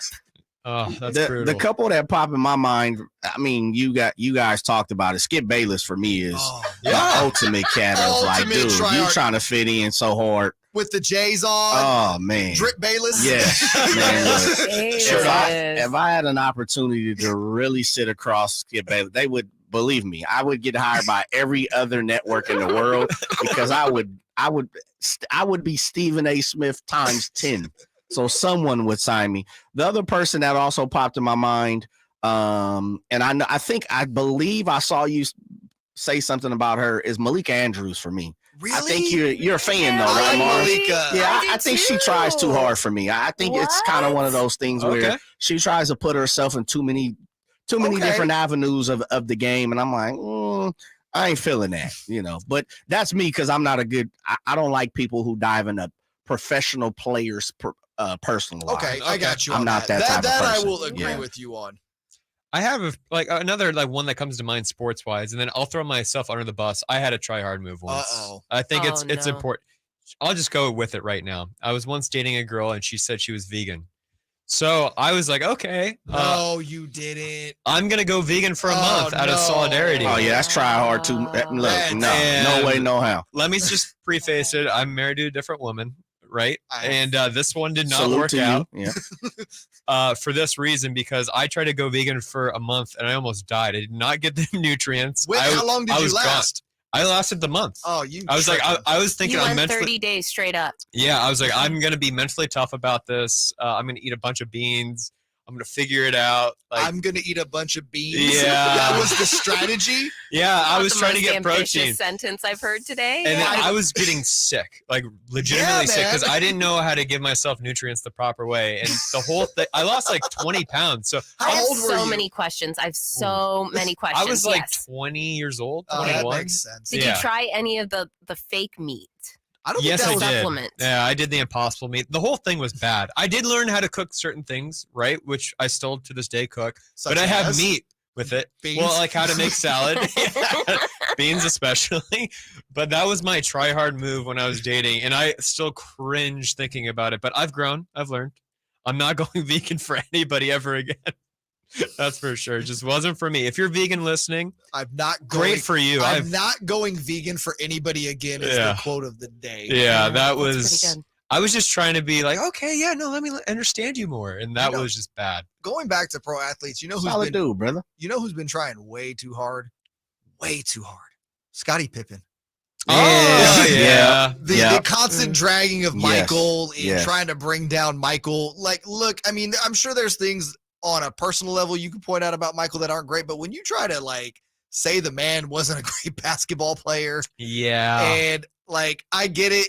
Oh, that's the brutal. couple that pop in my mind. I mean, you guys talked about it. Skip Bayless for me is the ultimate cat of like, Ultimate dude, you tryhard. trying to fit in so hard. With the J's on. Oh man, Drip Bayless. Yes, man. Look, Bayless. if I had an opportunity to really sit across Skip Bayless, they would believe me. I would get hired by every other network in the world because I would be Stephen A. Smith times 10. So someone would sign me. The other person that also popped in my mind, and I believe I saw you say something about her is Malika Andrews for me. Really? I think you're a fan though, right, Mars? Yeah, I think she tries too hard for me. I think it's kind of one of those things where she tries to put herself in too many different avenues of the game, and I'm like, I ain't feeling that, But that's me because I'm not I don't like people who dive into professional players' personal life. Okay, I got you. I'm on not that type of That person. I will agree with you on. I have another one that comes to mind sports wise, and then I'll throw myself under the bus. I had a try hard move once. I think it's important. I'll just go with it right now. I was once dating a girl, and she said she was vegan. So I was like, okay. No, you didn't. I'm going to go vegan for a month out of solidarity. Oh, yeah, that's try hard too. Look, no way, no how. Let me just preface it. I'm married to a different woman, right? And this one did not Salute work to out. you. Yeah. For this reason, because I tried to go vegan for a month, and I almost died. I did not get the nutrients. How long did you last? I lasted the month. Oh, I was like, I was thinking You I'm went mentally 30 days straight up. Yeah, I was like, I'm gonna be mentally tough about this. I'm gonna eat a bunch of beans. I'm gonna figure it out. Like, I'm gonna eat a bunch of beans. Yeah, that was the strategy. Yeah, I was The trying to most get ambitious protein, sentence I've heard today. and then I was getting sick, like legitimately sick, man. because I didn't know how to give myself nutrients the proper way, and the whole thing. I lost like 20 pounds. So I have so many questions. I have so many questions. I was like yes. 20 years old, Oh, 21. that makes sense. Did Yeah. you try any of the fake meat? I don't Yes, think I that was did. supplement. Yeah, I did the impossible meat. The whole thing was bad. I did learn how to cook certain things, right? Which I still to this day cook. Such but I have as? meat with it. Beans? Well, like how to make salad. Yeah, beans especially. But that was my try hard move when I was dating. And I still cringe thinking about it. But I've grown. I've learned. I'm not going vegan for anybody ever again. That's for sure. It just wasn't for me. If you're vegan listening, I'm not going, great for you. I'm not going vegan for anybody again. Is Yeah. the quote of the day. Yeah, that That's was. pretty good. I was just trying to be like, okay, yeah, no, let me understand you more, and that was just bad. Going back to pro athletes, you know who's Solid been dude, brother. You know who's been trying way too hard? Way too hard. Scottie Pippen. Oh, yeah. The constant dragging of Yes. Michael and Yes. trying to bring down Michael. Like, look, I mean, I'm sure there's things on a personal level you can point out about Michael that aren't great, but when you try to like say the man wasn't a great basketball player, Yeah. and like I get it,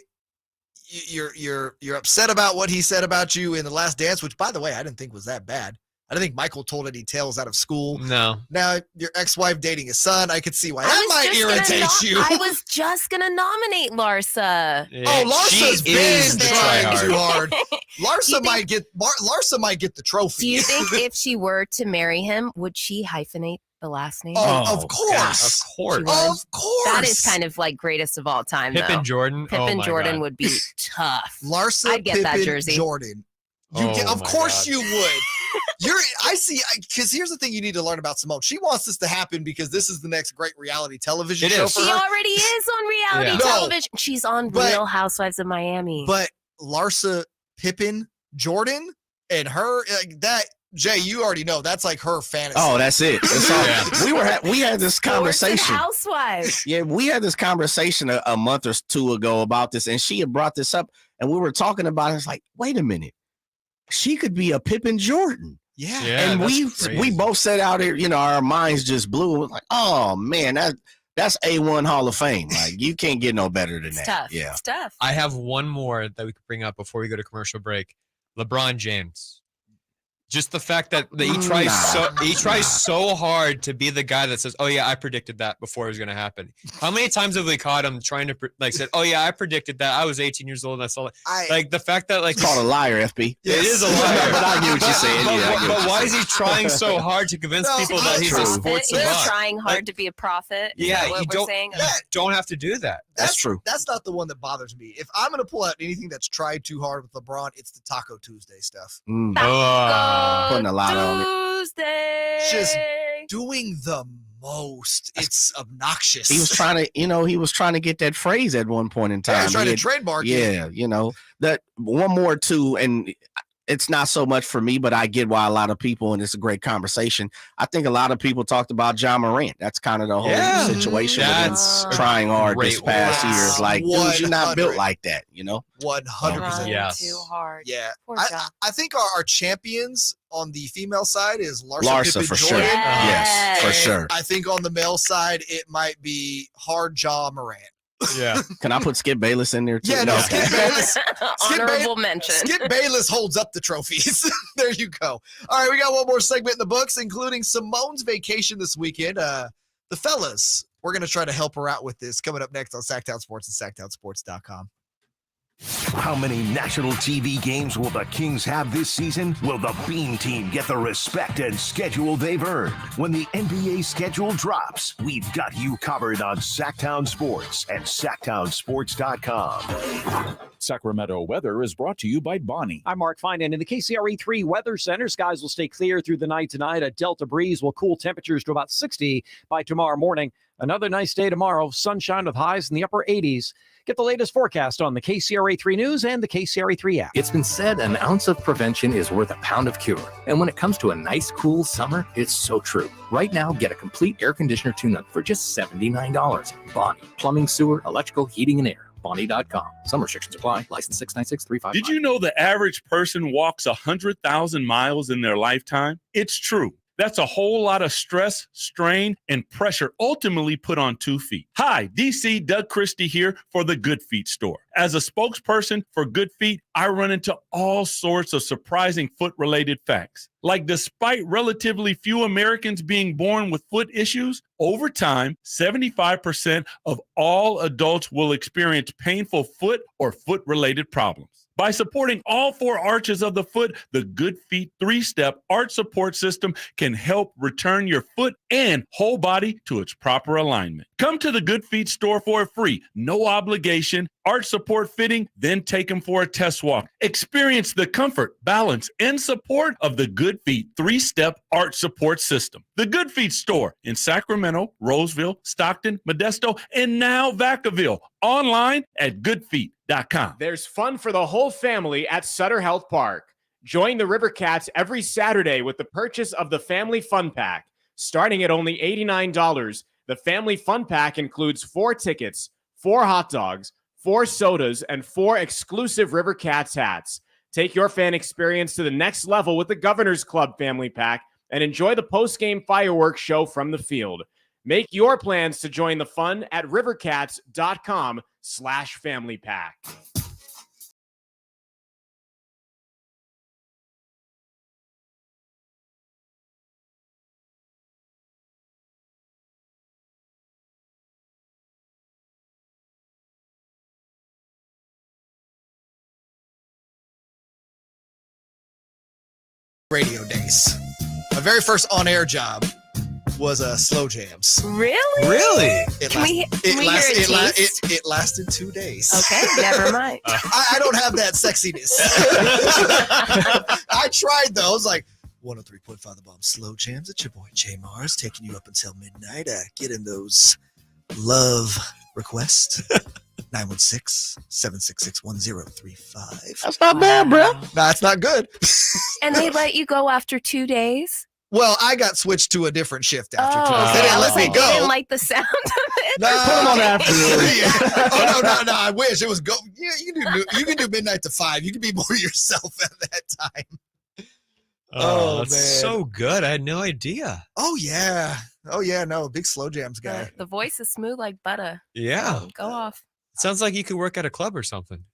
you're upset about what he said about you in The Last Dance, which by the way I didn't think was that bad. I didn't think Michael told any tales out of school. No. Now your ex-wife dating his son, I could see why I that was might just gonna irritate you. I was just gonna nominate Larsa. Oh, Larsa's She is been the trying tryhard. too hard. Do you Larsa might get the trophy. Do you think if she were to marry him, would she hyphenate the last name? Oh, Oh, of course. of course. She would. Of course. That is kind of like greatest of all time, Pippen though. Jordan. Pippen Oh my Jordan God. would be tough. Larsa, I'd get that Pippen, jersey. Jordan. Oh Of my course God. you would. Because here's the thing you need to learn about Simone. She wants this to happen because this is the next great reality television It show is. for She her. already is on reality Yeah. No, television. She's on but- Real Housewives of Miami. But Larsa, Pippen, Jordan, and her, like that, Jay, you already know that's like her fantasy. Oh, that's it. That's all. Yeah. We had this Sports and conversation. Housewives. Yeah, we had this conversation a month or two ago about this, and she had brought this up, and we were talking about it. It's like, wait a minute, she could be a Pippen Jordan. Yeah. And we both said out here, our minds just blew. It was like, oh man, that's A1 Hall of Fame. Like, you can't get no better than that. Tough. Yeah. It's tough. I have one more that we could bring up before we go to commercial break. LeBron James. Just the fact that he tries so hard to be the guy that says, "Oh yeah, I predicted that before it was going to happen." How many times have we caught him trying to said, "Oh yeah, I predicted that. I was 18 years old. That's all." Like the fact that It's called a liar, FP. It is a liar. But I get what you're saying. But why is he trying so hard to convince people that he's a sports He's savant? trying hard to be a prophet. Is that what we're saying? You don't have to do that. That's true. That's not the one that bothers me. If I'm going to pull out anything that's tried too hard with LeBron, it's the Taco Tuesday stuff. Putting a lot on it. Tuesday. Just doing the most. It's obnoxious. He was trying to get that phrase at one point in time. Yeah, he was trying to trademark it. Yeah, that one more too, and it's not so much for me, but I get why a lot of people, and it's a great conversation. I think a lot of people talked about John Morant. That's kind of the whole situation with him trying hard this past year. It's like, dude, you're not built like that, 100%. Yes. Too hard. Yeah. Poor John. I think our champions on the female side is Larsa for Pippen sure. Jordan. Yes, for sure. I think on the male side, it might be Hard Jaw Morant. Yeah. Can I put Skip Bayless in there too? Yeah, no, Skip Bayless. Honorable mention. Skip Bayless holds up the trophies. There you go. All right, we got one more segment in the books, including Simone's vacation this weekend. The fellas, we're going to try to help her out with this. Coming up next on Sactown Sports and SactownSports.com. How many national TV games will the Kings have this season? Will the Beam Team get the respect and schedule they've earned? When the NBA schedule drops, we've got you covered on Sactown Sports and SactownSports.com. Sacramento weather is brought to you by Bonnie. I'm Mark Finan in the KCRE3 Weather Center. Skies will stay clear through the night tonight. A Delta breeze will cool temperatures to about 60 by tomorrow morning. Another nice day tomorrow. Sunshine with highs in the upper 80s. Get the latest forecast on the KCRA3 News and the KCRA3 app. It's been said an ounce of prevention is worth a pound of cure. And when it comes to a nice, cool summer, it's so true. Right now, get a complete air conditioner tune-up for just $79. Bonnie. Plumbing, sewer, electrical, heating, and air. Bonnie.com. Some restrictions apply. License 69635. Did you know the average person walks 100,000 miles in their lifetime? It's true. That's a whole lot of stress, strain, and pressure ultimately put on 2 feet. Hi, DC Doug Christie here for the Good Feet store. As a spokesperson for Good Feet, I run into all sorts of surprising foot-related facts. Like, despite relatively few Americans being born with foot issues, over time, 75% of all adults will experience painful foot or foot-related problems. By supporting all 4 arches of the foot, the Good Feet 3-step arch support system can help return your foot and whole body to its proper alignment. Come to the Good Feet store for a free, no obligation arch support fitting, then take them for a test walk. Experience the comfort, balance, and support of the Good Feet 3-step arch support system. The Good Feet store in Sacramento, Roseville, Stockton, Modesto, and now Vacaville. Online at goodfeet.com. There's fun for the whole family at Sutter Health Park. Join the River Cats every Saturday with the purchase of the Family Fun Pack. Starting at only $89, the Family Fun Pack includes 4 tickets, 4 hot dogs, 4 sodas, and 4 exclusive River Cats hats. Take your fan experience to the next level with the Governor's Club Family Pack and enjoy the post-game fireworks show from the field. Make your plans to join the fun at rivercats.com/family pack. Radio days. My very first on-air job was Slow Jams. Really? Really? Can we hear a taste? It lasted 2 days. Okay, never mind. I don't have that sexiness. I tried though. I was like, 103.5 The Bomb, Slow Jams. It's your boy JayMarZZ taking you up until midnight. Getting those love requests. 916-766-1035. That's not bad, bro. Nah, it's not good. And they let you go after 2 days? Well, I got switched to a different shift after 2 days. Okay. They didn't I let was me like, go. They didn't like the sound of it. No. Put them on afternoon. Yeah. Oh, no. I wish it was go. Yeah, you can do midnight to 5. You can be more yourself at that time. Oh, that's man. so good. I had no idea. Oh yeah. No, big slow jams guy. The voice is smooth like butter. Yeah. Go off. Sounds like you could work at a club or something.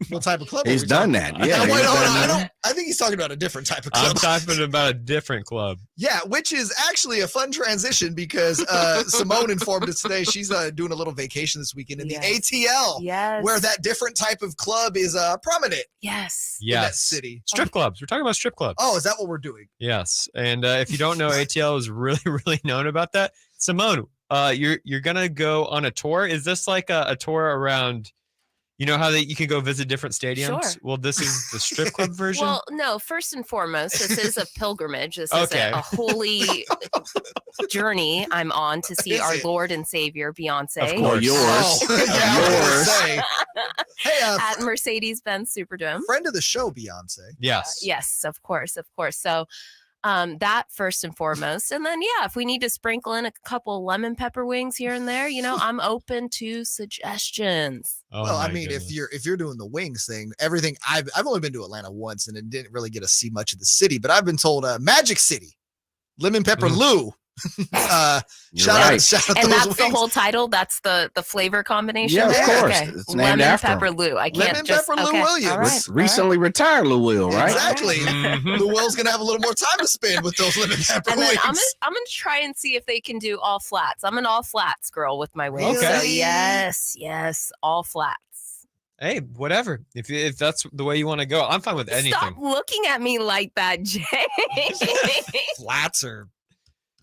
What type of club? He's done that. Yeah. I think he's talking about a different type of club. I'm talking about a different club. Yeah, which is actually a fun transition because Simone informed us today she's doing a little vacation this weekend in the ATL, where that different type of club is prominent. Yes. In that city. Strip clubs. We're talking about strip clubs. Oh, is that what we're doing? Yes. And if you don't know, ATL is really, really known about that. Simone, you're gonna go on a tour. Is this like a tour around? You know how you can go visit different stadiums? Sure. Well, this is the strip club version. Well, no, first and foremost, this is a pilgrimage. This is a holy journey I'm on to see our Lord and Savior, Beyonce. Of course. Yours. At Mercedes-Benz Superdome. Friend of the show, Beyonce. Yes. Yes, of course. So that first and foremost. And then, if we need to sprinkle in a couple lemon pepper wings here and there, I'm open to suggestions. Well, I mean, if you're doing the wings thing, everything I've only been to Atlanta once and didn't really get to see much of the city, but I've been told Magic City, Lemon Pepper Lou. Shout out and those that's wings. the whole title. That's the flavor combination. Yeah, of there? course. Okay. It's named Lemon after Pepper him. Lou. I can't Lemon Pepper Lou Williams. All right. Recently retired Lou Will, right? Exactly. Lou Will's gonna have a little more time to spend with those lemon pepper And then wings. I'm gonna try and see if they can do all flats. I'm an all flats girl with my wings. Okay. So yes, all flats. Hey, whatever. If that's the way you want to go, I'm fine with anything. Stop looking at me like that, Jay. Flats are,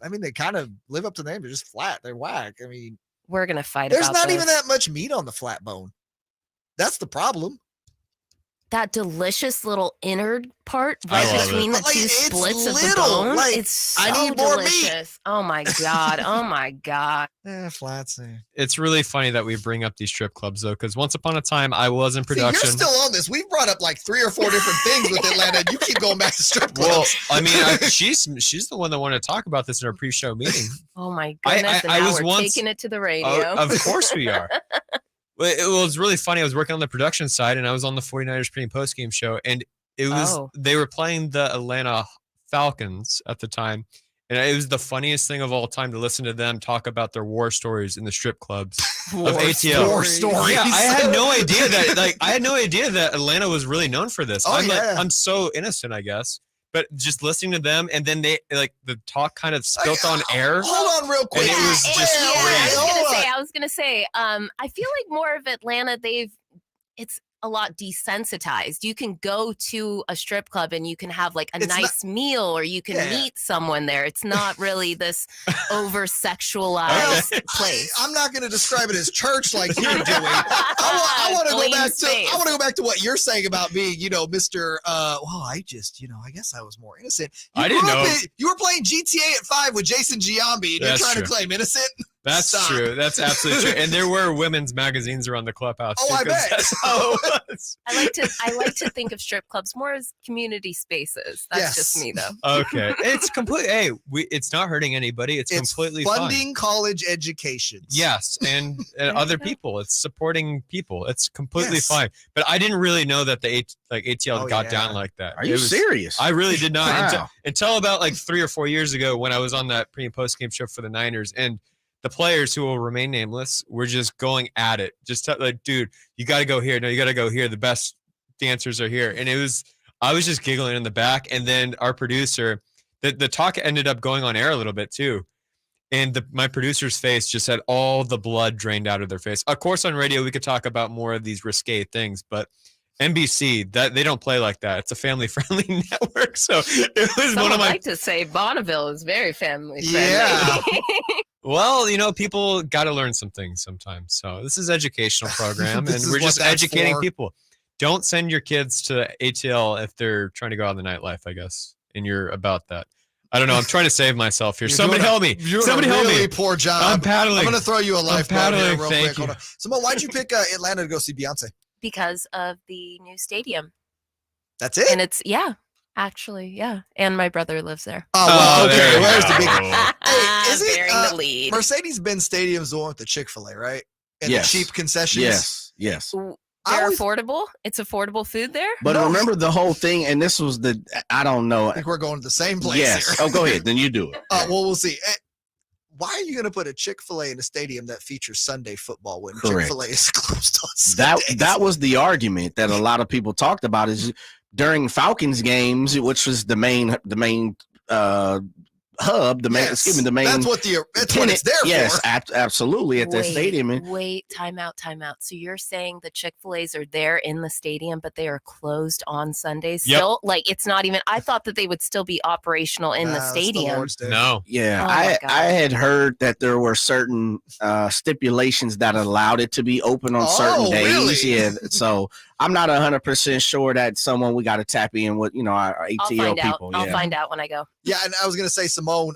I mean, they kind of live up to the name. They're just flat. They're whack. I mean, We're gonna fight there's about not this. even that much meat on the flat bone. That's the problem. That delicious little innard part I right love between it. the But, like, two it's splits of the little, bone. like, It's so I need more meat. delicious. Oh my god. Oh my god. Flats. It's really funny that we bring up these strip clubs, though, because once upon a time I was in See, production. you're still on this. We've brought up like 3 or 4 different things with Atlanta. And you keep going back to strip clubs. Well, I mean, she's the one that wanted to talk about this in our pre-show meeting. Oh my goodness. And I now was we're once- taking it to the radio. Of course we are. Well, it was really funny. I was working on the production side, and I was on the 49ers pre and post game show, and they were playing the Atlanta Falcons at the time, and it was the funniest thing of all time to listen to them talk about their war stories in the strip clubs of ATL. War stories. Yeah, I had no idea that Atlanta was really known for this. I'm so innocent, I guess. But just listening to them, and then they the talk kind of spilt on air. Hold on, real quick. And it was just crazy. I was gonna say, I feel like more of Atlanta, it's a lot desensitized. You can go to a strip club and you can have like a nice meal, or you can meet someone there. It's not really this over sexualized place. I'm not going to describe it as church like you're doing. I want to go back to. I want to go back to what you're saying about being, Mr. I guess I was more innocent. I didn't know. You were playing GTA at 5 with Jason Giambi, and you're trying to claim innocent. That's true. That's absolutely true. And there were women's magazines around the clubhouse. Oh, I bet. That's how it was. I like to think of strip clubs more as community spaces. That's just me, though. Okay, it's complete. Hey, it's not hurting anybody. It's completely funding fine. college education. Yes, and other people. It's supporting people. It's completely fine. But I didn't really know that the ATL got down like that. Are you serious? I really did not Wow. until about 3 or 4 years ago when I was on that pre and post game show for the Niners, and the players who will remain nameless were just going at it. Just dude, you got to go here. No, you got to go here. The best dancers are here. And I was just giggling in the back. And then our producer, the talk ended up going on air a little bit too. And my producer's face just had all the blood drained out of their face. Of course, on radio, we could talk about more of these risque things, but NBC, that they don't play like that. It's a family-friendly network. So it was one of my. I like to say Bonneville is very family friendly. Yeah. Well, people got to learn some things sometimes. So this is an educational program, and we're just educating people. Don't send your kids to ATL if they're trying to go out in the nightlife, I guess, and you're about that. I don't know. I'm trying to save myself here. Somebody help me. Somebody help me. Really poor job. I'm paddling. I'm going to throw you a lifeboat here real Thank quick. Hold on. Simone, why'd you pick Atlanta to go see Beyonce? Because of the new stadium. That's it? And it's, actually. And my brother lives there. Oh, well, okay. Where's the big Hey, is it, bearing the lead. Mercedes-Benz Stadium's the one with the Chick-fil-A, right? And Yes. the cheap concessions? Yes. They're affordable. It's affordable food there. But remember the whole thing, and this was I don't know. I think we're going to the same place yes. here. Oh, go ahead. Then you do it. Well, we'll see. Why are you going to put a Chick-fil-A in a stadium that features Sunday football when Correct. Chick-fil-A is closed on Sundays? That was the argument that a lot of people talked about is during Falcons games, which was the main hub, the main that's what it's there yes, for. Absolutely at the stadium. Wait, time out. So you're saying the Chick-fil-A's are there in the stadium, but they are closed on Sundays still? Like it's not even, I thought that they would still be operational in the stadium. No. Yeah. Oh I had heard that there were certain stipulations that allowed it to be open on certain days. Really? Yeah. So I'm not 100% sure that someone we got to tap in with, our ATL people. I'll find out when I go. Yeah, and I was going to say, Simone,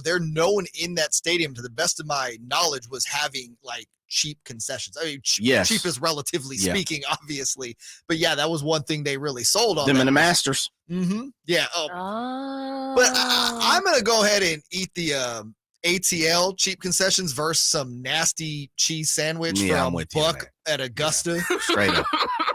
they're known in that stadium, to the best of my knowledge, was having like cheap concessions. I mean, cheap is relatively speaking, obviously. But yeah, that was one thing they really sold on. Them and the Masters. Mm-hmm. Yeah. But I'm going to go ahead and eat the ATL cheap concessions versus some nasty cheese sandwich from Buck at Augusta. Straight up.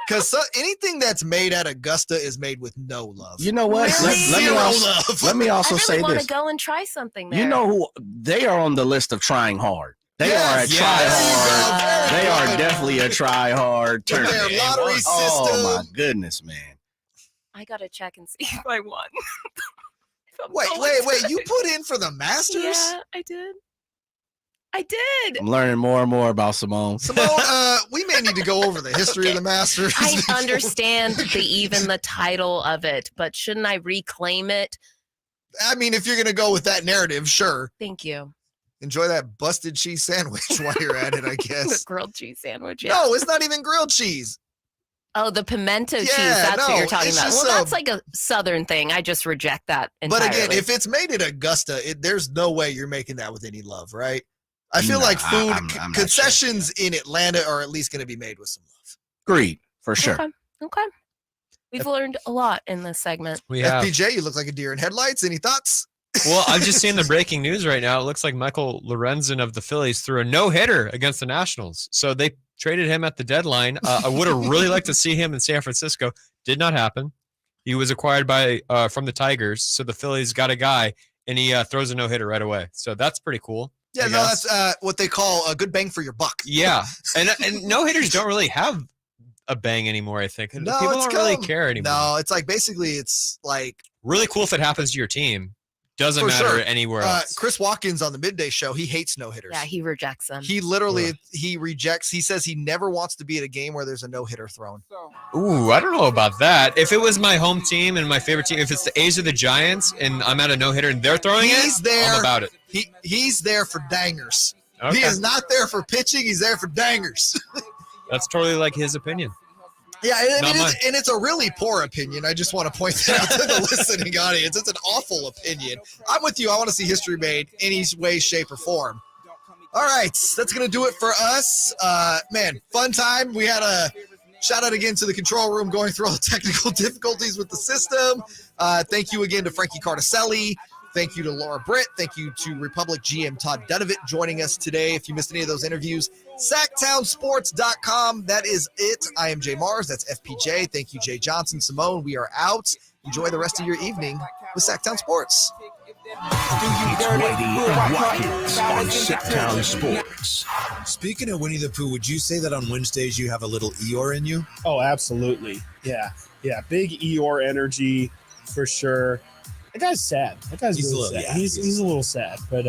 Because anything that's made at Augusta is made with no love. You know what? Let me also say I want this. to go and try something there. You know who they are on the list of trying hard. They are a try hard. They are definitely a try hard tournament. Their lottery system. Oh my goodness, man. I gotta check and see if I won. Wait. You put in for the Masters? Yeah, I did. I'm learning more and more about Simone. We may need to go over the history of the Masters. I understand the title of it, but shouldn't I reclaim it? I mean, if you're going to go with that narrative, sure. Thank you. Enjoy that busted cheese sandwich while you're at it, I guess. The grilled cheese sandwich. Yeah. No, it's not even grilled cheese. Oh, the pimento cheese. That's what you're talking about. Well, that's like a Southern thing. I just reject that entirely. But again, if it's made at Augusta, there's no way you're making that with any love, right? I feel like food concessions in Atlanta are at least going to be made with some love. Agreed, for sure. Okay. We've learned a lot in this segment. We have. FPJ, you look like a deer in headlights. Any thoughts? Well, I'm just seeing the breaking news right now. It looks like Michael Lorenzen of the Phillies threw a no-hitter against the Nationals. So they traded him at the deadline. I would have really liked to see him in San Francisco. Did not happen. He was acquired from the Tigers. So the Phillies got a guy, and he throws a no-hitter right away. So that's pretty cool. Yeah, that's what they call a good bang for your buck. Yeah, and no-hitters don't really have a bang anymore, I think. No, people don't really care anymore. No, it's like basically it's like really cool if it happens to your team. Doesn't matter anywhere else. Chris Watkins on the midday show, he hates no-hitters. Yeah, he rejects them. He literally he rejects. He says he never wants to be at a game where there's a no-hitter thrown. Ooh, I don't know about that. If it was my home team and my favorite team, if it's the A's or the Giants, and I'm at a no-hitter and they're throwing I'm about it. He's there for dangers. Okay. He is not there for pitching. He's there for dangers. That's totally like his opinion. Yeah, and it's a really poor opinion. I just want to point that out to the listening audience. It's an awful opinion. I'm with you. I want to see history made any way, shape, or form. All right, that's going to do it for us. Man, fun time. We had a shout out again to the control room going through all the technical difficulties with the system. Thank you again to Frankie Cartoscelli. Thank you to Laura Britt. Thank you to Republic GM Todd Dunovit joining us today. If you missed any of those interviews, Sactownsports.com. That is it. I am JayMarZZ. That's FPJ. Thank you, Jay Johnson. Simone, we are out. Enjoy the rest of your evening with Sactown Sports. It's Whitey and Watkins on Sactown Sports. Speaking of Winnie the Pooh, would you say that on Wednesdays you have a little Eeyore in you? Oh, absolutely. Yeah. Big Eeyore energy for sure. That guy's sad. That guy's really sad. He's a little sad, but